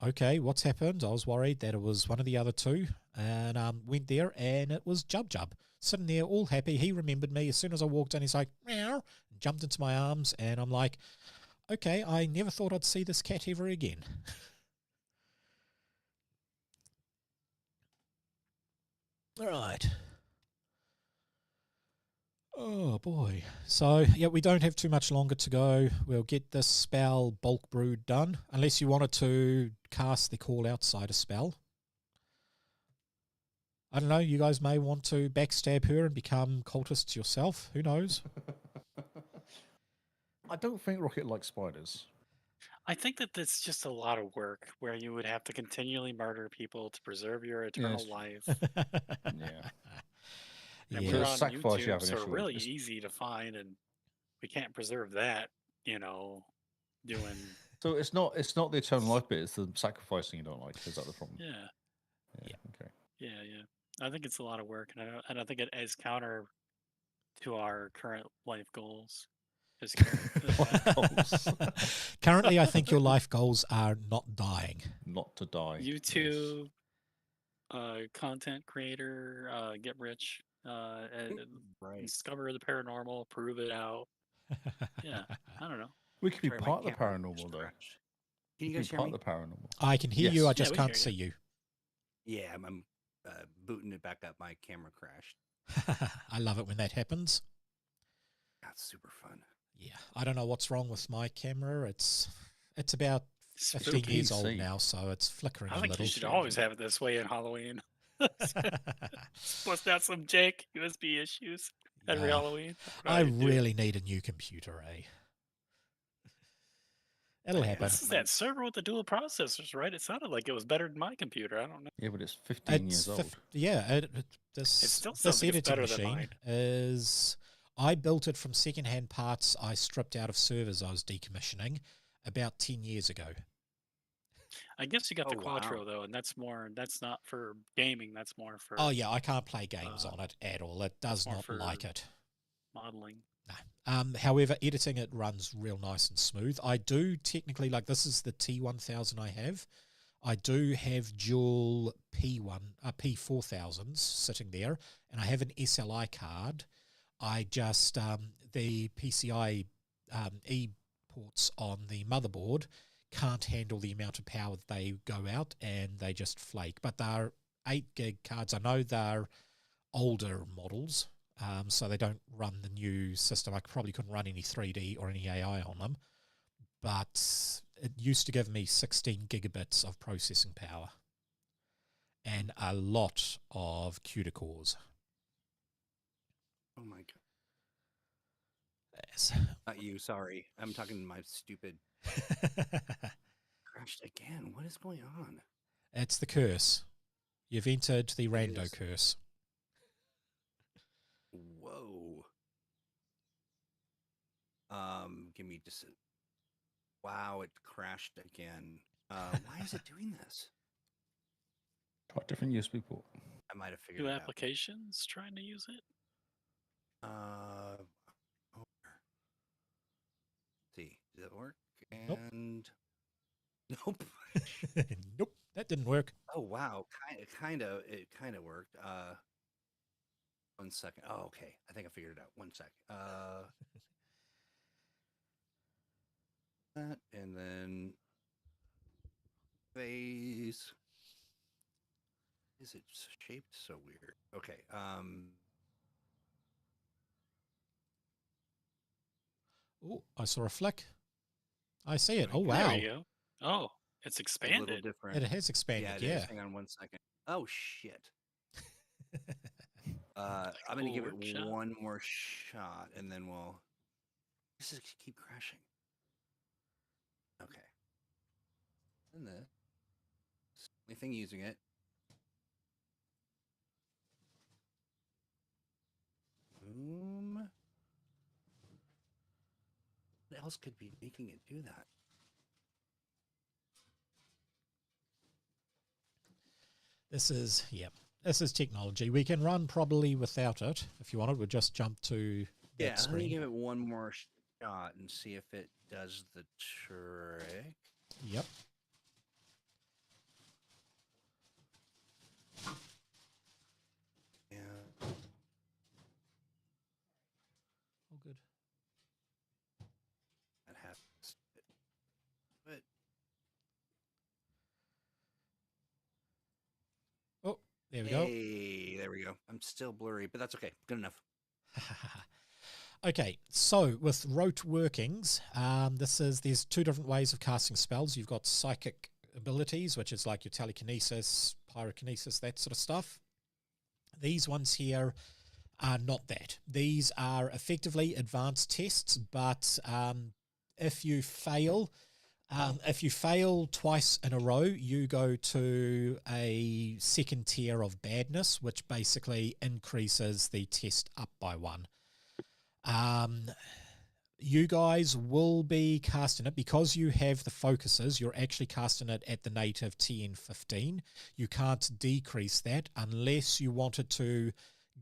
okay, what's happened? I was worried that it was one of the other two, and went there, and it was Jub Jub, sitting there all happy. He remembered me. As soon as I walked in, he's like, meow, jumped into my arms, and I'm like, okay, I never thought I'd see this cat ever again. All right. Oh, boy. So, yeah, we don't have too much longer to go. We'll get this spell bulk brewed done, unless you wanted to cast the Call Outsider spell. I don't know, you guys may want to backstab her and become cultists yourself. Who knows? I don't think Rocket likes spiders. I think that that's just a lot of work where you would have to continually murder people to preserve your eternal Yes. life. Yeah. And Yeah. we're The on sacrifice you YouTube, have so initially really is- easy to find, and we can't preserve that, doing. So it's not the eternal life bit, it's the sacrificing you don't like. Is that the problem? Yeah, Yeah. Okay. yeah. I think it's a lot of work, and I think it is counter to our current life goals. Just Currently, I think your life goals are not dying. Not to die. YouTube, content creator, get rich, and Right. discover the paranormal, prove it out. Yeah, I don't know. We could be Sorry, my part of the camera paranormal, just though. crashed. Can you We could guys be hear part me? of the paranormal. I can hear you, Yes. I Yeah, just we can't hear see you. you. Yeah, I'm booting it back up. My camera crashed. I love it when that happens. That's super fun. Yeah, I don't know what's wrong with my camera. It's about So 15 years old PC. now, so it's flickering I a think little. you should always have it this way in Halloween. Bust out some jank USB issues every Yeah. Halloween. That's what I do. really need a new computer, eh? It'll happen. This is that server with the dual processors, right? It sounded like it was better than my computer. I don't know. Yeah, but it's 15 years old. This still sounds this like it's editing better than machine mine. is. I built it from secondhand parts I stripped out of servers I was decommissioning about 10 years ago. I guess you got the Oh, Quattro wow. though, and that's not for gaming. That's more for Oh yeah, I can't play games on it at all. It does more not for- like it. modeling. However, editing it runs real nice and smooth. I do technically, like this is the T1000 I have. I do have dual P4000s sitting there, and I have an SLI card. I just, the PCI E ports on the motherboard can't handle the amount of power that they go out, and they just flake. But they're 8 gig cards. I know they're older models, so they don't run the new system. I probably couldn't run any 3D or any AI on them, but it used to give me 16 gigabits of processing power and a lot of CUDA cores. Oh my god. Yes. Not you, sorry. I'm talking to my stupid crashed again. What is going on? It's the curse. You've entered the Rando is. curse. Whoa. Give me just a... Wow, it crashed again. Why is it doing this? Try a different USB port. I might have figured New it out. applications trying to use it. Oh, see, did that work? Nope. And nope. Nope, that didn't work. Oh wow, it kind of worked. 1 second. Oh, okay. I think I figured it out. 1 sec. That and then phase. Is it shaped so weird? Okay. Oh, I saw a flick. I see it. There Oh, we go. There wow. we go. Oh, it's A little expanded. different. It has Yeah, expanded, it yeah. is. Hang on 1 second. Oh shit. A I'm gonna cool give it workshop. one more shot, and then we'll. This is keep crashing. Okay. And the only thing using it. Boom. What else could be making it do that? This is technology. We can run probably without it. If you wanted, we'll just jump to that Yeah, let me screen. give it one more shot and see if it does the trick. Yep. Yeah. Oh, good. That happens. But Oh, there we go. hey, there we go. I'm still blurry, but that's okay. Good enough. Okay, so with rote workings, there's two different ways of casting spells. You've got psychic abilities, which is like your telekinesis, pyrokinesis, that sort of stuff. These ones here are not that. These are effectively advanced tests, but if you fail twice in a row, you go to a second tier of badness, which basically increases the test up by one. You guys will be casting it because you have the focuses. You're actually casting it at the native TN15. You can't decrease that unless you wanted to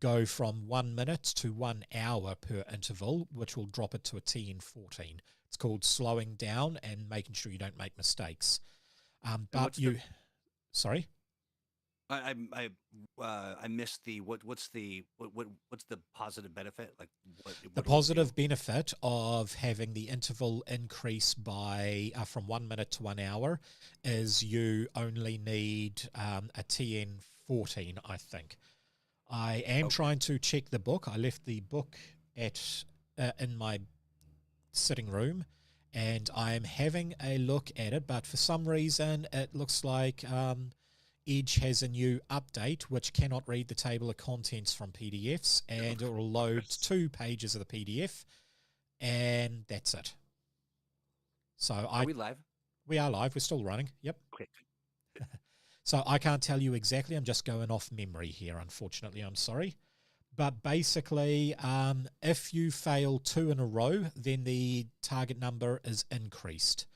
go from 1 minute to 1 hour per interval, which will drop it to a TN14. It's called slowing down and making sure you don't make mistakes. But you, sorry. I missed the what's the positive benefit like The positive benefit of having the interval increase by from 1 minute to 1 hour is you only need a TN 14, I think. I am trying to check the book. I left the book at in my sitting room, and I am having a look at it. But for some reason, it looks like Edge has a new update which cannot read the table of contents from PDFs, and it will load 2 pages of the PDF, and that's it. So Are we live? We are live. We're still running. Yep. Okay. So I can't tell you exactly. I'm just going off memory here, unfortunately. I'm sorry. But basically, if you fail 2 in a row, then the target number is increased.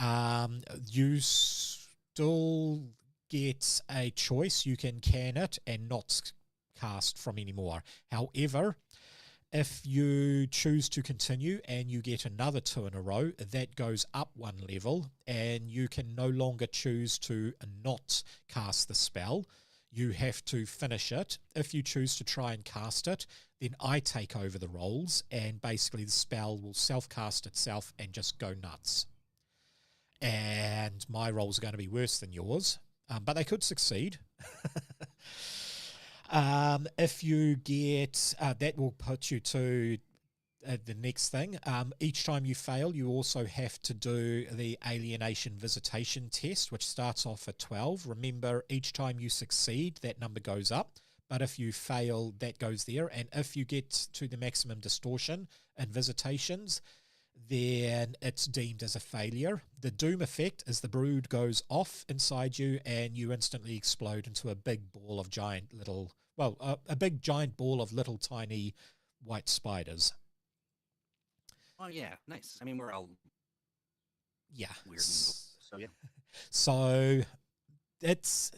You still get a choice. You can can it and not cast from anymore. However, if you choose to continue and you get another 2 in a row, that goes up 1 level, and you can no longer choose to not cast the spell. You have to finish it. If you choose to try and cast it, then I take over the rolls, and basically the spell will self-cast itself and just go nuts. And my rolls are going to be worse than yours, but they could succeed. If you get, that will put you to the next thing. Each time you fail, you also have to do the alienation visitation test, which starts off at 12. Remember, each time you succeed, that number goes up. But if you fail, that goes there. And if you get to the maximum distortion in visitations, then it's deemed as a failure. The doom effect is the brood goes off inside you and you instantly explode into a big ball of giant little, a big giant ball of little tiny white spiders. Oh yeah, nice. I mean, we're all weird, so yeah. So it's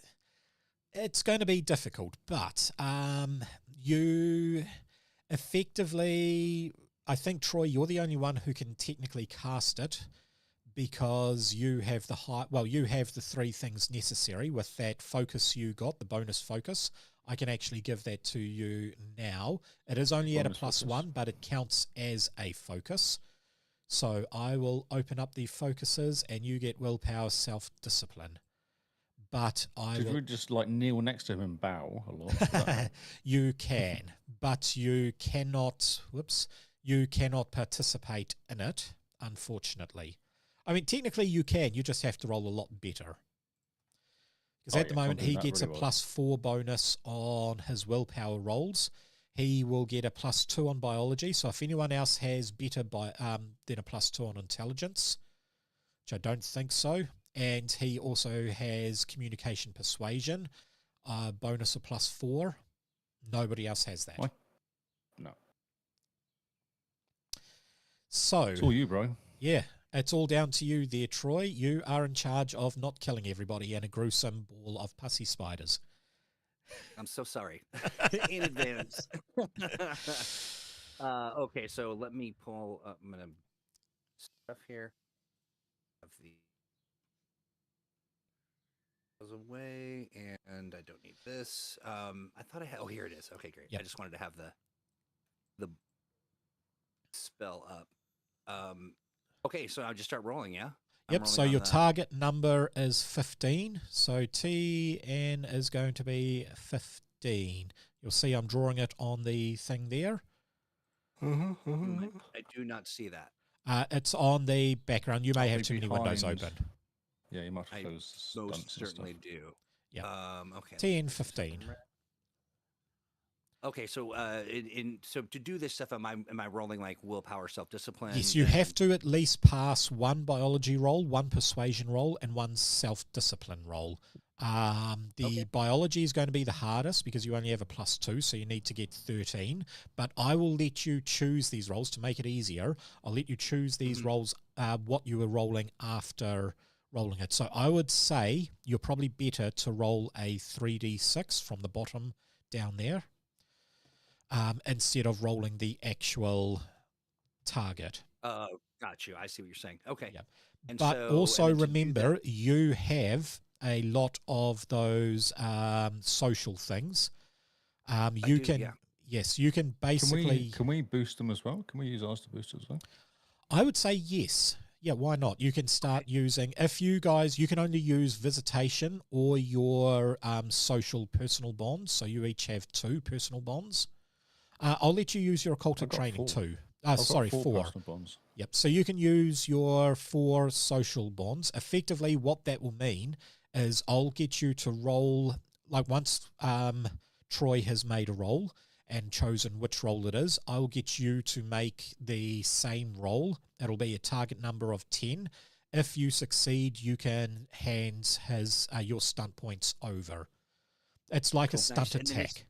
going to be difficult, but you Effectively, I think, Troy, you're the only one who can technically cast it because you have you have the three things necessary with that focus you got, the bonus focus. I can actually give that to you now. It is only at a Bonus focus. +1, but it counts as a focus. So I will open up the focuses and you get willpower, self-discipline. But I Should will... we just like kneel next to him and bow a lot? Does that help? You can, but you cannot, you cannot participate in it, unfortunately. I mean, technically you can, you just have to roll a lot better. Because at the moment he gets a +4 bonus on his willpower rolls. He will get a +2 on biology. So if anyone else has better than a +2 on intelligence, which I don't think so, and he also has communication persuasion, bonus of +4. Nobody else has that. Why? No. So It's all you, bro. yeah, it's all down to you there, Troy. You are in charge of not killing everybody in a gruesome ball of pussy spiders. I'm so sorry in advance. Okay, so let me pull up. I'm gonna stuff here. Of the goes away, and I don't need this. I thought I had. Oh, here it is. Okay, great. Yep. I just wanted to have the spell up. Okay, so I'll just start rolling. Yeah. Yep, so your target number is 15. So TN is going to be 15. You'll see I'm drawing it on the thing there. I do not see that. It's on the background. You may have Probably too many windows behind. open. Yeah, you might have I those most stunts and certainly stuff. do. Yeah. Okay. TN 15. Okay, so so to do this stuff, am I rolling like willpower, self-discipline? Yes, you have to at least pass one biology roll, one persuasion roll, and one self-discipline roll. The biology is going to be the hardest because you only have a +2, so you need to get 13. But I will let you choose these rolls to make it easier. I'll let you choose these rolls, what you were rolling after rolling it. So I would say you're probably better to roll a 3d6 from the bottom down there. Instead of rolling the actual target. Got you. I see what you're saying. Okay. Yep. And but so, also and then remember, you have a lot of those social things. You can, yeah. yes, you can basically. Can we boost them as well? Can we use ours to boost as well? I would say yes. Yeah, why not? You can start using, if you guys, you can only use visitation or your social personal bonds. So you each have 2 personal bonds. I'll let you use your occulted training 4. Sorry, 4. Personal bonds. Yep. So you can use your 4 social bonds. Effectively, what that will mean is I'll get you to roll, like once Troy has made a roll and chosen which roll it is, I'll get you to make the same roll. It'll be a target number of 10. If you succeed, you can hand your stunt points over. It's like a stunt attack.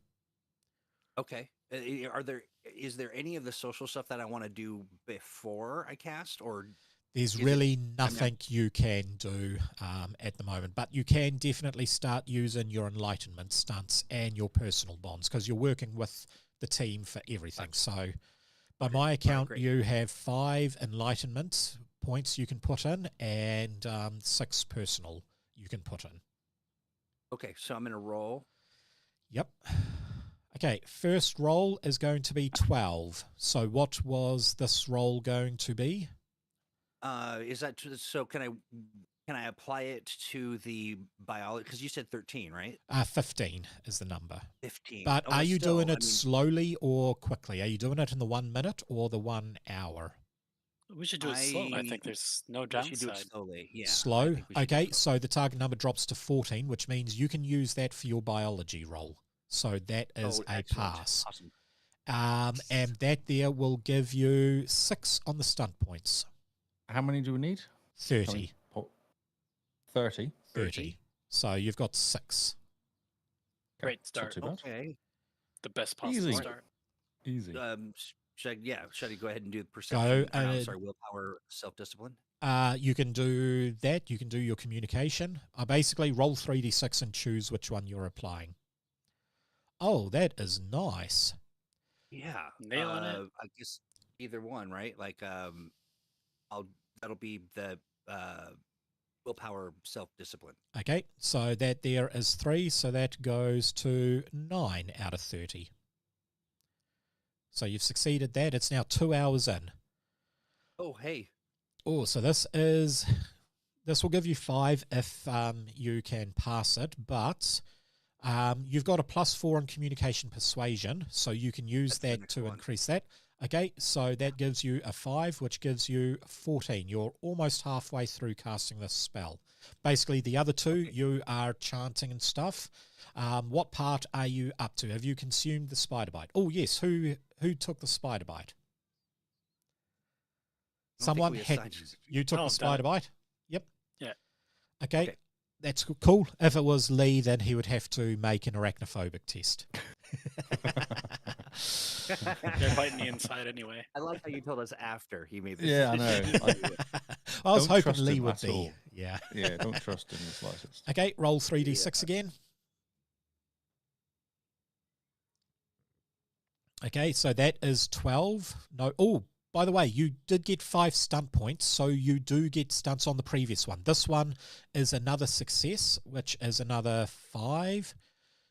Okay. Is there any of the social stuff that I want to do before I cast, or there's really nothing you can do at the moment, but you can definitely start using your enlightenment stunts and your personal bonds because you're working with the team for everything. So by my account, you have 5 enlightenment points you can put in and 6 personal you can put in. Okay, so I'm going to roll. Yep. Okay, first roll is going to be 12. So what was this roll going to be? Is that so? Can I apply it to the biology? Because you said 13, right? 15 is the number. 15. But are you doing it slowly or quickly? Are you doing it in the 1 minute or the 1 hour? We should do it slow. I think there's no downside. We should do it slowly. Yeah. Slow. Okay, so the target number drops to 14, which means you can use that for your biology roll. So that is a pass. Awesome. And that there will give you 6 on the stunt points. How many do we need? 30. 30? 30. So you've got 6. Great start. Okay. The best possible start. Easy. Should I go ahead and do the perception? Go. Willpower, self-discipline. You can do that. You can do your communication. Basically, roll 3d6 and choose which one you're applying. Oh, that is nice. Yeah. Nailing it. I guess either one, right? Like, I'll that'll be the willpower, self-discipline. Okay, so that there is 3, so that goes to 9 out of 30. So you've succeeded that. It's now 2 hours in. Oh, hey. Oh, so this will give you 5 if you can pass it, but you've got a +4 in communication persuasion, so you can use That's the that next to one. increase that. Okay, so that gives you a 5, which gives you 14. You're almost halfway through casting this spell. Basically, the other 2, Okay. you are chanting and stuff. What part are you up to? Have you consumed the spider bite? Oh, yes. Who took the spider bite? I don't think Someone we had. assigned you. You took Oh, the spider done. bite? Yep. Yeah. Okay. Okay. That's cool. If it was Lee, then he would have to make an arachnophobic test. They're biting the inside anyway. I like how you told us after he made this. Yeah, I know. decision. I was Don't hoping trust Lee him would at be. all. Yeah. Yeah, don't trust him in the slightest. Okay, roll 3d6 again. Okay, so that is 12. No. Oh, by the way, you did get 5 stunt points, so you do get stunts on the previous one. This one is another success, which is another 5.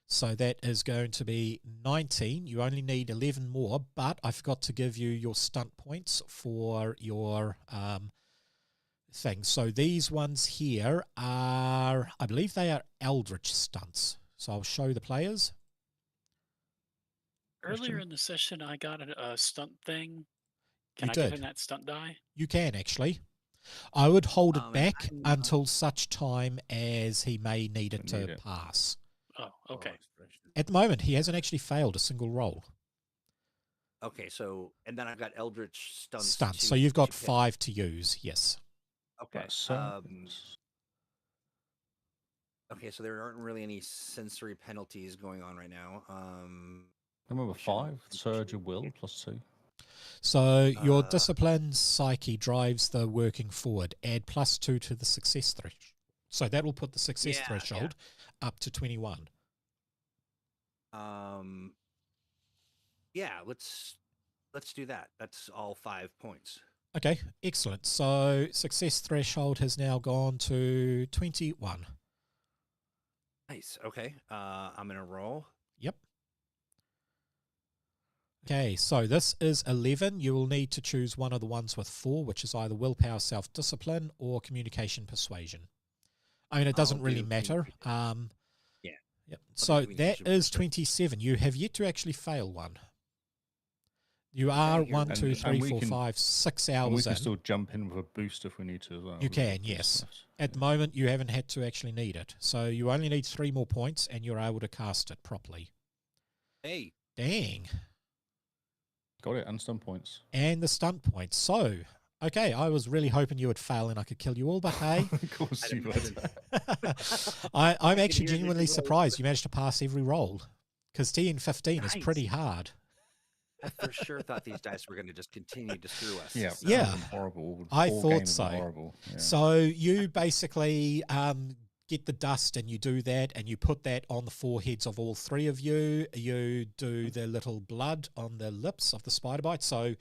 So that is going to be 19. You only need 11 more, but I forgot to give you your stunt points for your thing. So these ones here are, I believe they are Eldritch stunts. So I'll show the players. Earlier in the session, I got a stunt thing. Can You I give did. him that stunt die? You can actually. I would hold it And back I'm, until such time as he may need it Need to it. pass. Oh, okay. At the moment, he hasn't actually failed a single roll. Okay, so and then I've got Eldritch stunts. Stunts. to- So you've got to pick. 5 to use. Yes. Okay. That's Okay, so there aren't really any sensory penalties going on right now. remember we shouldn't- 5, Surge of Will, +2. So your Uh, discipline psyche drives the working forward. Add +2 to the success threshold. So that will put the success Yeah, threshold up to 21. Yeah, let's do that. That's all 5 points. Okay, excellent. So success threshold has now gone to 21. Nice. Okay. I'm gonna roll. Yep. Okay, so this is 11. You will need to choose one of the ones with 4, which is either willpower, self-discipline, or communication persuasion. I mean, it doesn't I'll really do matter. Yeah. Yep. I'll do So that communication is persuasion. 27. You have yet to actually fail one. You are you're 1, right. 2, And 3, we 4, can- 5, 6 And we hours can in. still jump in with a boost if we need to as well. You We've can, got yes. this. At the moment, you haven't had to actually need it. So you only need 3 more points, and you're able to cast it properly. Hey, Dang. Got it, and some points. And the stunt points. So, okay, I was really hoping you would fail and I could kill you all, but hey, Of course I'd you would. imagine. I'm I actually can hear genuinely you roll. surprised you managed to pass every roll. Because TN15 is Nice. pretty hard. I for sure thought these dice were going to just continue to screw us. Yeah, so- Yeah. horrible. I All thought games are so. Horrible. Yeah. So you basically get the dust and you do that and you put that on the foreheads of all 3 of you. You do the little blood on the lips of the spider bite. So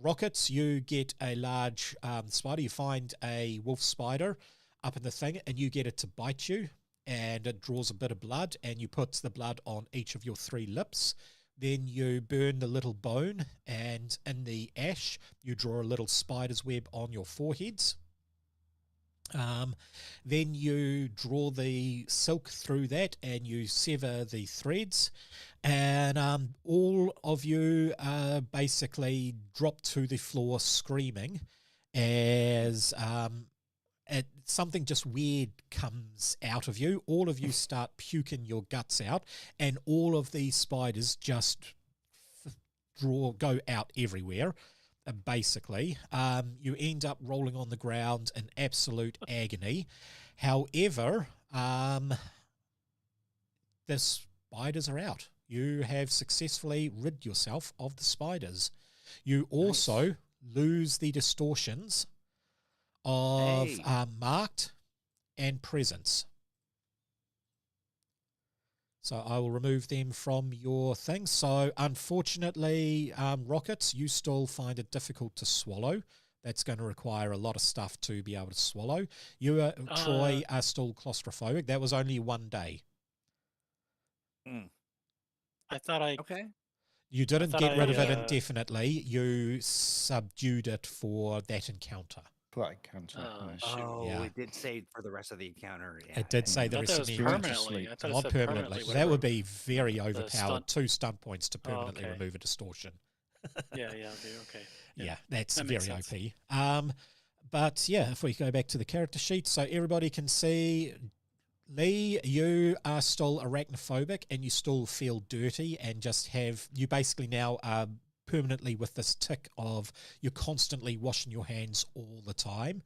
Rockets, you get a large spider. You find a wolf spider up in the thing and you get it to bite you and it draws a bit of blood and you put the blood on each of your 3 lips. Then you burn the little bone and in the ash you draw a little spider's web on your foreheads. Then you draw the silk through that and you sever the threads and all of you basically drop to the floor screaming as something just weird comes out of you. All of you start puking your guts out and all of these spiders just go out everywhere. Basically, you end up rolling on the ground in absolute agony. However, the spiders are out. You have successfully rid yourself of the spiders. You also lose the distortions of marked and presence. So I will remove them from your thing. So unfortunately, Rockets, you still find it difficult to swallow. That's going to require a lot of stuff to be able to swallow. You, Troy, are still claustrophobic. That was only 1 day. I thought I Okay. You didn't thought get rid of it I, indefinitely. You subdued it for that encounter. Black cancer. Oh, yeah. shoot. Oh, Yeah. it did say for the rest of the encounter. Yeah, It did say I the thought rest that of was the You went to encounter. permanently. sleep. I thought it Not said permanently. That whatever. would be very overpowered. stunt- 2 stunt points to Oh, permanently okay. remove a distortion. Yeah, okay. Yeah, that's that very makes sense. OP. But yeah, if we go back to the character sheet, so everybody can see, Lee, you are still arachnophobic and you still feel dirty and you basically now are permanently with this tick of you're constantly washing your hands all the time.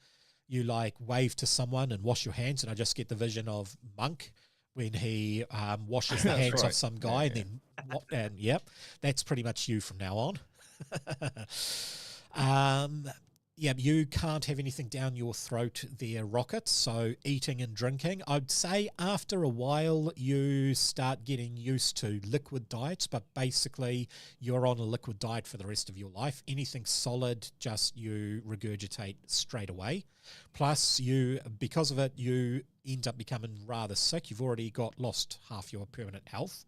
You like wave to someone and wash your hands, and I just get the vision of Monk when he washes the That's hands right. off some guy, Yeah, and yep, that's pretty much you from now on. Yeah, you can't have anything down your throat there, Rocket. So eating and drinking, I'd say after a while you start getting used to liquid diets, but basically you're on a liquid diet for the rest of your life. Anything solid, just you regurgitate straight away. Plus, because of it, you end up becoming rather sick. You've already lost half your permanent health.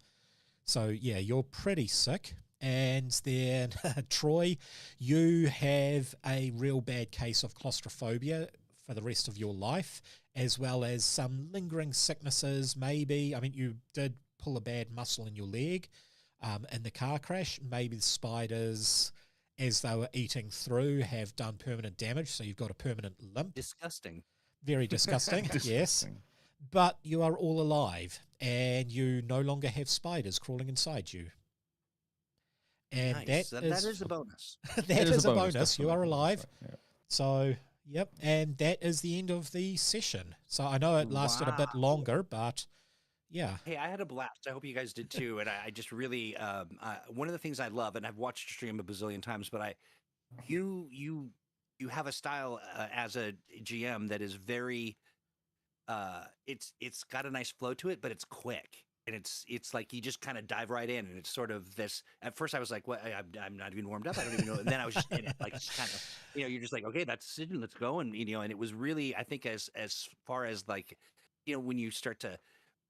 So yeah, you're pretty sick. And then, Troy, you have a real bad case of claustrophobia for the rest of your life, as well as some lingering sicknesses, maybe. I mean, you did pull a bad muscle in your leg in the car crash. Maybe the spiders, as they were eating through, have done permanent damage, so you've got a permanent limp. disgusting. Very disgusting, yes. Disgusting. But you are all alive, and you no longer have spiders crawling inside you. And Nice. That is a bonus. that It is a bonus. definitely, You are I would alive. say, yeah. So, yep. And that is the end of the session. So I know it lasted a bit Wow. longer, but yeah. Hey, I had a blast. I hope you guys did too. And I just really, one of the things I love, and I've watched your stream a bazillion times, but you have a style as a GM that is very, it's got a nice flow to it, but it's quick. And it's like you just kind of dive right in, and it's sort of this. At first, I was like, "What? I'm not even warmed up. I don't even know." And then I was just in it, like just kind of, you're just like, "Okay, that's decision. Let's go." And and it was really, I think, as far as like, when you start to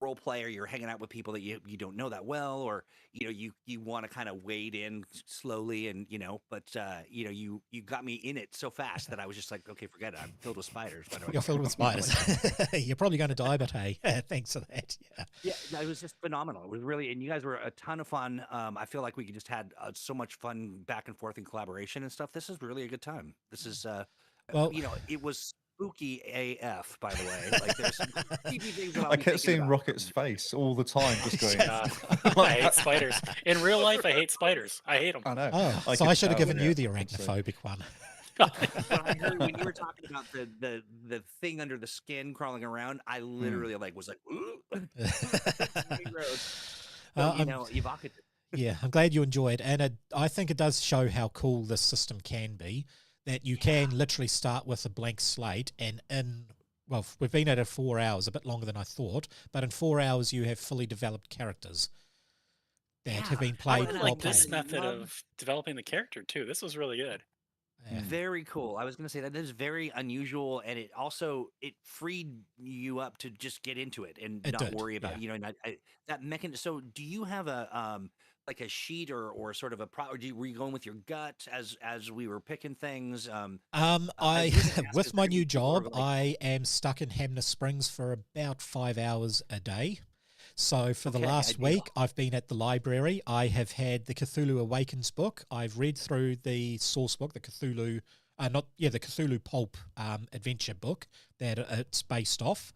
role play or you're hanging out with people that you don't know that well, or you want to kind of wade in slowly, and but you got me in it so fast that I was just like, okay, forget it, I'm filled with spiders. You're filled with spiders. You're probably going to die, but hey, thanks for that. Yeah, it was just phenomenal. It was really, and you guys were a ton of fun. I feel like we just had so much fun back and forth in collaboration and stuff. This is really a good time. This is Well, it was spooky AF, by the way. Like there's some creepy things that I'll I be kept thinking seeing about. Rocket's face all the time, just going. I hate spiders. In real life, I hate spiders. I hate them. I know. so I could should have tell, given yeah. you the So- arachnophobic one. When I heard when you were talking about the thing under the skin crawling around, I literally was like, ooh. Evocative. Yeah, I'm glad you enjoyed, and I think it does show how cool this system can be. That you can literally start with a blank slate, and we've been at it 4 hours, a bit longer than I thought, but in 4 hours you have fully developed characters that have been I played really while like this playing. method of developing the character too. This was really good. Yeah. Very cool. I was going to say that is very unusual, and it also freed you up to just get into it and It not did, worry about that mechanism. So, do you have a like a sheet or sort of or were you going with your gut as we were picking things? I with my new job, people are I am stuck in Hamner Springs for about 5 hours a day. So for the Okay, last ideal. week, I've been at the library. I have had the Cthulhu Awakens book. I've read through the source book, the Cthulhu, the Cthulhu Pulp adventure book that it's based off,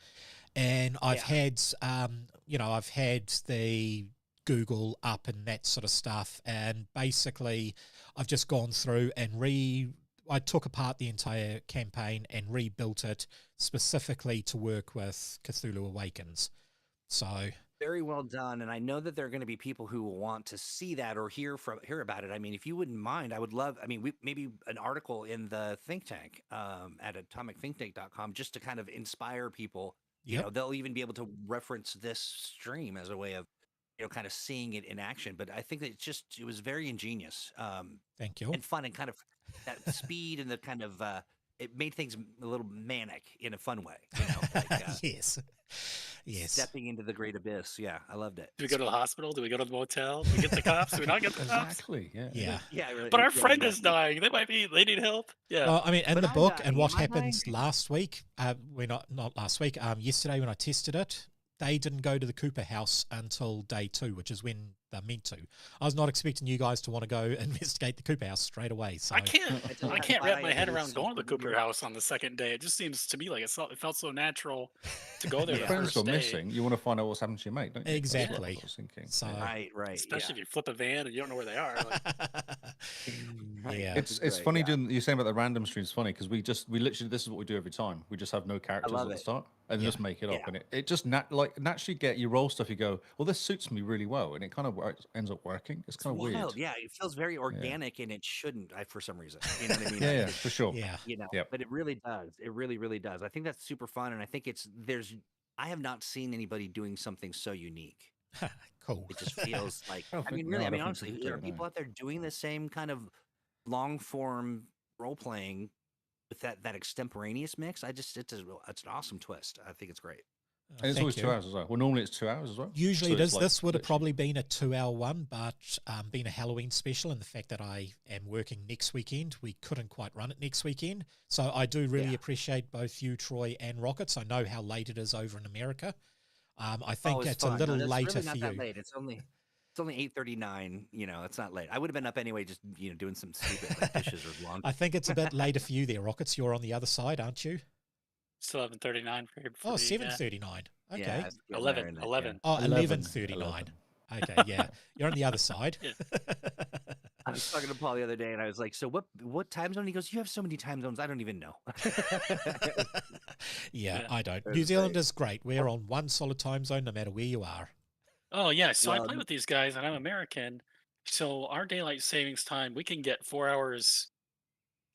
and I've had, I've had the Google up and that sort of stuff, and basically, I've just gone through and I took apart the entire campaign and rebuilt it specifically to work with Cthulhu Awakens. So very well done, and I know that there are going to be people who will want to see that or hear about it. I mean, if you wouldn't mind, I would love. I mean, maybe an article in the think tank at atomicthinktank.com just to kind of inspire people. Yep. They'll even be able to reference this stream as a way of kind of seeing it in action. But I think that it was very ingenious. Thank you. And fun, and kind of that speed and the kind of it made things a little manic in a fun way, like Yes. Yes. stepping into the great abyss. Yeah, I loved it. Do we go to the hospital? Do we go to the motel? Do we get the cops? Do we not get the cops? Exactly. Yeah. Yeah. Yeah, really, But our yeah, friend is exactly. dying. They need help. Yeah. Well, I mean, in But the I'm book, dying. and what Am I happens dying? last week, not last week, yesterday when I tested it, they didn't go to the Cooper house until day 2, which is when they're meant to. I was not expecting you guys to want to go investigate the Cooper house straight away. So I can't wrap my head It around was going to the so Cooper weird. house on the second day. It just seems to me like it felt so natural to go there Your the friends first go day. missing. You want to find out what's happened to your mate, don't you? That's what Exactly. I was thinking. So Right, Especially if yeah. you flip a van and you don't know where they are. Like, Right, Yeah. which It's is great, funny yeah. doing you're saying about the random stream. It's funny because we literally this is what we do every time. We just have no characters love at the it. start and Yeah. just make it up, Yeah. and it just naturally get you roll stuff. You go, well, this suits me really well, and it kind of ends up working. It's It's kind of weird. wild. Yeah, it feels very organic, and it shouldn't. For some reason, you know what I mean? Yeah, for sure. yeah. Yep. But it really does. It really, really does. I think that's super fun, and I think I have not seen anybody doing something so unique. Cool. It just feels like. I don't I think- mean, no, really. I I mean, don't think honestly, people do there are it, people no. out there doing the same kind of long form role playing with that extemporaneous mix. It's an awesome twist. I think it's great. And it's Thank always you. 2 hours as well. Well, normally it's 2 hours as well. Usually So it it's is. like This would have literally- probably been a 2-hour one, but being a Halloween special and the fact that I am working next weekend, we couldn't quite run it next weekend. So I do really Yeah. appreciate both you, Troy, and Rockets. I know how late it is over in America. I think it's fun. a little No, it's later really not for that you. late. It's only 8:39. It's not late. I would have been up anyway, just doing some stupid like, dishes or laundry. I think it's a bit later for you there, Rockets. You're on the other side, aren't you? it's 11:39 for Oh, me, 7:39. Okay. Yeah, it's getting there 11. in that, 11. Oh, 11. 11:39. Okay, yeah. You're on the other side. Yeah. I was talking to Paul the other day, and I was like, "So what time zone?" He goes, "You have so many time zones, I don't even know." Yeah, Yeah. I don't. It New was Zealand great. is great. We're on one solid time zone no matter where you are. Oh, yeah. So I Well, play with these guys and I'm American. So our daylight savings time, we can get 4 hours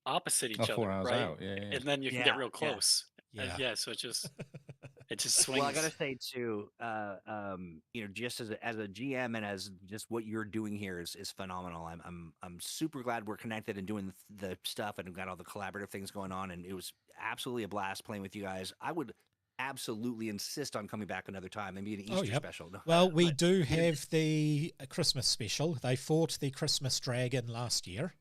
opposite each 4 other, hours right? out. Yeah, yeah. And then you can Yeah, get real yeah. close. Yeah. Yeah. So it just swings. Well, I gotta say too, just as a GM and as just what you're doing here is phenomenal. I'm super glad we're connected and doing the stuff and got all the collaborative things going on. And it was absolutely a blast playing with you guys. I would absolutely insist on coming back another time, maybe an Easter Oh, yep. special. Well, we But, do have the Christmas special. They fought the Christmas dragon last year.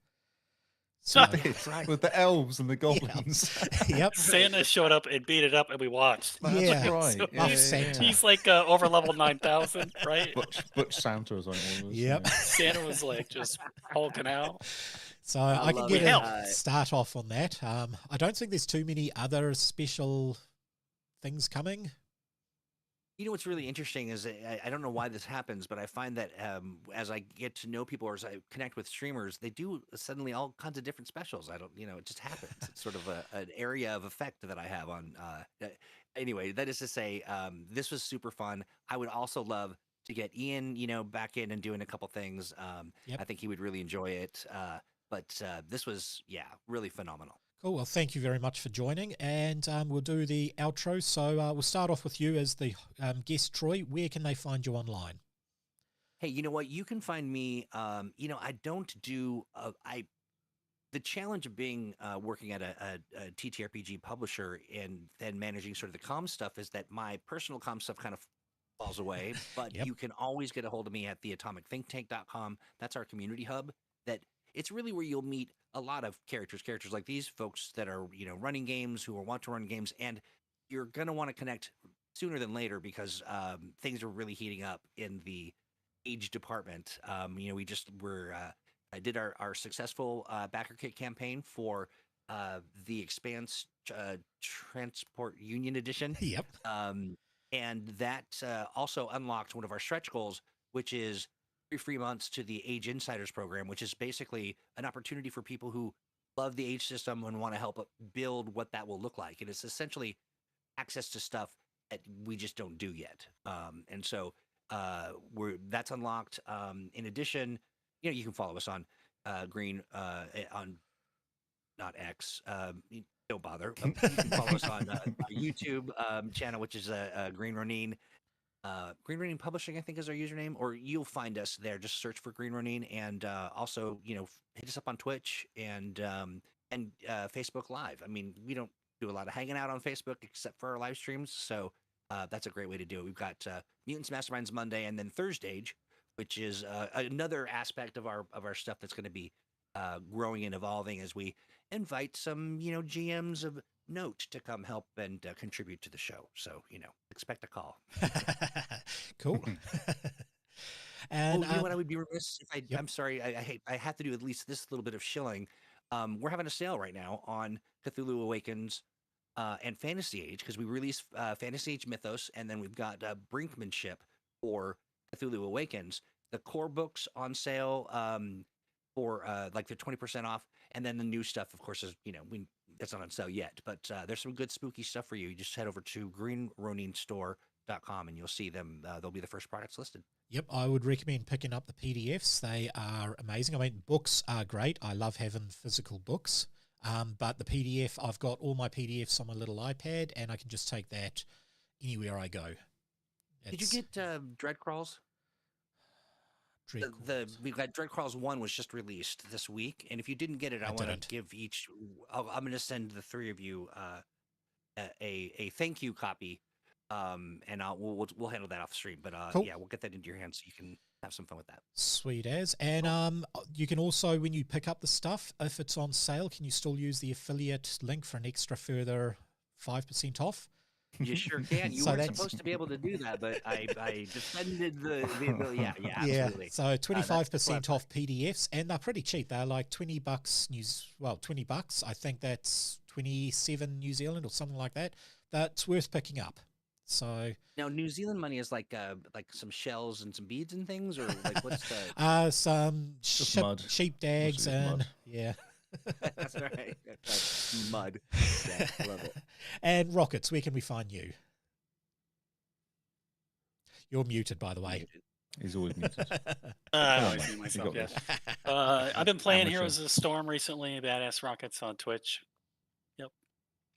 So, That's right. With the elves and the goblins. yep. Santa showed up and beat it up and we watched. That's Yeah. right. So Yeah, Santa. He's like over level 9,000, right? Butch Santa is on it. Yep. Santa was like just hulking out. So I can love get it. a start off on that. I don't think there's too many other special things coming. What's really interesting is I don't know why this happens, but I find that as I get to know people or as I connect with streamers, they do suddenly all kinds of different specials. I don't, it just happens. It's sort of an area of effect that I have on. Anyway, that is to say, this was super fun. I would also love to get Ian, back in and doing a couple things. Yep. I think he would really enjoy it. But this was, really phenomenal. Cool. Well, thank you very much for joining, and we'll do the outro. So we'll start off with you as the guest, Troy. Where can they find you online? Hey, you know what? You can find me. I don't do. The challenge of being working at a TTRPG publisher and then managing sort of the comm stuff is that my personal comm stuff kind of falls away. But Yep. you can always get a hold of me at theatomichthinktank.com. That's our community hub. It's really where you'll meet a lot of characters like these folks that are, running games, who want to run games, and you're going to want to connect sooner than later because things are really heating up in the age department. I did our successful backer kit campaign for the Expanse Transport Union Edition. Yep. And that also unlocked one of our stretch goals, which is 3 free months to the Age Insiders program, which is basically an opportunity for people who love the Age system and want to help build what that will look like. And it's essentially access to stuff that we just don't do yet. And so that's unlocked. In addition, you can follow us on Green on not X. Don't bother. You can follow us on our YouTube channel, which is Green Ronin. Green Ronin Publishing, I think, is our username, or you'll find us there. Just search for Green Ronin, and also, hit us up on Twitch and Facebook Live. I mean, we don't do a lot of hanging out on Facebook except for our live streams, so that's a great way to do it. We've got Mutants Masterminds Monday, and then Thursday, which is another aspect of our stuff that's going to be growing and evolving as we invite some GMs of note to come help and contribute to the show. So expect a call. Cool. And you know what? I would be remiss if Yep. I'm sorry. I have to do at least this little bit of shilling. We're having a sale right now on Cthulhu Awakens and Fantasy Age, because we released Fantasy Age Mythos, and then we've got Brinkmanship for Cthulhu Awakens. The core books on sale for like they're 20% off, and then the new stuff, of course, is that's not on sale yet. But there's some good spooky stuff for you. You just head over to greenroninstore.com and you'll see them. They'll be the first products listed. Yep, I would recommend picking up the PDFs. They are amazing. I mean, books are great. I love having physical books. But the PDF, I've got all my PDFs on my little iPad, and I can just take that anywhere I go. Did you get Dread Crawls? Dreadcrawls. We've got Dread Crawls 1 was just released this week, and if you didn't get it, I want to give each. I'm going to send the three of you a thank you copy, and we'll handle that off stream. But Cool. Yeah, we'll get that into your hands so you can have some fun with that. Sweet as. And you can also, when you pick up the stuff, if it's on sale, can you still use the affiliate link for an extra further 5% off? You sure can. You So weren't that's- supposed to be able to do that, but I defended the ability. Yeah, absolutely. So 25% off PDFs, and they're pretty cheap. They're like $20 $20. I think that's 27 New Zealand or something like that. That's worth picking up. So Now, New Zealand money is like some shells and some beads and things, or like what's the? some mud. sheep dags Mostly and mud. yeah. That's right. That's mud. Yeah, love it. And Rockets, where can we find you? You're muted, by the way. He's always muted. I Come on, always mate. do You myself, got yeah. this. I've been playing Amateur. Heroes of the Storm recently, Badass Rockets on Twitch.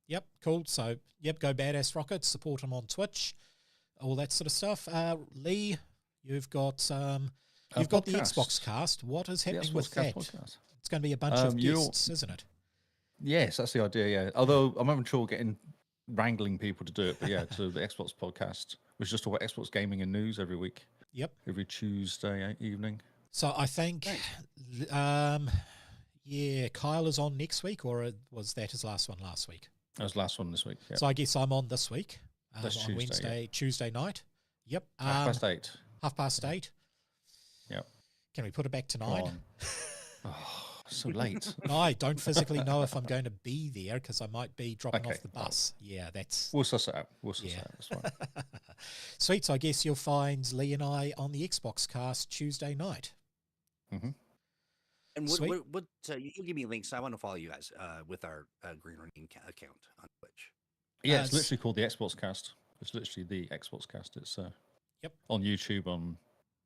Yep, cool. So, go Badass Rockets, support them on Twitch, all that sort of stuff. Lee, you've got the podcast. Xbox cast. What is The happening Xbox with Cast that? podcast. It's going to be a bunch of you're- guests, isn't it? Yes, that's the idea. Yeah, although I'm having trouble wrangling people to do it. But yeah, to the Xbox podcast, which just talk about Xbox gaming and news every week. Yep. Every Tuesday evening. So I think, Kyle is on next week, or was that his last one last week? That was the last one this week. Yeah. So I guess I'm on this week. That's on Tuesday, Wednesday, Tuesday night. Yep. 8:30. 8:30. Yep. Can we put it back to Come 9? on. Oh, so late. No, I don't physically know if I'm going to be there because I might be dropping Okay, off the bus. Yeah, that's We'll suss it out. Yeah. That's fine. sweet. So I guess you'll find Lee and I on the Xbox cast Tuesday night. Hmm. And Sweet. what you give me links. I want to follow you guys with our Green Ronin account on Twitch. Yeah, it's It's- literally called the Xbox Cast. It's literally the Xbox Cast. It's Yep. on YouTube, on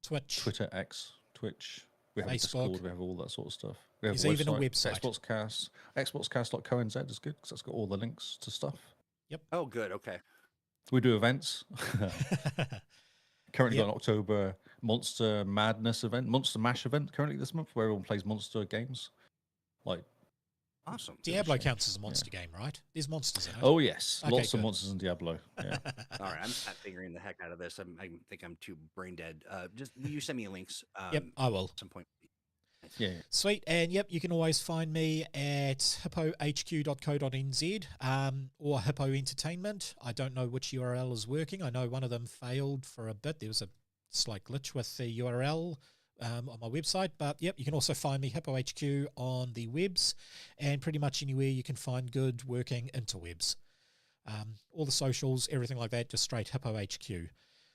Twitch. Twitter, X, Twitch. We have a Facebook. Discord. We have all that sort of stuff. We have There's even a website. Xbox Cast. Xboxcast.co.nz is good because that's got all the links to stuff. Oh, good. Okay. We do events. Currently Yep. got an October Monster Madness event, Monster Mash event currently this month where everyone plays monster games. Like, Awesome. Diablo counts as a monster game, right? There's monsters in it. oh yes, Okay, lots good. of monsters in Diablo. Yeah. All right. I'm not figuring the heck out of this. I think I'm too brain dead. Just you send me links. Yep, I will. At some point. Yeah. Sweet. And yep, you can always find me at hippohq.co.nz or Hippo Entertainment. I don't know which URL is working. I know one of them failed for a bit. There was a slight glitch with the URL on my website. But yep, you can also find me Hippo HQ on the webs and pretty much anywhere you can find good working interwebs. All the socials, everything like that, just straight Hippo HQ.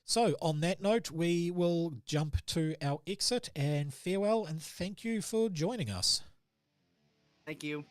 So on that note, we will jump to our exit and farewell and thank you for joining us. Thank you.